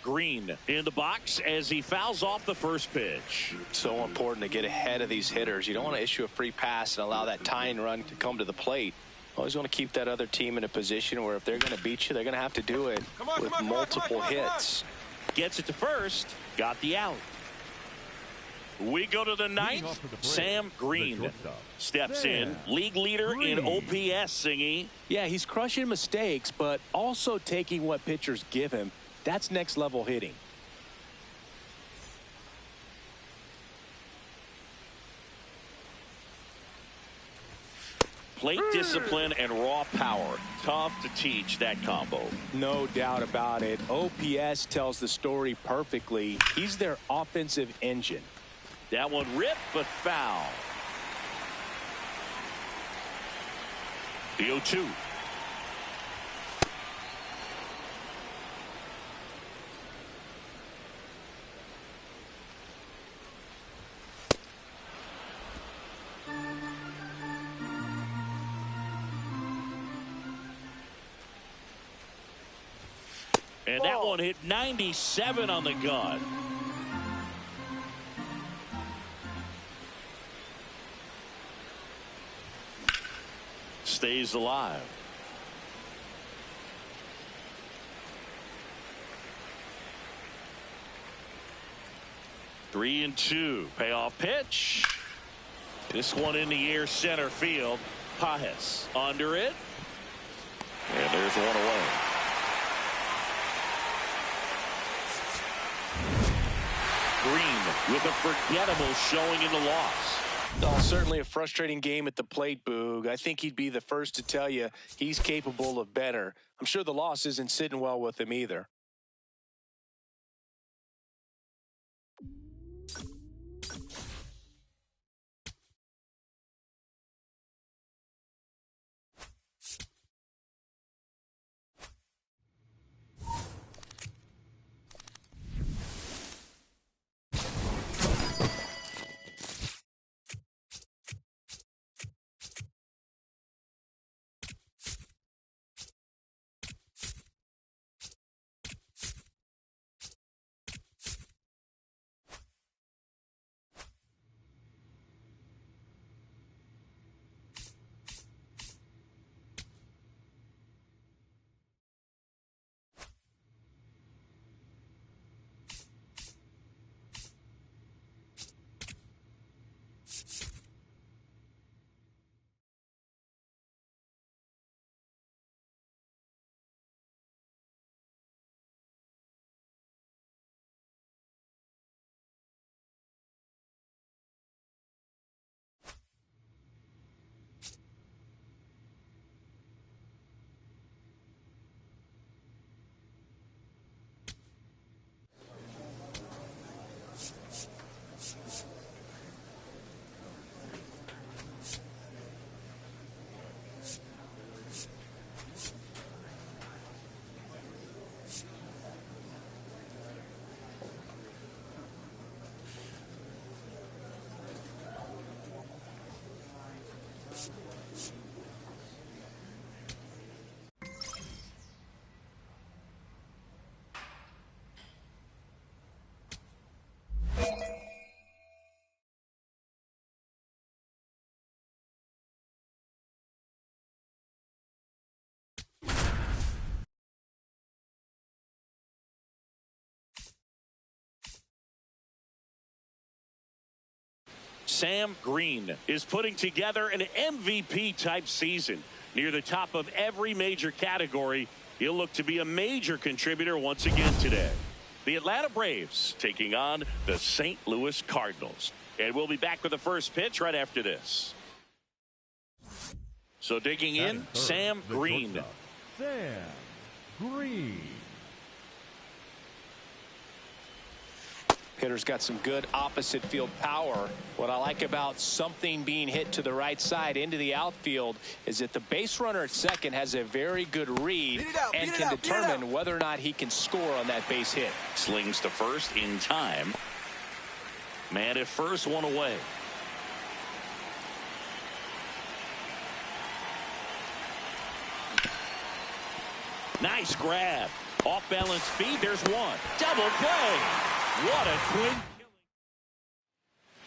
Green in the box as he fouls off the first pitch. So important to get ahead of these hitters. You don't want to issue a free pass and allow that tying run to come to the plate. Always want to keep that other team in a position where if they're going to beat you, they're going to have to do it with multiple hits. Gets it to first. Got the out. We go to the ninth. Sam Green steps in. League leader in OPS, Singy. Yeah, he's crushing mistakes, but also taking what pitchers give him. That's next level hitting. Plate discipline and raw power. Tough to teach that combo. No doubt about it. OPS tells the story perfectly. He's their offensive engine. That one ripped but foul. The 0-2. And that one hit 97 on the gun. Stays alive. Three and two. Payoff pitch. This one in the air, center field. Pajes under it. And there's one away. Green with a forgettable showing in the loss. Oh, certainly a frustrating game at the plate, Boog. I think he'd be the first to tell you he's capable of better. I'm sure the loss isn't sitting well with him either. Sam Green is putting together an MVP type season. Near the top of every major category, he'll look to be a major contributor once again today. The Atlanta Braves taking on the St. Louis Cardinals. And we'll be back with the first pitch right after this. So digging in, Sam Green. Sam Green. Hitter's got some good opposite field power. What I like about something being hit to the right side into the outfield is that the base runner at second has a very good read and can determine whether or not he can score on that base hit. Slings to first in time. Man at first, one away. Nice grab. Off balance feed. There's one. Double play. What a twin.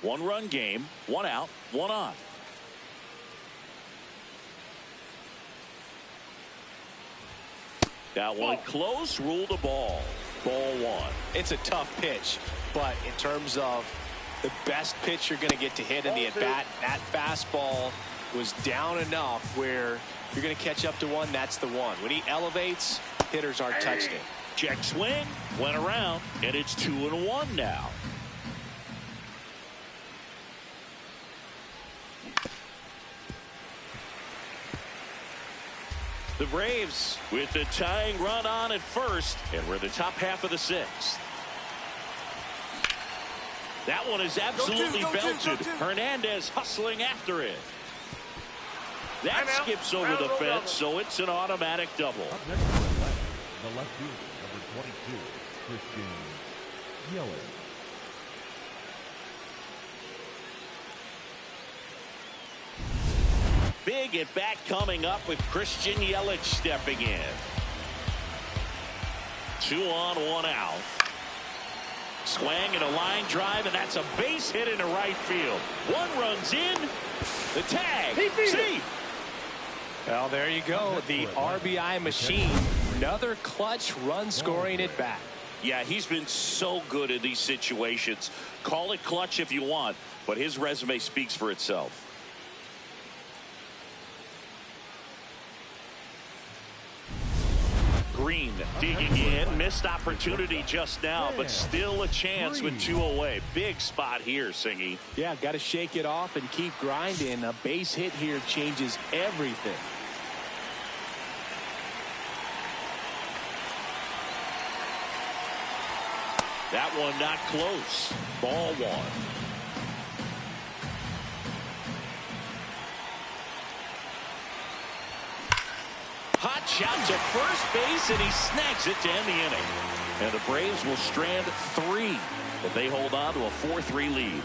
One run game. One out. One on. That one close. Rule the ball. Ball one. It's a tough pitch, but in terms of the best pitch you're going to get to hit in the at-bat, that fastball was down enough where you're going to catch up to one. That's the one. When he elevates, hitters aren't touching it. Check swing. Went around, and it's 2-1 now. The Braves with the tying run on at first, and we're in the top half of the sixth. That one is absolutely belted. Hernandez hustling after it. That skips over the fence, so it's an automatic double. Up next to the left fielder, number 22, Christian Yelich. Big at bat coming up with Christian Yelich stepping in. 2 on, 1 out. Swing and a line drive, and that's a base hit into right field. One runs in. The tag. See. Well, there you go. The RBI machine. Another clutch run scoring at bat. Yeah, he's been so good in these situations. Call it clutch if you want, but his resume speaks for itself. Green digging in. Missed opportunity just now, but still a chance with 2 away. Big spot here, Singy. Yeah, got to shake it off and keep grinding. A base hit here changes everything. That one not close. Ball one. Hot shot to first base, and he snags it to end the inning. And the Braves will strand 3 if they hold on to a 4-3 lead.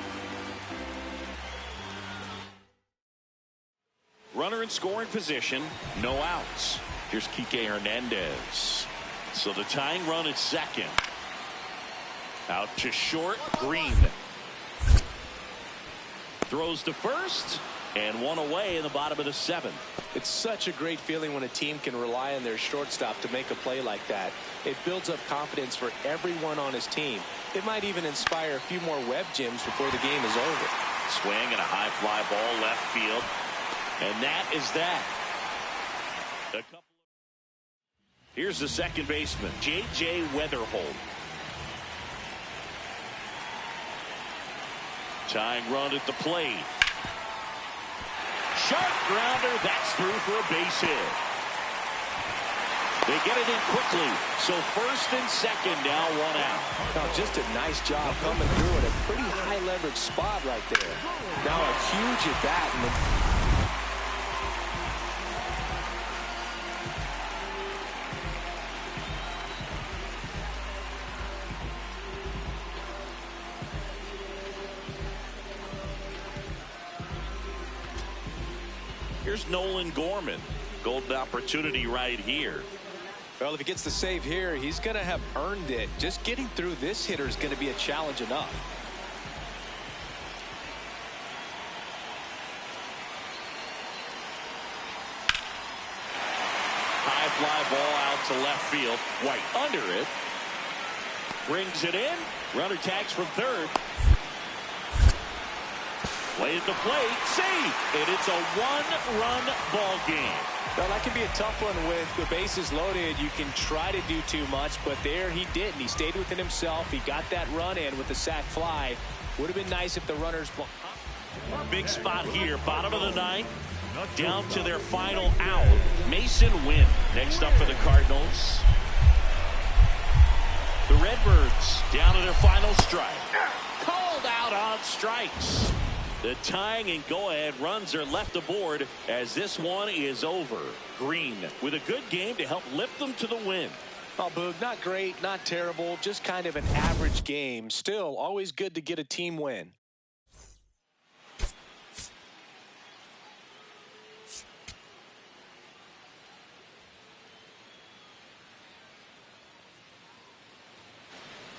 Runner in scoring position, no outs. Here's Kike Hernandez. So the tying run at second. Out to short, Green. Throws to first, and 1 away in the bottom of the 7th. It's such a great feeling when a team can rely on their shortstop to make a play like that. It builds up confidence for everyone on his team. It might even inspire a few more web gyms before the game is over. Swing and a high fly ball left field. And that is that. Here's the second baseman, J.J. Weatherholt. Tying run at the plate. Sharp grounder. That's through for a base hit. They get it in quickly. So first and second now, 1 out. Now just a nice job coming through at a pretty high leverage spot right there. Now a huge at bat. Here's Nolan Gorman. Golden opportunity right here. Well, if he gets the save here, he's going to have earned it. Just getting through this hitter is going to be a challenge enough. High fly ball out to left field. White under it. Brings it in. Runner tags from third. Play at the plate, safe, and it's a 1-run ball game. Well, that can be a tough one with the bases loaded. You can try to do too much, but there he didn't. He stayed within himself. He got that run in with the sac fly. Would have been nice if the runners. Big spot here, bottom of the 9th, down to their final out. Mason Wynn next up for the Cardinals. The Reds Redbirds down to their final strike. Called out on strikes. The tying and go-ahead runs are left aboard as this one is over. Green with a good game to help lift them to the win. Oh, Boog, not great, not terrible, just kind of an average game. Still, always good to get a team win.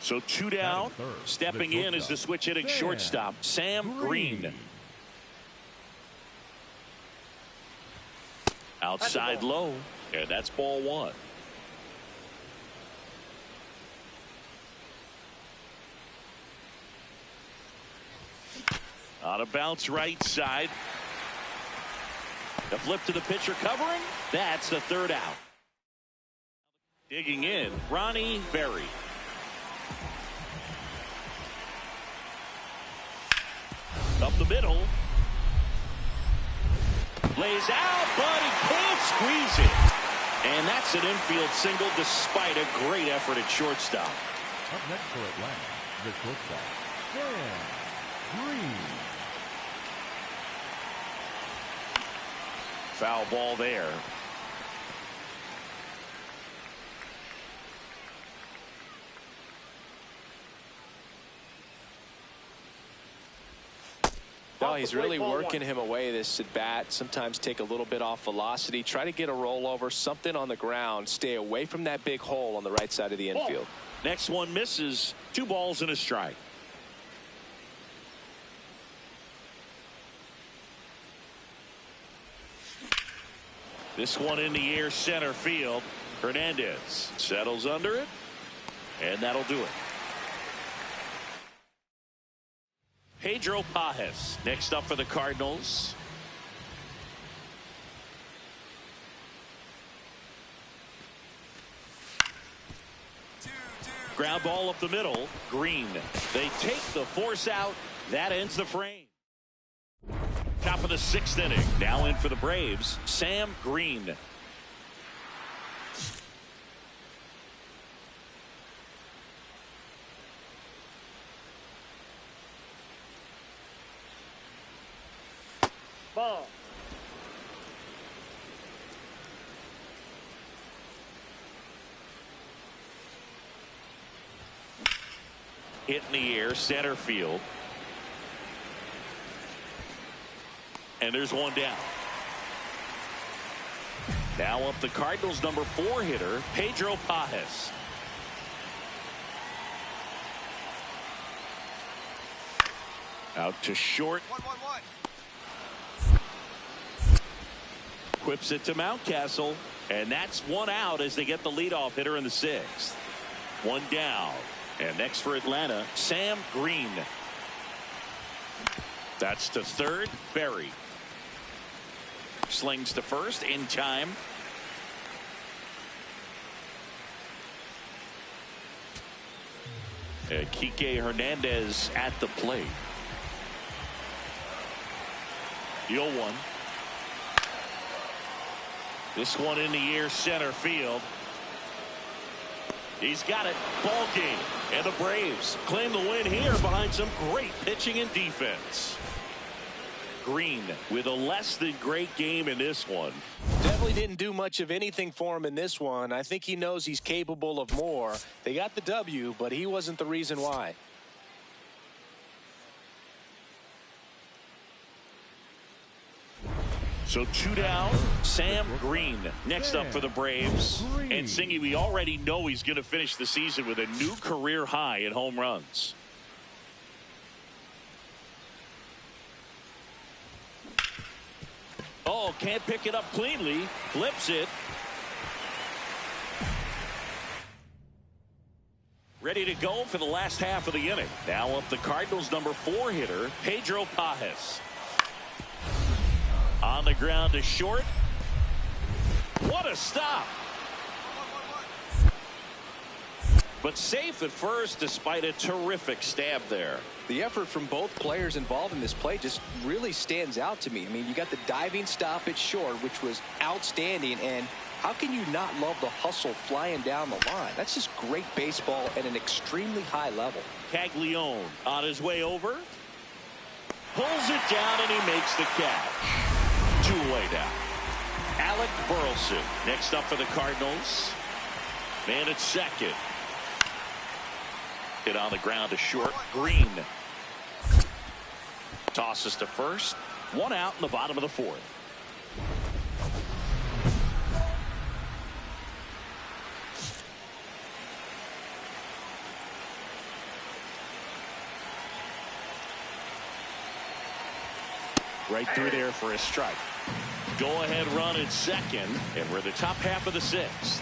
So 2 down. Stepping in is the switch hitting shortstop, Sam Green. Outside low, and that's ball 1. On a bounce right side. The flip to the pitcher covering. That's the 3rd out. Digging in, Ronnie Berry. Up the middle. Lays out, but he can't squeeze it. And that's an infield single despite a great effort at shortstop. Up next for Atlanta, the shortstop, Sam Green. Foul ball there. No, he's really working him away this at bat. Sometimes take a little bit off velocity. Try to get a rollover, something on the ground. Stay away from that big hole on the right side of the infield. Next one misses. 2 balls and a strike. This one in the air center field. Hernandez settles under it, and that'll do it. Pedro Pajes next up for the Cardinals. Ground ball up the middle. Green. They take the force out. That ends the frame. Top of the 6th inning. Now in for the Braves, Sam Green. Ball. Hit in the air, center field. And there's one down. Now up the Cardinals' number 4 hitter, Pedro Pajes. Out to short. 1-1-1. Quips it to Mountcastle, and that's 1 out as they get the leadoff hitter in the 6th. 1 down. And next for Atlanta, Sam Green. That's to 3rd, Berry. Slings to 1st in time. Kike Hernandez at the plate. The 0-1. This one in the air center field. He's got it. Ball game. And the Braves claim the win here behind some great pitching and defense. Green with a less than great game in this one. Definitely didn't do much of anything for him in this one. I think he knows he's capable of more. They got the W, but he wasn't the reason why. So 2 down, Sam Green next up for the Braves. And Singy, we already know he's going to finish the season with a new career high in home runs. Oh, can't pick it up cleanly. Flips it. Ready to go for the last half of the inning. Now up the Cardinals' number 4 hitter, Pedro Pajes. On the ground to short. What a stop. But safe at first despite a terrific stab there. The effort from both players involved in this play just really stands out to me. I mean, you got the diving stop at short, which was outstanding, and How can you not love the hustle flying down the line? That's just great baseball at an extremely high level. Caglione on his way over. Pulls it down, and he makes the catch. 2 away now. Alec Burleson next up for the Cardinals. Man at second. Hit on the ground to short. Green tosses to first. 1 out in the bottom of the 4th. Right through there for a strike. Go ahead run at second, and we're the top half of the 6th.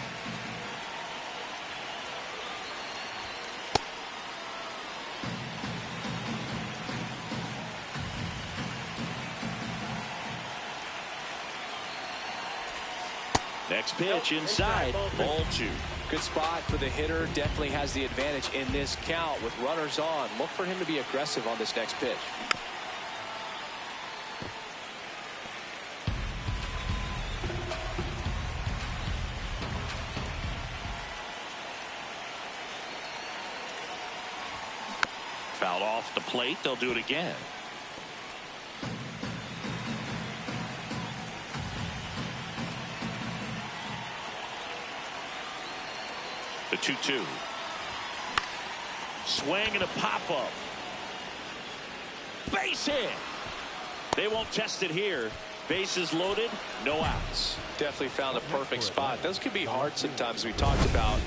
Next pitch inside, ball 2. Good spot for the hitter. Definitely has the advantage in this count with runners on. Look for him to be aggressive on this next pitch. Fouled off the plate. They'll do it again. The 2-2. Swing and a pop-up. Base hit. They won't test it here. Bases loaded, no outs. Definitely found a perfect spot. Those could be hard sometimes. We talked about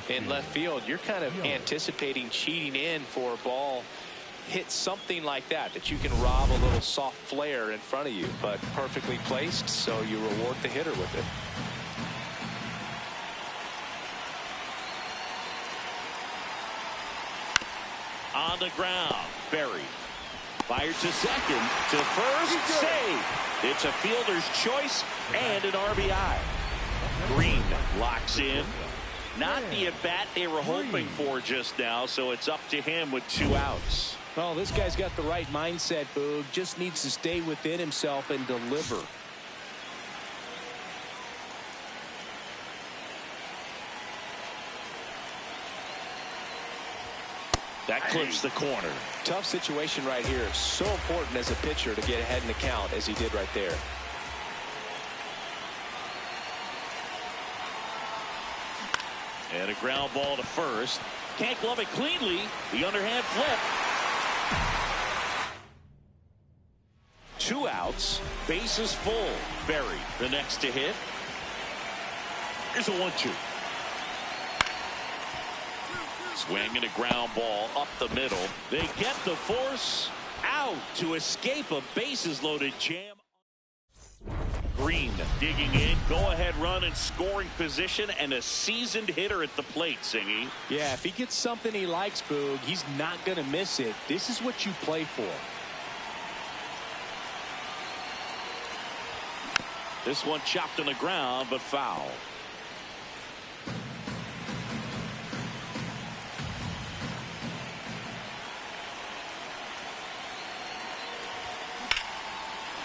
in left field. You're kind of anticipating cheating in for a ball. Hit something like that you can rob a little soft flare in front of you, but perfectly placed, so you reward the hitter with it. On the ground, Berry. Fired to second, to first, save. It's a fielder's choice and an RBI. Green locks in. Not the at-bat they were hoping for just now, so it's up to him with 2 outs. Well, this guy's got the right mindset, Boog. Just needs to stay within himself and deliver. That clips the corner. Tough situation right here. So important as a pitcher to get ahead in the count as he did right there. And a ground ball to first. Can't glove it cleanly. The underhand flip. 2 outs. Bases full. Berry, the next to hit. Here's a 1-2. Swing and a ground ball up the middle. They get the force out to escape a bases loaded jam. Green digging in, go-ahead run in scoring position, and a seasoned hitter at the plate, Singy. Yeah, if he gets something he likes, Boog, he's not going to miss it. This is what you play for. This one chopped on the ground, but foul.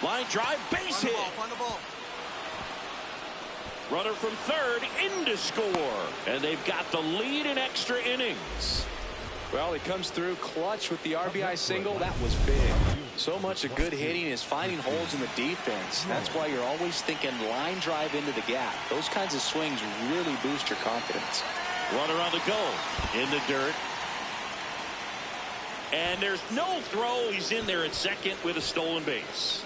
Line drive, base hit. Find the ball. Runner from third in to score. And they've got the lead in extra innings. Well, he comes through clutch with the RBI single. That was big. So much of good hitting is finding holes in the defense. That's why you're always thinking line drive into the gap. Those kinds of swings really boost your confidence. Runner on the go. In the dirt. And there's no throw. He's in there at second with a stolen base.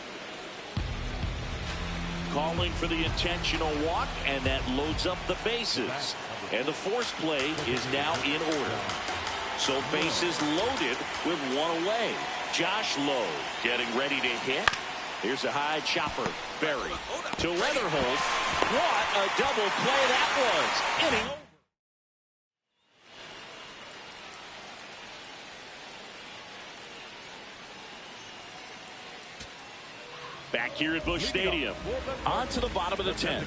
Calling for the intentional walk, and that loads up the bases. And the force play is now in order. So bases loaded with 1 away. Josh Lowe getting ready to hit. Here's a high chopper. Berry to Leatherholt. What a double play that was. Inning over. Back here at Busch Stadium. On to the bottom of the 10th.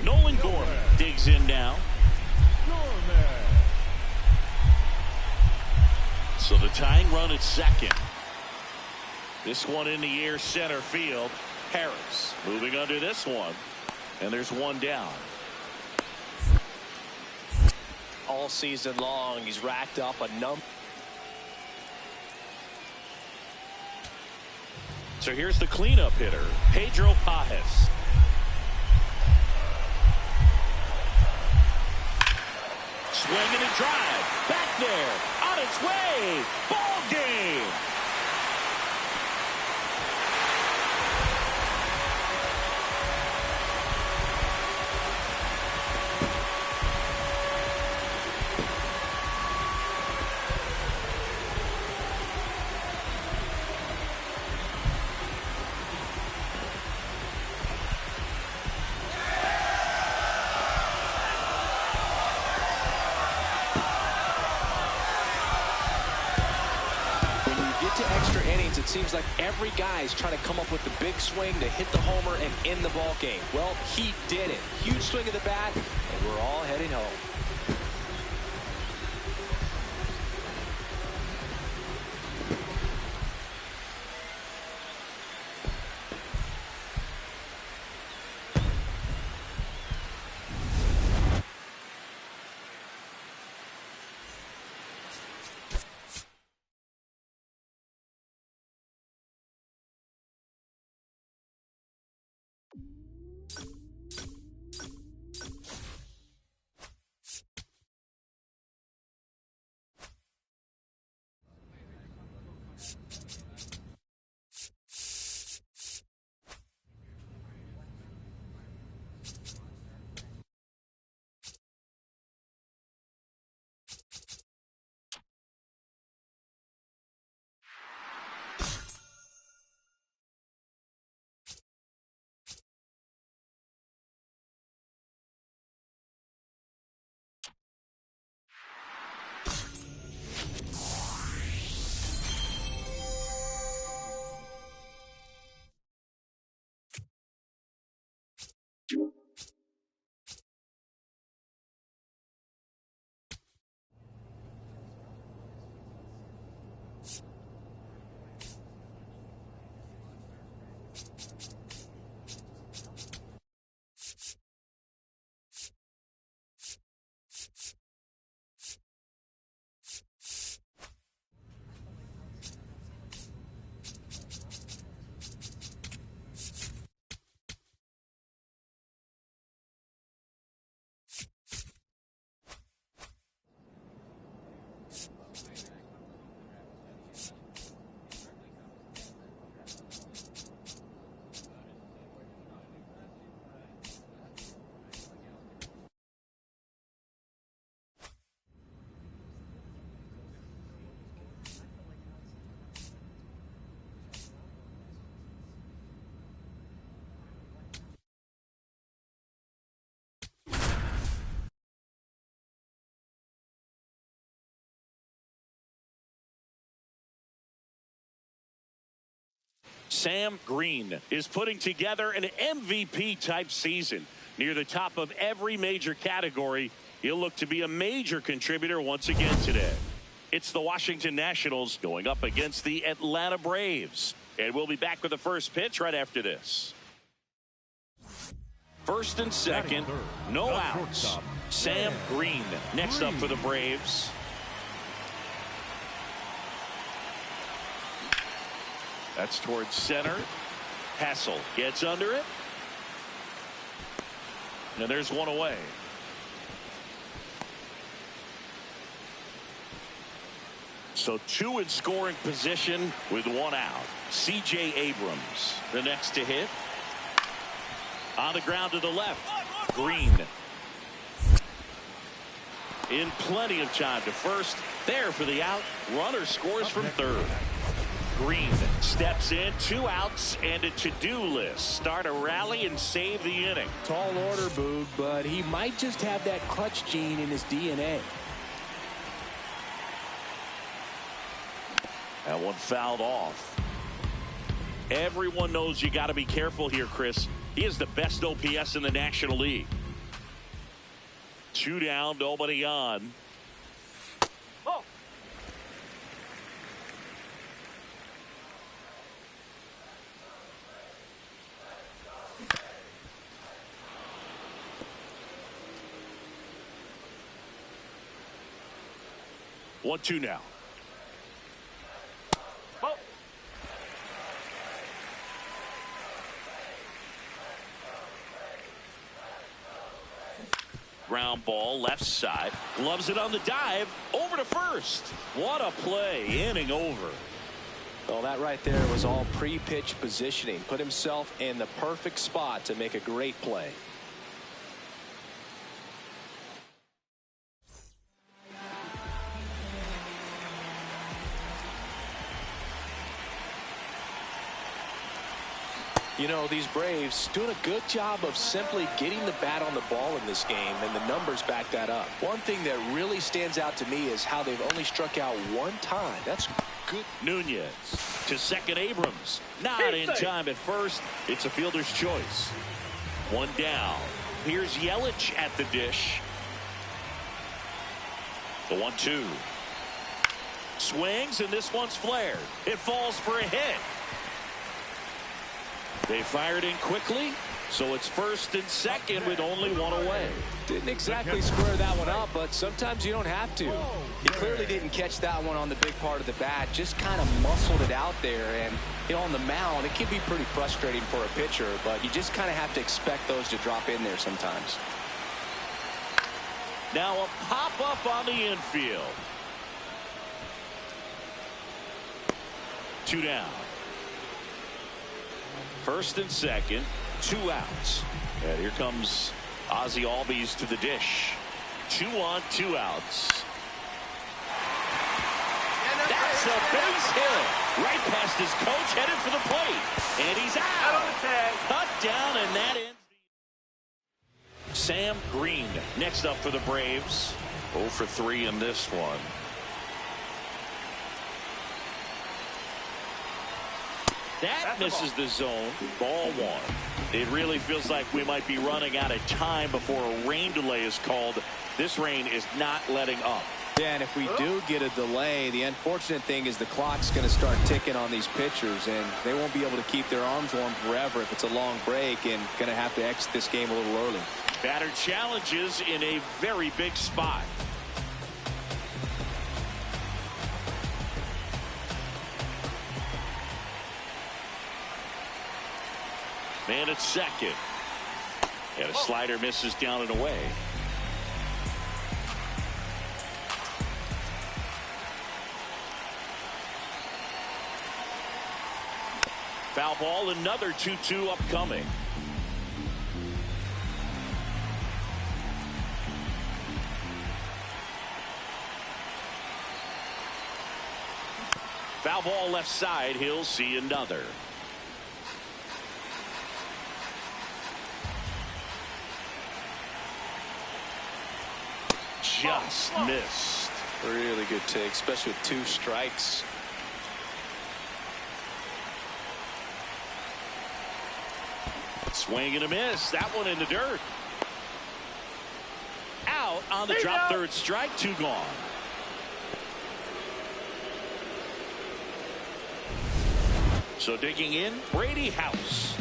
Nolan Gorman digs in now. So the tying run at second. This one in the air center field. Harris moving under this one. And there's one down. all season long. He's racked up a number. So here's the cleanup hitter, Pedro Pajes. Swinging and drive. Back there. On its way. Ball game. It seems like every guy is trying to come up with the big swing to hit the homer and end the ball game. Well, he did it. Huge swing of the bat, and we're all heading home. Sam Green is putting together an MVP-type season. Near the top of every major category, he'll look to be a major contributor once again today. It's the Washington Nationals going up against the Atlanta Braves. And we'll be back with the first pitch right after this. First and second, no outs. Sam Green next up for the Braves. That's towards center. Hassel gets under it. And there's one away. So two in scoring position with one out. C.J. Abrams, the next to hit. On the ground to the left. Green. In plenty of time to first. There for the out. Runner scores from third. Green steps in, 2 outs and a to-do list. Start a rally and save the inning. Tall order, Boog, but he might just have that clutch gene in his DNA. That one fouled off. Everyone knows you got to be careful here, Chris. He is the best OPS in the National League. 2 down, nobody on. 1-2 now. Ground ball left side. Gloves it on the dive. Over to first. What a play. Inning over. Well, that right there was all pre-pitch positioning. Put himself in the perfect spot to make a great play. You know, these Braves doing a good job of simply getting the bat on the ball in this game, and the numbers back that up. One thing that really stands out to me is how they've only struck out one time. That's good. Nunez to second. Abrams not in time at first. It's a fielder's choice. One down. Here's Yelich at the dish. The 1-2. Swings, and this one's flared. It falls for a hit. They fired in quickly, so it's first and second with only one away. Didn't exactly square that one up, but sometimes you don't have to. He clearly didn't catch that one on the big part of the bat, just kind of muscled it out there. And you know, on the mound, it can be pretty frustrating for a pitcher, but you just kind of have to expect those to drop in there sometimes. Now a pop-up on the infield. 2 down. First and second, 2 outs. And here comes Ozzie Albies to the dish. 2 on, 2 outs. That's a base hit. Right past his coach, headed for the plate. And he's out. Cut down, and that ends. Sam Green next up for the Braves. 0 for 3 in this one. That misses the zone. Ball 1. It really feels like we might be running out of time before a rain delay is called. This rain is not letting up. Yeah, and if we do get a delay, the unfortunate thing is the clock's going to start ticking on these pitchers, and they won't be able to keep their arms warm forever if it's a long break, and going to have to exit this game a little early. Batter challenges in a very big spot. Man at second. And a slider misses down and away. Foul ball, another 2-2 upcoming. Foul ball left side. He'll see another. Just missed. Really good take, especially with 2 strikes. Swing and a miss. That one in the dirt. Out on the drop. Third strike. 2 gone. So digging in, Brady House.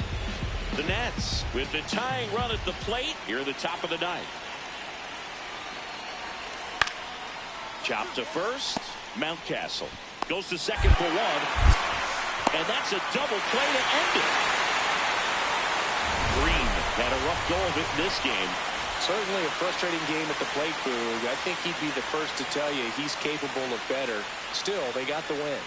The Nats with the tying run at the plate here at the top of the 9th. Chop to first. Mountcastle goes to second for 1. And that's a double play to end it. Green had a rough go of it in this game. Certainly a frustrating game at the plate, Boog. I think he'd be the first to tell you he's capable of better. Still, they got the win.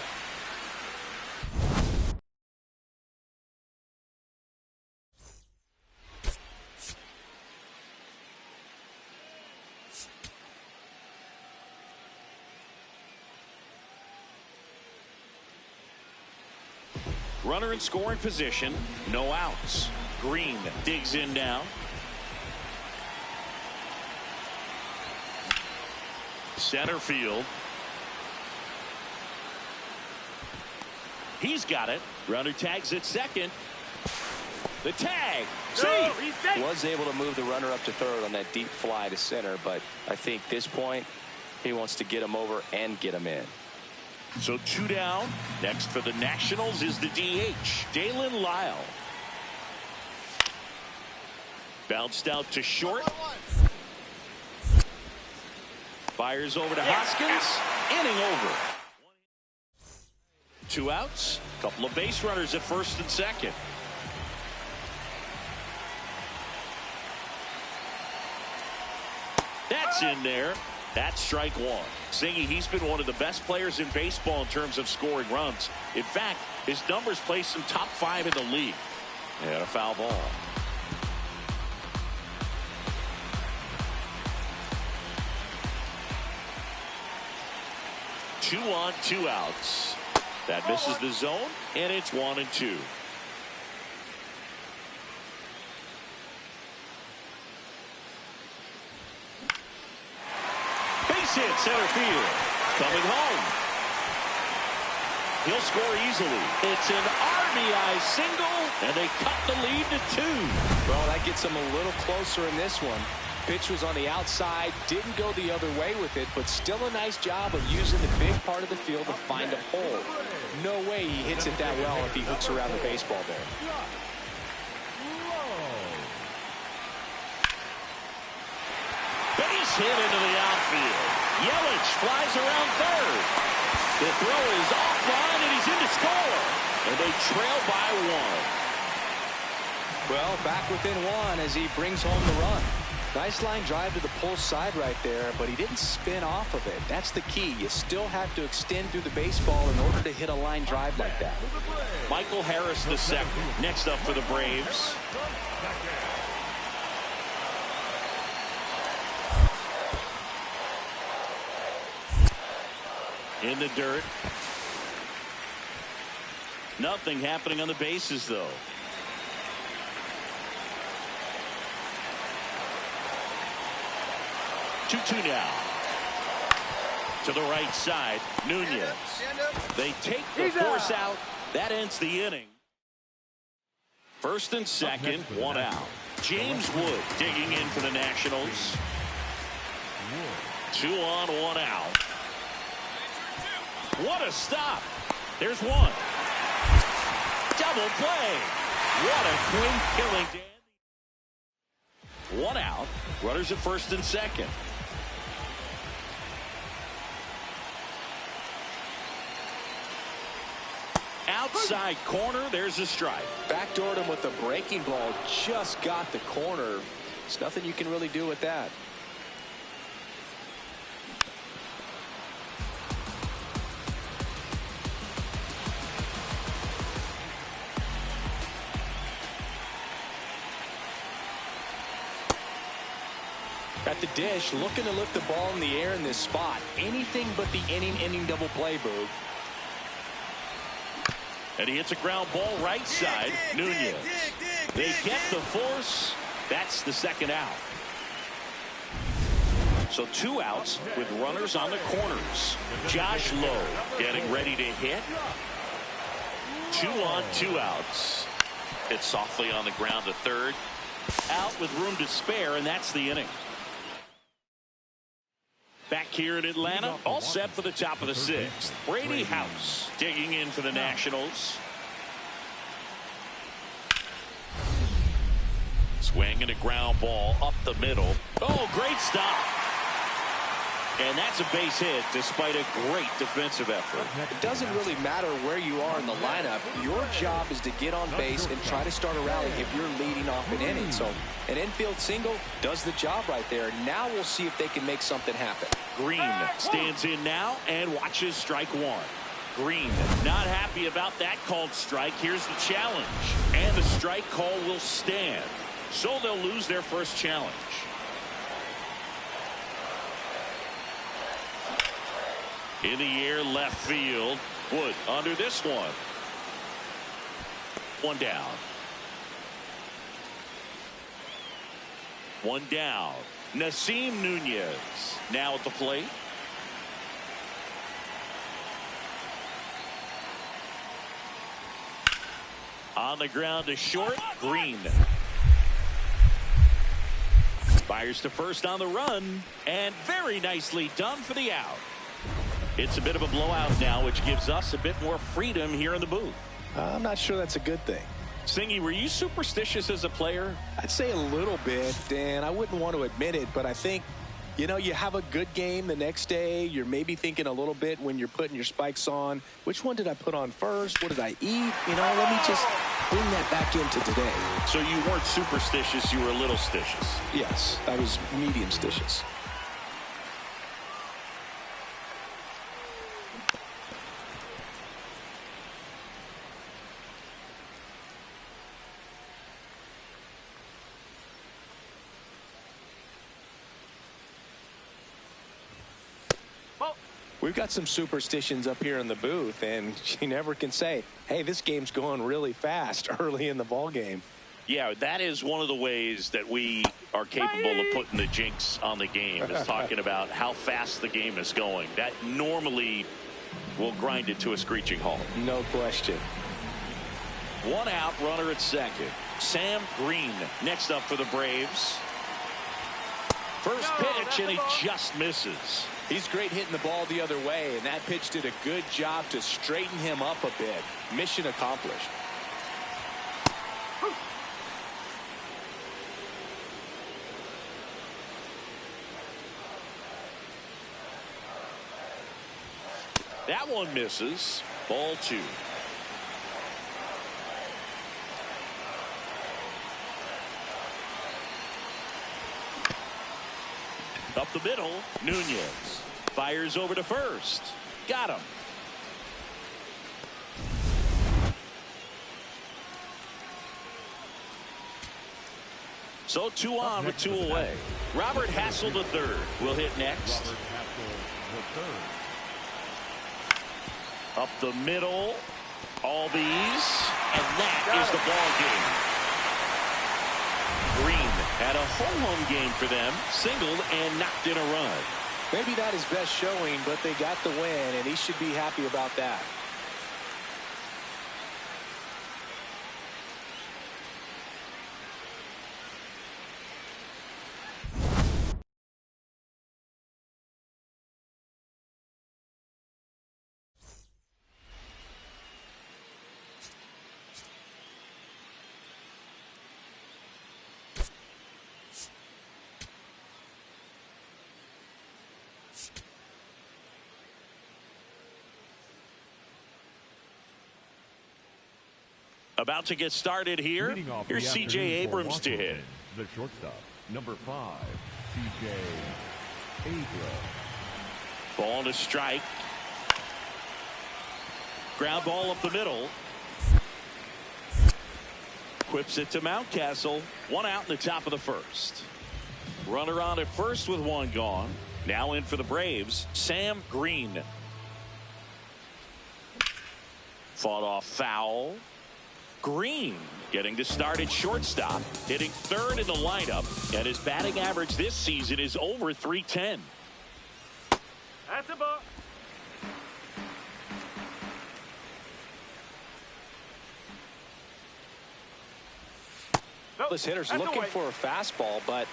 Runner in scoring position, no outs. Green digs in now. Center field. He's got it. Runner tags at second. The tag. See? Was able to move the runner up to third on that deep fly to center, but I think this point he wants to get him over and get him in. So 2 down. Next for the Nationals is the DH, Dalen Lyle. Bounced out to short. Fires over to Hoskins. Inning over. 2 outs. Couple of base runners at first and second. That's in there. That's strike one. Singy, he's been one of the best players in baseball in terms of scoring runs. In fact, his numbers place him top 5 in the league. And a foul ball. Two on, 2 outs. That misses the zone, and it's 1-2. Base hit, center field. Coming home. He'll score easily. It's an RBI single, and they cut the lead to 2. Well, that gets them a little closer in this one. Pitch was on the outside, didn't go the other way with it, but still a nice job of using the big part of the field to find a hole. No way he hits it that well if he hooks around the baseball there. Base hit into the outfield. Yelich flies around third. The throw is offline, and he's in to score. And they trail by 1. Well, back within 1 as he brings home the run. Nice line drive to the pull side right there, but he didn't spin off of it. That's the key. You still have to extend through the baseball in order to hit a line drive like that. Michael Harris the second. Next up for the Braves. In the dirt. Nothing happening on the bases, though. 2-2 now. To the right side, Nunez. They take the force out. That ends the inning. First and second, 1 out. James Wood digging in for the Nationals. 2 on, 1 out. What a stop. There's 1. Double play. What a clean killing, Dan. 1 out. Runners at first and second. Outside corner, there's a strike. Backdoored him with the breaking ball, just got the corner. There's nothing you can really do with that. At the dish, looking to lift the ball in the air in this spot. Anything but the inning double play, Boog. And he hits a ground ball right side. Nunez. They get the force. That's the second out. So 2 outs with runners on the corners. Josh Lowe getting ready to hit. 2 on, 2 outs. Hit softly on the ground to third. Out with room to spare, and that's the inning. Back here in Atlanta, all set for the top of the 6th. Brady House digging in for the Nationals. Swing and a ground ball up the middle. Oh, great stop. And that's a base hit despite a great defensive effort. It doesn't really matter where you are in the lineup. Your job is to get on base and try to start a rally if you're leading off an inning. So an infield single does the job right there. Now we'll see if they can make something happen. Green stands in now and watches strike 1. Green not happy about that called strike. Here's the challenge. And the strike call will stand. So they'll lose their first challenge. In the air, left field. Wood under this one. 1 down. 1 down. Nasim Nunez now at the plate. On the ground to short. Green. Fires to first on the run. And very nicely done for the out. It's a bit of a blowout now, which gives us a bit more freedom here in the booth. I'm not sure that's a good thing. Singy, were you superstitious as a player? I'd say a little bit, and I wouldn't want to admit it, but I think You know, you have a good game the next day. You're maybe thinking a little bit when you're putting your spikes on. Which one did I put on first? What did I eat? You know, let me just bring that back into today. So you weren't superstitious, you were a little stitious. Yes, I was medium stitious. We've got some superstitions up here in the booth, and you never can say, hey, this game's going really fast early in the ball game. Yeah, that is one of the ways that we are capable of putting the jinx on the game, is talking about how fast the game is going. That normally will grind it to a screeching halt. No question. 1 out, runner at second. Sam Green next up for the Braves. First pitch, and he just misses. He's great hitting the ball the other way, and that pitch did a good job to straighten him up a bit. Mission accomplished. That one misses. Ball 2. Up the middle, Nunez fires over to first. Got him. So 2 on with 2 away. Robert Hassel III will hit next. Up the middle, all these, and that is the ball game. Green had a home game for them, singled and knocked in a run. Maybe not his best showing, but they got the win, and he should be happy about that. About to get started here. Here's C.J. Abrams to hit. The shortstop, number 5, C.J. Abrams. Ball to strike. Ground ball up the middle. Quips it to Mountcastle. 1 out in the top of the first. Runner on at first with 1 gone. Now in for the Braves, Sam Green. Fought off foul. Green getting to start at shortstop, hitting 3rd in the lineup, and his batting average this season is over .310. That's a ball. This hitter's looking for a fastball, but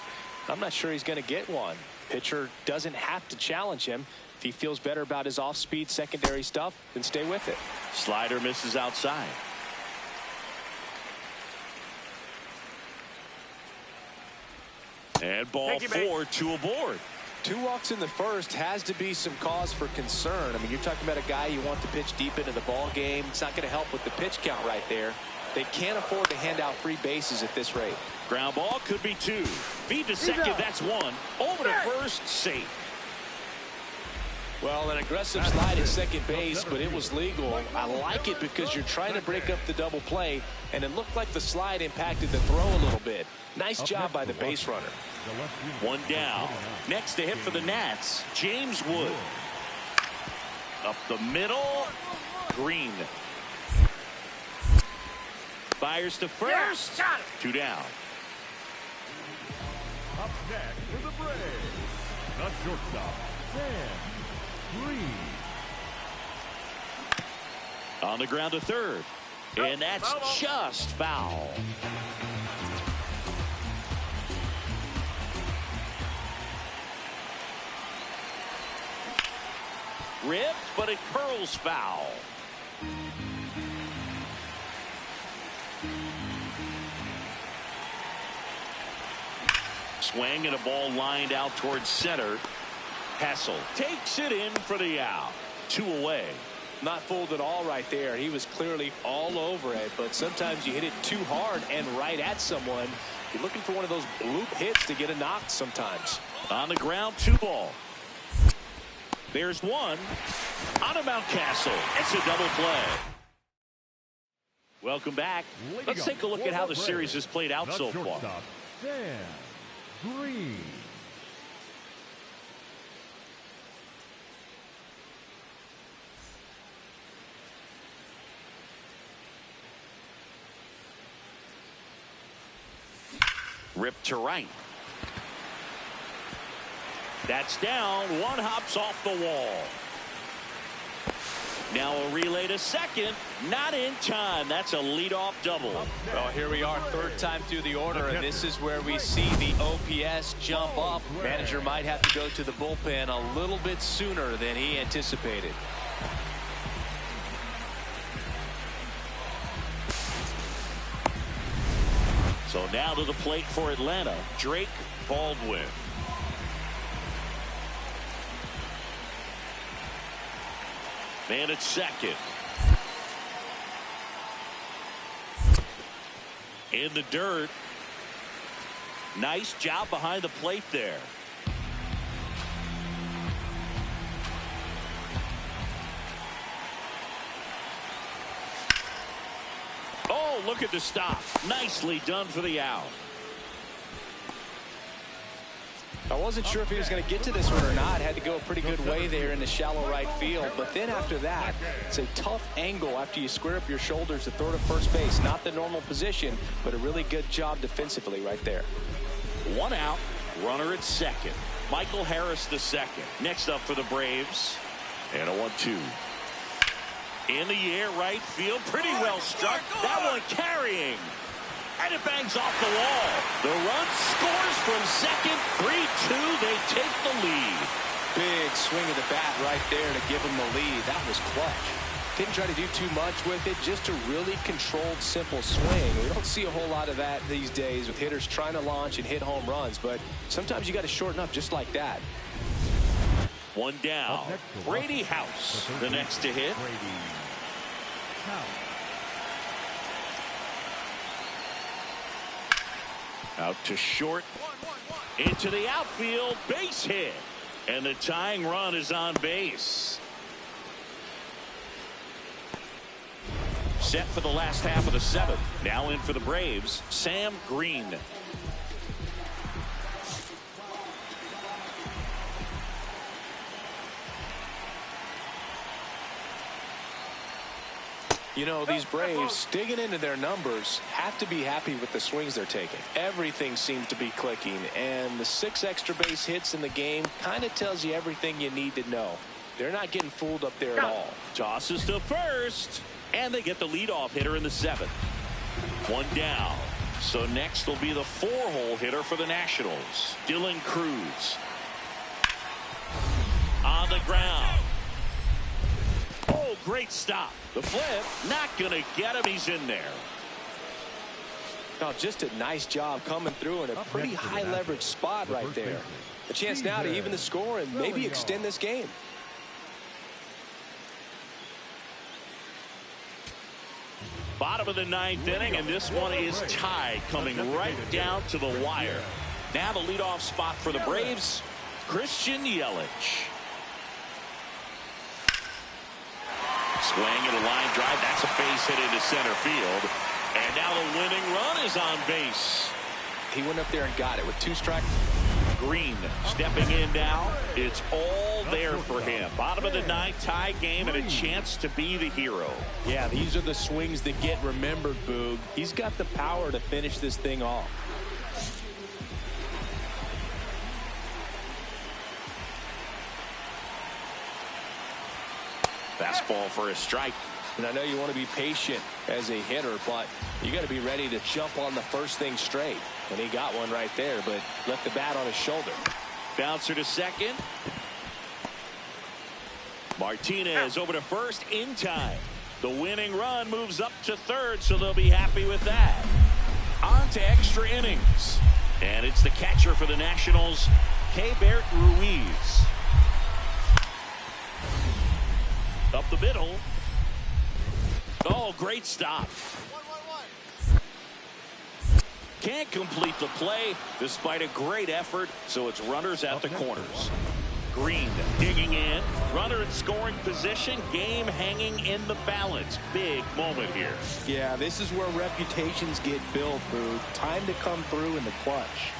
I'm not sure he's going to get one. Pitcher doesn't have to challenge him. If he feels better about his off-speed secondary stuff, then stay with it. Slider misses outside. And ball 4, 2 aboard. 2 walks in the first has to be some cause for concern. I mean, you're talking about a guy you want to pitch deep into the ball game. It's not going to help with the pitch count right there. They can't afford to hand out free bases at this rate. Ground ball could be 2. Feed to second, that's 1. Over to first, safe. Well, an aggressive slide at second base, but it was legal. I like it because you're trying to break up the double play, and it looked like the slide impacted the throw a little bit. Nice job by the base runner. 1 down. Next to hit for the Nats, James Wood. Up the middle, Green. Fires to first. 2 down. Up next for the Braves, the shortstop, Sam Green. On the ground to 3rd. And that's just foul. Ripped, but it curls foul. Swing and a ball lined out towards center. Hessel takes it in for the out. 2 away. Not fooled at all right there. He was clearly all over it, but sometimes you hit it too hard and right at someone. You're looking for one of those bloop hits to get a knock sometimes. On the ground, 2 ball. There's 1 on a Mountcastle. It's a double play. Welcome back. Let's take a look at how the series has played out so far. Sam Green. Ripped to right. That's down. 1 hops off the wall. Now a relay to second. Not in time. That's a leadoff double. Well, here we are, 3rd time through the order, and this is where we see the OPS jump up. Manager might have to go to the bullpen a little bit sooner than he anticipated. So now to the plate for Atlanta, Drake Baldwin. Man at second. In the dirt. Nice job behind the plate there. Oh, look at the stop. Nicely done for the out. I wasn't sure if he was going to get to this one or not. Had to go a pretty good way there in the shallow right field. But then after that, it's a tough angle after you square up your shoulders to throw to first base. Not the normal position, but a really good job defensively right there. 1 out. Runner at second. Michael Harris the second. Next up for the Braves. And a 1-2. In the air, right field. Pretty well struck. That one carrying. And it bangs off the wall. The run scores from second. 3-2. They take the lead. Big swing of the bat right there to give them the lead. That was clutch. Didn't try to do too much with it. Just a really controlled, simple swing. We don't see a whole lot of that these days with hitters trying to launch and hit home runs. But sometimes you got to shorten up just like that. 1 down. Brady House, the next to hit. Out to short. Into the outfield. Base hit. And the tying run is on base. Set for the last half of the 7th. Now in for the Braves, Sam Green. You know, these Braves, digging into their numbers, have to be happy with the swings they're taking. Everything seems to be clicking, and the 6 extra base hits in the game kind of tells you everything you need to know. They're not getting fooled up there at all. Tosses to first, and they get the leadoff hitter in the 7th. 1 down. So next will be the 4-hole hitter for the Nationals, Dylan Cruz. On the ground. Oh, great stop. The flip, not going to get him. He's in there. Oh, just a nice job coming through in a pretty high leverage spot right there. A chance now to even the score and maybe extend this game. Bottom of the 9th inning, and this one is tied, coming right down to the wire. Now the leadoff spot for the Braves, Christian Yelich. Swing and a line drive. That's a base hit into center field. And now the winning run is on base. He went up there and got it with 2 strikes. Green stepping in now. It's all there for him. Bottom of the 9th, tie game, and a chance to be the hero. Yeah, these are the swings that get remembered, Boog. He's got the power to finish this thing off. Fastball for a strike. And I know you want to be patient as a hitter, but you got to be ready to jump on the first thing straight. And he got one right there, but left the bat on his shoulder. Bouncer to second. Martinez over to first in time. The winning run moves up to third, so they'll be happy with that. On to extra innings. And it's the catcher for the Nationals, Keibert Ruiz. Up the middle. Oh, great stop. Can't complete the play despite a great effort, so it's runners at the corners. Green digging in. Runner in scoring position. Game hanging in the balance. Big moment here. Yeah, this is where reputations get built, Boo. Time to come through in the clutch.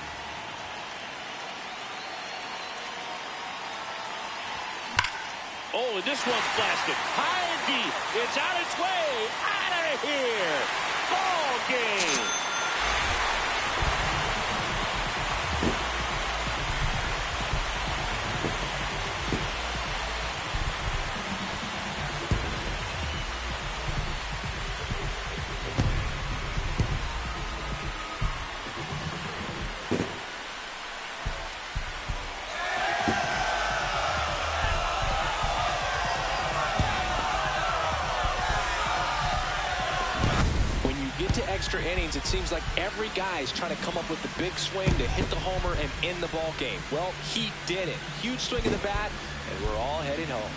Oh, and this one's blasted. High and deep. It's on its way. Out of here. Ball game. Extra innings, it seems like every guy is trying to come up with the big swing to hit the homer and end the ball game. Well, he did it. Huge swing of the bat, and we're all heading home.